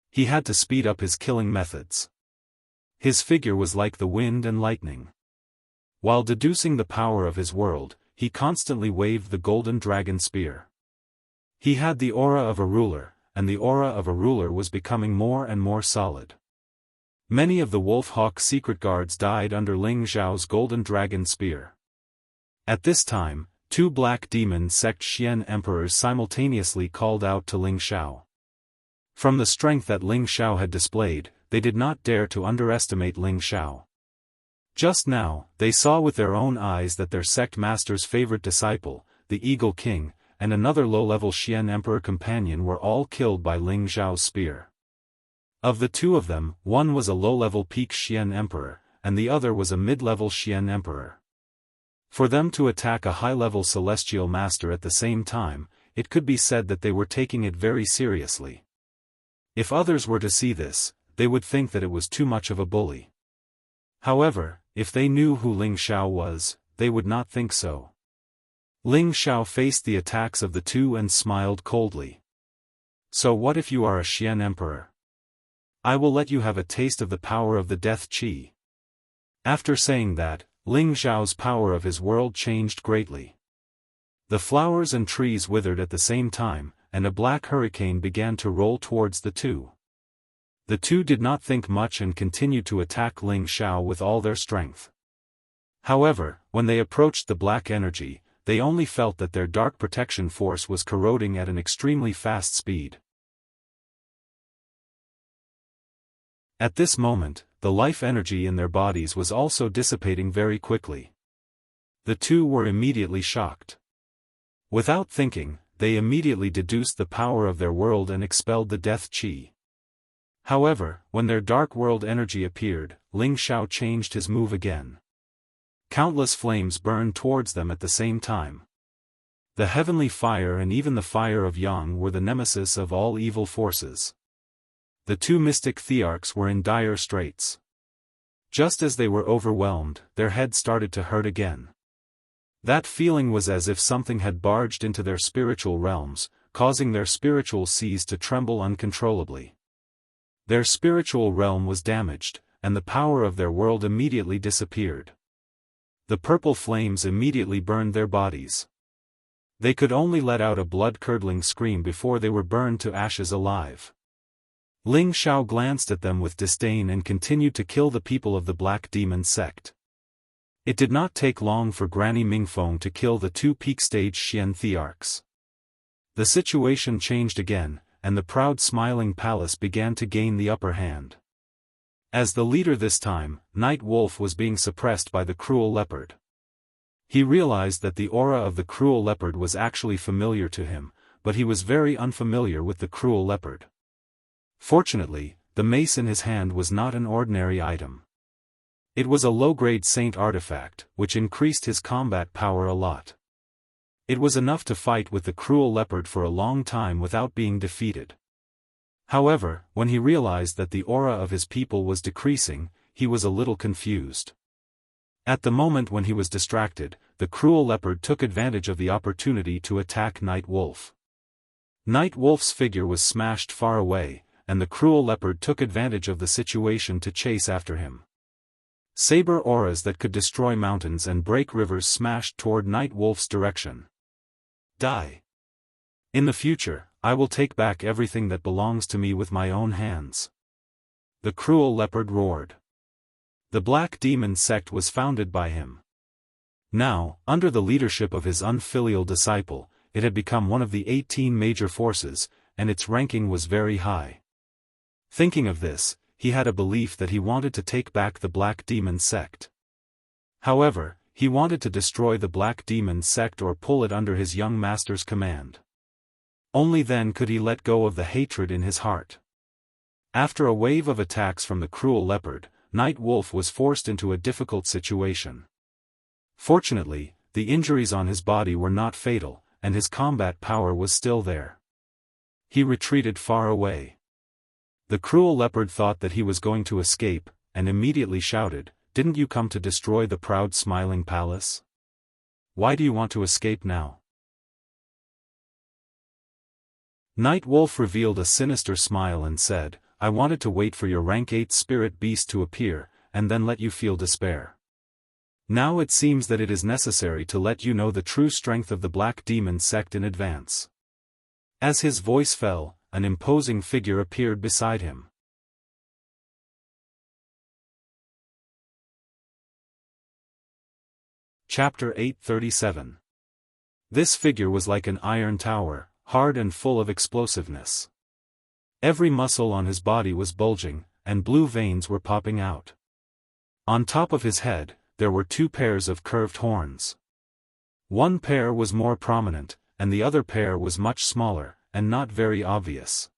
Speaker 1: He had to speed up his killing methods. His figure was like the wind and lightning. While deducing the power of his world, he constantly waved the golden dragon spear. He had the aura of a ruler, and the aura of a ruler was becoming more and more solid. Many of the Wolf Hawk secret guards died under Ling Xiao's golden dragon spear. At this time, 2 Black Demon sect Xian emperors simultaneously called out to Ling Xiao. From the strength that Ling Xiao had displayed, they did not dare to underestimate Ling Xiao. Just now, they saw with their own eyes that their sect master's favorite disciple, the Eagle King, and another low-level Xian emperor companion were all killed by Ling Xiao's spear. Of the 2 of them, one was a low-level peak Xian emperor, and the other was a mid-level Xian emperor. For them to attack a high-level celestial master at the same time, it could be said that they were taking it very seriously. If others were to see this, they would think that it was too much of a bully. However, if they knew who Ling Xiao was, they would not think so. Ling Xiao faced the attacks of the 2 and smiled coldly. So what if you are a Xian emperor? I will let you have a taste of the power of the death qi. After saying that, Ling Xiao's power of his world changed greatly. The flowers and trees withered at the same time, and a black hurricane began to roll towards the 2. The 2 did not think much and continued to attack Ling Xiao with all their strength. However, when they approached the black energy, they only felt that their dark protection force was corroding at an extremely fast speed. At this moment, the life energy in their bodies was also dissipating very quickly. The 2 were immediately shocked. Without thinking, they immediately deduced the power of their world and expelled the death qi. However, when their dark world energy appeared, Ling Xiao changed his move again. Countless flames burned towards them at the same time. The heavenly fire and even the fire of Yang were the nemesis of all evil forces. The two mystic thearchs were in dire straits. Just as they were overwhelmed, their heads started to hurt again. That feeling was as if something had barged into their spiritual realms, causing their spiritual seas to tremble uncontrollably. Their spiritual realm was damaged, and the power of their world immediately disappeared. The purple flames immediately burned their bodies. They could only let out a blood-curdling scream before they were burned to ashes alive. Ling Xiao glanced at them with disdain and continued to kill the people of the Black Demon sect. It did not take long for Granny Mingfeng to kill the two peak-stage Xian thearchs. The situation changed again, and the proud smiling palace began to gain the upper hand. As the leader this time, Night Wolf was being suppressed by the cruel leopard. He realized that the aura of the cruel leopard was actually familiar to him, but he was very unfamiliar with the cruel leopard. Fortunately, the mace in his hand was not an ordinary item. It was a low-grade saint artifact, which increased his combat power a lot. It was enough to fight with the cruel leopard for a long time without being defeated. However, when he realized that the aura of his people was decreasing, he was a little confused. At the moment when he was distracted, the cruel leopard took advantage of the opportunity to attack Night Wolf. Night Wolf's figure was smashed far away, and the cruel leopard took advantage of the situation to chase after him. Saber auras that could destroy mountains and break rivers smashed toward Night Wolf's direction. Die. In the future, I will take back everything that belongs to me with my own hands. The cruel leopard roared. The Black Demon sect was founded by him. Now, under the leadership of his unfilial disciple, it had become one of the 18 major forces, and its ranking was very high. Thinking of this, he had a belief that he wanted to take back the Black Demon sect. However, he wanted to destroy the Black Demon sect or pull it under his young master's command. Only then could he let go of the hatred in his heart. After a wave of attacks from the cruel leopard, Night Wolf was forced into a difficult situation. Fortunately, the injuries on his body were not fatal, and his combat power was still there. He retreated far away. The cruel leopard thought that he was going to escape, and immediately shouted, "Didn't you come to destroy the proud smiling palace? Why do you want to escape now?" Night Wolf revealed a sinister smile and said, "I wanted to wait for your rank 8 spirit beast to appear, and then let you feel despair. Now it seems that it is necessary to let you know the true strength of the Black Demon sect in advance." As his voice fell, an imposing figure appeared beside him. Chapter 837. This figure was like an iron tower, hard and full of explosiveness. Every muscle on his body was bulging, and blue veins were popping out. On top of his head, there were 2 pairs of curved horns. One pair was more prominent, and the other pair was much smaller, and not very obvious.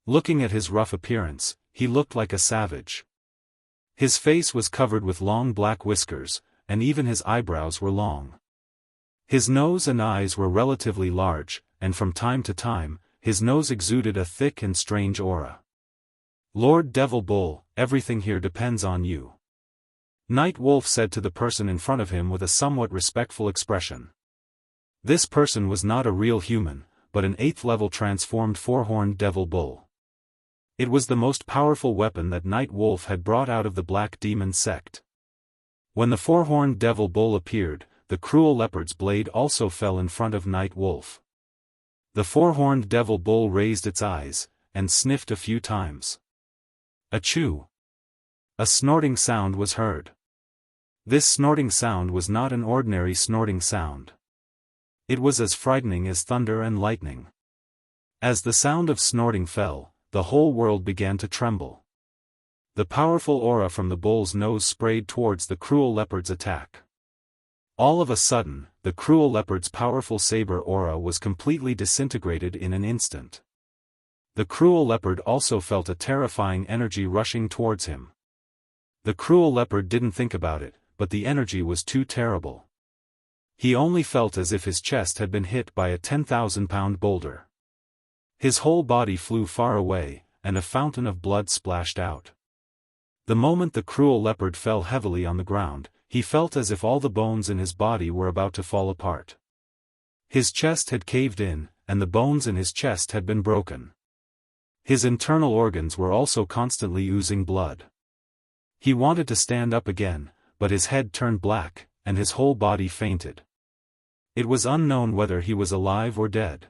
Speaker 1: Looking at his rough appearance, he looked like a savage. His face was covered with long black whiskers, and even his eyebrows were long. His nose and eyes were relatively large, and from time to time, his nose exuded a thick and strange aura. "Lord Devil Bull, everything here depends on you," Night Wolf said to the person in front of him with a somewhat respectful expression. This person was not a real human, but an 8th-level transformed 4-horned devil bull. It was the most powerful weapon that Night Wolf had brought out of the Black Demon sect. When the 4-horned devil bull appeared, the cruel leopard's blade also fell in front of Night Wolf. The 4-horned devil bull raised its eyes, and sniffed a few times. Achoo! A snorting sound was heard. This snorting sound was not an ordinary snorting sound. It was as frightening as thunder and lightning. As the sound of snorting fell, the whole world began to tremble. The powerful aura from the bull's nose sprayed towards the cruel leopard's attack. All of a sudden, the cruel leopard's powerful saber aura was completely disintegrated in an instant. The cruel leopard also felt a terrifying energy rushing towards him. The cruel leopard didn't think about it, but the energy was too terrible. He only felt as if his chest had been hit by a 10,000-pound boulder. His whole body flew far away, and a fountain of blood splashed out. The moment the cruel leopard fell heavily on the ground, he felt as if all the bones in his body were about to fall apart. His chest had caved in, and the bones in his chest had been broken. His internal organs were also constantly oozing blood. He wanted to stand up again, but his head turned black, and his whole body fainted. It was unknown whether he was alive or dead.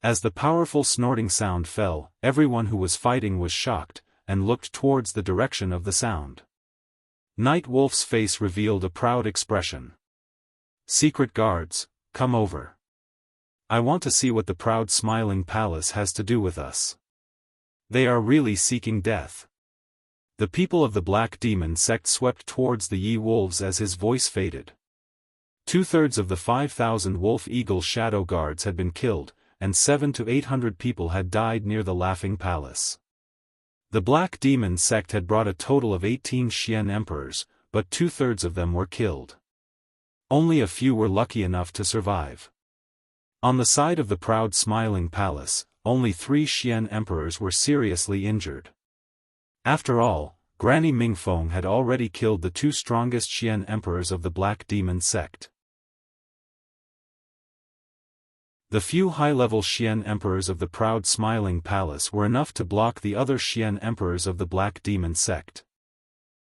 Speaker 1: As the powerful snorting sound fell, everyone who was fighting was shocked, and looked towards the direction of the sound. Night Wolf's face revealed a proud expression. "Secret guards, come over. I want to see what the proud smiling palace has to do with us. They are really seeking death." The people of the Black Demon sect swept towards the Ye-Wolves as his voice faded. 2/3 of the 5,000 Wolf-Eagle Shadow Guards had been killed, and 700 to 800 people had died near the Laughing Palace. The Black Demon sect had brought a total of 18 Xian Emperors, but 2/3 of them were killed. Only a few were lucky enough to survive. On the side of the proud smiling palace, only 3 Xian Emperors were seriously injured. After all, Granny Mingfeng had already killed the 2 strongest Xian Emperors of the Black Demon sect. The few high-level Xian Emperors of the proud smiling palace were enough to block the other Xian Emperors of the Black Demon sect.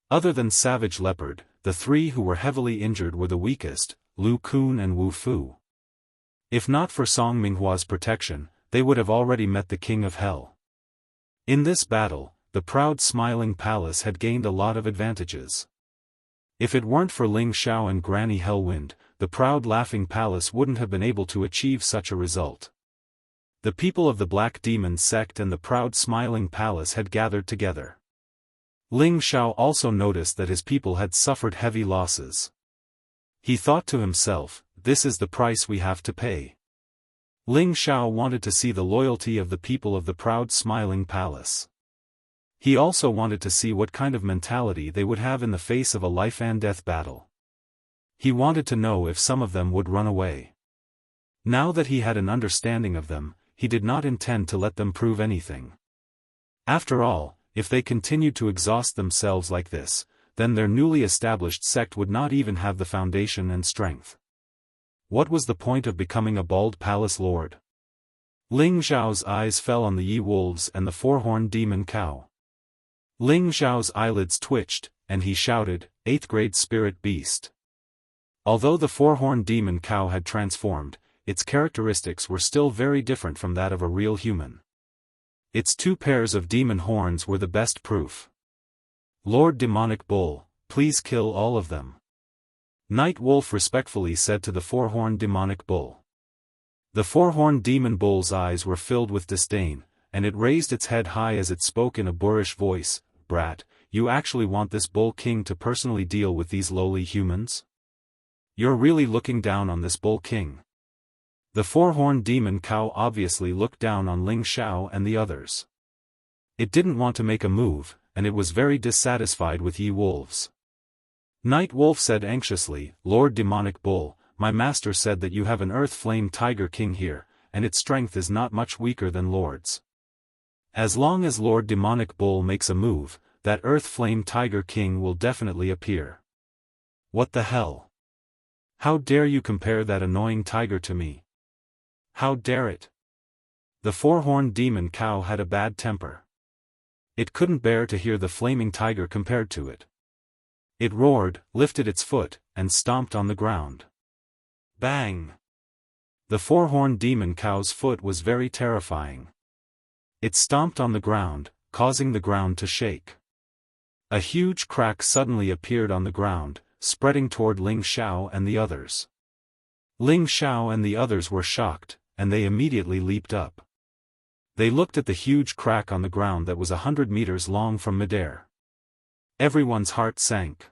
Speaker 1: Other than Savage Leopard, the 3 who were heavily injured were the weakest, Lu Kun and Wu Fu. If not for Song Minghua's protection, they would have already met the King of Hell. In this battle, the proud smiling palace had gained a lot of advantages. If it weren't for Ling Xiao and Granny Hellwind, the proud laughing palace wouldn't have been able to achieve such a result. The people of the Black Demon sect and the proud smiling palace had gathered together. Ling Xiao also noticed that his people had suffered heavy losses. He thought to himself, "This is the price we have to pay." Ling Xiao wanted to see the loyalty of the people of the proud smiling palace. He also wanted to see what kind of mentality they would have in the face of a life-and-death battle. He wanted to know if some of them would run away. Now that he had an understanding of them, he did not intend to let them prove anything. After all, if they continued to exhaust themselves like this, then their newly established sect would not even have the foundation and strength. What was the point of becoming a bald palace lord? Ling Xiao's eyes fell on the Ye-Wolves and the four-horned demon cow. Ling Xiao's eyelids twitched, and he shouted, "Eighth grade spirit beast." Although the four-horned demon cow had transformed, its characteristics were still very different from that of a real human. Its 2 pairs of demon horns were the best proof. "Lord Demonic Bull, please kill all of them." Night Wolf respectfully said to the four-horned demonic bull. The four-horned demon bull's eyes were filled with disdain, and it raised its head high as it spoke in a boorish voice, "Brat, you actually want this bull king to personally deal with these lowly humans? You're really looking down on this bull king." The four-horned demon cow obviously looked down on Ling Xiao and the others. It didn't want to make a move, and it was very dissatisfied with Ye-Wolves. Night Wolf said anxiously, "Lord Demonic Bull, my master said that you have an Earth Flame Tiger King here, and its strength is not much weaker than Lord's. As long as Lord Demonic Bull makes a move, that Earth Flame Tiger King will definitely appear." "What the hell? How dare you compare that annoying tiger to me? How dare it?" The four-horned demon cow had a bad temper. It couldn't bear to hear the flaming tiger compared to it. It roared, lifted its foot, and stomped on the ground. Bang! The four-horned demon cow's foot was very terrifying. It stomped on the ground, causing the ground to shake. A huge crack suddenly appeared on the ground, spreading toward Ling Xiao and the others. Ling Xiao and the others were shocked, and they immediately leaped up. They looked at the huge crack on the ground that was 100 meters long from midair. Everyone's heart sank.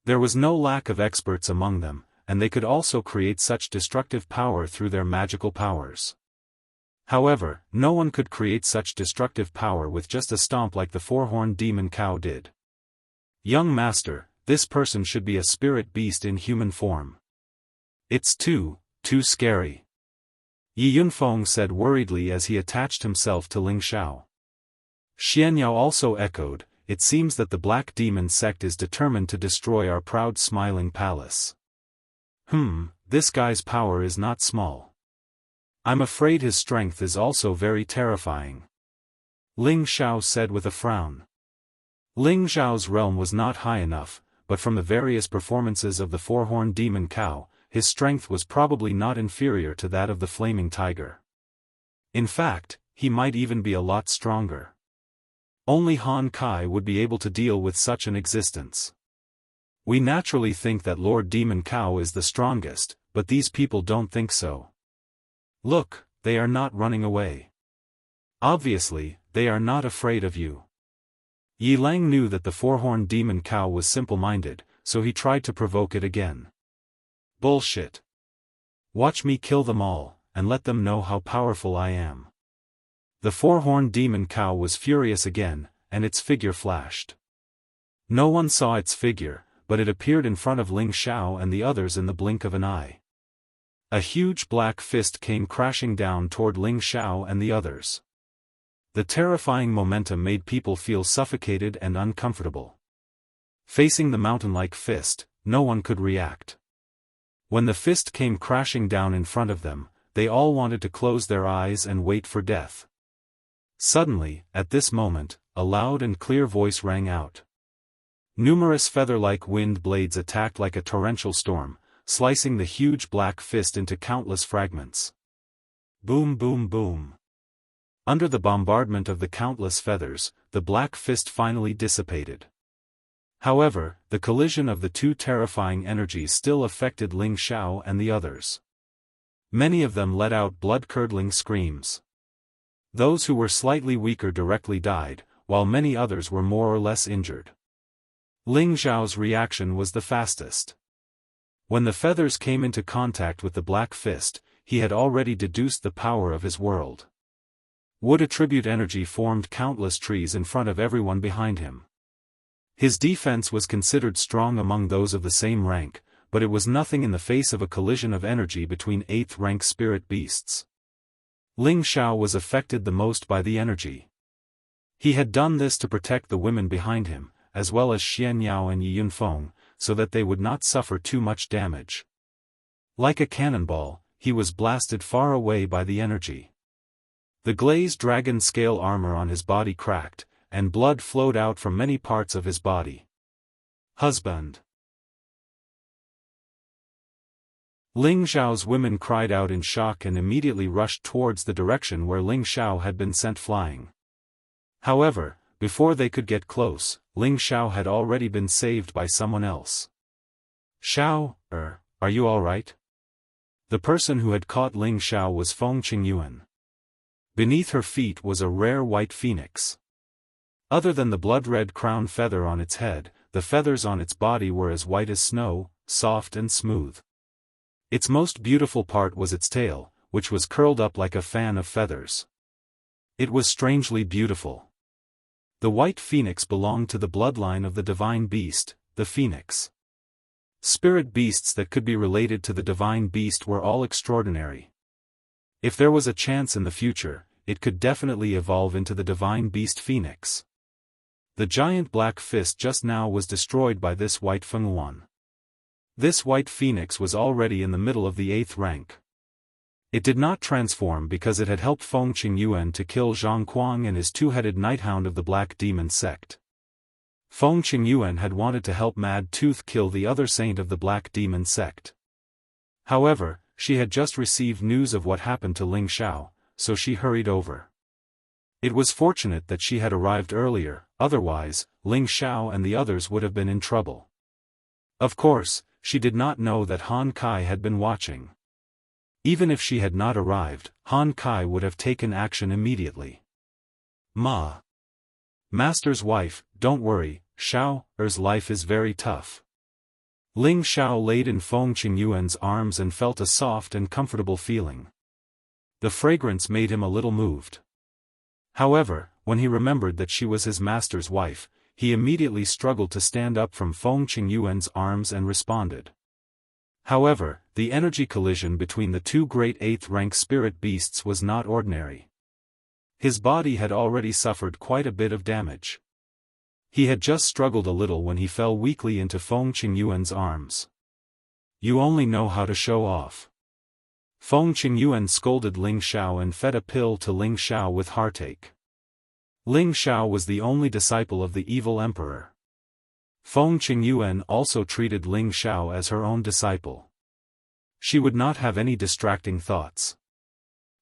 Speaker 1: There was no lack of experts among them, and they could also create such destructive power through their magical powers. However, no one could create such destructive power with just a stomp like the four-horned demon cow did. Young master, this person should be a spirit beast in human form. It's too scary. Yi Yunfeng said worriedly as he attached himself to Ling Xiao. Xianyao also echoed, it seems that the Black Demon sect is determined to destroy our proud smiling palace. This guy's power is not small. I'm afraid his strength is also very terrifying. Ling Xiao said with a frown. Ling Xiao's realm was not high enough, but from the various performances of the four-horned demon cow, his strength was probably not inferior to that of the flaming tiger. In fact, he might even be a lot stronger. Only Han Kai would be able to deal with such an existence. We naturally think that Lord Demon Cow is the strongest, but these people don't think so. Look, they are not running away. Obviously, they are not afraid of you. Yi Lang knew that the four-horned demon cow was simple-minded, so he tried to provoke it again. Bullshit. Watch me kill them all, and let them know how powerful I am. The four-horned demon cow was furious again, and its figure flashed. No one saw its figure, but it appeared in front of Ling Xiao and the others in the blink of an eye. A huge black fist came crashing down toward Ling Xiao and the others. The terrifying momentum made people feel suffocated and uncomfortable. Facing the mountain-like fist, no one could react. When the fist came crashing down in front of them, they all wanted to close their eyes and wait for death. Suddenly, at this moment, a loud and clear voice rang out. Numerous feather-like wind blades attacked like a torrential storm, slicing the huge black fist into countless fragments. Boom boom boom. Under the bombardment of the countless feathers, the black fist finally dissipated. However, the collision of the two terrifying energies still affected Ling Xiao and the others. Many of them let out blood-curdling screams. Those who were slightly weaker directly died, while many others were more or less injured. Ling Xiao's reaction was the fastest. When the feathers came into contact with the black fist, he had already deduced the power of his world. Wood attribute energy formed countless trees in front of everyone behind him. His defense was considered strong among those of the same rank, but it was nothing in the face of a collision of energy between 8th-rank spirit beasts. Ling Xiao was affected the most by the energy. He had done this to protect the women behind him, as well as Xianyao and Yi Yunfeng, so that they would not suffer too much damage. Like a cannonball, he was blasted far away by the energy. The glazed dragon scale armor on his body cracked, and blood flowed out from many parts of his body. Husband. Ling Xiao's women cried out in shock and immediately rushed towards the direction where Ling Xiao had been sent flying. However, before they could get close, Ling Xiao had already been saved by someone else. Xiao, are you all right? The person who had caught Ling Xiao was Feng Qingyuan. Beneath her feet was a rare white phoenix. Other than the blood-red crown feather on its head, the feathers on its body were as white as snow, soft and smooth. Its most beautiful part was its tail, which was curled up like a fan of feathers. It was strangely beautiful. The white phoenix belonged to the bloodline of the divine beast, the phoenix. Spirit beasts that could be related to the divine beast were all extraordinary. If there was a chance in the future, it could definitely evolve into the divine beast phoenix. The giant black fist just now was destroyed by this white Fengyuan. This white phoenix was already in the middle of the 8th rank. It did not transform because it had helped Feng Qingyuan to kill Zhang Kuang and his two-headed nighthound of the Black Demon sect. Feng Qingyuan had wanted to help Mad Tooth kill the other saint of the Black Demon sect. However, she had just received news of what happened to Ling Xiao, so she hurried over. It was fortunate that she had arrived earlier, otherwise, Ling Xiao and the others would have been in trouble. Of course, she did not know that Han Kai had been watching. Even if she had not arrived, Han Kai would have taken action immediately. Master's wife, don't worry, Xiao's life is very tough. Ling Xiao laid in Feng Qingyuan's arms and felt a soft and comfortable feeling. The fragrance made him a little moved. However, when he remembered that she was his master's wife, he immediately struggled to stand up from Feng Qingyuan's arms and responded. However, the energy collision between the two great 8th-rank spirit beasts was not ordinary. His body had already suffered quite a bit of damage. He had just struggled a little when he fell weakly into Feng Qingyuan's arms. "You only know how to show off." Feng Qingyuan scolded Ling Xiao and fed a pill to Ling Xiao with heartache. Ling Xiao was the only disciple of the evil emperor. Feng Qingyuan also treated Ling Xiao as her own disciple. She would not have any distracting thoughts.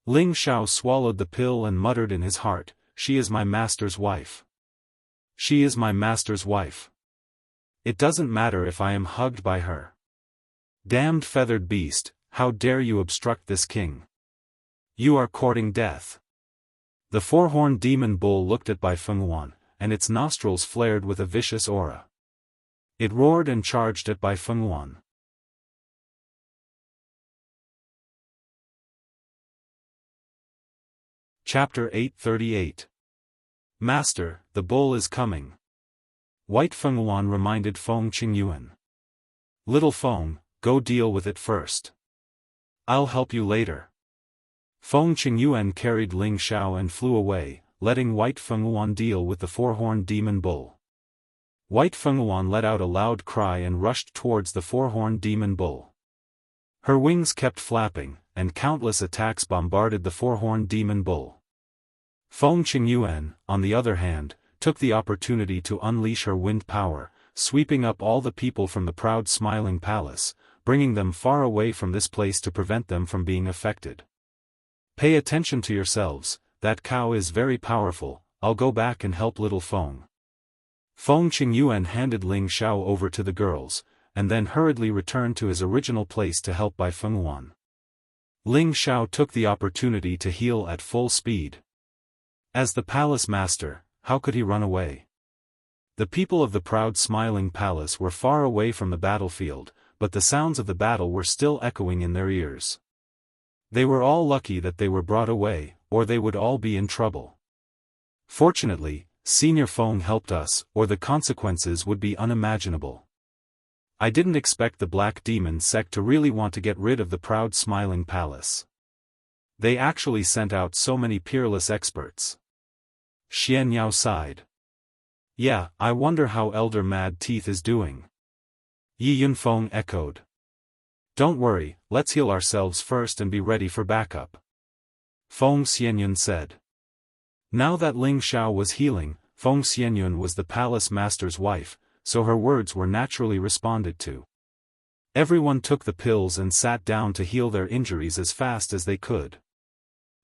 Speaker 1: Ling Xiao swallowed the pill and muttered in his heart, "She is my master's wife. She is my master's wife. It doesn't matter if I am hugged by her. Damned feathered beast, how dare you obstruct this king? You are courting death." The four-horned demon bull looked at Bai Fenghuan, and its nostrils flared with a vicious aura. It roared and charged at Bai Fenghuan. Chapter 838. Master, the bull is coming. White Fenghuan reminded Feng Qingyuan. "Little Feng, go deal with it first. I'll help you later." Feng Qingyuan carried Ling Xiao and flew away, letting White Fenghuan deal with the four-horned demon bull. White Fenghuan let out a loud cry and rushed towards the four-horned demon bull. Her wings kept flapping, and countless attacks bombarded the four-horned demon bull. Feng Qingyuan, on the other hand, took the opportunity to unleash her wind power, sweeping up all the people from the proud smiling palace, bringing them far away from this place to prevent them from being affected. "Pay attention to yourselves, that cow is very powerful, I'll go back and help little Feng." Feng Qingyuan handed Ling Xiao over to the girls, and then hurriedly returned to his original place to help Bai Fenghuan. Ling Xiao took the opportunity to heal at full speed. As the palace master, how could he run away? The people of the proud smiling palace were far away from the battlefield, but the sounds of the battle were still echoing in their ears. They were all lucky that they were brought away, or they would all be in trouble. Fortunately, Senior Feng helped us, or the consequences would be unimaginable. I didn't expect the Black Demon sect to really want to get rid of the proud smiling palace. They actually sent out so many peerless experts. Xian Yao sighed. "Yeah, I wonder how Elder Mad Teeth is doing." Yi Yunfeng echoed. "Don't worry, let's heal ourselves first and be ready for backup," Feng Xianyun said. Now that Ling Xiao was healing, Feng Xianyun was the palace master's wife, so her words were naturally responded to. Everyone took the pills and sat down to heal their injuries as fast as they could.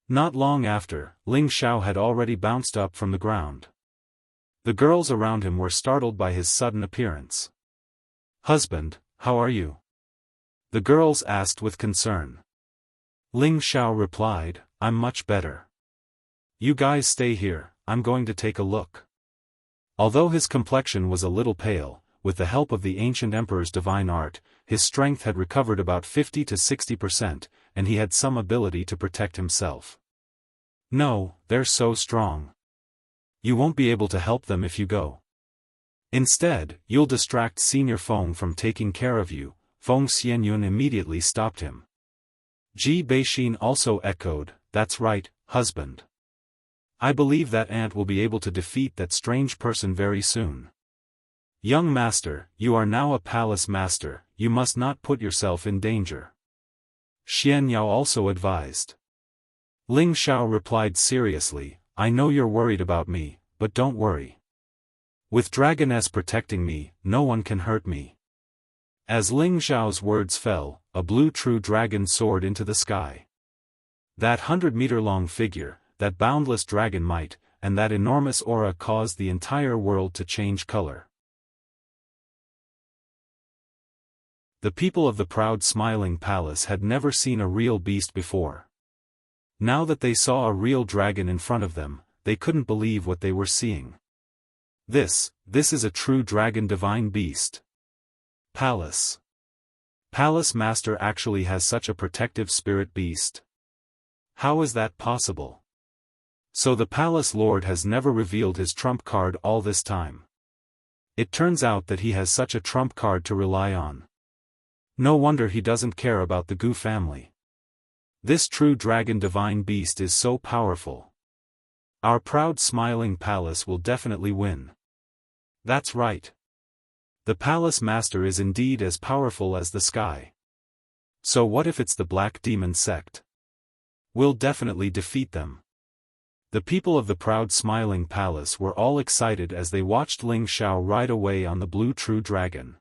Speaker 1: Not long after, Ling Xiao had already bounced up from the ground. The girls around him were startled by his sudden appearance. "Husband, how are you?" the girls asked with concern. Ling Xiao replied, "I'm much better. You guys stay here, I'm going to take a look." Although his complexion was a little pale, with the help of the ancient emperor's divine art, his strength had recovered about 50 to 60%, and he had some ability to protect himself. "No, they're so strong. You won't be able to help them if you go. Instead, you'll distract Senior Feng from taking care of you." Feng Xianyun immediately stopped him. Ji Beixin also echoed, "That's right, husband. I believe that aunt will be able to defeat that strange person very soon. Young master, you are now a palace master, you must not put yourself in danger." Xian Yao also advised. Ling Xiao replied seriously, "I know you're worried about me, but don't worry. With Dragoness protecting me, no one can hurt me." As Ling Xiao's words fell, a blue true dragon soared into the sky. That 100-meter-long figure, that boundless dragon might, and that enormous aura caused the entire world to change color. The people of the proud smiling palace had never seen a real beast before. Now that they saw a real dragon in front of them, they couldn't believe what they were seeing. This is a true dragon divine beast. Palace Master actually has such a protective spirit beast. How is that possible? So the Palace Lord has never revealed his trump card all this time. It turns out that he has such a trump card to rely on. No wonder he doesn't care about the Gu family. This true dragon divine beast is so powerful. Our proud smiling palace will definitely win. That's right. The palace master is indeed as powerful as the sky. So what if it's the Black Demon sect? We'll definitely defeat them. The people of the proud smiling palace were all excited as they watched Ling Xiao ride away on the blue true dragon.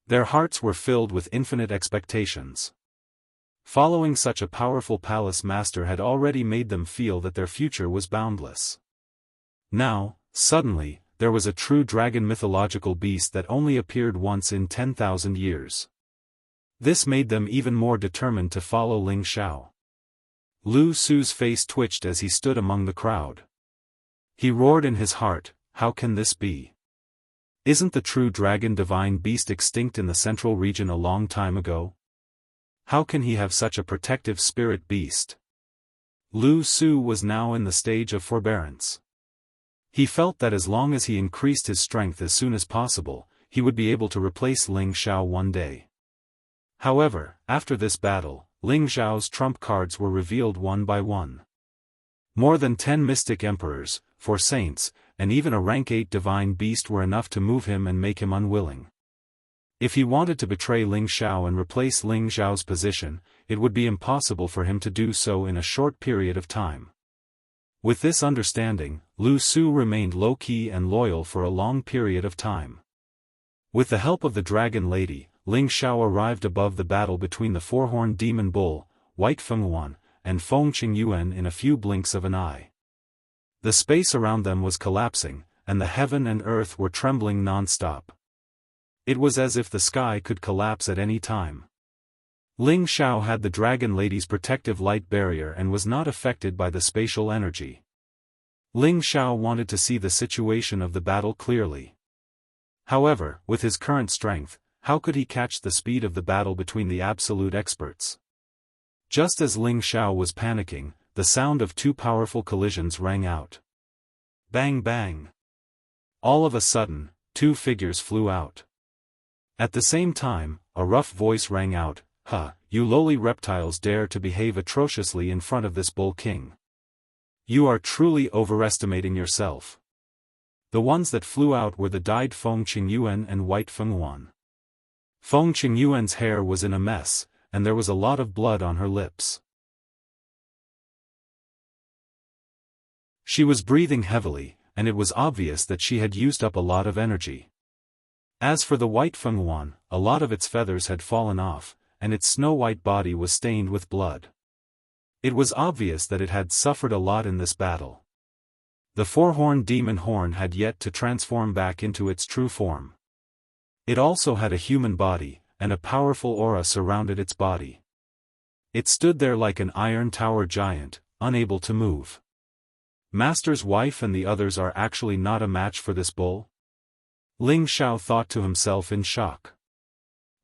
Speaker 1: Their hearts were filled with infinite expectations. Following such a powerful palace master had already made them feel that their future was boundless. Now, suddenly, there was a true dragon mythological beast that only appeared once in 10,000 years. This made them even more determined to follow Ling Xiao. Lu Su's face twitched as he stood among the crowd. He roared in his heart, how can this be? Isn't the true dragon divine beast extinct in the central region a long time ago? How can he have such a protective spirit beast? Lu Su was now in the stage of forbearance. He felt that as long as he increased his strength as soon as possible, he would be able to replace Ling Xiao one day. However, after this battle, Ling Xiao's trump cards were revealed one by one. More than 10 mystic emperors, 4 saints, and even a rank 8 divine beast were enough to move him and make him unwilling. If he wanted to betray Ling Xiao and replace Ling Xiao's position, it would be impossible for him to do so in a short period of time. With this understanding, Lu Su remained low-key and loyal for a long period of time. With the help of the Dragon Lady, Ling Xiao arrived above the battle between the four-horned demon bull, White Fengyuan, and Feng Qingyuan in a few blinks of an eye. The space around them was collapsing, and the heaven and earth were trembling non-stop. It was as if the sky could collapse at any time. Ling Xiao had the Dragon Lady's protective light barrier and was not affected by the spatial energy. Ling Xiao wanted to see the situation of the battle clearly. However, with his current strength, how could he catch the speed of the battle between the absolute experts? Just as Ling Xiao was panicking, the sound of 2 powerful collisions rang out. Bang bang! All of a sudden, 2 figures flew out. At the same time, a rough voice rang out, "Ha, you lowly reptiles dare to behave atrociously in front of this bull king. You are truly overestimating yourself." The ones that flew out were the dyed Feng Qingyuan and White Fengyuan. Feng Qingyuan's hair was in a mess, and there was a lot of blood on her lips. She was breathing heavily, and it was obvious that she had used up a lot of energy. As for the White Fengyuan, a lot of its feathers had fallen off, and its snow-white body was stained with blood. It was obvious that it had suffered a lot in this battle. The four-horned demon horn had yet to transform back into its true form. It also had a human body, and a powerful aura surrounded its body. It stood there like an iron tower giant, unable to move. Master's wife and the others are actually not a match for this bull? Ling Xiao thought to himself in shock.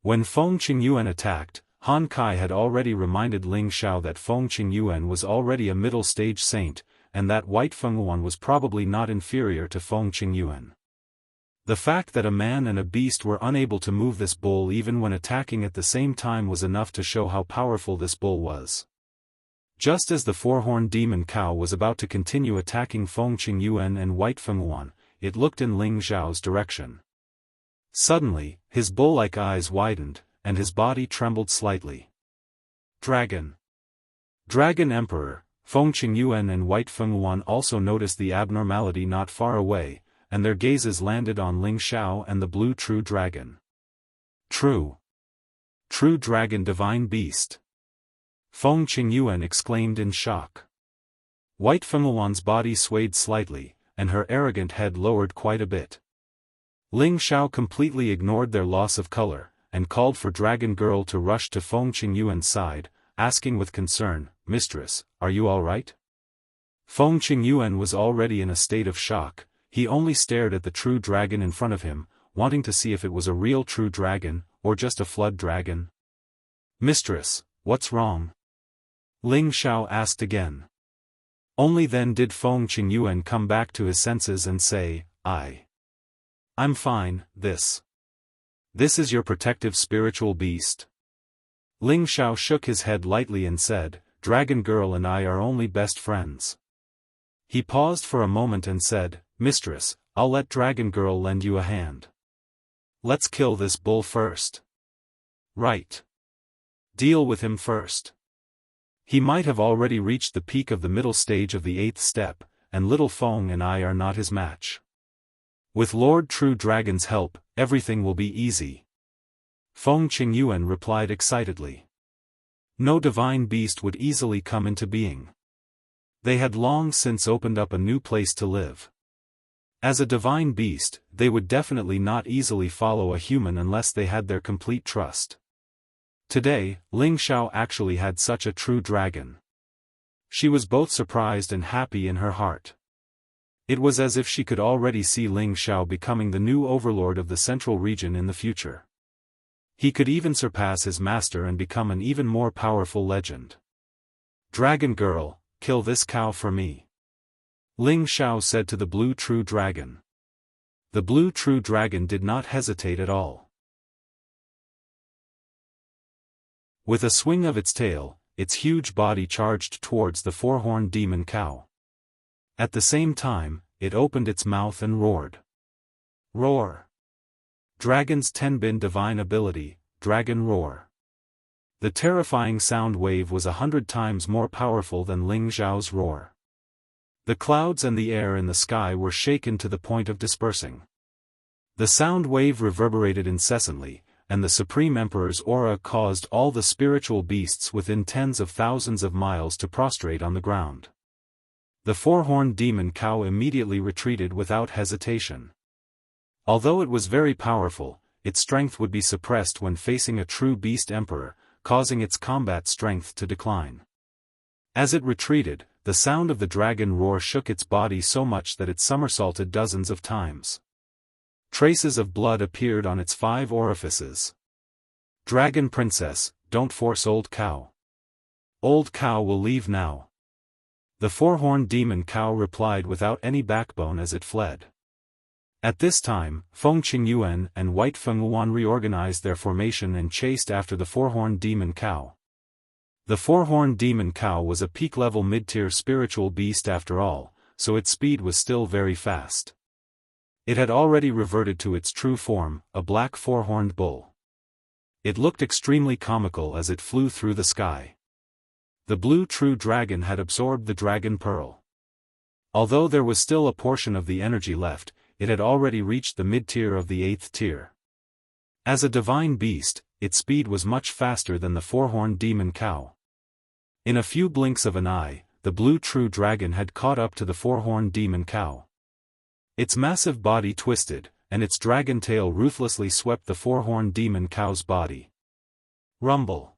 Speaker 1: When Feng Qingyuan attacked, Han Kai had already reminded Ling Xiao that Feng Qingyuan was already a middle-stage saint, and that White Fengyuan was probably not inferior to Feng Qingyuan. The fact that a man and a beast were unable to move this bull even when attacking at the same time was enough to show how powerful this bull was. Just as the four-horned demon cow was about to continue attacking Feng Qingyuan and White Fengyuan, it looked in Ling Xiao's direction. Suddenly, his bull-like eyes widened, and his body trembled slightly. Dragon! Dragon Emperor, Feng Qingyuan and White Fengyuan also noticed the abnormality not far away, and their gazes landed on Ling Xiao and the blue true dragon. True dragon divine beast! Feng Qingyuan exclaimed in shock. White Fengyuan's body swayed slightly, and her arrogant head lowered quite a bit. Ling Xiao completely ignored their loss of color, and called for Dragon Girl to rush to Feng Qingyuan's side, asking with concern, "Mistress, are you all right?" Feng Qingyuan was already in a state of shock. He only stared at the true dragon in front of him, wanting to see if it was a real true dragon, or just a flood dragon. "Mistress, what's wrong?" Ling Xiao asked again. Only then did Feng Qingyuan come back to his senses and say, I'm fine. This is your protective spiritual beast? Ling Xiao shook his head lightly and said, Dragon Girl and I are only best friends. He paused for a moment and said, Mistress, I'll let Dragon Girl lend you a hand. Let's kill this bull first. Right. Deal with him first. He might have already reached the peak of the middle stage of the 8th step, and little Feng and I are not his match. With Lord True Dragon's help, everything will be easy. Feng Qingyuan replied excitedly. No divine beast would easily come into being. They had long since opened up a new place to live. As a divine beast, they would definitely not easily follow a human unless they had their complete trust. Today, Ling Xiao actually had such a true dragon. She was both surprised and happy in her heart. It was as if she could already see Ling Xiao becoming the new overlord of the central region in the future. He could even surpass his master and become an even more powerful legend. Dragon Girl, kill this cow for me. Ling Xiao said to the blue true dragon. The blue true dragon did not hesitate at all. With a swing of its tail, its huge body charged towards the four-horned demon cow. At the same time, it opened its mouth and roared. Roar! Dragon's Tenbin divine ability, Dragon Roar. The terrifying sound wave was 100 times more powerful than Ling Xiao's roar. The clouds and the air in the sky were shaken to the point of dispersing. The sound wave reverberated incessantly, and the Supreme Emperor's aura caused all the spiritual beasts within tens of thousands of miles to prostrate on the ground. The four-horned demon cow immediately retreated without hesitation. Although it was very powerful, its strength would be suppressed when facing a true beast emperor, causing its combat strength to decline. As it retreated, the sound of the dragon roar shook its body so much that it somersaulted dozens of times. Traces of blood appeared on its 5 orifices. Dragon Princess, don't force old cow. Old cow will leave now. The four-horned demon cow replied without any backbone as it fled. At this time, Feng Qingyuan and White Fengyuan reorganized their formation and chased after the four-horned demon cow. The four-horned demon cow was a peak-level mid-tier spiritual beast after all, so its speed was still very fast. It had already reverted to its true form, a black four-horned bull. It looked extremely comical as it flew through the sky. The blue true dragon had absorbed the dragon pearl. Although there was still a portion of the energy left, it had already reached the mid-tier of the 8th tier. As a divine beast, its speed was much faster than the four-horned demon cow. In a few blinks of an eye, the blue true dragon had caught up to the four-horned demon cow. Its massive body twisted, and its dragon tail ruthlessly swept the four-horned demon cow's body. Rumble!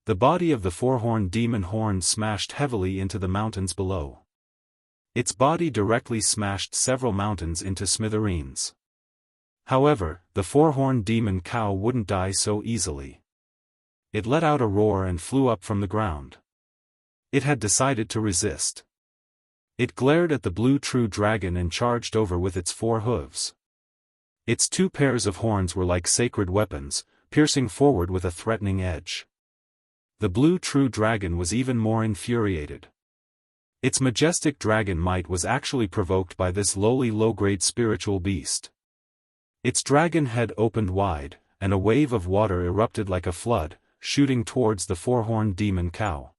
Speaker 1: The body of the four-horned demon horn smashed heavily into the mountains below. Its body directly smashed several mountains into smithereens. However, the four-horned demon cow wouldn't die so easily. It let out a roar and flew up from the ground. It had decided to resist. It glared at the blue true dragon and charged over with its 4 hooves. Its 2 pairs of horns were like sacred weapons, piercing forward with a threatening edge. The blue true dragon was even more infuriated. Its majestic dragon might was actually provoked by this lowly low-grade spiritual beast. Its dragon head opened wide, and a wave of water erupted like a flood, shooting towards the four-horned demon cow.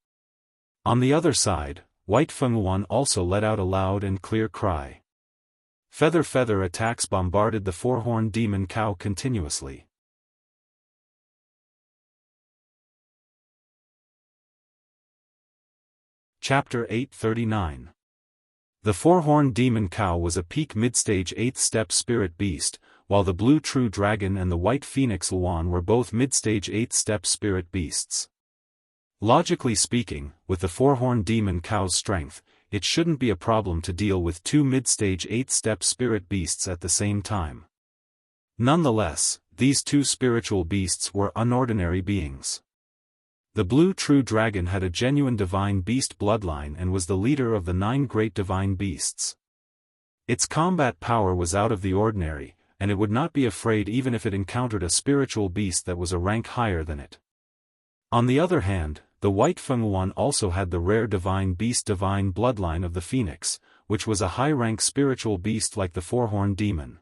Speaker 1: On the other side, White Fengyuan also let out a loud and clear cry. Feather attacks bombarded the four-horned demon cow continuously. Chapter 839. The four-horned demon cow was a peak mid-stage 8th step spirit beast, while the blue true dragon and the white phoenix Luan were both mid-stage 8th step spirit beasts. Logically speaking, with the four-horned demon cow's strength, it shouldn't be a problem to deal with 2 mid-stage 8th step spirit beasts at the same time. Nonetheless, these 2 spiritual beasts were unordinary beings. The blue true dragon had a genuine divine beast bloodline and was the leader of the 9 great divine beasts. Its combat power was out of the ordinary, and it would not be afraid even if it encountered a spiritual beast that was a rank higher than it. On the other hand, the White Fenghuan also had the rare divine beast divine bloodline of the phoenix, which was a high-rank spiritual beast like the four-horned demon.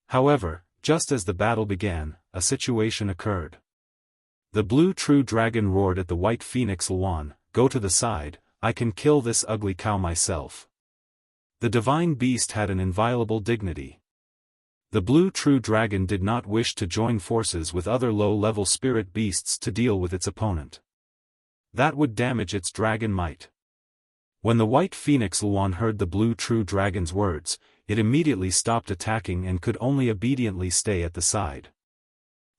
Speaker 1: However, just as the battle began, a situation occurred. The blue true dragon roared at the white phoenix Luan, "Go to the side, I can kill this ugly cow myself." The divine beast had an inviolable dignity. The blue true dragon did not wish to join forces with other low-level spirit beasts to deal with its opponent. That would damage its dragon might. When the white phoenix Luan heard the blue true dragon's words, it immediately stopped attacking and could only obediently stay at the side.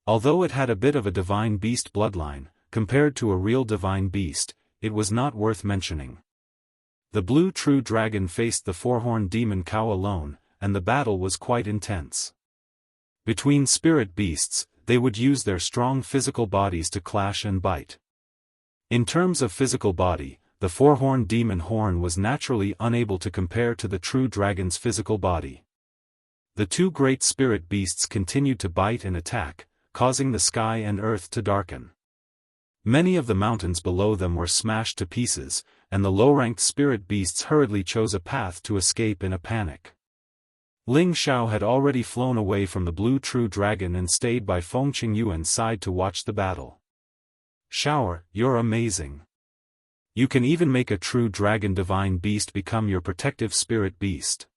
Speaker 1: Although it had a bit of a divine beast bloodline, compared to a real divine beast, it was not worth mentioning. The blue true dragon faced the four-horned demon cow alone, and the battle was quite intense. Between spirit beasts, they would use their strong physical bodies to clash and bite. In terms of physical body, the four-horned demon horn was naturally unable to compare to the true dragon's physical body. The two great spirit beasts continued to bite and attack, causing the sky and earth to darken. Many of the mountains below them were smashed to pieces, and the low-ranked spirit beasts hurriedly chose a path to escape in a panic. Ling Xiao had already flown away from the blue true dragon and stayed by Feng Qingyuan's side to watch the battle. "Xiao, you're amazing. You can even make a true dragon divine beast become your protective spirit beast.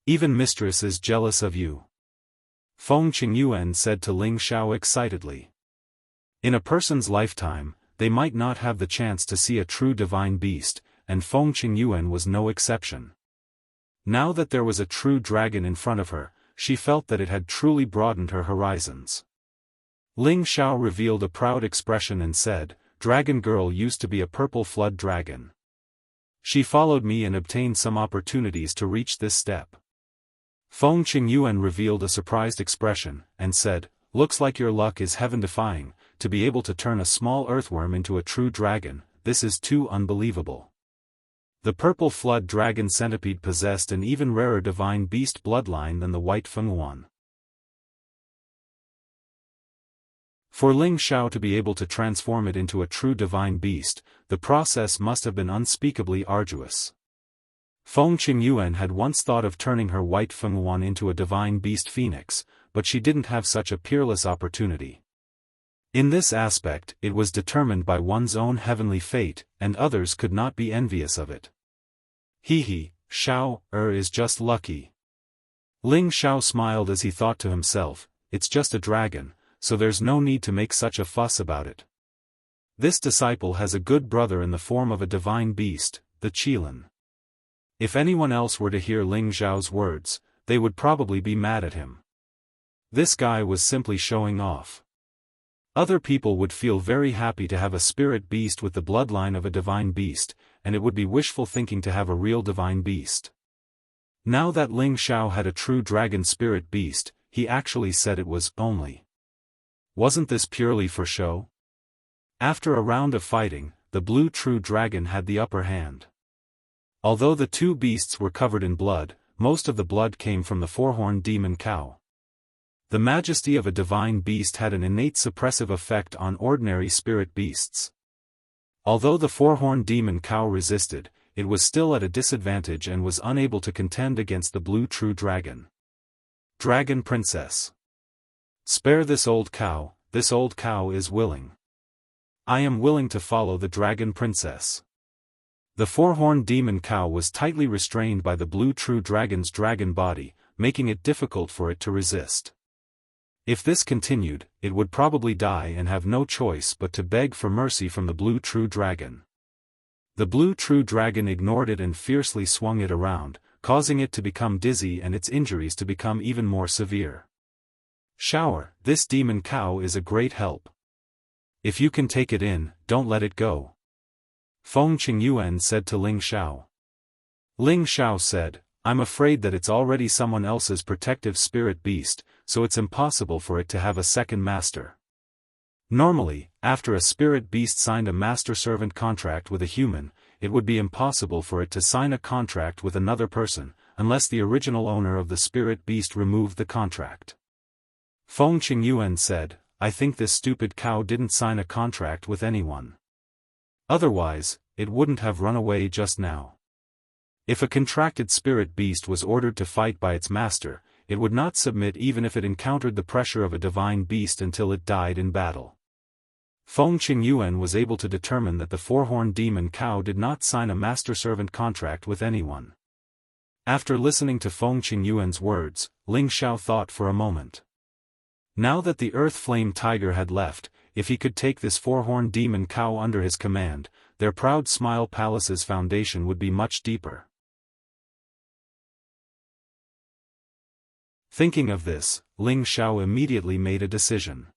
Speaker 1: Even Mistress is jealous of you," Feng Qingyuan said to Ling Xiao excitedly. In a person's lifetime, they might not have the chance to see a true divine beast, and Feng Qingyuan was no exception. Now that there was a true dragon in front of her, she felt that it had truly broadened her horizons. Ling Xiao revealed a proud expression and said, "Dragon Girl used to be a purple flood dragon. She followed me and obtained some opportunities to reach this step." Feng Qingyuan revealed a surprised expression, and said, "Looks like your luck is heaven-defying, to be able to turn a small earthworm into a true dragon, this is too unbelievable." The purple flood dragon centipede possessed an even rarer divine beast bloodline than the white Fenghuan. For Ling Xiao to be able to transform it into a true divine beast, the process must have been unspeakably arduous. Feng Qingyuan had once thought of turning her white Fenghuan into a divine beast phoenix, but she didn't have such a peerless opportunity. In this aspect, it was determined by one's own heavenly fate, and others could not be envious of it. Hee, Xiao, is just lucky. Ling Xiao smiled as he thought to himself, "It's just a dragon, so there's no need to make such a fuss about it. This disciple has a good brother in the form of a divine beast, the Qilin." If anyone else were to hear Ling Xiao's words, they would probably be mad at him. This guy was simply showing off. Other people would feel very happy to have a spirit beast with the bloodline of a divine beast, and it would be wishful thinking to have a real divine beast. Now that Ling Xiao had a true dragon spirit beast, he actually said it was only. Wasn't this purely for show? After a round of fighting, the blue true dragon had the upper hand. Although the two beasts were covered in blood, most of the blood came from the four-horned demon cow. The majesty of a divine beast had an innate suppressive effect on ordinary spirit beasts. Although the four-horned demon cow resisted, it was still at a disadvantage and was unable to contend against the blue true dragon. Dragon Princess. "Spare this old cow is willing. I am willing to follow the Dragon Princess." The four-horned demon cow was tightly restrained by the blue true dragon's dragon body, making it difficult for it to resist. If this continued, it would probably die and have no choice but to beg for mercy from the blue true dragon. The blue true dragon ignored it and fiercely swung it around, causing it to become dizzy and its injuries to become even more severe. "Xiao, this demon cow is a great help. If you can take it in, don't let it go," Feng Qingyuan said to Ling Xiao. Ling Xiao said, "I'm afraid that it's already someone else's protective spirit beast, so it's impossible for it to have a second master. Normally, after a spirit beast signed a master-servant contract with a human, it would be impossible for it to sign a contract with another person, unless the original owner of the spirit beast removed the contract. Feng Qingyuan said, I think this stupid cow didn't sign a contract with anyone. Otherwise, it wouldn't have run away just now. If a contracted spirit beast was ordered to fight by its master, it would not submit even if it encountered the pressure of a divine beast until it died in battle. Feng Qingyuan was able to determine that the four-horned demon cow did not sign a master-servant contract with anyone. After listening to Feng Qingyuan's words, Ling Xiao thought for a moment. Now that the Earth Flame Tiger had left, if he could take this four-horned demon cow under his command, their proud Smile Palace's foundation would be much deeper. Thinking of this, Ling Xiao immediately made a decision.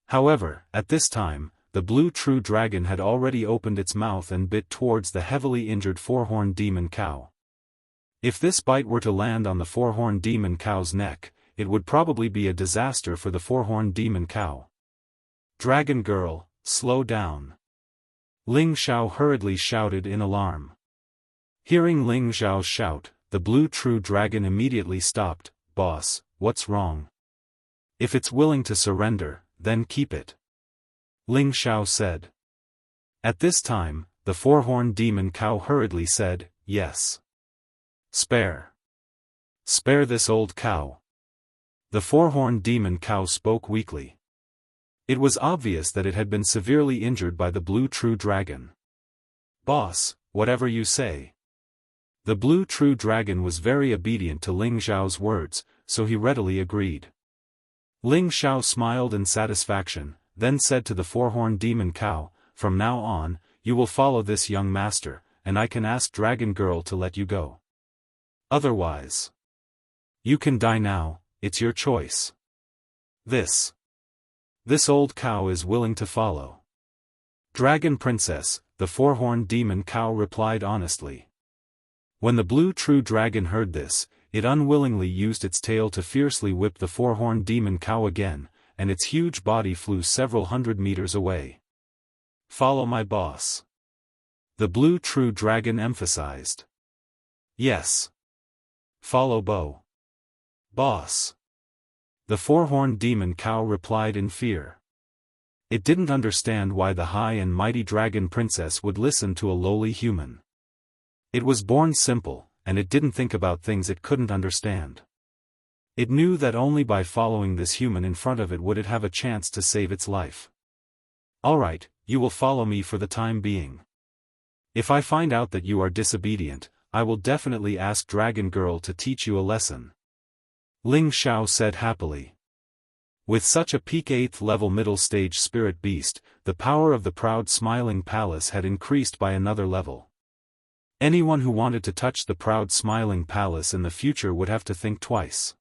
Speaker 1: However, at this time, the blue true dragon had already opened its mouth and bit towards the heavily injured four-horned demon cow. If this bite were to land on the four-horned demon cow's neck, it would probably be a disaster for the four-horned demon cow. Dragon girl, slow down. Ling Xiao hurriedly shouted in alarm. Hearing Ling Xiao's shout, the blue true dragon immediately stopped. Boss, what's wrong? If it's willing to surrender, then keep it. Ling Xiao said. At this time, the four-horned demon cow hurriedly said, yes. Spare. Spare this old cow. The four-horned demon cow spoke weakly. It was obvious that it had been severely injured by the blue true dragon. Boss, whatever you say. The blue true dragon was very obedient to Ling Xiao's words, so he readily agreed. Ling Xiao smiled in satisfaction, then said to the four-horned demon cow, from now on, you will follow this young master, and I can ask Dragon Girl to let you go. Otherwise, you can die now, it's your choice. This old cow is willing to follow. Dragon Princess, the four-horned demon cow replied honestly. When the blue true dragon heard this, it unwillingly used its tail to fiercely whip the four-horned demon cow again, and its huge body flew several hundred meters away. Follow my boss. The blue true dragon emphasized. Yes. Follow Bo. Boss. The four-horned demon cow replied in fear. It didn't understand why the high and mighty dragon princess would listen to a lowly human. It was born simple, and it didn't think about things it couldn't understand. It knew that only by following this human in front of it would it have a chance to save its life. Alright, you will follow me for the time being. If I find out that you are disobedient, I will definitely ask Dragon Girl to teach you a lesson. Ling Xiao said happily. With such a peak 8th level middle stage spirit beast, the power of the proud Smiling Palace had increased by another level. Anyone who wanted to touch the proud Smiling Palace in the future would have to think twice.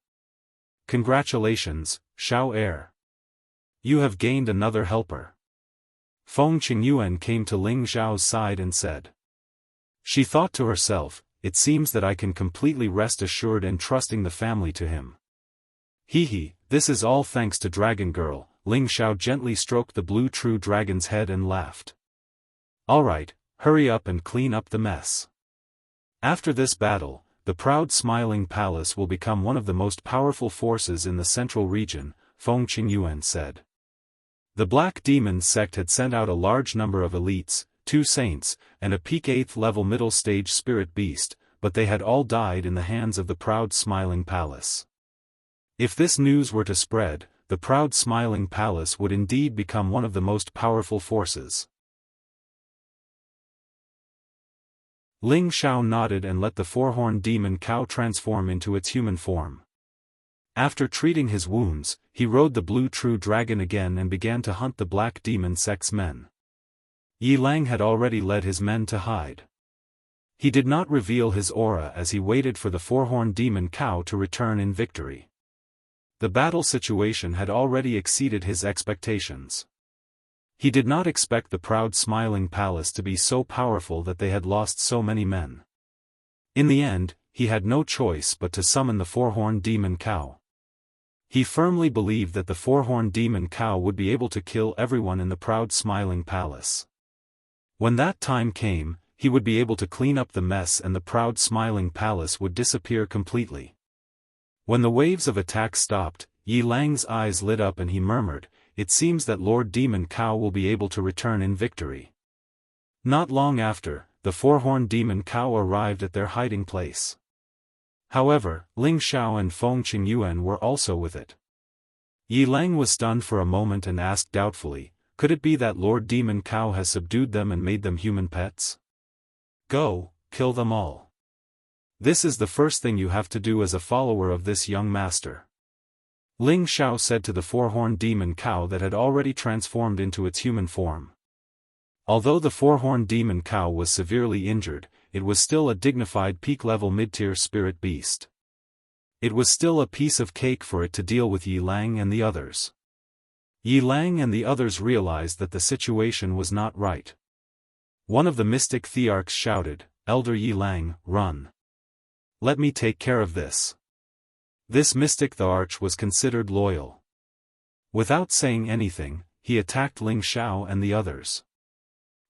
Speaker 1: Congratulations, Xiao Heir. You have gained another helper. Feng Qingyuan came to Ling Xiao's side and said. She thought to herself, it seems that I can completely rest assured and trusting the family to him. Hee, this is all thanks to Dragon Girl. Ling Xiao gently stroked the blue true dragon's head and laughed. Alright, hurry up and clean up the mess. After this battle, the proud Smiling Palace will become one of the most powerful forces in the central region, Feng Qingyuan said. The Black Demon sect had sent out a large number of elites, 2 saints, and a peak 8th level middle stage spirit beast, but they had all died in the hands of the proud Smiling Palace. If this news were to spread, the proud Smiling Palace would indeed become one of the most powerful forces. Ling Xiao nodded and let the four-horned demon cow transform into its human form. After treating his wounds, he rode the blue true dragon again and began to hunt the Black Demon sect's men. Yi Lang had already led his men to hide. He did not reveal his aura as he waited for the four-horned demon cow to return in victory. The battle situation had already exceeded his expectations. He did not expect the proud Smiling Palace to be so powerful that they had lost so many men. In the end, he had no choice but to summon the four-horned demon cow. He firmly believed that the four-horned demon cow would be able to kill everyone in the proud Smiling Palace. When that time came, he would be able to clean up the mess and the proud smiling palace would disappear completely. When the waves of attack stopped, Yi Lang's eyes lit up and he murmured, "It seems that Lord Demon Cow will be able to return in victory." Not long after, the four-horned demon cow arrived at their hiding place. However, Ling Xiao and Feng Qingyuan were also with it. Yi Lang was stunned for a moment and asked doubtfully, "Could it be that Lord Demon Cow has subdued them and made them human pets? Go, kill them all. This is the first thing you have to do as a follower of this young master." Ling Xiao said to the four-horned demon cow that had already transformed into its human form. Although the four-horned demon cow was severely injured, it was still a dignified peak-level mid-tier spirit beast. It was still a piece of cake for it to deal with Yi Lang and the others. Yi Lang and the others realized that the situation was not right. One of the mystic thearchs shouted, "Elder Yi Lang, run. Let me take care of this." This mystic thearch was considered loyal. Without saying anything, he attacked Ling Xiao and the others.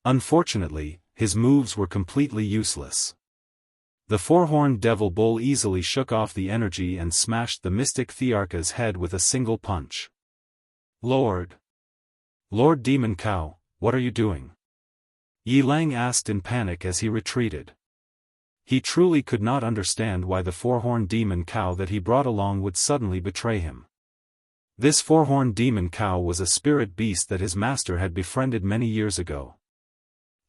Speaker 1: Unfortunately, his moves were completely useless. The four-horned devil bull easily shook off the energy and smashed the mystic thearch's head with a single punch. Lord Demon Cow, what are you doing?" Yi Lang asked in panic as he retreated. He truly could not understand why the four-horned demon cow that he brought along would suddenly betray him. This four-horned demon cow was a spirit beast that his master had befriended many years ago.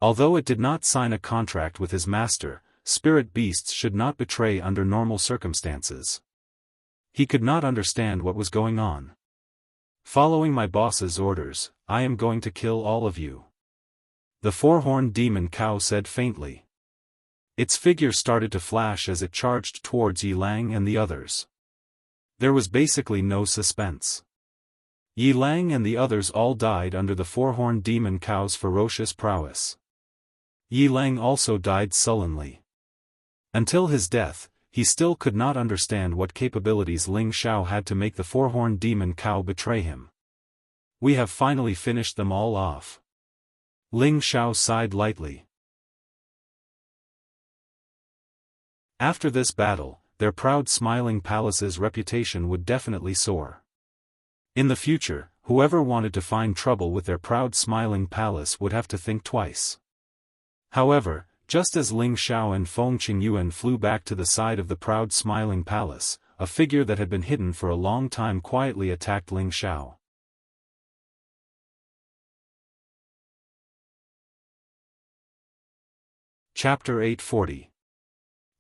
Speaker 1: Although it did not sign a contract with his master, spirit beasts should not betray under normal circumstances. He could not understand what was going on. "Following my boss's orders, I am going to kill all of you," the four-horned demon cow said faintly. Its figure started to flash as it charged towards Yi Lang and the others. There was basically no suspense. Yi Lang and the others all died under the four-horned demon cow's ferocious prowess. Yi Lang also died sullenly. Until his death, he still could not understand what capabilities Ling Xiao had to make the four-horned demon cow betray him. "We have finally finished them all off." Ling Xiao sighed lightly. After this battle, their proud smiling palace's reputation would definitely soar. In the future, whoever wanted to find trouble with their proud smiling palace would have to think twice. However, just as Ling Xiao and Feng Qingyuan flew back to the side of the proud smiling palace, a figure that had been hidden for a long time quietly attacked Ling Xiao. Chapter 840.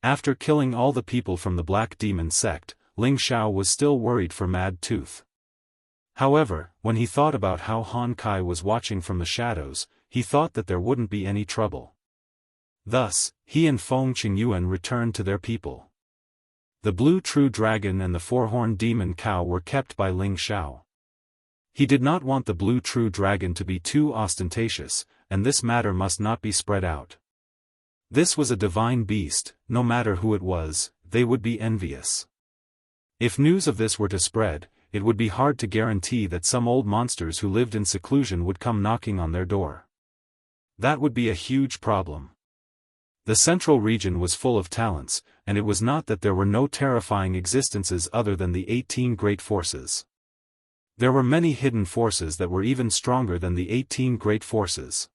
Speaker 1: After killing all the people from the Black Demon sect, Ling Xiao was still worried for Mad Tooth. However, when he thought about how Han Kai was watching from the shadows, he thought that there wouldn't be any trouble. Thus, he and Feng Qingyuan returned to their people. The blue true dragon and the four-horned demon cow were kept by Ling Xiao. He did not want the blue true dragon to be too ostentatious, and this matter must not be spread out. This was a divine beast, no matter who it was, they would be envious. If news of this were to spread, it would be hard to guarantee that some old monsters who lived in seclusion would come knocking on their door. That would be a huge problem. The central region was full of talents, and it was not that there were no terrifying existences other than the 18 great forces. There were many hidden forces that were even stronger than the 18 great forces.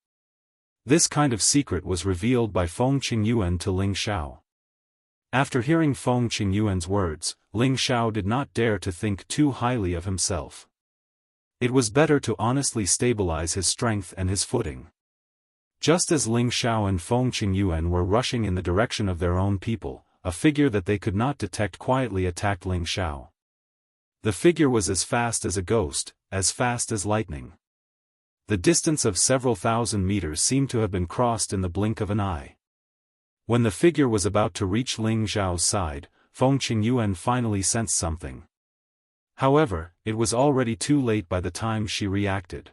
Speaker 1: This kind of secret was revealed by Feng Qingyuan to Ling Xiao. After hearing Feng Qingyuan's words, Ling Xiao did not dare to think too highly of himself. It was better to honestly stabilize his strength and his footing. Just as Ling Xiao and Feng Qingyuan were rushing in the direction of their own people, a figure that they could not detect quietly attacked Ling Xiao. The figure was as fast as a ghost, as fast as lightning. The distance of several thousand meters seemed to have been crossed in the blink of an eye. When the figure was about to reach Ling Xiao's side, Feng Qingyuan finally sensed something. However, it was already too late by the time she reacted.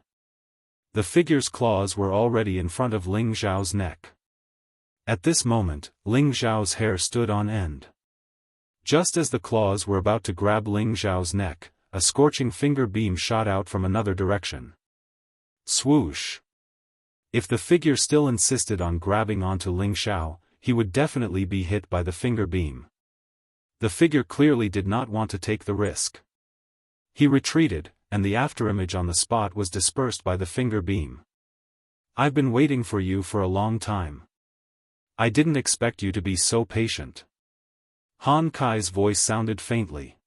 Speaker 1: The figure's claws were already in front of Ling Xiao's neck. At this moment, Ling Xiao's hair stood on end. Just as the claws were about to grab Ling Xiao's neck, a scorching finger beam shot out from another direction. Swoosh! If the figure still insisted on grabbing onto Ling Xiao, he would definitely be hit by the finger beam. The figure clearly did not want to take the risk. He retreated, and the afterimage on the spot was dispersed by the finger beam. "I've been waiting for you for a long time. I didn't expect you to be so patient." Han Kai's voice sounded faintly.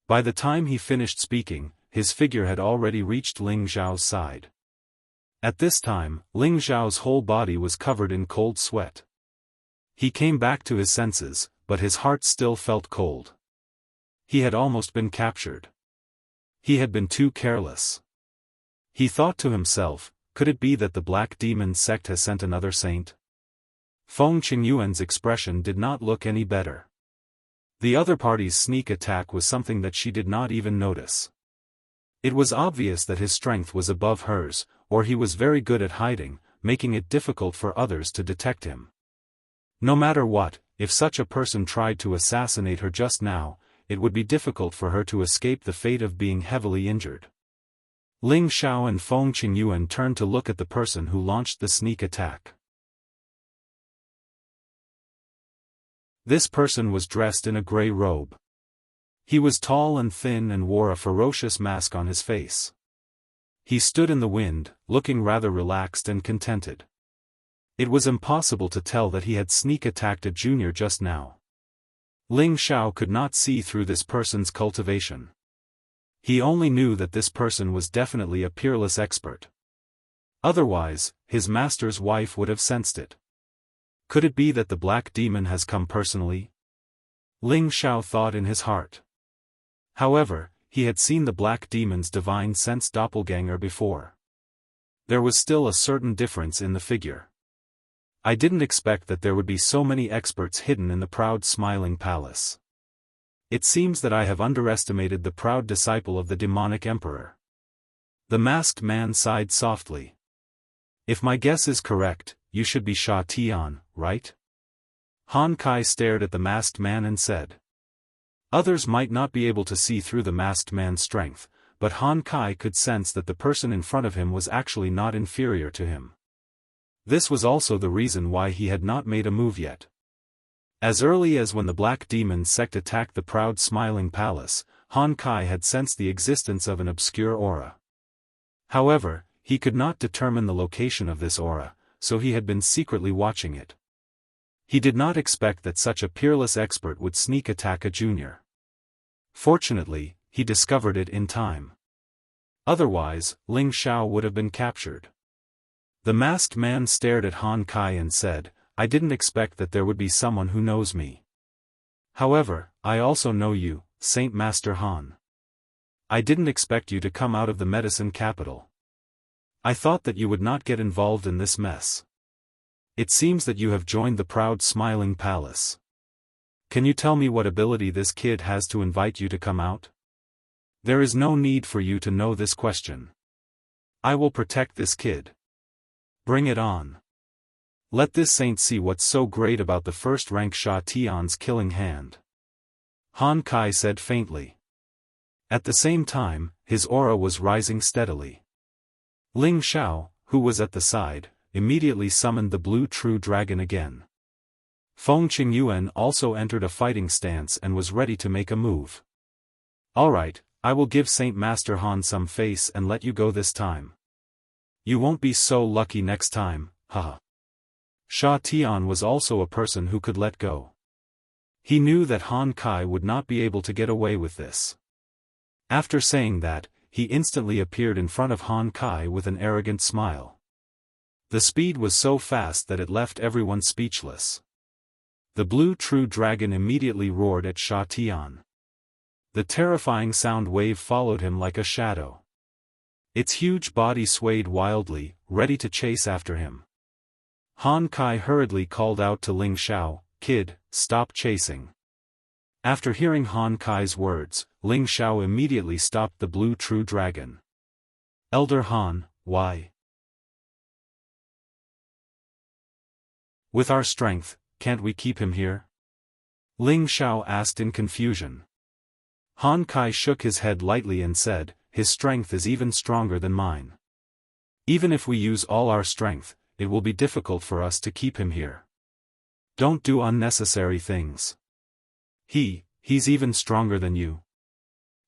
Speaker 1: By the time he finished speaking, his figure had already reached Ling Xiao's side. At this time, Ling Xiao's whole body was covered in cold sweat. He came back to his senses, but his heart still felt cold. He had almost been captured. He had been too careless. He thought to himself, could it be that the Black Demon sect has sent another saint? Feng Qingyuan's expression did not look any better. The other party's sneak attack was something that she did not even notice. It was obvious that his strength was above hers, or he was very good at hiding, making it difficult for others to detect him. No matter what, if such a person tried to assassinate her just now, it would be difficult for her to escape the fate of being heavily injured. Ling Xiao and Feng Qingyuan turned to look at the person who launched the sneak attack. This person was dressed in a gray robe. He was tall and thin and wore a ferocious mask on his face. He stood in the wind, looking rather relaxed and contented. It was impossible to tell that he had sneak attacked a junior just now. Ling Xiao could not see through this person's cultivation. He only knew that this person was definitely a peerless expert. Otherwise, his master's wife would have sensed it. Could it be that the Black Demon has come personally? Ling Xiao thought in his heart. However, he had seen the Black Demon's divine sense doppelganger before. There was still a certain difference in the figure. I didn't expect that there would be so many experts hidden in the proud smiling palace. It seems that I have underestimated the proud disciple of the demonic emperor. The masked man sighed softly. If my guess is correct, you should be Sha Tian, right? Han Kai stared at the masked man and said. Others might not be able to see through the masked man's strength, but Han Kai could sense that the person in front of him was actually not inferior to him. This was also the reason why he had not made a move yet. As early as when the Black Demon sect attacked the proud smiling palace, Han Kai had sensed the existence of an obscure aura. However, he could not determine the location of this aura, so he had been secretly watching it. He did not expect that such a peerless expert would sneak attack a junior. Fortunately, he discovered it in time. Otherwise, Ling Xiao would have been captured. The masked man stared at Han Kai and said, I didn't expect that there would be someone who knows me. However, I also know you, Saint Master Han. I didn't expect you to come out of the medicine capital. I thought that you would not get involved in this mess. It seems that you have joined the proud smiling palace. Can you tell me what ability this kid has to invite you to come out? There is no need for you to know this question. I will protect this kid. Bring it on. Let this saint see what's so great about the first-rank Sha Tian's killing hand. Han Kai said faintly. At the same time, his aura was rising steadily. Ling Xiao, who was at the side, immediately summoned the blue true dragon again. Feng Qingyuan also entered a fighting stance and was ready to make a move. Alright, I will give Saint Master Han some face and let you go this time. You won't be so lucky next time, haha. Sha Tian was also a person who could let go. He knew that Han Kai would not be able to get away with this. After saying that, he instantly appeared in front of Han Kai with an arrogant smile. The speed was so fast that it left everyone speechless. The blue true dragon immediately roared at Sha Tian. The terrifying sound wave followed him like a shadow. Its huge body swayed wildly, ready to chase after him. Han Kai hurriedly called out to Ling Xiao, Kid, stop chasing. After hearing Han Kai's words, Ling Xiao immediately stopped the blue true dragon. Elder Han, why? With our strength, can't we keep him here? Ling Xiao asked in confusion. Han Kai shook his head lightly and said, his strength is even stronger than mine. Even if we use all our strength, it will be difficult for us to keep him here. Don't do unnecessary things. He's even stronger than you.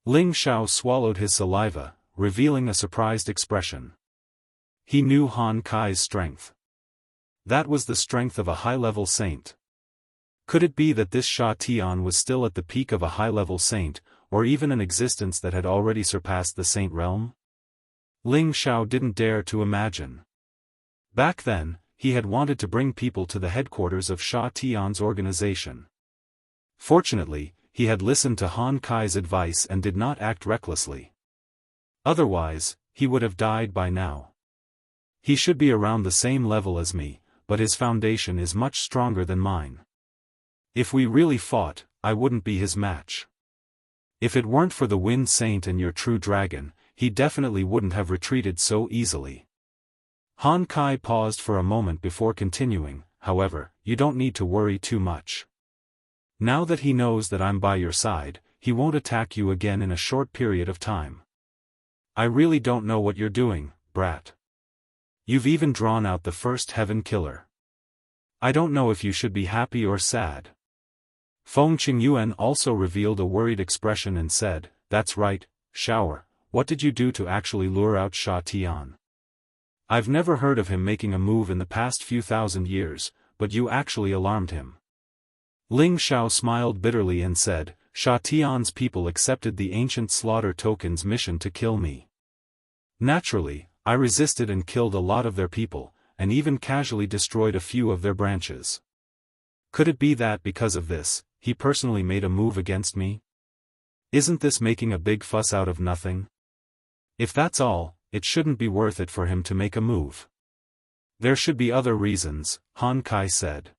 Speaker 1: Ling Xiao swallowed his saliva, revealing a surprised expression. He knew Han Kai's strength. That was the strength of a high-level saint. Could it be that this Sha Tian was still at the peak of a high-level saint, or even an existence that had already surpassed the saint realm? Ling Xiao didn't dare to imagine. Back then, he had wanted to bring people to the headquarters of Sha Tian's organization. Fortunately, he had listened to Han Kai's advice and did not act recklessly. Otherwise, he would have died by now. He should be around the same level as me, but his foundation is much stronger than mine. If we really fought, I wouldn't be his match. If it weren't for the Wind Saint and your true dragon, he definitely wouldn't have retreated so easily. Han Kai paused for a moment before continuing, however, you don't need to worry too much. Now that he knows that I'm by your side, he won't attack you again in a short period of time. I really don't know what you're doing, brat. You've even drawn out the first heaven killer. I don't know if you should be happy or sad. Feng Qingyuan also revealed a worried expression and said, that's right, Shower, what did you do to actually lure out Sha Tian? I've never heard of him making a move in the past few thousand years, but you actually alarmed him. Ling Xiao smiled bitterly and said, Sha Tian's people accepted the ancient slaughter token's mission to kill me. Naturally, I resisted and killed a lot of their people, and even casually destroyed a few of their branches. Could it be that because of this, he personally made a move against me? Isn't this making a big fuss out of nothing? If that's all, it shouldn't be worth it for him to make a move. There should be other reasons, Han Kai said.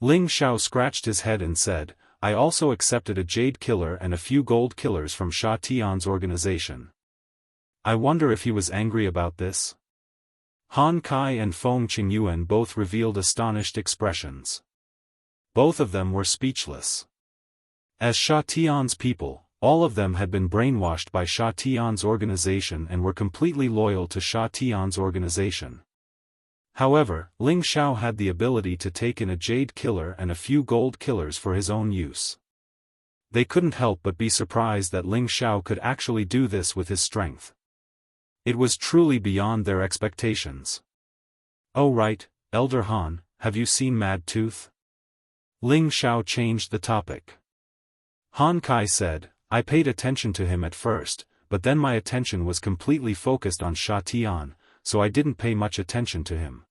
Speaker 1: Ling Xiao scratched his head and said, I also accepted a jade killer and a few gold killers from Sha Tian's organization. I wonder if he was angry about this? Han Kai and Feng Qingyuan both revealed astonished expressions. Both of them were speechless. As Sha Tian's people, all of them had been brainwashed by Sha Tian's organization and were completely loyal to Sha Tian's organization. However, Ling Xiao had the ability to take in a jade killer and a few gold killers for his own use. They couldn't help but be surprised that Ling Xiao could actually do this with his strength. It was truly beyond their expectations. Oh right, Elder Han, have you seen Mad Tooth? Ling Xiao changed the topic. Han Kai said, I paid attention to him at first, but then my attention was completely focused on Sha Tian, so I didn't pay much attention to him.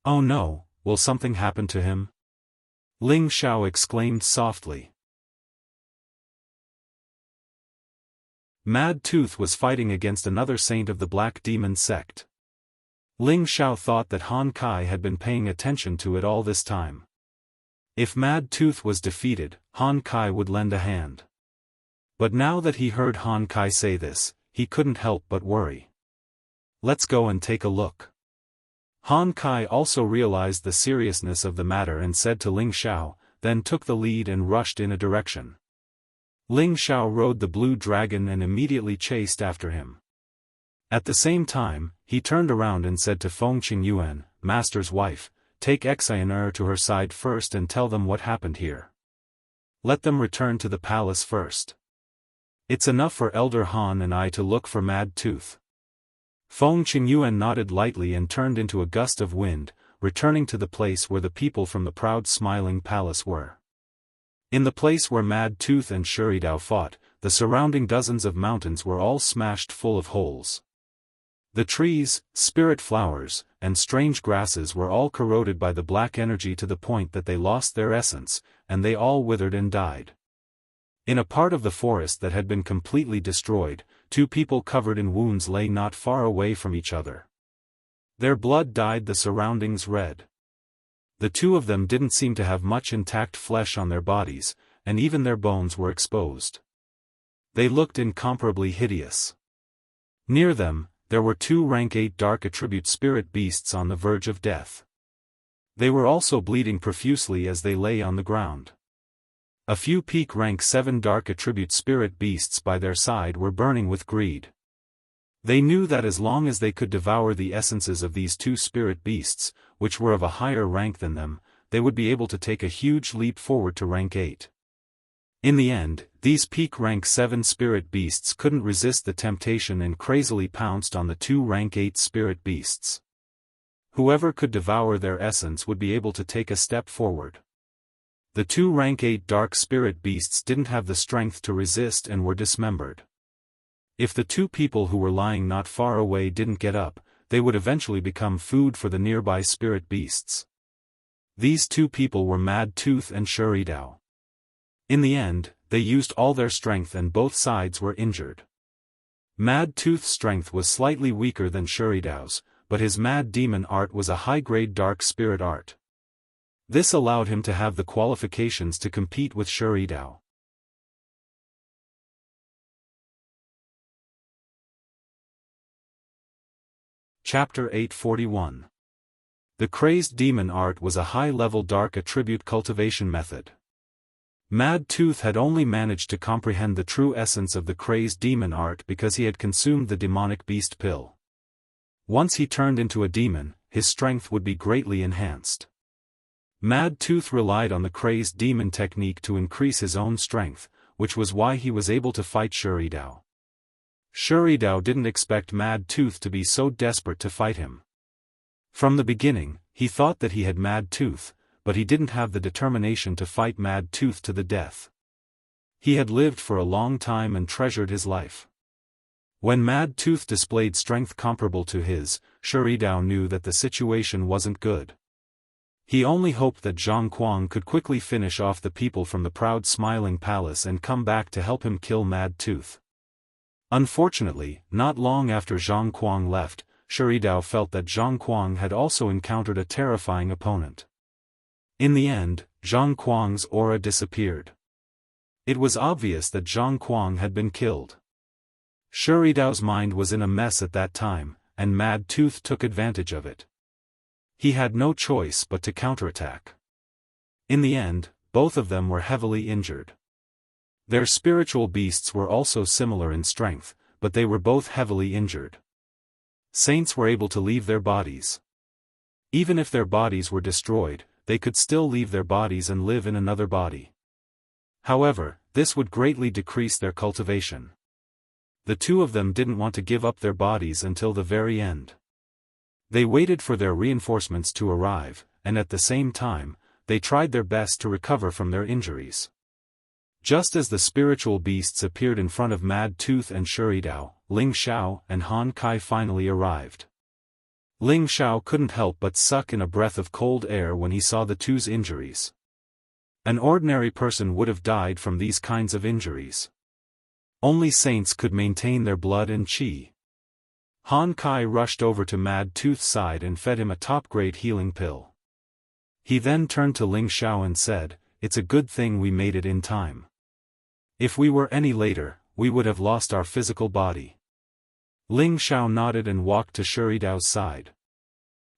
Speaker 1: Oh no, will something happen to him? Ling Xiao exclaimed softly. Mad Tooth was fighting against another saint of the Black Demon sect. Ling Xiao thought that Han Kai had been paying attention to it all this time. If Mad Tooth was defeated, Han Kai would lend a hand. But now that he heard Han Kai say this, he couldn't help but worry. Let's go and take a look. Han Kai also realized the seriousness of the matter and said to Ling Xiao, then took the lead and rushed in a direction. Ling Xiao rode the blue dragon and immediately chased after him. At the same time, he turned around and said to Feng Qingyuan, Master's wife, take Xian'er to her side first and tell them what happened here. Let them return to the palace first. It's enough for Elder Han and I to look for Mad Tooth. Feng Qingyuan nodded lightly and turned into a gust of wind, returning to the place where the people from the proud smiling palace were. In the place where Mad Tooth and Shuridao fought, the surrounding dozens of mountains were all smashed full of holes. The trees, spirit flowers, and strange grasses were all corroded by the black energy to the point that they lost their essence, and they all withered and died. In a part of the forest that had been completely destroyed, two people covered in wounds lay not far away from each other. Their blood dyed the surroundings red. The two of them didn't seem to have much intact flesh on their bodies, and even their bones were exposed. They looked incomparably hideous. Near them, there were two rank 8 dark attribute spirit beasts on the verge of death. They were also bleeding profusely as they lay on the ground. A few peak rank 7 dark attribute spirit beasts by their side were burning with greed. They knew that as long as they could devour the essences of these two spirit beasts, which were of a higher rank than them, they would be able to take a huge leap forward to rank 8. In the end, these peak rank 7 spirit beasts couldn't resist the temptation and crazily pounced on the 2 rank 8 spirit beasts. Whoever could devour their essence would be able to take a step forward. The 2 rank 8 dark spirit beasts didn't have the strength to resist and were dismembered. If the 2 people who were lying not far away didn't get up, they would eventually become food for the nearby spirit beasts. These 2 people were Mad Tooth and Shiridao. In the end, they used all their strength and both sides were injured. Mad Tooth's strength was slightly weaker than Shuridao's, but his Mad Demon art was a high-grade dark spirit art. This allowed him to have the qualifications to compete with Shiridao. Chapter 841. The Crazed Demon art was a high-level dark attribute cultivation method. Mad Tooth had only managed to comprehend the true essence of the Crazed Demon art because he had consumed the demonic beast pill. Once he turned into a demon, his strength would be greatly enhanced. Mad Tooth relied on the Crazed Demon technique to increase his own strength, which was why he was able to fight Shiridao. Shiridao didn't expect Mad Tooth to be so desperate to fight him. From the beginning, he thought that he had Mad Tooth, but he didn't have the determination to fight Mad Tooth to the death. He had lived for a long time and treasured his life. When Mad Tooth displayed strength comparable to his, Shiridao knew that the situation wasn't good. He only hoped that Zhang Kuang could quickly finish off the people from the proud Smiling Palace and come back to help him kill Mad Tooth. Unfortunately, not long after Zhang Kuang left, Shiridao felt that Zhang Kuang had also encountered a terrifying opponent. In the end, Zhang Kuang's aura disappeared. It was obvious that Zhang Kuang had been killed. Shuridao's mind was in a mess at that time, and Mad Tooth took advantage of it. He had no choice but to counterattack. In the end, both of them were heavily injured. Their spiritual beasts were also similar in strength, but they were both heavily injured. Saints were able to leave their bodies. Even if their bodies were destroyed, they could still leave their bodies and live in another body. However, this would greatly decrease their cultivation. The 2 of them didn't want to give up their bodies until the very end. They waited for their reinforcements to arrive, and at the same time, they tried their best to recover from their injuries. Just as the spiritual beasts appeared in front of Mad Tooth and Shiridao, Ling Xiao and Han Kai finally arrived. Ling Xiao couldn't help but suck in a breath of cold air when he saw the 2's injuries. An ordinary person would have died from these kinds of injuries. Only saints could maintain their blood and qi. Han Kai rushed over to Mad Tooth's side and fed him a top-grade healing pill. He then turned to Ling Xiao and said, "It's a good thing we made it in time. If we were any later, we would have lost our physical body." Ling Xiao nodded and walked to Shuridao's side.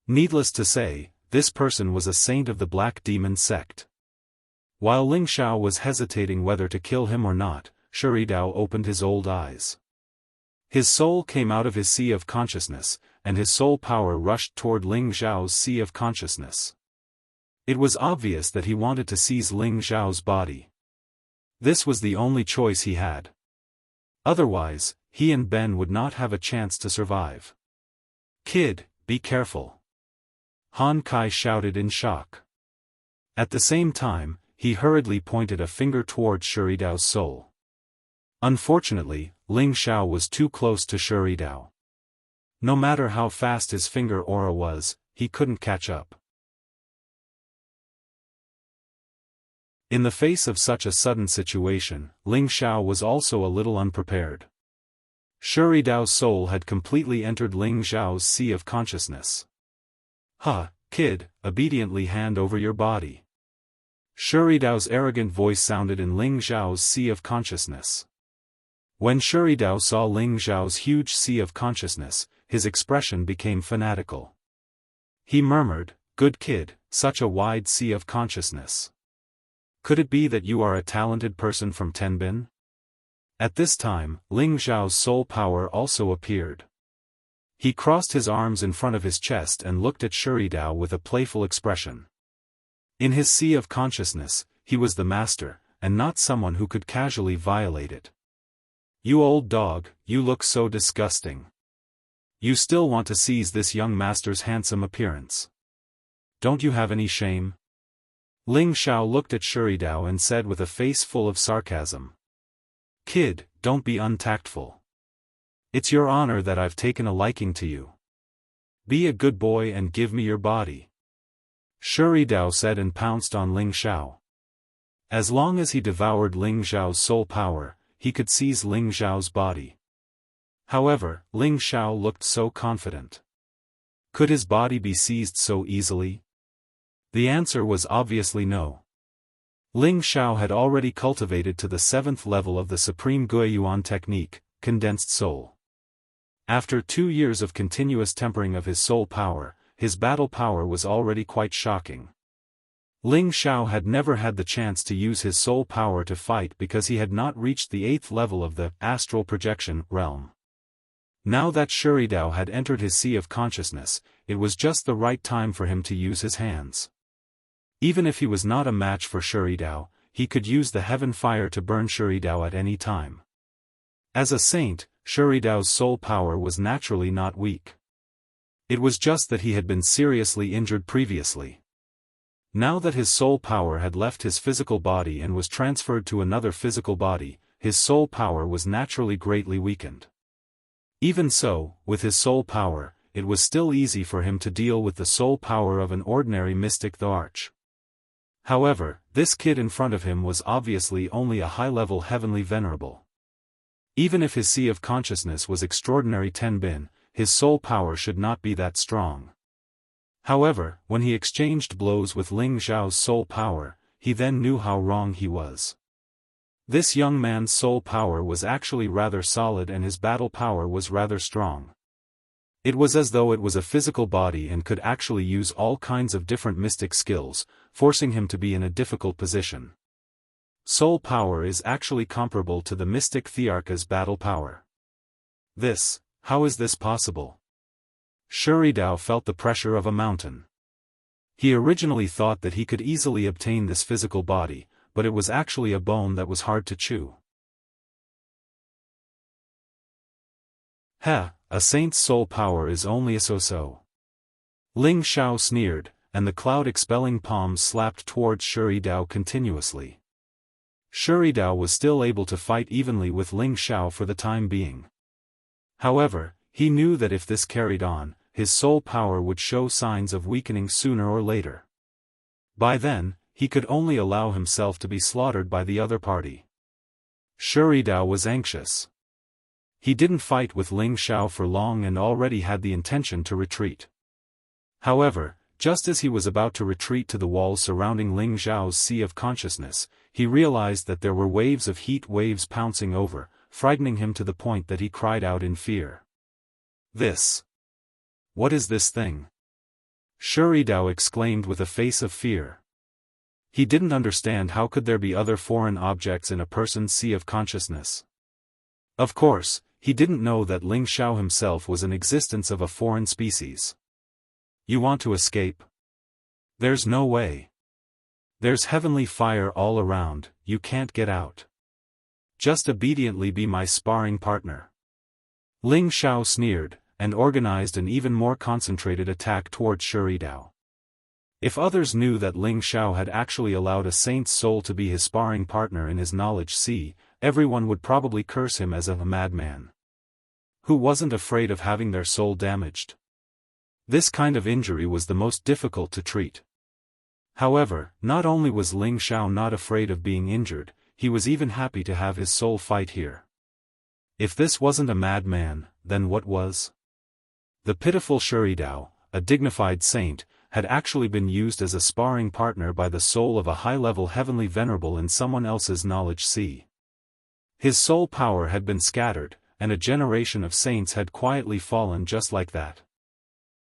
Speaker 1: Needless to say, this person was a saint of the Black Demon sect. While Ling Xiao was hesitating whether to kill him or not, Shiridao opened his old eyes. His soul came out of his sea of consciousness, and his soul power rushed toward Ling Xiao's sea of consciousness. It was obvious that he wanted to seize Ling Xiao's body. This was the only choice he had. Otherwise, he and Ben would not have a chance to survive. "Kid, be careful!" Han Kai shouted in shock. At the same time, he hurriedly pointed a finger towards Shuridao's soul. Unfortunately, Ling Xiao was too close to Shiridao. No matter how fast his finger aura was, he couldn't catch up. In the face of such a sudden situation, Ling Xiao was also a little unprepared. Shuridao's soul had completely entered Ling Xiao's sea of consciousness. "Huh, kid, obediently hand over your body." Shuridao's arrogant voice sounded in Ling Xiao's sea of consciousness. When Shiridao saw Ling Xiao's huge sea of consciousness, his expression became fanatical. He murmured, "Good kid, such a wide sea of consciousness. Could it be that you are a talented person from Tenbin?" At this time, Ling Xiao's soul power also appeared. He crossed his arms in front of his chest and looked at Dao with a playful expression. In his sea of consciousness, he was the master, and not someone who could casually violate it. You old dog, you look so disgusting. You still want to seize this young master's handsome appearance. Don't you have any shame? Ling Xiao looked at Dao and said with a face full of sarcasm. Kid, don't be untactful. It's your honor that I've taken a liking to you. Be a good boy and give me your body. Dao said and pounced on Ling Xiao. As long as he devoured Ling Xiao's soul power, he could seize Ling Xiao's body. However, Ling Xiao looked so confident. Could his body be seized so easily? The answer was obviously no. Ling Xiao had already cultivated to the 7th level of the Supreme Guiyuan technique, Condensed Soul. After 2 years of continuous tempering of his soul power, his battle power was already quite shocking. Ling Xiao had never had the chance to use his soul power to fight because he had not reached the 8th level of the astral projection realm. Now that Dao had entered his sea of consciousness, it was just the right time for him to use his hands. Even if he was not a match for Dao, he could use the heaven fire to burn Dao at any time. As a saint, Dao's soul power was naturally not weak. It was just that he had been seriously injured previously. Now that his soul power had left his physical body and was transferred to another physical body, his soul power was naturally greatly weakened. Even so, with his soul power, it was still easy for him to deal with the soul power of an ordinary mystic the Arch. However, this kid in front of him was obviously only a high-level heavenly venerable. Even if his sea of consciousness was extraordinary Tenbin, his soul power should not be that strong. However, when he exchanged blows with Ling Xiao's soul power, he then knew how wrong he was. This young man's soul power was actually rather solid and his battle power was rather strong. It was as though it was a physical body and could actually use all kinds of different mystic skills, forcing him to be in a difficult position. Soul power is actually comparable to the mystic Thearcha's battle power. How is this possible? Dao felt the pressure of a mountain. He originally thought that he could easily obtain this physical body, but it was actually a bone that was hard to chew. A saint's soul power is only a so-so. Ling Xiao sneered, and the cloud-expelling palms slapped towards Dao continuously. Dao was still able to fight evenly with Ling Xiao for the time being. However, he knew that if this carried on, his soul power would show signs of weakening sooner or later. By then, he could only allow himself to be slaughtered by the other party. Dao was anxious. He didn't fight with Ling Xiao for long and already had the intention to retreat. However, just as he was about to retreat to the walls surrounding Ling Xiao's sea of consciousness, he realized that there were waves of heat waves pouncing over, frightening him to the point that he cried out in fear. What is this thing? Dao exclaimed with a face of fear. He didn't understand how could there be other foreign objects in a person's sea of consciousness. Of course, he didn't know that Ling Xiao himself was an existence of a foreign species. You want to escape? There's no way. There's heavenly fire all around, you can't get out. Just obediently be my sparring partner. Ling Xiao sneered, and organized an even more concentrated attack towards Dao. If others knew that Ling Xiao had actually allowed a saint's soul to be his sparring partner in his knowledge sea, everyone would probably curse him as a madman. Who wasn't afraid of having their soul damaged? This kind of injury was the most difficult to treat. However, not only was Ling Xiao not afraid of being injured, he was even happy to have his soul fight here. If this wasn't a madman, then what was? The pitiful Dao, a dignified saint, had actually been used as a sparring partner by the soul of a high-level heavenly venerable in someone else's knowledge sea. His soul power had been scattered, and a generation of saints had quietly fallen just like that.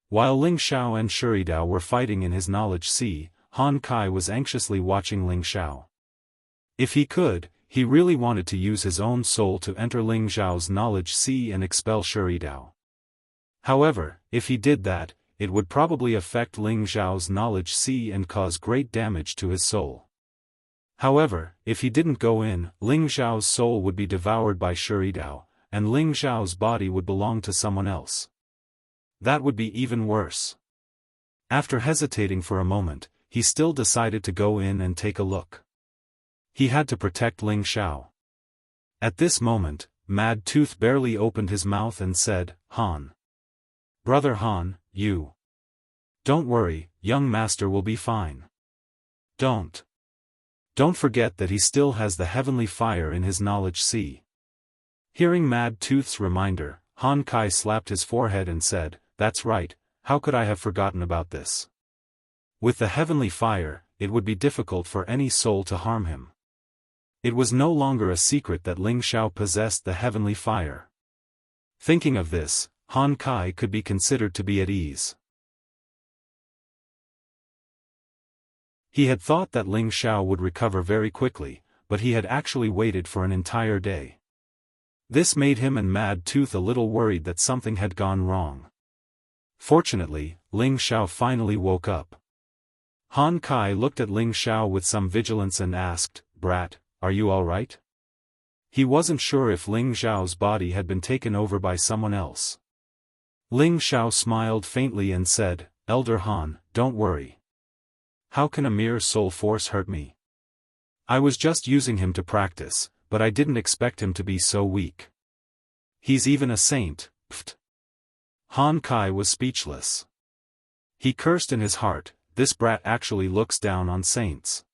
Speaker 1: While Ling Xiao and Dao were fighting in his knowledge sea, Han Kai was anxiously watching Ling Xiao. If he could, he really wanted to use his own soul to enter Ling Xiao's knowledge sea and expel Dao. However, if he did that, it would probably affect Ling Xiao's knowledge sea and cause great damage to his soul. However, if he didn't go in, Ling Xiao's soul would be devoured by Shiridao, and Ling Xiao's body would belong to someone else. That would be even worse. After hesitating for a moment, he still decided to go in and take a look. He had to protect Ling Xiao. At this moment, Mad Tooth barely opened his mouth and said, "Han. Brother Han, you. Don't worry, young master will be fine. Don't forget that he still has the heavenly fire in his knowledge sea." Hearing Mad Tooth's reminder, Han Kai slapped his forehead and said, "That's right, how could I have forgotten about this? With the heavenly fire, it would be difficult for any soul to harm him." It was no longer a secret that Ling Xiao possessed the heavenly fire. Thinking of this, Han Kai could be considered to be at ease. He had thought that Ling Xiao would recover very quickly, but he had actually waited for an entire day. This made him and Mad Tooth a little worried that something had gone wrong. Fortunately, Ling Xiao finally woke up. Han Kai looked at Ling Xiao with some vigilance and asked, "Brat, are you all right?" He wasn't sure if Ling Xiao's body had been taken over by someone else. Ling Xiao smiled faintly and said, "Elder Han, don't worry. How can a mere soul force hurt me? I was just using him to practice, but I didn't expect him to be so weak. He's even a saint, pfft." Han Kai was speechless. He cursed in his heart, "This brat actually looks down on saints.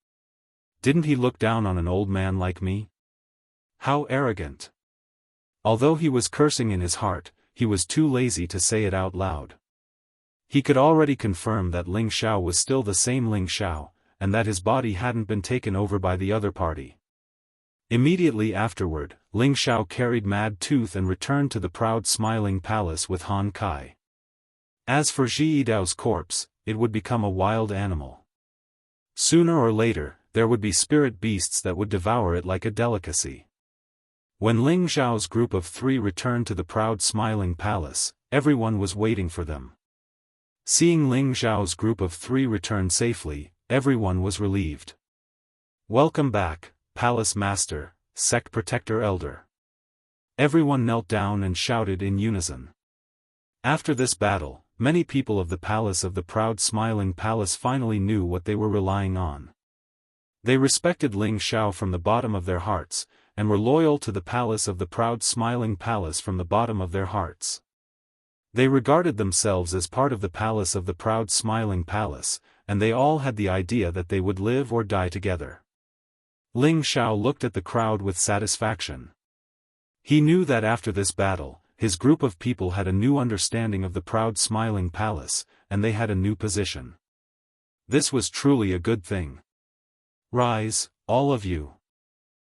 Speaker 1: Didn't he look down on an old man like me? How arrogant." Although he was cursing in his heart, he was too lazy to say it out loud. He could already confirm that Ling Xiao was still the same Ling Xiao, and that his body hadn't been taken over by the other party. Immediately afterward, Ling Xiao carried Mad Tooth and returned to the proud smiling palace with Han Kai. As for Ji Yidao's corpse, it would become a wild animal. Sooner or later, there would be spirit beasts that would devour it like a delicacy. When Ling Xiao's group of 3 returned to the proud smiling palace, everyone was waiting for them. Seeing Ling Xiao's group of 3 return safely, everyone was relieved. "Welcome back, Palace Master, Sect Protector Elder." Everyone knelt down and shouted in unison. After this battle, many people of the Palace of the Proud Smiling Palace finally knew what they were relying on. They respected Ling Xiao from the bottom of their hearts, and were loyal to the Palace of the Proud Smiling Palace from the bottom of their hearts. They regarded themselves as part of the Palace of the Proud Smiling Palace, and they all had the idea that they would live or die together. Ling Xiao looked at the crowd with satisfaction. He knew that after this battle, his group of people had a new understanding of the Proud Smiling Palace, and they had a new position. This was truly a good thing. "Rise, all of you.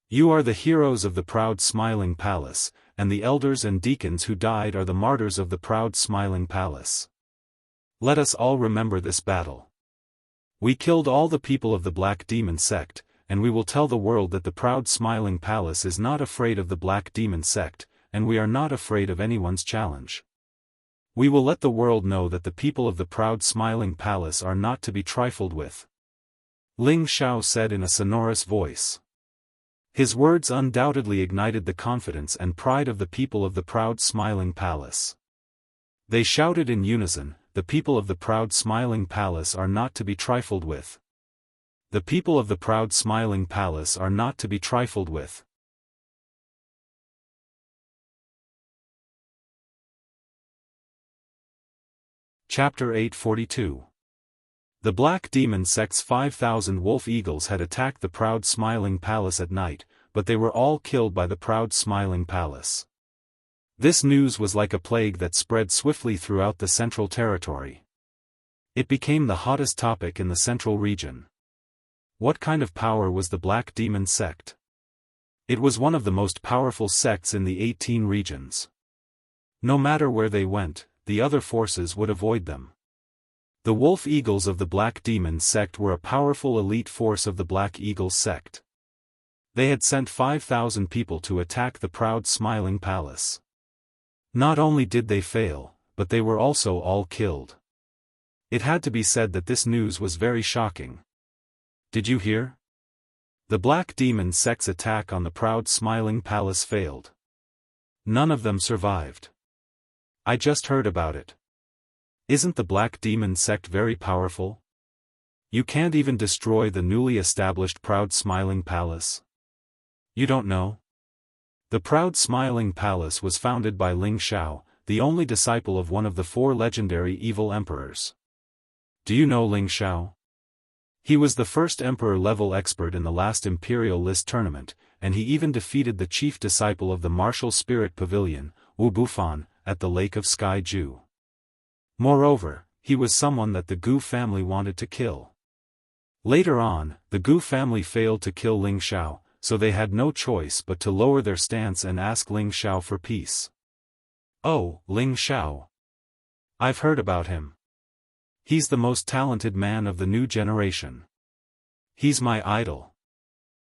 Speaker 1: You are the heroes of the Proud Smiling Palace, and the elders and deacons who died are the martyrs of the Proud Smiling Palace. Let us all remember this battle. We killed all the people of the Black Demon Sect, and we will tell the world that the Proud Smiling Palace is not afraid of the Black Demon Sect, and we are not afraid of anyone's challenge. We will let the world know that the people of the Proud Smiling Palace are not to be trifled with," Ling Xiao said in a sonorous voice. His words undoubtedly ignited the confidence and pride of the people of the Proud Smiling Palace. They shouted in unison, "The people of the Proud Smiling Palace are not to be trifled with. The people of the Proud Smiling Palace are not to be trifled with." Chapter 842. The Black Demon Sect's 5,000 wolf eagles had attacked the Proud Smiling Palace at night, but they were all killed by the Proud Smiling Palace. This news was like a plague that spread swiftly throughout the Central Territory. It became the hottest topic in the Central region. What kind of power was the Black Demon Sect? It was one of the most powerful sects in the 18 regions. No matter where they went, the other forces would avoid them. The Wolf Eagles of the Black Demon Sect were a powerful elite force of the Black Eagle Sect. They had sent 5,000 people to attack the Proud Smiling Palace. Not only did they fail, but they were also all killed. It had to be said that this news was very shocking. Did you hear? The Black Demon sect's attack on the proud smiling palace failed. None of them survived. I just heard about it. Isn't the Black Demon sect very powerful? You can't even destroy the newly established Proud Smiling Palace. You don't know? The Proud Smiling Palace was founded by Ling Xiao, the only disciple of one of the 4 legendary evil emperors. Do you know Ling Xiao? He was the first emperor-level expert in the last Imperial List tournament, and he even defeated the chief disciple of the Martial Spirit Pavilion, Wu Bufan, at the Lake of Sky Ju. Moreover, he was someone that the Gu family wanted to kill. Later on, the Gu family failed to kill Ling Xiao, so they had no choice but to lower their stance and ask Ling Xiao for peace. Oh, Ling Xiao. I've heard about him. He's the most talented man of the new generation. He's my idol.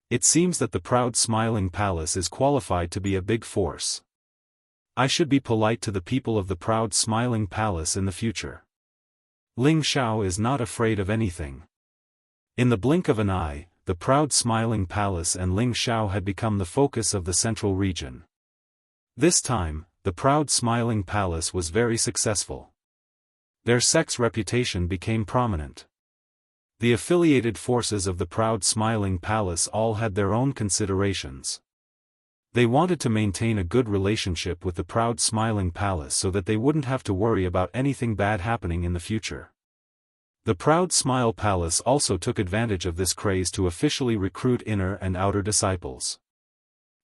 Speaker 1: It seems that the Proud Smiling Palace is qualified to be a big force. I should be polite to the people of the Proud Smiling Palace in the future. Ling Xiao is not afraid of anything. In the blink of an eye, the Proud Smiling Palace and Ling Xiao had become the focus of the central region. This time, the Proud Smiling Palace was very successful. Their sect's reputation became prominent. The affiliated forces of the Proud Smiling Palace all had their own considerations. They wanted to maintain a good relationship with the Proud Smiling Palace so that they wouldn't have to worry about anything bad happening in the future. The Proud Smile Palace also took advantage of this craze to officially recruit inner and outer disciples.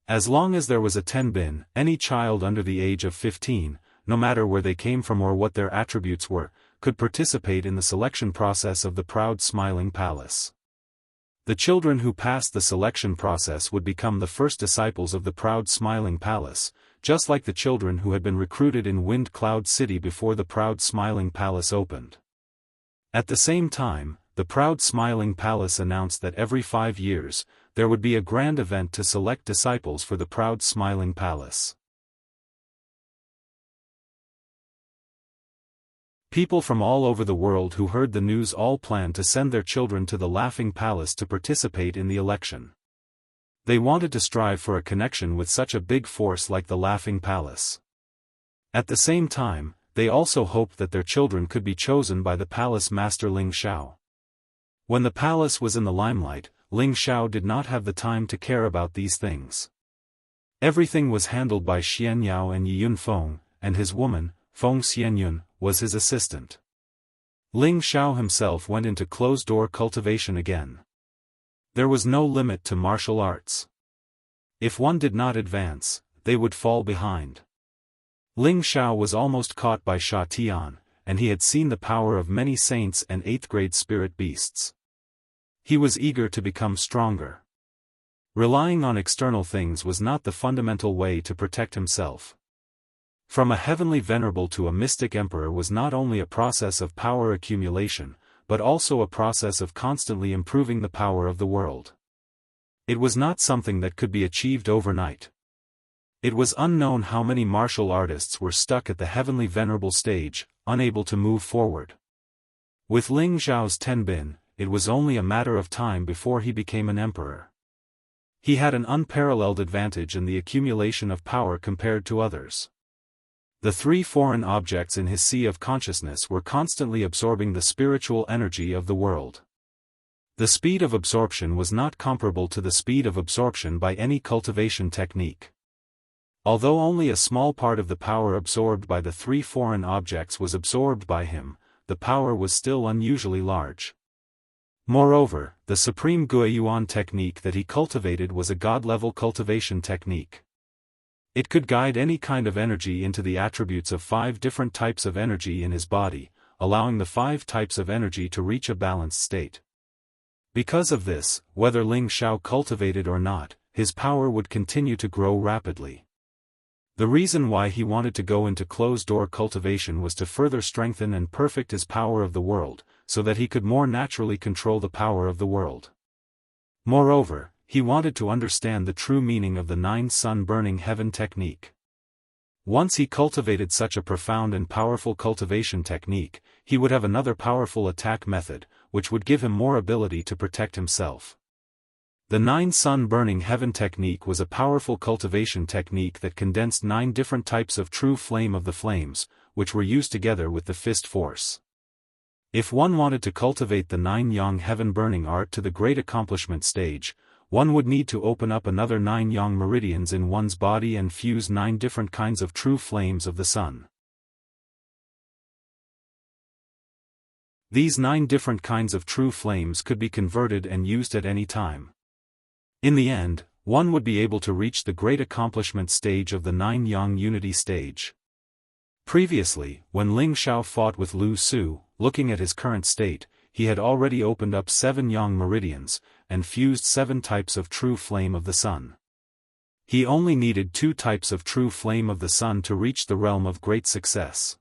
Speaker 1: As long as there was a tenbin, any child under the age of 15, no matter where they came from or what their attributes were, could participate in the selection process of the Proud Smiling Palace. The children who passed the selection process would become the first disciples of the Proud Smiling Palace, just like the children who had been recruited in Wind Cloud City before the Proud Smiling Palace opened. At the same time, the Proud Smiling Palace announced that every 5 years, there would be a grand event to select disciples for the Proud Smiling Palace. People from all over the world who heard the news all planned to send their children to the Laughing Palace to participate in the election. They wanted to strive for a connection with such a big force like the Laughing Palace. At the same time, they also hoped that their children could be chosen by the palace master Ling Xiao. When the palace was in the limelight, Ling Xiao did not have the time to care about these things. Everything was handled by Xian Yao and Yi Yunfeng, and his woman, Feng Xianyun, was his assistant. Ling Xiao himself went into closed-door cultivation again. There was no limit to martial arts. If one did not advance, they would fall behind. Ling Xiao was almost caught by Sha Tian, and he had seen the power of many saints and 8th-grade spirit beasts. He was eager to become stronger. Relying on external things was not the fundamental way to protect himself. From a heavenly venerable to a mystic emperor was not only a process of power accumulation, but also a process of constantly improving the power of the world. It was not something that could be achieved overnight. It was unknown how many martial artists were stuck at the heavenly venerable stage, unable to move forward. With Ling Xiao's tenbin, it was only a matter of time before he became an emperor. He had an unparalleled advantage in the accumulation of power compared to others. The 3 foreign objects in his sea of consciousness were constantly absorbing the spiritual energy of the world. The speed of absorption was not comparable to the speed of absorption by any cultivation technique. Although only a small part of the power absorbed by the 3 foreign objects was absorbed by him, the power was still unusually large. Moreover, the supreme Guiyuan technique that he cultivated was a god-level cultivation technique. It could guide any kind of energy into the attributes of 5 different types of energy in his body, allowing the 5 types of energy to reach a balanced state. Because of this, whether Ling Xiao cultivated or not, his power would continue to grow rapidly. The reason why he wanted to go into closed-door cultivation was to further strengthen and perfect his power of the world, so that he could more naturally control the power of the world. Moreover, he wanted to understand the true meaning of the 9 sun burning heaven technique. Once he cultivated such a profound and powerful cultivation technique, he would have another powerful attack method, which would give him more ability to protect himself. The 9 sun burning heaven technique was a powerful cultivation technique that condensed 9 different types of true flame of the flames, which were used together with the fist force. If one wanted to cultivate the 9 yang heaven burning art to the great accomplishment stage, one would need to open up another 9 yang meridians in one's body and fuse 9 different kinds of true flames of the sun. These 9 different kinds of true flames could be converted and used at any time. In the end, one would be able to reach the great accomplishment stage of the 9 yang unity stage. Previously, when Ling Xiao fought with Lu Su, looking at his current state, he had already opened up 7 yang meridians, and fused 7 types of true flame of the sun. He only needed 2 types of true flame of the sun to reach the realm of great success.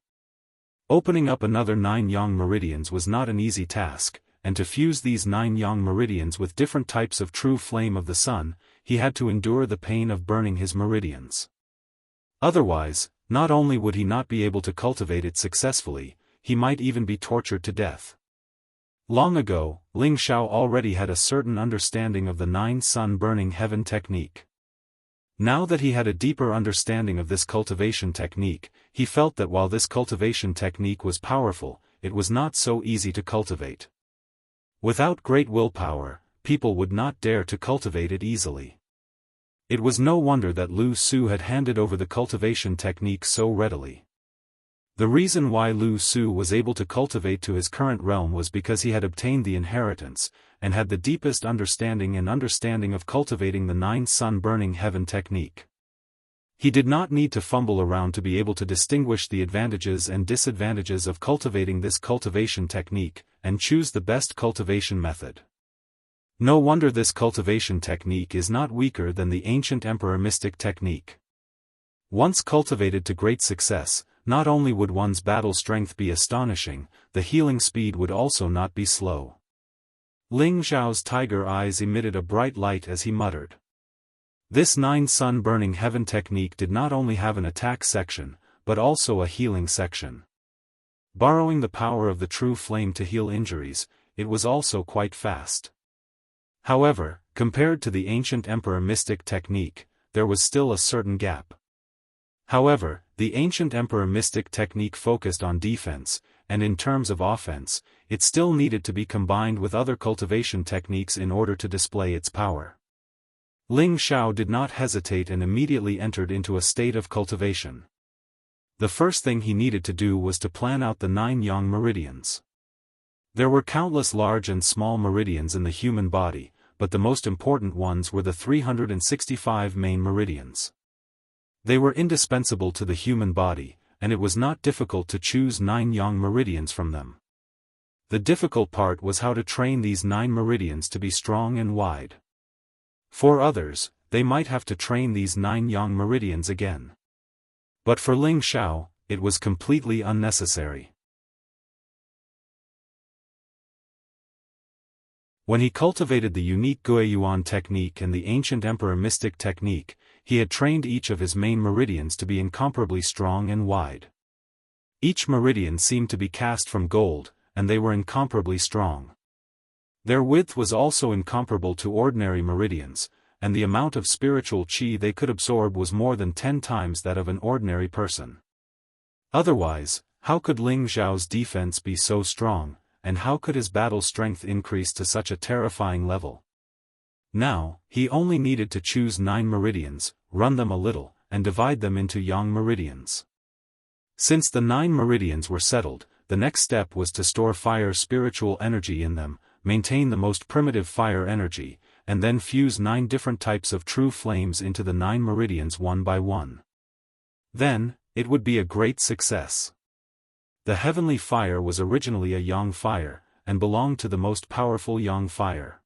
Speaker 1: Opening up another 9 yang meridians was not an easy task, and to fuse these 9 yang meridians with different types of true flame of the sun, he had to endure the pain of burning his meridians. Otherwise, not only would he not be able to cultivate it successfully, he might even be tortured to death. Long ago, Ling Xiao already had a certain understanding of the 9 sun burning heaven technique. Now that he had a deeper understanding of this cultivation technique, he felt that while this cultivation technique was powerful, it was not so easy to cultivate. Without great willpower, people would not dare to cultivate it easily. It was no wonder that Lu Su had handed over the cultivation technique so readily. The reason why Lu Su was able to cultivate to his current realm was because he had obtained the inheritance, and had the deepest understanding of cultivating the 9 sun burning heaven technique. He did not need to fumble around to be able to distinguish the advantages and disadvantages of cultivating this cultivation technique, and choose the best cultivation method. No wonder this cultivation technique is not weaker than the ancient emperor mystic technique. Once cultivated to great success, not only would one's battle strength be astonishing, the healing speed would also not be slow. Ling Xiao's tiger eyes emitted a bright light as he muttered. This 9 sun burning heaven technique did not only have an attack section, but also a healing section. Borrowing the power of the true flame to heal injuries, it was also quite fast. However, compared to the ancient emperor mystic technique, there was still a certain gap. However, the ancient emperor mystic technique focused on defense, and in terms of offense, it still needed to be combined with other cultivation techniques in order to display its power. Ling Xiao did not hesitate and immediately entered into a state of cultivation. The first thing he needed to do was to plan out the 9 yang meridians. There were countless large and small meridians in the human body, but the most important ones were the 365 main meridians. They were indispensable to the human body, and it was not difficult to choose 9 yang meridians from them. The difficult part was how to train these 9 meridians to be strong and wide. For others, they might have to train these 9 yang meridians again. But for Ling Xiao, it was completely unnecessary. When he cultivated the unique Guiyuan technique and the ancient emperor mystic technique, he had trained each of his main meridians to be incomparably strong and wide. Each meridian seemed to be cast from gold, and they were incomparably strong. Their width was also incomparable to ordinary meridians, and the amount of spiritual qi they could absorb was more than 10 times that of an ordinary person. Otherwise, how could Ling Xiao's defense be so strong, and how could his battle strength increase to such a terrifying level? Now, he only needed to choose 9 meridians, run them a little, and divide them into yang meridians. Since the 9 meridians were settled, the next step was to store fire spiritual energy in them, maintain the most primitive fire energy, and then fuse 9 different types of true flames into the 9 meridians one by one. Then, it would be a great success. The heavenly fire was originally a yang fire, and belonged to the most powerful yang fire.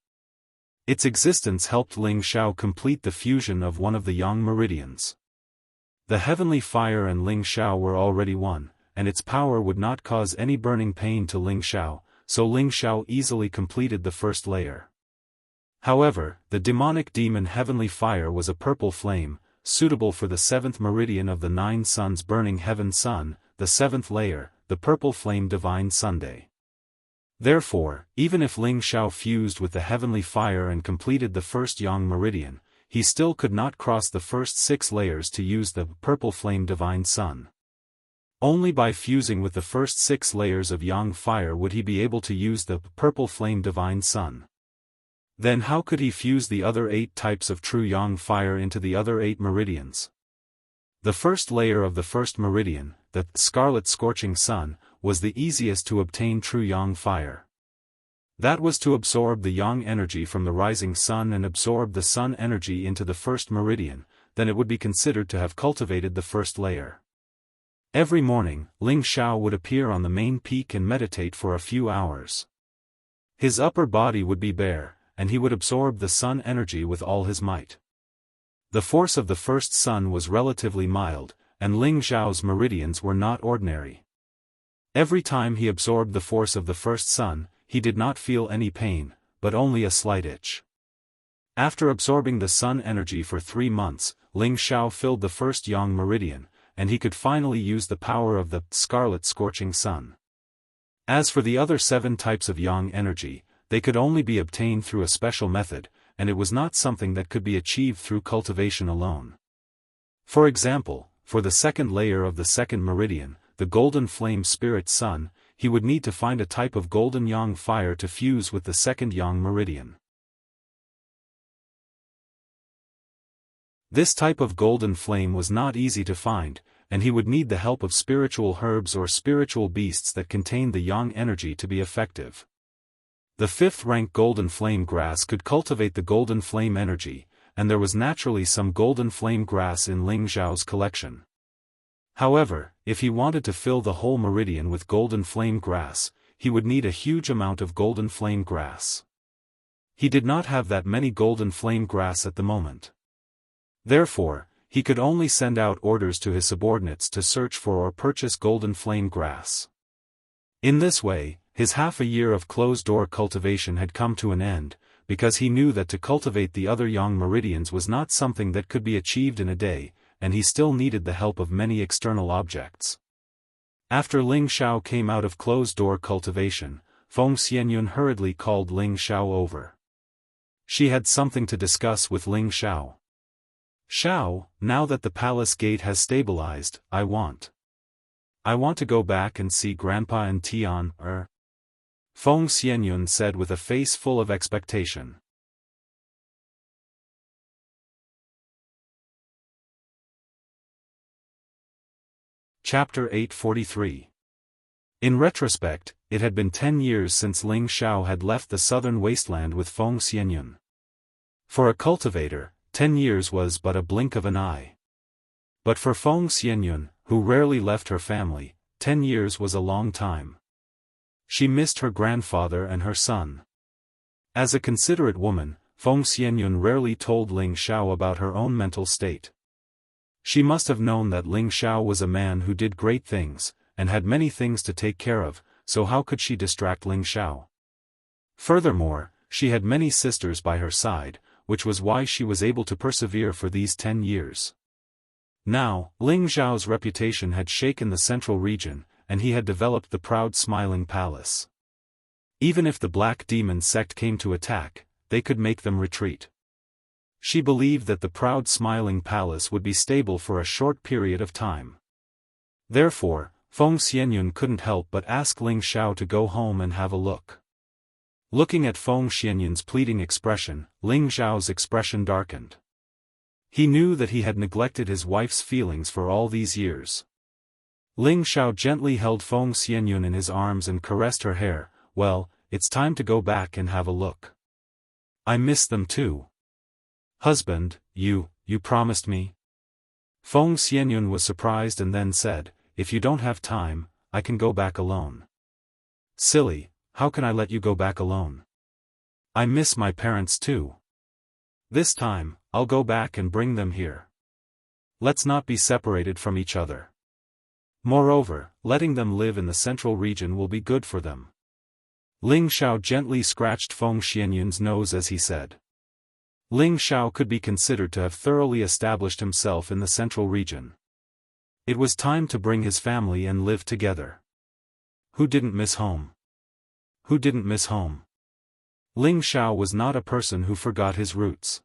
Speaker 1: Its existence helped Ling Xiao complete the fusion of one of the yang meridians. The heavenly fire and Ling Xiao were already one, and its power would not cause any burning pain to Ling Xiao, so Ling Xiao easily completed the first layer. However, the demonic demon heavenly fire was a purple flame, suitable for the 7th meridian of the 9 suns burning heaven sun, the 7th layer, the purple flame divine Sunday. Therefore, even if Ling Xiao fused with the heavenly fire and completed the first yang meridian, he still could not cross the first 6 layers to use the purple flame divine sun. Only by fusing with the first 6 layers of yang fire would he be able to use the purple flame divine sun. Then how could he fuse the other 8 types of true yang fire into the other 8 meridians? The first layer of the first meridian, the scarlet scorching sun, was the easiest to obtain true yang fire. That was to absorb the yang energy from the rising sun and absorb the sun energy into the first meridian, then it would be considered to have cultivated the first layer. Every morning, Ling Xiao would appear on the main peak and meditate for a few hours. His upper body would be bare, and he would absorb the sun energy with all his might. The force of the first sun was relatively mild, and Ling Xiao's meridians were not ordinary. Every time he absorbed the force of the first sun, he did not feel any pain, but only a slight itch. After absorbing the sun energy for 3 months, Ling Xiao filled the first yang meridian, and he could finally use the power of the scarlet scorching sun. As for the other 7 types of yang energy, they could only be obtained through a special method, and it was not something that could be achieved through cultivation alone. For example, for the second layer of the second meridian, the golden flame spirit sun, he would need to find a type of golden yang fire to fuse with the second yang meridian. This type of golden flame was not easy to find, and he would need the help of spiritual herbs or spiritual beasts that contained the yang energy to be effective. The 5th rank golden flame grass could cultivate the golden flame energy, and there was naturally some golden flame grass in Ling Xiao's collection. However, if he wanted to fill the whole meridian with golden flame grass, he would need a huge amount of golden flame grass. He did not have that many golden flame grass at the moment. Therefore, he could only send out orders to his subordinates to search for or purchase golden flame grass. In this way, his half a year of closed-door cultivation had come to an end, because he knew that to cultivate the other yang meridians was not something that could be achieved in a day, and he still needed the help of many external objects. After Ling Xiao came out of closed-door cultivation, Feng Xianyun hurriedly called Ling Xiao over. She had something to discuss with Ling Xiao. "Xiao, now that the palace gate has stabilized, I want to go back and see Grandpa and Tian, Feng Xianyun said with a face full of expectation. Chapter 843. In retrospect, it had been 10 years since Ling Xiao had left the southern wasteland with Feng Xianyun. For a cultivator, 10 years was but a blink of an eye. But for Feng Xianyun, who rarely left her family, 10 years was a long time. She missed her grandfather and her son. As a considerate woman, Feng Xianyun rarely told Ling Xiao about her own mental state. She must have known that Ling Xiao was a man who did great things, and had many things to take care of, so how could she distract Ling Xiao? Furthermore, she had many sisters by her side, which was why she was able to persevere for these 10 years. Now, Ling Xiao's reputation had shaken the central region, and he had developed the proud smiling palace. Even if the Black Demon sect came to attack, they could make them retreat. She believed that the proud smiling palace would be stable for a short period of time. Therefore, Feng Xianyun couldn't help but ask Ling Xiao to go home and have a look. Looking at Feng Xianyun's pleading expression, Ling Xiao's expression darkened. He knew that he had neglected his wife's feelings for all these years. Ling Xiao gently held Feng Xianyun in his arms and caressed her hair. "Well, it's time to go back and have a look. I miss them too. Husband, you promised me." Feng Xianyun was surprised and then said, "If you don't have time, I can go back alone." "Silly, how can I let you go back alone? I miss my parents too. This time, I'll go back and bring them here. Let's not be separated from each other. Moreover, letting them live in the central region will be good for them." Ling Xiao gently scratched Feng Xianyun's nose as he said. Ling Xiao could be considered to have thoroughly established himself in the central region. It was time to bring his family and live together. Who didn't miss home? Who didn't miss home? Ling Xiao was not a person who forgot his roots.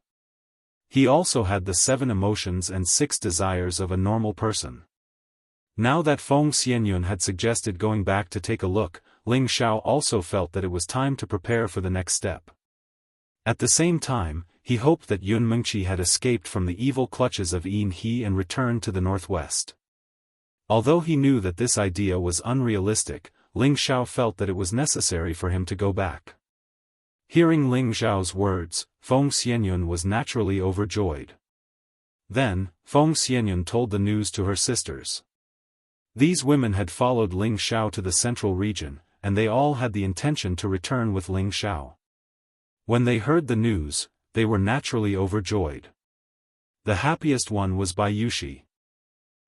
Speaker 1: He also had the 7 emotions and 6 desires of a normal person. Now that Feng Xianyun had suggested going back to take a look, Ling Xiao also felt that it was time to prepare for the next step. At the same time, he hoped that Yun Mengqi had escaped from the evil clutches of Yin He and returned to the northwest. Although he knew that this idea was unrealistic, Ling Xiao felt that it was necessary for him to go back. Hearing Ling Xiao's words, Feng Xianyun was naturally overjoyed. Then, Feng Xianyun told the news to her sisters. These women had followed Ling Xiao to the central region, and they all had the intention to return with Ling Xiao. When they heard the news, they were naturally overjoyed. The happiest one was Bayushi.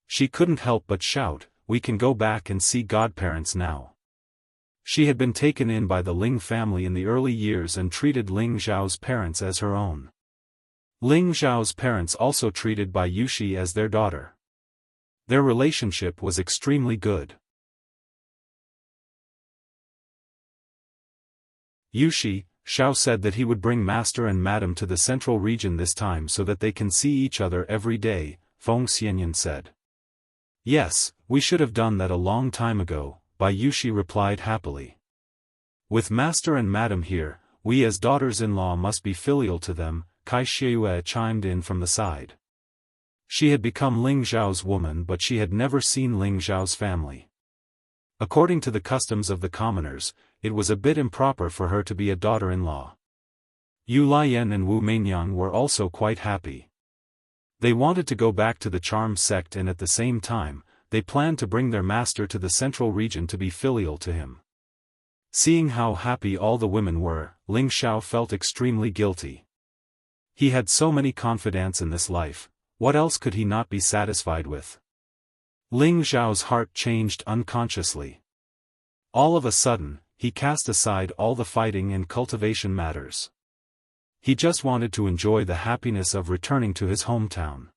Speaker 1: She couldn't help but shout, "We can go back and see godparents now." She had been taken in by the Ling family in the early years and treated Ling Xiao's parents as her own. Ling Xiao's parents also treated Bayushi as their daughter. Their relationship was extremely good. Yushi, Xiao said that he would bring Master and Madam to the central region this time so that they can see each other every day, Feng Xianyun said. Yes, we should have done that a long time ago, Bayushi replied happily. With Master and Madam here, we as daughters-in-law must be filial to them, Kai Xieyue chimed in from the side. She had become Ling Xiao's woman but she had never seen Ling Xiao's family. According to the customs of the commoners, it was a bit improper for her to be a daughter-in-law. Yu Lian and Wu Meinyang were also quite happy. They wanted to go back to the charm sect and at the same time, they planned to bring their master to the central region to be filial to him. Seeing how happy all the women were, Ling Xiao felt extremely guilty. He had so many confidants in this life, what else could he not be satisfied with? Ling Xiao's heart changed unconsciously. All of a sudden, he cast aside all the fighting and cultivation matters. He just wanted to enjoy the happiness of returning to his hometown.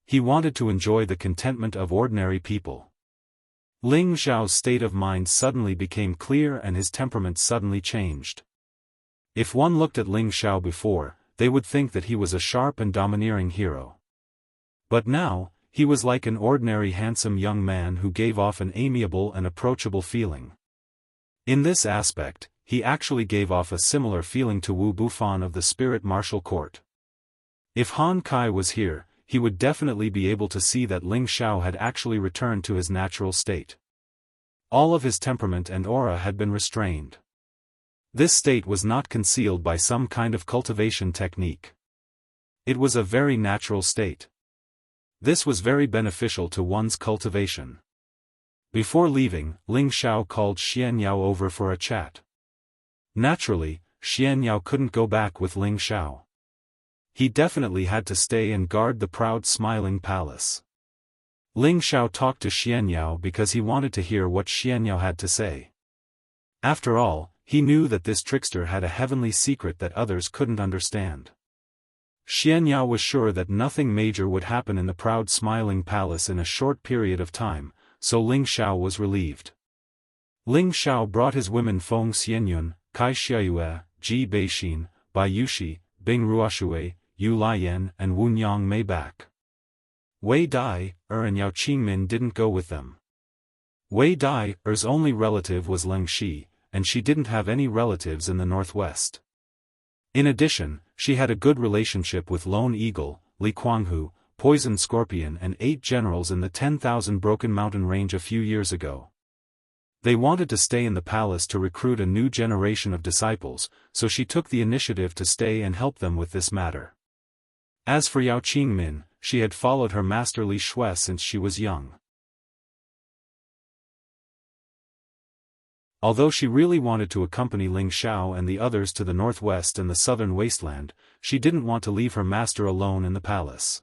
Speaker 1: He wanted to enjoy the contentment of ordinary people. Ling Xiao's state of mind suddenly became clear and his temperament suddenly changed. If one looked at Ling Xiao before, they would think that he was a sharp and domineering hero. But now, he was like an ordinary handsome young man who gave off an amiable and approachable feeling. In this aspect, he actually gave off a similar feeling to Wu Bufan of the Spirit Martial Court. If Han Kai was here, he would definitely be able to see that Ling Xiao had actually returned to his natural state. All of his temperament and aura had been restrained. This state was not concealed by some kind of cultivation technique. It was a very natural state. This was very beneficial to one's cultivation. Before leaving, Ling Xiao called Xianyao over for a chat. Naturally, Xianyao couldn't go back with Ling Xiao. He definitely had to stay and guard the proud smiling palace. Ling Xiao talked to Xianyao because he wanted to hear what Xianyao had to say. After all, he knew that this trickster had a heavenly secret that others couldn't understand. Xianyao was sure that nothing major would happen in the proud smiling palace in a short period of time, so Ling Xiao was relieved. Ling Xiao brought his women Feng Xianyun, Kai Xieyue, Ji Beixin, Bayushi, Bing Ruoshui, Yu Lian and Wu Nyang Mei back. Wei Dai, and Yao Qingmin didn't go with them. Wei Dai's only relative was Leng Shi, and she didn't have any relatives in the northwest. In addition, she had a good relationship with Lone Eagle, Li Kuanghu, Poison Scorpion and 8 generals in the 10,000 Broken Mountain range a few years ago. They wanted to stay in the palace to recruit a new generation of disciples, so she took the initiative to stay and help them with this matter. As for Yao Qingmin, she had followed her master Li Shui since she was young. Although she really wanted to accompany Ling Xiao and the others to the northwest and the southern wasteland, she didn't want to leave her master alone in the palace.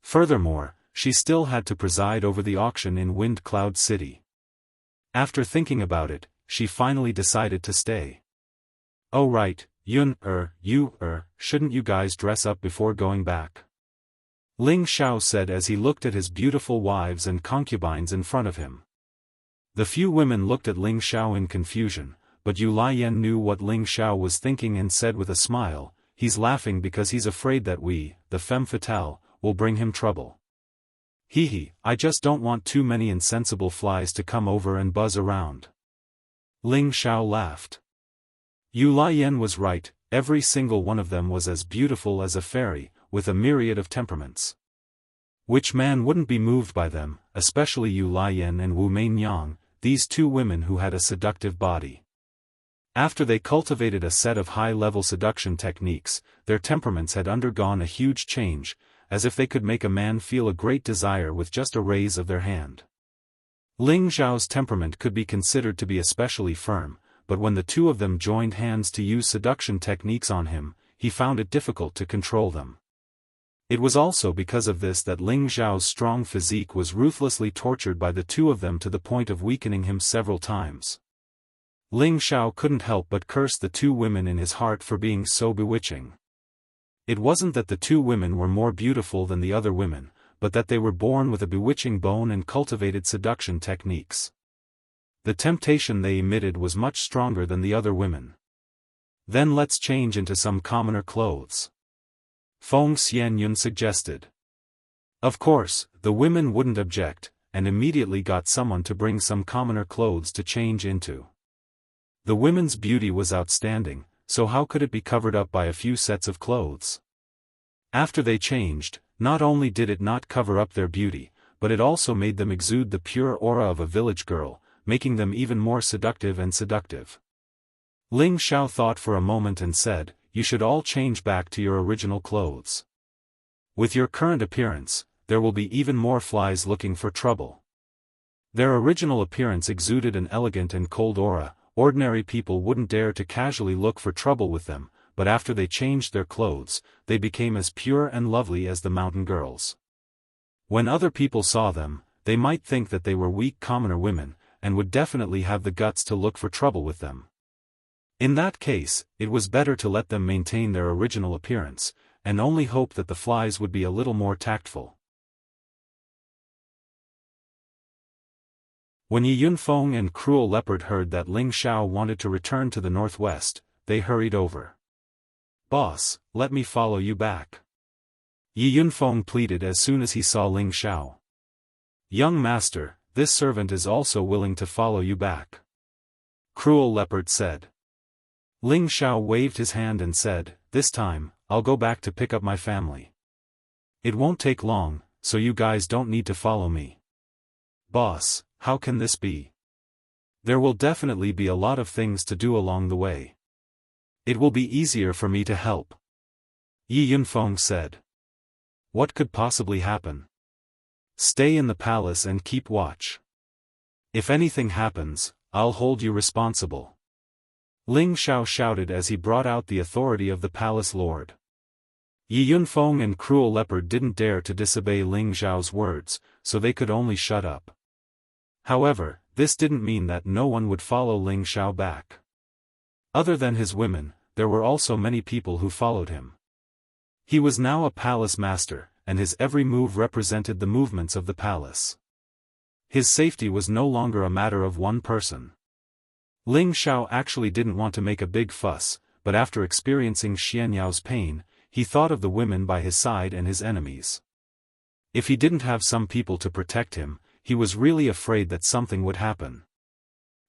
Speaker 1: Furthermore, she still had to preside over the auction in Wind Cloud City. After thinking about it, she finally decided to stay. Oh right, Shouldn't you guys dress up before going back? Ling Xiao said as he looked at his beautiful wives and concubines in front of him. The few women looked at Ling Xiao in confusion, but Yu Lian knew what Ling Xiao was thinking and said with a smile, he's laughing because he's afraid that we, the femme fatale, will bring him trouble. I just don't want too many insensible flies to come over and buzz around. Ling Xiao laughed. Yu Lian was right, every single one of them was as beautiful as a fairy, with a myriad of temperaments. Which man wouldn't be moved by them, especially Yu Lian and Wu Meinyang, these two women who had a seductive body. After they cultivated a set of high-level seduction techniques, their temperaments had undergone a huge change, as if they could make a man feel a great desire with just a raise of their hand. Ling Xiao's temperament could be considered to be especially firm, but when the two of them joined hands to use seduction techniques on him, he found it difficult to control them. It was also because of this that Ling Xiao's strong physique was ruthlessly tortured by the two of them to the point of weakening him several times. Ling Xiao couldn't help but curse the two women in his heart for being so bewitching. It wasn't that the two women were more beautiful than the other women, but that they were born with a bewitching bone and cultivated seduction techniques. The temptation they emitted was much stronger than the other women. Then let's change into some commoner clothes, Feng Xianyun suggested. Of course, the women wouldn't object, and immediately got someone to bring some commoner clothes to change into. The women's beauty was outstanding, so how could it be covered up by a few sets of clothes? After they changed, not only did it not cover up their beauty, but it also made them exude the pure aura of a village girl, making them even more seductive and seductive. Ling Xiao thought for a moment and said, you should all change back to your original clothes. With your current appearance, there will be even more flies looking for trouble. Their original appearance exuded an elegant and cold aura. Ordinary people wouldn't dare to casually look for trouble with them, but after they changed their clothes, they became as pure and lovely as the mountain girls. When other people saw them, they might think that they were weak commoner women, and would definitely have the guts to look for trouble with them. In that case, it was better to let them maintain their original appearance, and only hope that the flies would be a little more tactful. When Yi Yunfeng and Cruel Leopard heard that Ling Xiao wanted to return to the northwest, they hurried over. Boss, let me follow you back. Yi Yunfeng pleaded as soon as he saw Ling Xiao. Young master, this servant is also willing to follow you back, Cruel Leopard said. Ling Xiao waved his hand and said, this time, I'll go back to pick up my family. It won't take long, so you guys don't need to follow me. Boss, how can this be? There will definitely be a lot of things to do along the way. It will be easier for me to help, Yi Yunfeng said. What could possibly happen? Stay in the palace and keep watch. If anything happens, I'll hold you responsible, Ling Xiao shouted as he brought out the authority of the palace lord. Yi Yunfeng and Cruel Leopard didn't dare to disobey Ling Xiao's words, so they could only shut up. However, this didn't mean that no one would follow Ling Xiao back. Other than his women, there were also many people who followed him. He was now a palace master, and his every move represented the movements of the palace. His safety was no longer a matter of one person. Ling Xiao actually didn't want to make a big fuss, but after experiencing Xianyao's pain, he thought of the women by his side and his enemies. If he didn't have some people to protect him, he was really afraid that something would happen.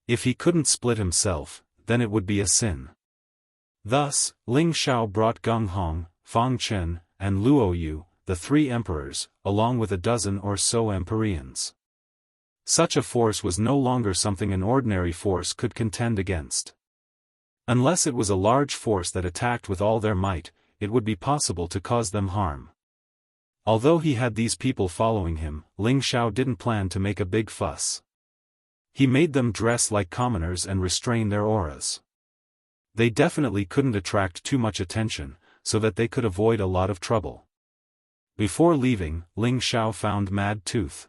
Speaker 1: If he couldn't split himself, then it would be a sin. Thus, Ling Xiao brought Gung Hong, Fang Chen, and Luo Yu, the three emperors, along with a dozen or so Empyreans. Such a force was no longer something an ordinary force could contend against. Unless it was a large force that attacked with all their might, it would be possible to cause them harm. Although he had these people following him, Ling Xiao didn't plan to make a big fuss. He made them dress like commoners and restrain their auras. They definitely couldn't attract too much attention, so that they could avoid a lot of trouble. Before leaving, Ling Xiao found Mad Tooth.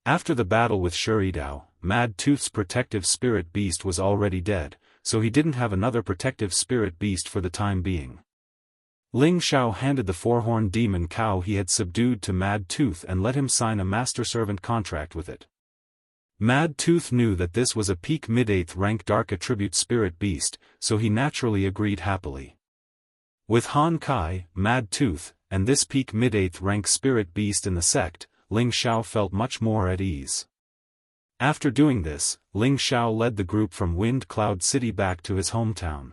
Speaker 1: After the battle with Shiridao, Mad Tooth's protective spirit beast was already dead, so he didn't have another protective spirit beast for the time being. Ling Xiao handed the four-horned demon cow he had subdued to Mad Tooth and let him sign a master-servant contract with it. Mad Tooth knew that this was a peak mid-8th rank dark attribute spirit beast, so he naturally agreed happily. With Han Kai, Mad Tooth, and this peak mid-8th rank spirit beast in the sect, Ling Xiao felt much more at ease. After doing this, Ling Xiao led the group from Wind Cloud City back to his hometown.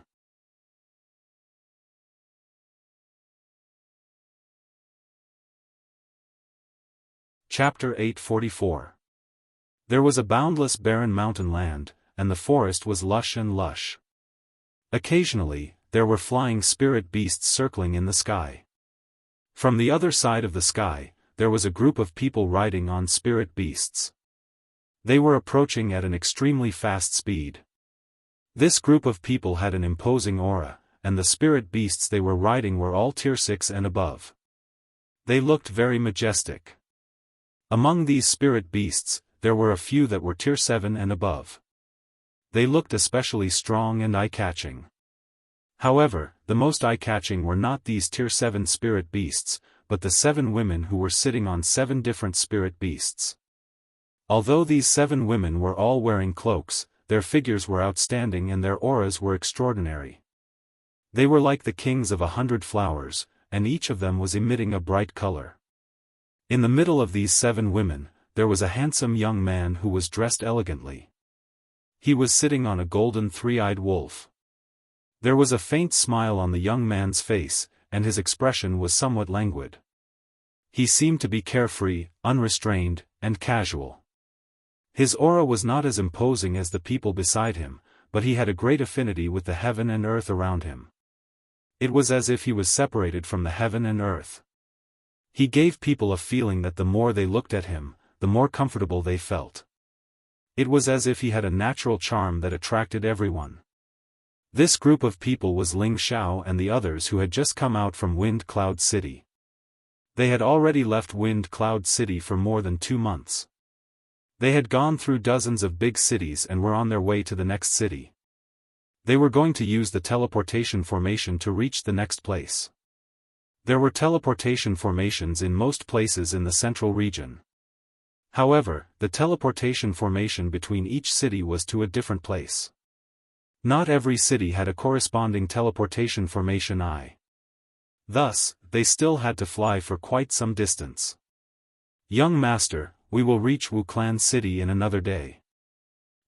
Speaker 1: Chapter 844. There was a boundless barren mountain land, and the forest was lush and lush. Occasionally, there were flying spirit beasts circling in the sky. From the other side of the sky, there was a group of people riding on spirit beasts. They were approaching at an extremely fast speed. This group of people had an imposing aura, and the spirit beasts they were riding were all tier 6 and above. They looked very majestic. Among these spirit beasts, there were a few that were tier 7 and above. They looked especially strong and eye-catching. However, the most eye-catching were not these tier 7 spirit beasts, but the 7 women who were sitting on 7 different spirit beasts. Although these 7 women were all wearing cloaks, their figures were outstanding and their auras were extraordinary. They were like the kings of 100 flowers, and each of them was emitting a bright color. In the middle of these 7 women, there was a handsome young man who was dressed elegantly. He was sitting on a golden three-eyed wolf. There was a faint smile on the young man's face, and his expression was somewhat languid. He seemed to be carefree, unrestrained, and casual. His aura was not as imposing as the people beside him, but he had a great affinity with the heaven and earth around him. It was as if he was separated from the heaven and earth. He gave people a feeling that the more they looked at him, the more comfortable they felt. It was as if he had a natural charm that attracted everyone. This group of people was Ling Xiao and the others who had just come out from Wind Cloud City. They had already left Wind Cloud City for more than 2 months. They had gone through dozens of big cities and were on their way to the next city. They were going to use the teleportation formation to reach the next place. There were teleportation formations in most places in the central region. However, the teleportation formation between each city was to a different place. Not every city had a corresponding teleportation formation Thus, they still had to fly for quite some distance. Young master, we will reach Wuclan City in another day.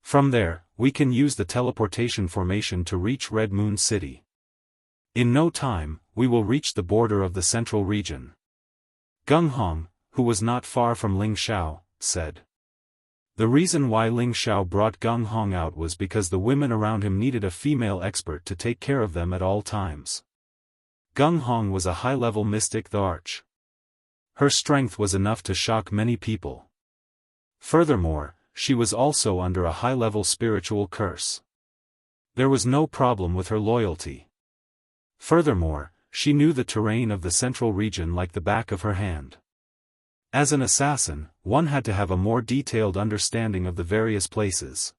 Speaker 1: From there, we can use the teleportation formation to reach Red Moon City. In no time, we will reach the border of the central region. Gung Hong, who was not far from Ling Xiao, said. The reason why Ling Xiao brought Gung Hong out was because the women around him needed a female expert to take care of them at all times. Gung Hong was a high-level mystic the Arch. Her strength was enough to shock many people. Furthermore, she was also under a high-level spiritual curse. There was no problem with her loyalty. Furthermore, she knew the terrain of the central region like the back of her hand. As an assassin, one had to have a more detailed understanding of the various places.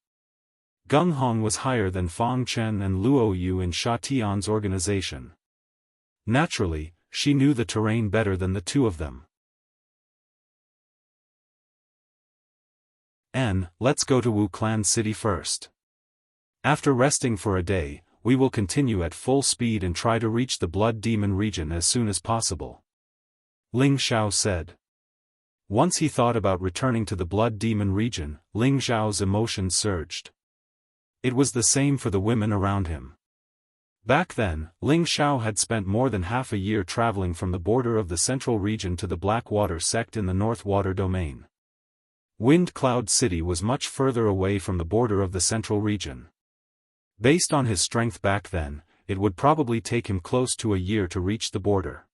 Speaker 1: Gung Hong was higher than Fang Chen and Luo Yu in Sha Tian's organization. Naturally, she knew the terrain better than the two of them. Let's go to Wuclan City first. After resting for a day, we will continue at full speed and try to reach the Blood Demon region as soon as possible. Ling Xiao said. Once he thought about returning to the Blood Demon region, Ling Xiao's emotions surged. It was the same for the women around him. Back then, Ling Xiao had spent more than half a year traveling from the border of the central region to the Blackwater sect in the North Water domain. Wind Cloud City was much further away from the border of the central region. Based on his strength back then, it would probably take him close to a year to reach the border.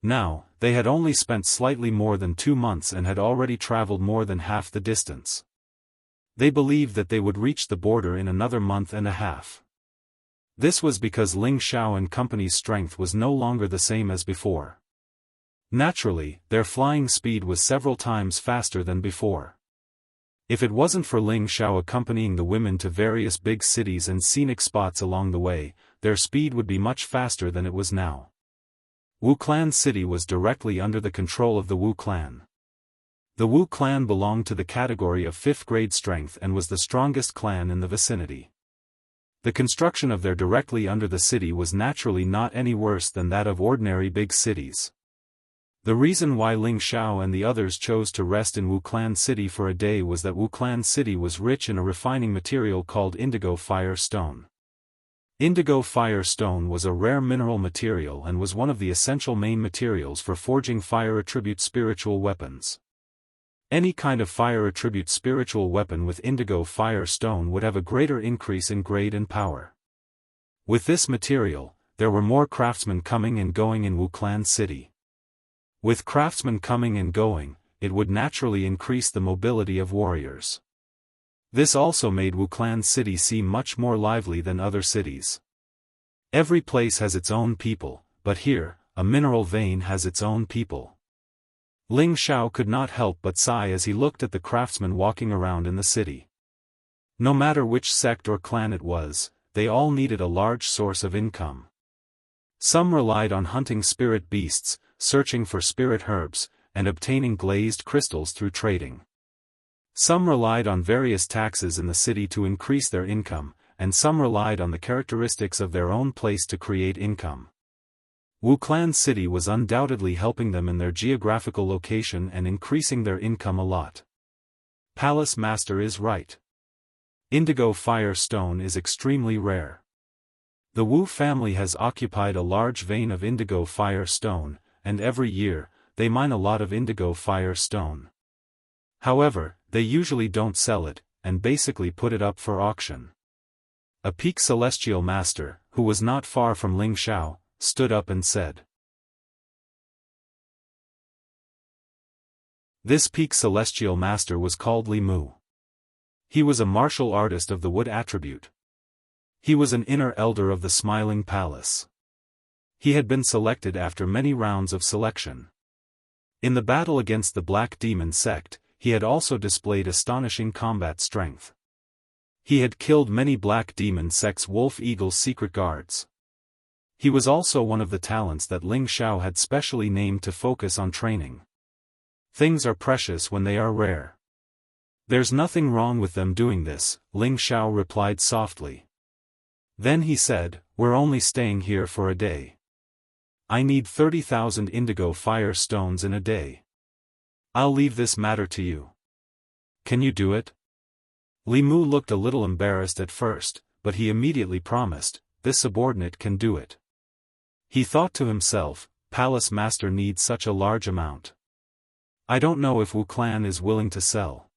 Speaker 1: Now, they had only spent slightly more than 2 months and had already traveled more than half the distance. They believed that they would reach the border in another month and a half. This was because Ling Xiao and company's strength was no longer the same as before. Naturally, their flying speed was several times faster than before. If it wasn't for Ling Xiao accompanying the women to various big cities and scenic spots along the way, their speed would be much faster than it was now. Wu Clan City was directly under the control of the Wu Clan. The Wu Clan belonged to the category of 5th grade strength and was the strongest clan in the vicinity. The construction of their directly under the city was naturally not any worse than that of ordinary big cities. The reason why Ling Xiao and the others chose to rest in Wu Clan City for a day was that Wu Clan City was rich in a refining material called indigo fire stone. Indigo fire stone was a rare mineral material and was one of the essential main materials for forging fire attribute spiritual weapons. Any kind of fire attribute spiritual weapon with indigo fire stone would have a greater increase in grade and power. With this material, there were more craftsmen coming and going in Wu Clan City. With craftsmen coming and going, it would naturally increase the mobility of warriors. This also made Wu Clan City seem much more lively than other cities. Every place has its own people, but here, a mineral vein has its own people. Ling Xiao could not help but sigh as he looked at the craftsmen walking around in the city. No matter which sect or clan it was, they all needed a large source of income. Some relied on hunting spirit beasts, searching for spirit herbs, and obtaining glazed crystals through trading. Some relied on various taxes in the city to increase their income, and some relied on the characteristics of their own place to create income. Wu Clan City was undoubtedly helping them in their geographical location and increasing their income a lot. Palace Master is right. Indigo fire stone is extremely rare. The Wu family has occupied a large vein of indigo fire stone, and every year, they mine a lot of indigo fire stone. However, they usually don't sell it, and basically put it up for auction. A peak celestial master, who was not far from Ling Xiao, stood up and said. This peak celestial master was called Li Mu. He was a martial artist of the wood attribute. He was an inner elder of the Smiling Palace. He had been selected after many rounds of selection. In the battle against the Black Demon sect, he had also displayed astonishing combat strength. He had killed many Black Demon sect's Wolf Eagle's secret guards. He was also one of the talents that Ling Xiao had specially named to focus on training. Things are precious when they are rare. There's nothing wrong with them doing this, Ling Xiao replied softly. Then he said, we're only staying here for a day. I need 30,000 indigo fire stones in a day. I'll leave this matter to you. Can you do it? Li Mu looked a little embarrassed at first, but he immediately promised, this subordinate can do it. He thought to himself, Palace Master needs such a large amount. I don't know if Wu Clan is willing to sell.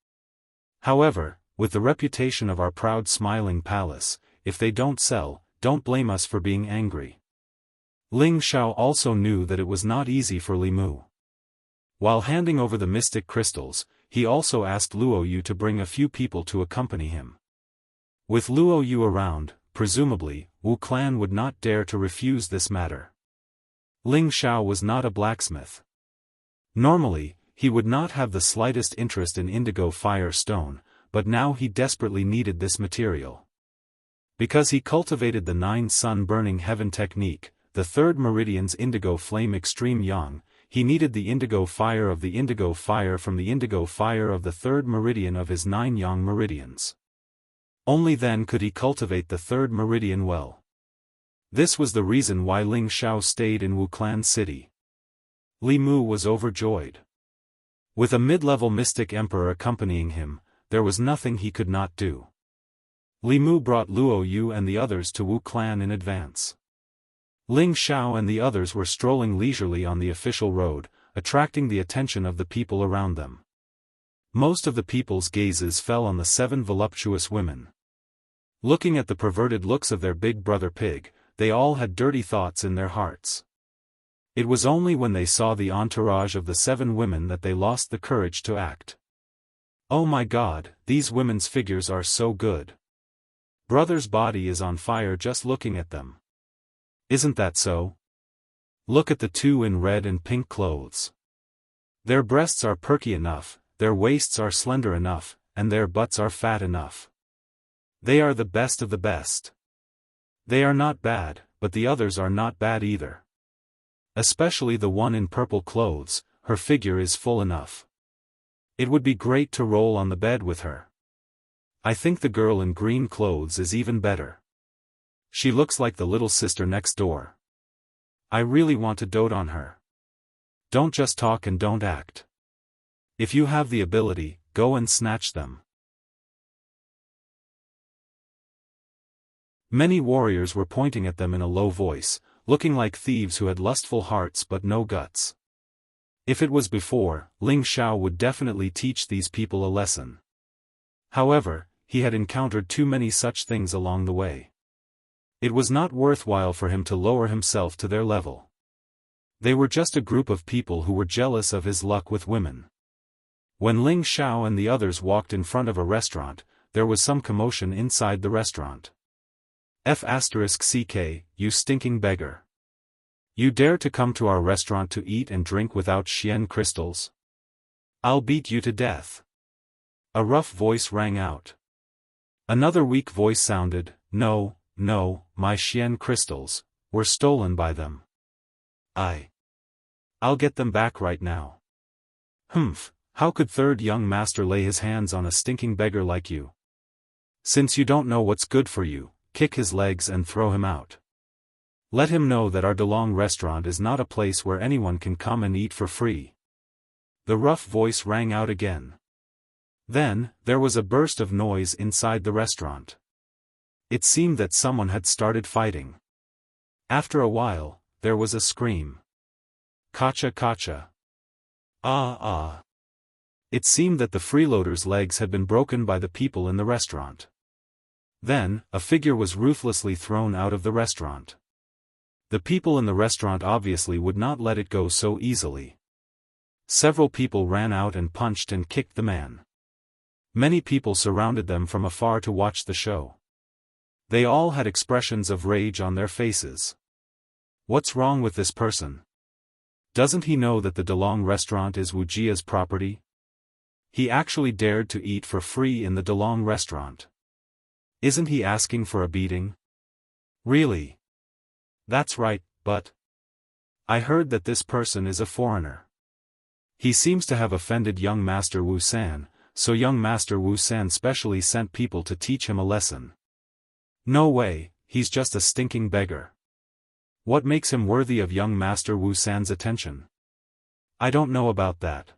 Speaker 1: However, with the reputation of our proud Smiling Palace, if they don't sell, don't blame us for being angry. Ling Xiao also knew that it was not easy for Li Mu. While handing over the mystic crystals, he also asked Luo Yu to bring a few people to accompany him. With Luo Yu around, presumably, Wu Clan would not dare to refuse this matter. Ling Xiao was not a blacksmith. Normally, he would not have the slightest interest in indigo fire stone, but now he desperately needed this material. Because he cultivated the 9 sun burning heaven technique, the 3rd meridian's indigo flame extreme yang, he needed the indigo fire of the indigo fire from the indigo fire of the 3rd meridian of his 9 yang meridians. Only then could he cultivate the 3rd meridian well. This was the reason why Ling Xiao stayed in Wu Clan City. Li Mu was overjoyed. With a mid-level mystic emperor accompanying him, there was nothing he could not do. Li Mu brought Luo Yu and the others to Wu Clan in advance. Ling Xiao and the others were strolling leisurely on the official road, attracting the attention of the people around them. Most of the people's gazes fell on the 7 voluptuous women. Looking at the perverted looks of their big brother pig, they all had dirty thoughts in their hearts. It was only when they saw the entourage of the 7 women that they lost the courage to act. Oh my God, these women's figures are so good. Brother's body is on fire just looking at them. Isn't that so? Look at the 2 in red and pink clothes. Their breasts are perky enough, their waists are slender enough, and their butts are fat enough. They are the best of the best. They are not bad, but the others are not bad either. Especially the one in purple clothes, her figure is full enough. It would be great to roll on the bed with her. I think the girl in green clothes is even better. She looks like the little sister next door. I really want to dote on her. Don't just talk and don't act. If you have the ability, go and snatch them. Many warriors were pointing at them in a low voice, looking like thieves who had lustful hearts but no guts. If it was before, Ling Xiao would definitely teach these people a lesson. However, he had encountered too many such things along the way. It was not worthwhile for him to lower himself to their level. They were just a group of people who were jealous of his luck with women. When Ling Xiao and the others walked in front of a restaurant, there was some commotion inside the restaurant. F***CK, you stinking beggar. You dare to come to our restaurant to eat and drink without Xian crystals? I'll beat you to death. A rough voice rang out. Another weak voice sounded, no, my Xian crystals were stolen by them. I'll get them back right now. Humph, how could third young master lay his hands on a stinking beggar like you? Since you don't know what's good for you, kick his legs and throw him out. Let him know that our Delong restaurant is not a place where anyone can come and eat for free. The rough voice rang out again. Then, there was a burst of noise inside the restaurant. It seemed that someone had started fighting. After a while, there was a scream. Kacha kacha. Ah. It seemed that the freeloader's legs had been broken by the people in the restaurant. Then, a figure was ruthlessly thrown out of the restaurant. The people in the restaurant obviously would not let it go so easily. Several people ran out and punched and kicked the man. Many people surrounded them from afar to watch the show. They all had expressions of rage on their faces. What's wrong with this person? Doesn't he know that the Delong restaurant is Wuxia's property? He actually dared to eat for free in the Delong restaurant. Isn't he asking for a beating? Really? That's right, but I heard that this person is a foreigner. He seems to have offended young Master Wu San, so young Master Wu San specially sent people to teach him a lesson. No way, he's just a stinking beggar. What makes him worthy of young Master Wu San's attention? I don't know about that.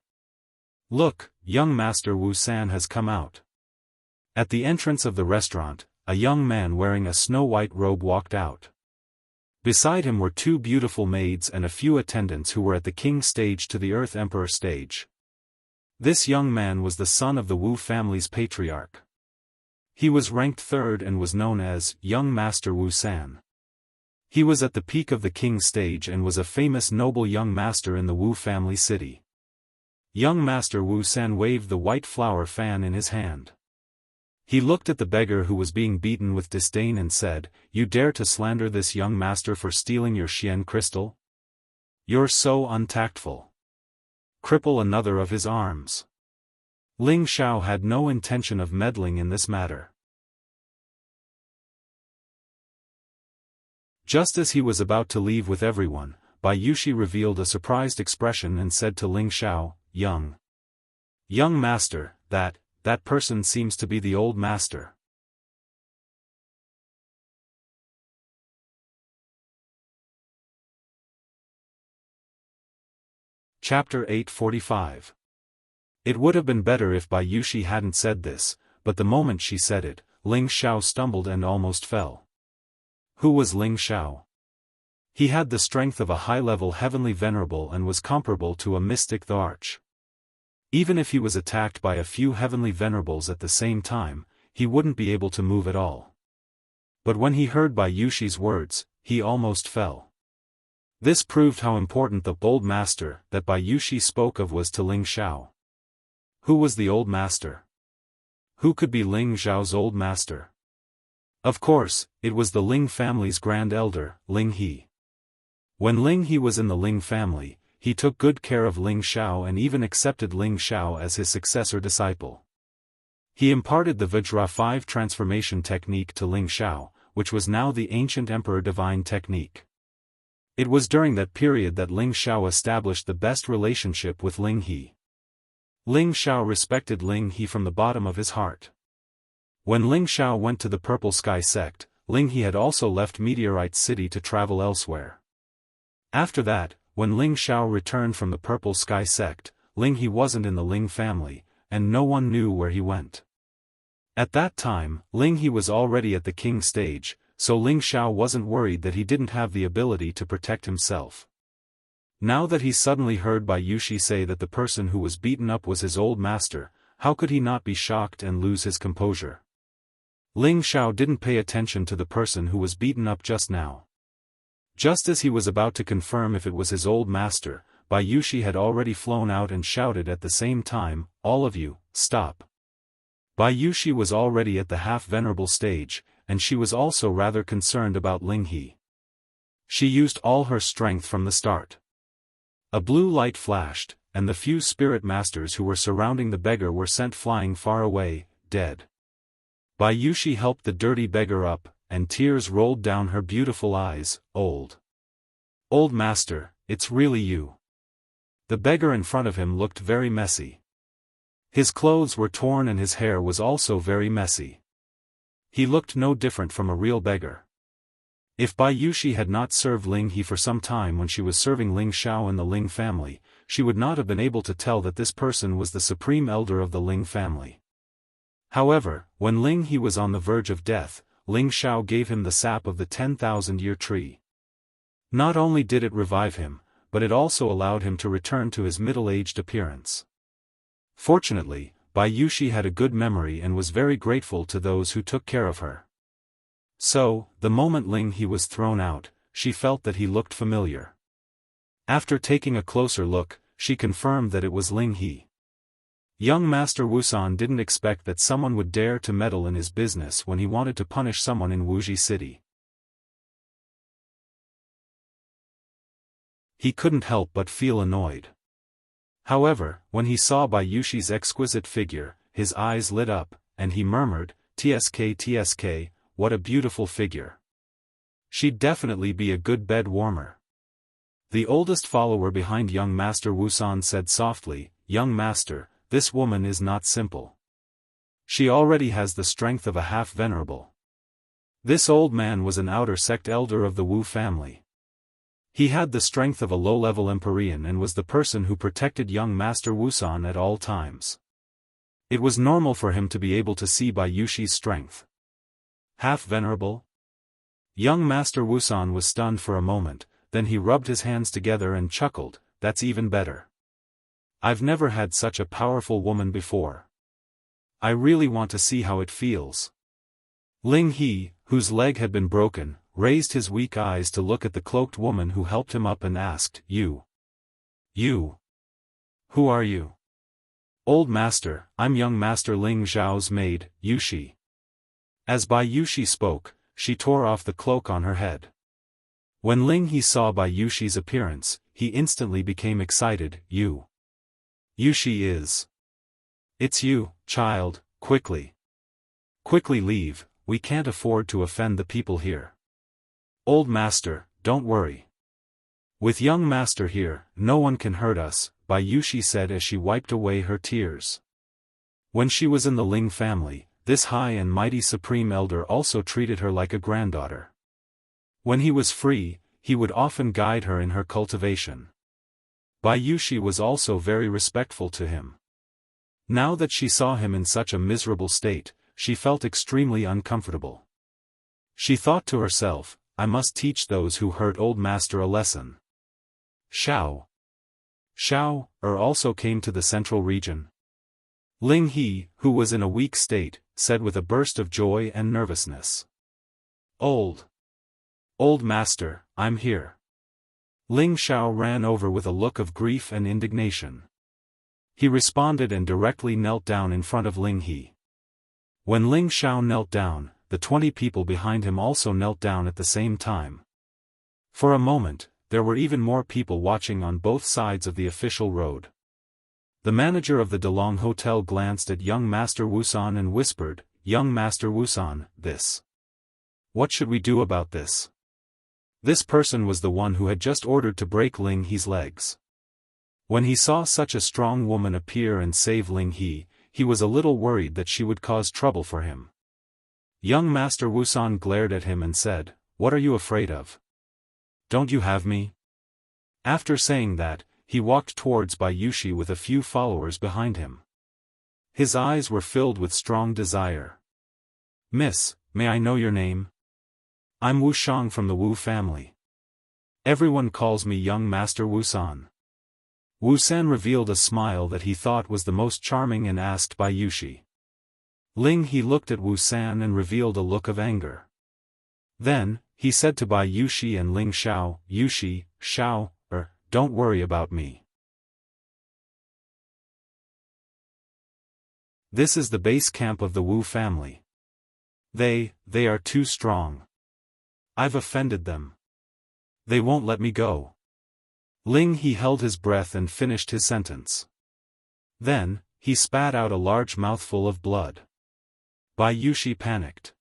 Speaker 1: Look, young Master Wu San has come out. At the entrance of the restaurant, a young man wearing a snow-white robe walked out. Beside him were two beautiful maids and a few attendants who were at the king stage to the Earth Emperor stage. This young man was the son of the Wu family's patriarch. He was ranked third and was known as Young Master Wu San. He was at the peak of the king stage and was a famous noble young master in the Wu family city. Young Master Wu San waved the white flower fan in his hand. He looked at the beggar who was being beaten with disdain and said, "You dare to slander this young master for stealing your Xian crystal? You're so untactful. Cripple another of his arms." Ling Xiao had no intention of meddling in this matter. Just as he was about to leave with everyone, Bai Yushi revealed a surprised expression and said to Ling Xiao, Young master, that person seems to be the old master." Chapter 845. It would have been better if Bai Yushi hadn't said this, but the moment she said it, Ling Xiao stumbled and almost fell. Who was Ling Xiao? He had the strength of a high-level heavenly venerable and was comparable to a mystic the Arch. Even if he was attacked by a few heavenly venerables at the same time, he wouldn't be able to move at all. But when he heard Bai Yushi's words, he almost fell. This proved how important the bold master that Bai Yushi spoke of was to Ling Xiao. Who was the old master? Who could be Ling Xiao's old master? Of course, it was the Ling family's grand elder, Ling He. When Ling He was in the Ling family, he took good care of Ling Xiao and even accepted Ling Xiao as his successor disciple. He imparted the Vajra 5 transformation technique to Ling Xiao, which was now the ancient Emperor Divine technique. It was during that period that Ling Xiao established the best relationship with Ling He. Ling Xiao respected Ling He from the bottom of his heart. When Ling Xiao went to the Purple Sky sect, Ling He had also left Meteorite City to travel elsewhere. After that, when Ling Xiao returned from the Purple Sky sect, Ling He wasn't in the Ling family, and no one knew where he went. At that time, Ling He was already at the king stage, so Ling Xiao wasn't worried that he didn't have the ability to protect himself. Now that he suddenly heard Bai Yushi say that the person who was beaten up was his old master, how could he not be shocked and lose his composure? Ling Xiao didn't pay attention to the person who was beaten up just now. Just as he was about to confirm if it was his old master, Bai Yushi had already flown out and shouted at the same time, "All of you, stop." Bai Yushi was already at the half-venerable stage, and she was also rather concerned about Ling He. She used all her strength from the start. A blue light flashed, and the few spirit masters who were surrounding the beggar were sent flying far away, dead. Bai Yushi helped the dirty beggar up, and tears rolled down her beautiful eyes. Old master, it's really you." The beggar in front of him looked very messy. His clothes were torn and his hair was also very messy. He looked no different from a real beggar. If Bai Yushi had not served Ling He for some time when she was serving Ling Xiao in the Ling family, she would not have been able to tell that this person was the supreme elder of the Ling family. However, when Ling He was on the verge of death, Ling Xiao gave him the sap of the 10,000-year tree. Not only did it revive him, but it also allowed him to return to his middle-aged appearance. Fortunately, Bai Yushi had a good memory and was very grateful to those who took care of her. So, the moment Ling He was thrown out, she felt that he looked familiar. After taking a closer look, she confirmed that it was Ling He. Young Master Wusan didn't expect that someone would dare to meddle in his business when he wanted to punish someone in Wuxia City. He couldn't help but feel annoyed. However, when he saw Bai Yushi's exquisite figure, his eyes lit up, and he murmured, "TSK TSK, what a beautiful figure. She'd definitely be a good bed warmer." The oldest follower behind young Master Wusan said softly, "Young Master, this woman is not simple. She already has the strength of a half-venerable." This old man was an outer sect elder of the Wu family. He had the strength of a low-level Empyrean and was the person who protected young Master Wusan at all times. It was normal for him to be able to see Bai Yushi's strength. Half-venerable? Young Master Wusan was stunned for a moment, then he rubbed his hands together and chuckled, "That's even better. I've never had such a powerful woman before. I really want to see how it feels." Ling He, whose leg had been broken, raised his weak eyes to look at the cloaked woman who helped him up and asked, You? Who are you?" "Old Master, I'm young Master Ling Zhao's maid, Yushi." As Bai Yushi spoke, she tore off the cloak on her head. When Ling He saw Bai Yushi's appearance, he instantly became excited. Yushi is. It's you, child, quickly. Quickly leave, we can't afford to offend the people here." "Old Master, don't worry. With young Master here, no one can hurt us," Bai Yushi said as she wiped away her tears. When she was in the Ling family, this high and mighty supreme elder also treated her like a granddaughter. When he was free, he would often guide her in her cultivation. Bai Yushi was also very respectful to him. Now that she saw him in such a miserable state, she felt extremely uncomfortable. She thought to herself, "I must teach those who hurt old Master a lesson." Xiao also came to the central region. Ling He, who was in a weak state, said with a burst of joy and nervousness. Old Master, I'm here." Ling Xiao ran over with a look of grief and indignation. He responded and directly knelt down in front of Ling He. When Ling Xiao knelt down, the 20 people behind him also knelt down at the same time. For a moment, there were even more people watching on both sides of the official road. The manager of the DeLong Hotel glanced at young Master Wusan and whispered, "Young Master Wusan, this. What should we do about this?" This person was the one who had just ordered to break Ling He's legs. When he saw such a strong woman appear and save Ling He was a little worried that she would cause trouble for him. Young Master Wusan glared at him and said, "What are you afraid of? Don't you have me?" After saying that, he walked towards Bai Yushi with a few followers behind him. His eyes were filled with strong desire. "Miss, may I know your name?" "I'm Wu Shang from the Wu family. Everyone calls me young Master Wusan." Wu San revealed a smile that he thought was the most charming and asked Bai Yushi. Ling He looked at Wu San and revealed a look of anger. Then, he said to Bai Yushi and Ling Xiao, "Yushi, Xiao, don't worry about me. This is the base camp of the Wu family. They are too strong. I've offended them. They won't let me go." Ling He held his breath and finished his sentence. Then, he spat out a large mouthful of blood. Bai Yushi panicked.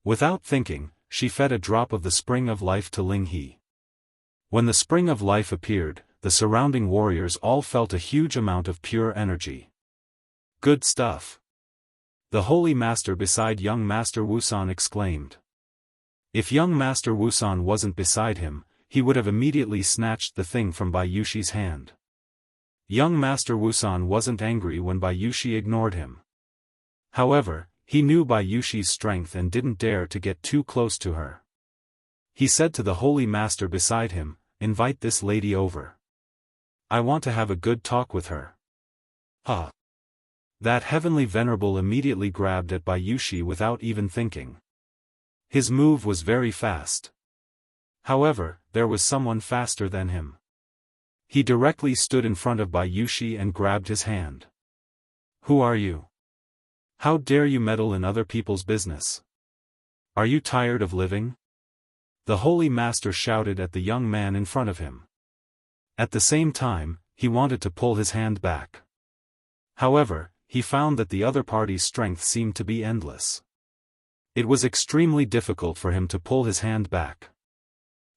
Speaker 1: Without thinking, she fed a drop of the spring of life to Ling He. When the spring of life appeared, the surrounding warriors all felt a huge amount of pure energy. "Good stuff." The holy master beside young Master Wusan exclaimed. If young Master Wusan wasn't beside him, he would have immediately snatched the thing from Bai Yushi's hand. Young Master Wusan wasn't angry when Bai Yushi ignored him. However, he knew Bai Yushi's strength and didn't dare to get too close to her. He said to the holy master beside him, "Invite this lady over. I want to have a good talk with her." "Huh." That heavenly venerable immediately grabbed at Bai Yushi without even thinking. His move was very fast. However, there was someone faster than him. He directly stood in front of Bai Yushi and grabbed his hand. "Who are you? How dare you meddle in other people's business? Are you tired of living?" The holy master shouted at the young man in front of him. At the same time, he wanted to pull his hand back. However, he found that the other party's strength seemed to be endless. It was extremely difficult for him to pull his hand back.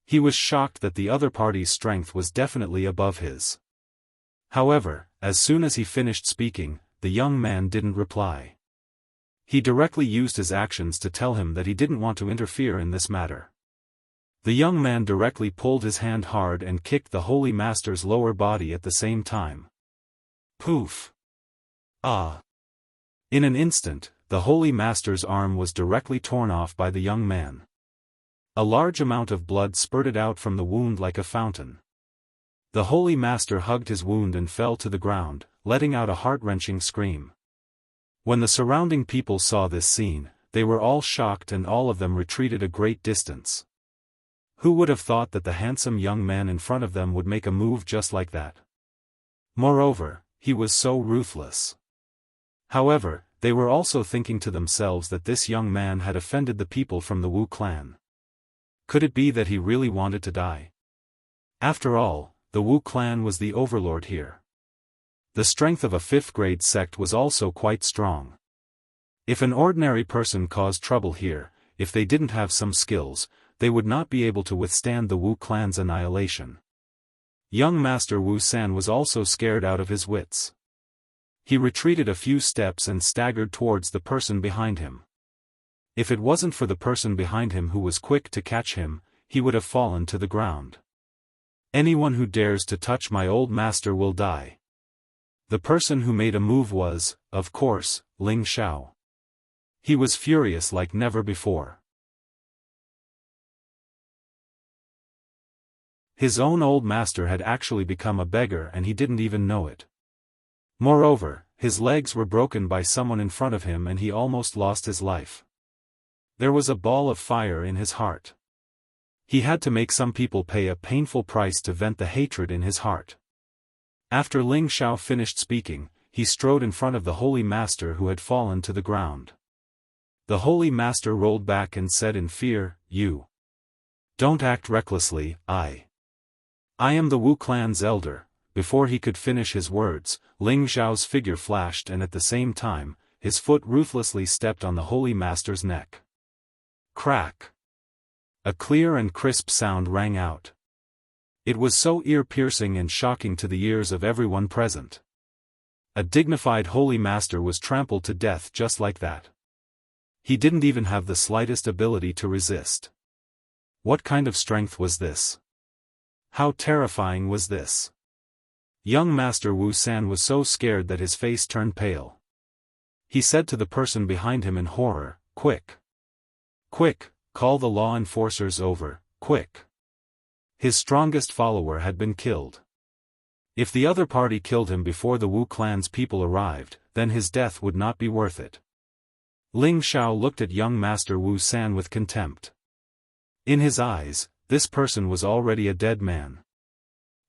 Speaker 1: He was shocked that the other party's strength was definitely above his. However, as soon as he finished speaking, the young man didn't reply. He directly used his actions to tell him that he didn't want to interfere in this matter. The young man directly pulled his hand hard and kicked the holy master's lower body at the same time. Poof! Ah! In an instant, the holy master's arm was directly torn off by the young man. A large amount of blood spurted out from the wound like a fountain. The holy master hugged his wound and fell to the ground, letting out a heart-wrenching scream. When the surrounding people saw this scene, they were all shocked and all of them retreated a great distance. Who would have thought that the handsome young man in front of them would make a move just like that? Moreover, he was so ruthless. However, they were also thinking to themselves that this young man had offended the people from the Wu clan. Could it be that he really wanted to die? After all, the Wu clan was the overlord here. The strength of a 5th-grade sect was also quite strong. If an ordinary person caused trouble here, if they didn't have some skills, they would not be able to withstand the Wu clan's annihilation. Young Master Wu San was also scared out of his wits. He retreated a few steps and staggered towards the person behind him. If it wasn't for the person behind him who was quick to catch him, he would have fallen to the ground. "Anyone who dares to touch my old master will die." The person who made a move was, of course, Ling Xiao. He was furious like never before. His own old master had actually become a beggar and he didn't even know it. Moreover, his legs were broken by someone in front of him and he almost lost his life. There was a ball of fire in his heart. He had to make some people pay a painful price to vent the hatred in his heart. After Ling Xiao finished speaking, he strode in front of the holy master who had fallen to the ground. The holy master rolled back and said in fear, "You don't act recklessly, I am the Wu clan's elder, before he could finish his words, Ling Xiao's figure flashed and at the same time, his foot ruthlessly stepped on the Holy Master's neck. Crack! A clear and crisp sound rang out. It was so ear-piercing and shocking to the ears of everyone present. A dignified Holy Master was trampled to death just like that. He didn't even have the slightest ability to resist. What kind of strength was this? How terrifying was this? Young Master Wu San was so scared that his face turned pale. He said to the person behind him in horror, "Quick! Quick, call the law enforcers over, quick!" His strongest follower had been killed. If the other party killed him before the Wu clan's people arrived, then his death would not be worth it. Ling Xiao looked at young Master Wu San with contempt. In his eyes, this person was already a dead man.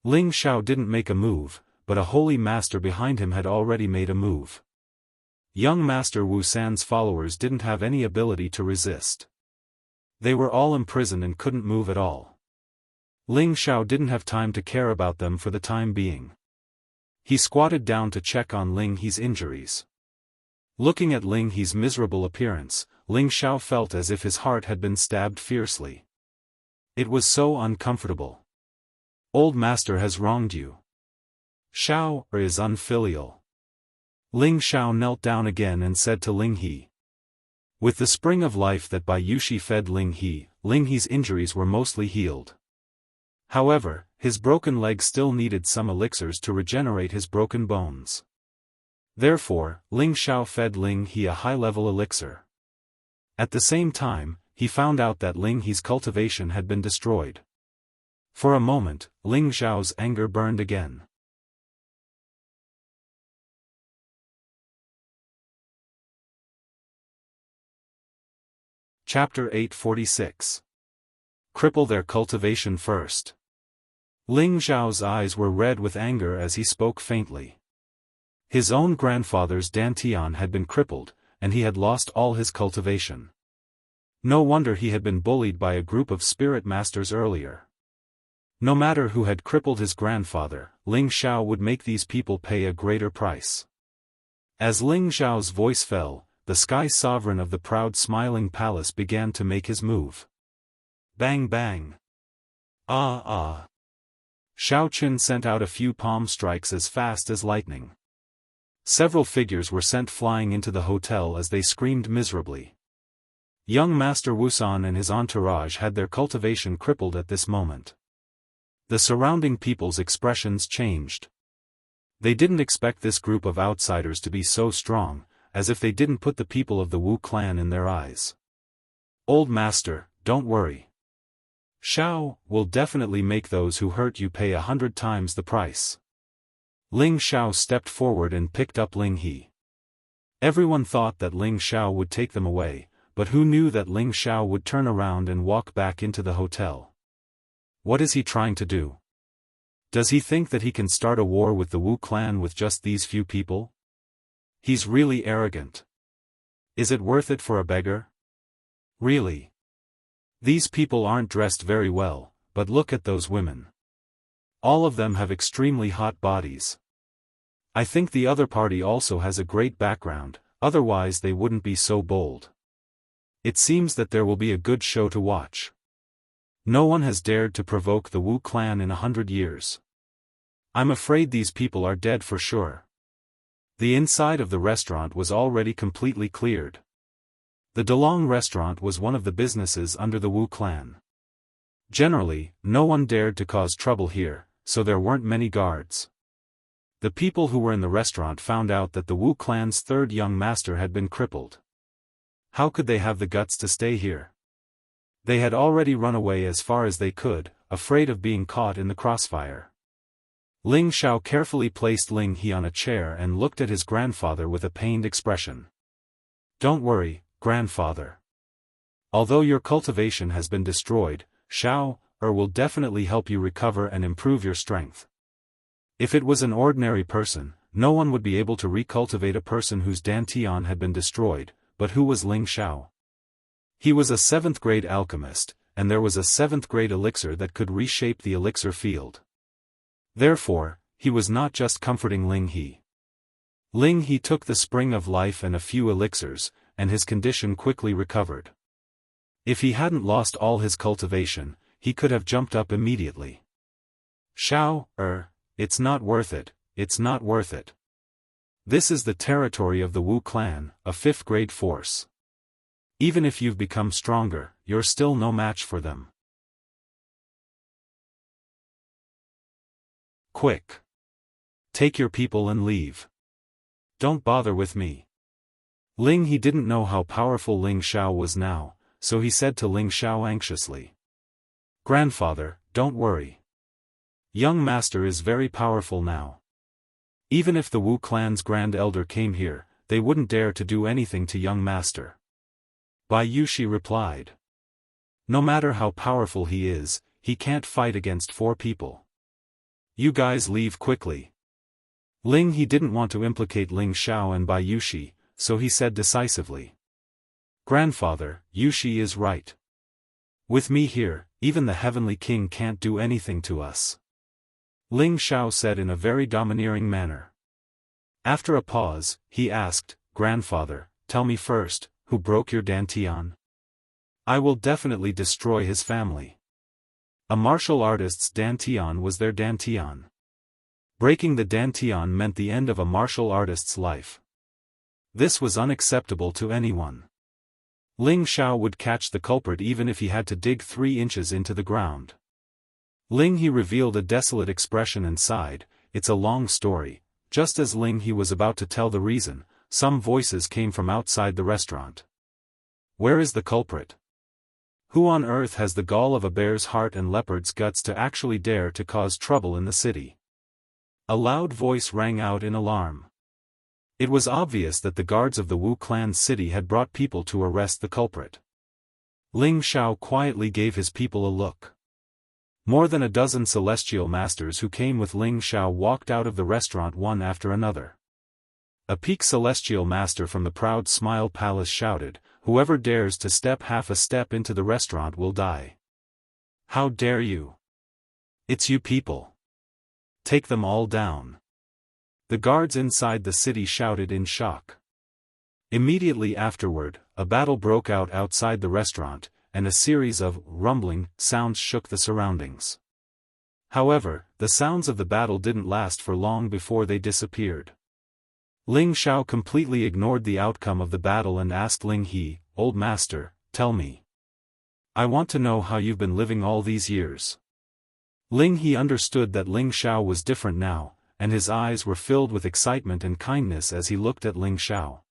Speaker 1: Ling Xiao didn't make a move, but a holy master behind him had already made a move. Young Master Wu San's followers didn't have any ability to resist. They were all imprisoned and couldn't move at all. Ling Xiao didn't have time to care about them for the time being. He squatted down to check on Ling He's injuries. Looking at Ling He's miserable appearance, Ling Xiao felt as if his heart had been stabbed fiercely. It was so uncomfortable. Old Master has wronged you. Xiao is unfilial. Ling Xiao knelt down again and said to Ling He. With the spring of life that Bai Yushi fed Ling He's injuries were mostly healed. However, his broken leg still needed some elixirs to regenerate his broken bones. Therefore, Ling Xiao fed Ling He a high-level elixir. At the same time, he found out that Ling He's cultivation had been destroyed. For a moment, Ling Xiao's anger burned again. Chapter 846. Cripple their cultivation first. Ling Xiao's eyes were red with anger as he spoke faintly. His own grandfather's dantian had been crippled, and he had lost all his cultivation. No wonder he had been bullied by a group of spirit masters earlier. No matter who had crippled his grandfather, Ling Xiao would make these people pay a greater price. As Ling Xiao's voice fell, the sky sovereign of the proud smiling palace began to make his move. Bang bang. Ah ah. Xiao Qun sent out a few palm strikes as fast as lightning. Several figures were sent flying into the hotel as they screamed miserably. Young Master Wusan and his entourage had their cultivation crippled at this moment. The surrounding people's expressions changed. They didn't expect this group of outsiders to be so strong, as if they didn't put the people of the Wu clan in their eyes. Old Master, don't worry. Xiao will definitely make those who hurt you pay 100 times the price. Ling Xiao stepped forward and picked up Ling He. Everyone thought that Ling Xiao would take them away, but who knew that Ling Xiao would turn around and walk back into the hotel? What is he trying to do? Does he think that he can start a war with the Wu clan with just these few people? He's really arrogant. Is it worth it for a beggar? Really? These people aren't dressed very well, but look at those women. All of them have extremely hot bodies. I think the other party also has a great background, otherwise they wouldn't be so bold. It seems that there will be a good show to watch. No one has dared to provoke the Wu clan in 100 years. I'm afraid these people are dead for sure. The inside of the restaurant was already completely cleared. The Delong restaurant was one of the businesses under the Wu clan. Generally, no one dared to cause trouble here, so there weren't many guards. The people who were in the restaurant found out that the Wu clan's third young master had been crippled. How could they have the guts to stay here? They had already run away as far as they could, afraid of being caught in the crossfire. Ling Xiao carefully placed Ling He on a chair and looked at his grandfather with a pained expression. Don't worry, grandfather. Although your cultivation has been destroyed, Xiao will definitely help you recover and improve your strength. If it was an ordinary person, no one would be able to recultivate a person whose dantian had been destroyed, but who was Ling Xiao? He was a 7th grade alchemist, and there was a 7th grade elixir that could reshape the elixir field. Therefore, he was not just comforting Ling He. Ling He took the spring of life and a few elixirs, and his condition quickly recovered. If he hadn't lost all his cultivation, he could have jumped up immediately. Xiao, it's not worth it, it's not worth it. This is the territory of the Wu clan, a 5th grade force. Even if you've become stronger, you're still no match for them. Quick! Take your people and leave. Don't bother with me. Ling He didn't know how powerful Ling Xiao was now, so he said to Ling Xiao anxiously. Grandfather, don't worry. Young Master is very powerful now. Even if the Wu clan's Grand Elder came here, they wouldn't dare to do anything to young Master. Bai Yushi replied. No matter how powerful he is, he can't fight against 4 people. You guys leave quickly. Ling He didn't want to implicate Ling Xiao and Bai Yushi, so he said decisively. Grandfather, Yushi is right. With me here, even the Heavenly King can't do anything to us. Ling Xiao said in a very domineering manner. After a pause, he asked, Grandfather, tell me first, who broke your dantian? I will definitely destroy his family. A martial artist's dantian was their dantian. Breaking the dantian meant the end of a martial artist's life. This was unacceptable to anyone. Ling Xiao would catch the culprit even if he had to dig 3 inches into the ground. Ling He revealed a desolate expression and sighed, it's a long story. Just as Ling He was about to tell the reason, some voices came from outside the restaurant. Where is the culprit? Who on earth has the gall of a bear's heart and leopard's guts to actually dare to cause trouble in the city? A loud voice rang out in alarm. It was obvious that the guards of the Wu clan city had brought people to arrest the culprit. Ling Xiao quietly gave his people a look. More than a dozen celestial masters who came with Ling Xiao walked out of the restaurant one after another. A peak celestial master from the proud Smile Palace shouted, whoever dares to step half a step into the restaurant will die. How dare you? It's you people. Take them all down. The guards inside the city shouted in shock. Immediately afterward, a battle broke out outside the restaurant, and a series of rumbling sounds shook the surroundings. However, the sounds of the battle didn't last for long before they disappeared. Ling Xiao completely ignored the outcome of the battle and asked Ling He, Old Master, tell me. I want to know how you've been living all these years. Ling He understood that Ling Xiao was different now, and his eyes were filled with excitement and kindness as he looked at Ling Xiao.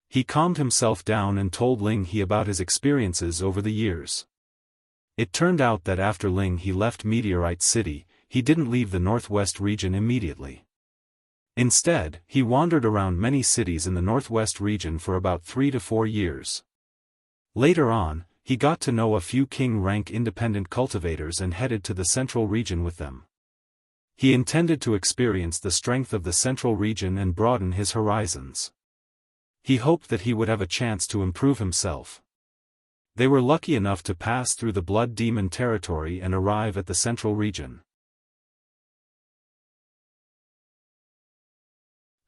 Speaker 1: He calmed himself down and told Ling He about his experiences over the years. It turned out that after Ling He left Meteorite City, he didn't leave the Northwest region immediately. Instead, he wandered around many cities in the Northwest region for about 3 to 4 years. Later on, he got to know a few king-rank independent cultivators and headed to the Central region with them. He intended to experience the strength of the Central region and broaden his horizons. He hoped that he would have a chance to improve himself. They were lucky enough to pass through the Blood Demon territory and arrive at the Central region.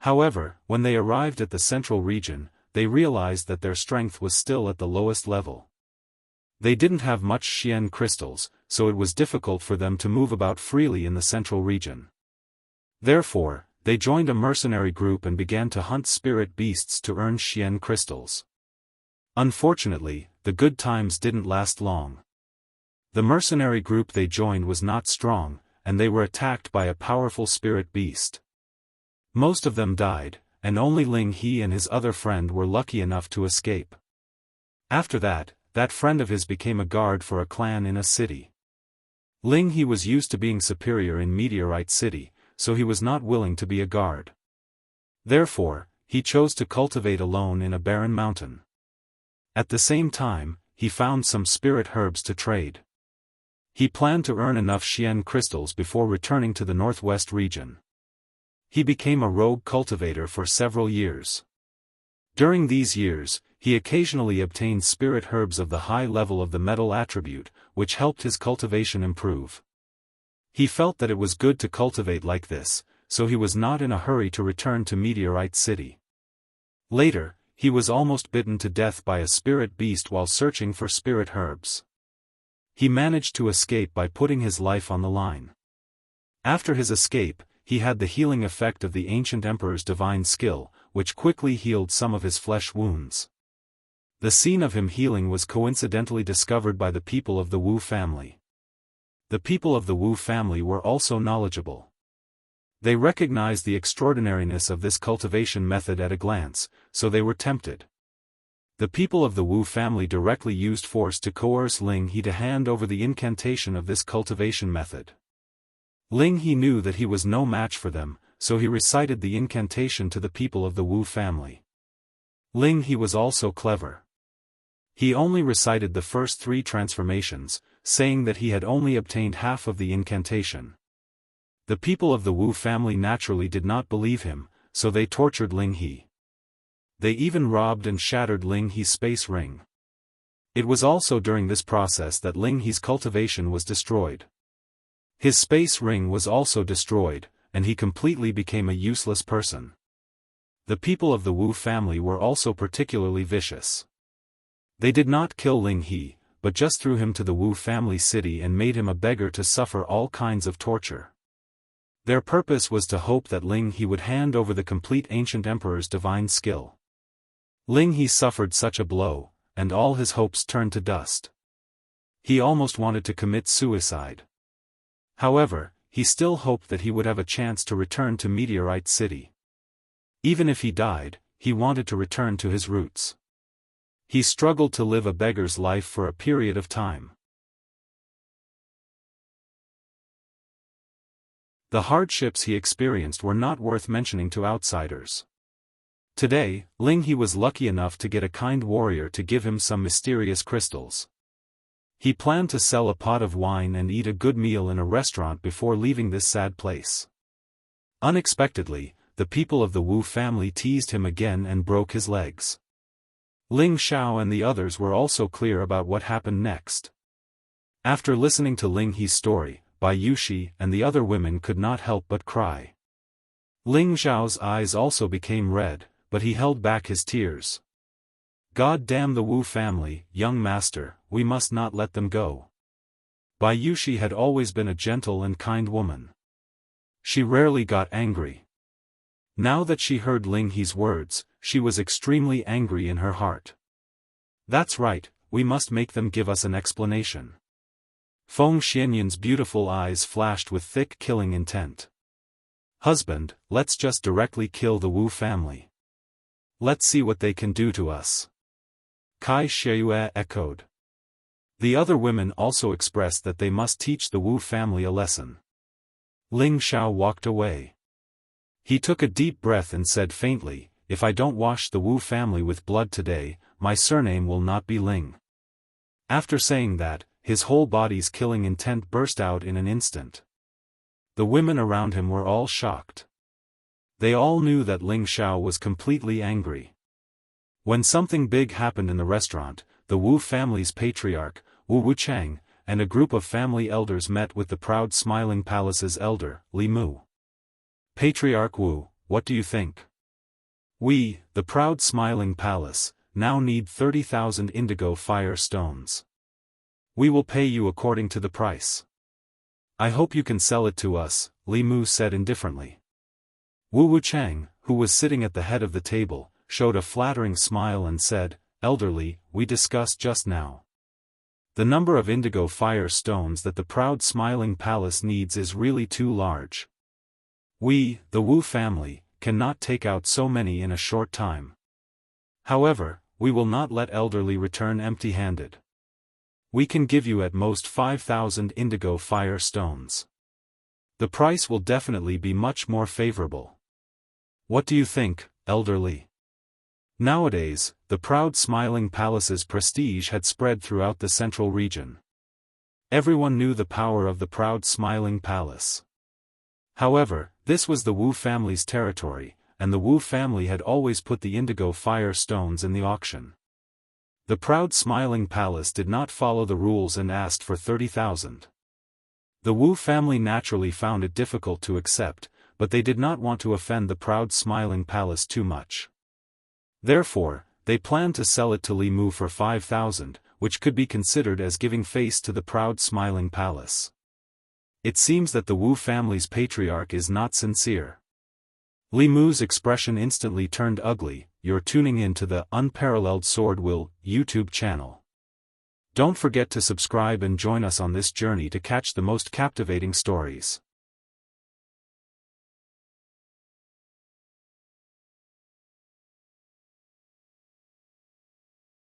Speaker 1: However, when they arrived at the Central region, they realized that their strength was still at the lowest level. They didn't have much Xian crystals, so it was difficult for them to move about freely in the Central region. Therefore, they joined a mercenary group and began to hunt spirit beasts to earn Xian crystals. Unfortunately, the good times didn't last long. The mercenary group they joined was not strong, and they were attacked by a powerful spirit beast. Most of them died, and only Ling He and his other friend were lucky enough to escape. After that friend of his became a guard for a clan in a city. Ling He was used to being superior in Meteorite City, so he was not willing to be a guard. Therefore, he chose to cultivate alone in a barren mountain. At the same time, he found some spirit herbs to trade. He planned to earn enough Xian crystals before returning to the Northwest region. He became a rogue cultivator for several years. During these years, he occasionally obtained spirit herbs of the high level of the metal attribute, which helped his cultivation improve. He felt that it was good to cultivate like this, so he was not in a hurry to return to Meteorite City. Later, he was almost bitten to death by a spirit beast while searching for spirit herbs. He managed to escape by putting his life on the line. After his escape, he had the healing effect of the ancient emperor's divine skill, which quickly healed some of his flesh wounds. The scene of him healing was coincidentally discovered by the people of the Wu family. The people of the Wu family were also knowledgeable. They recognized the extraordinariness of this cultivation method at a glance, so they were tempted. The people of the Wu family directly used force to coerce Ling He to hand over the incantation of this cultivation method. Ling He knew that he was no match for them, so he recited the incantation to the people of the Wu family. Ling He was also clever. He only recited the first 3 transformations, saying that he had only obtained half of the incantation. The people of the Wu family naturally did not believe him, so they tortured Ling He. They even robbed and shattered Ling He's space ring. It was also during this process that Ling He's cultivation was destroyed. His space ring was also destroyed, and he completely became a useless person. The people of the Wu family were also particularly vicious. They did not kill Ling He, but just threw him to the Wu family city and made him a beggar to suffer all kinds of torture. Their purpose was to hope that Ling He would hand over the complete ancient emperor's divine skill. Ling He suffered such a blow, and all his hopes turned to dust. He almost wanted to commit suicide. However, he still hoped that he would have a chance to return to Meteorite City. Even if he died, he wanted to return to his roots. He struggled to live a beggar's life for a period of time. The hardships he experienced were not worth mentioning to outsiders. Today, Ling He was lucky enough to get a kind warrior to give him some mysterious crystals. He planned to sell a pot of wine and eat a good meal in a restaurant before leaving this sad place. Unexpectedly, the people of the Wu family teased him again and broke his legs. Ling Xiao and the others were also clear about what happened next. After listening to Ling He's story, Bai Yushi and the other women could not help but cry. Ling Xiao's eyes also became red, but he held back his tears. God damn the Wu family, young master, we must not let them go. Bai Yushi had always been a gentle and kind woman. She rarely got angry. Now that she heard Ling He's words, she was extremely angry in her heart. That's right, we must make them give us an explanation. Feng Xianyan's beautiful eyes flashed with thick killing intent. Husband, let's just directly kill the Wu family. Let's see what they can do to us. Kai Shiyue echoed. The other women also expressed that they must teach the Wu family a lesson. Ling Xiao walked away. He took a deep breath and said faintly, if I don't wash the Wu family with blood today, my surname will not be Ling. After saying that, his whole body's killing intent burst out in an instant. The women around him were all shocked. They all knew that Ling Xiao was completely angry. When something big happened in the restaurant, the Wu family's patriarch, Wu Wuchang, and a group of family elders met with the proud Smiling Palace's elder, Li Mu. Patriarch Wu, what do you think? We, the proud Smiling Palace, now need 30,000 indigo fire stones. We will pay you according to the price. I hope you can sell it to us, Li Mu said indifferently. Wu Wuchang, who was sitting at the head of the table, showed a flattering smile and said, Elderly, we discussed just now. The number of indigo fire stones that the proud Smiling Palace needs is really too large. We, the Wu family, cannot take out so many in a short time. However, we will not let Elderly return empty-handed. We can give you at most 5,000 indigo fire stones. The price will definitely be much more favorable. What do you think, Elderly? Nowadays, the proud Smiling Palace's prestige had spread throughout the central region. Everyone knew the power of the proud Smiling Palace. However, this was the Wu family's territory, and the Wu family had always put the indigo fire stones in the auction. The proud Smiling Palace did not follow the rules and asked for 30,000. The Wu family naturally found it difficult to accept, but they did not want to offend the proud smiling palace too much. Therefore, they planned to sell it to Li Mu for 5,000, which could be considered as giving face to the proud smiling palace. It seems that the Wu family's patriarch is not sincere. Li Mu's expression instantly turned ugly. You're tuning in to the Unparalleled SwordWill YouTube channel. Don't forget to subscribe and join us on this journey to catch the most captivating stories.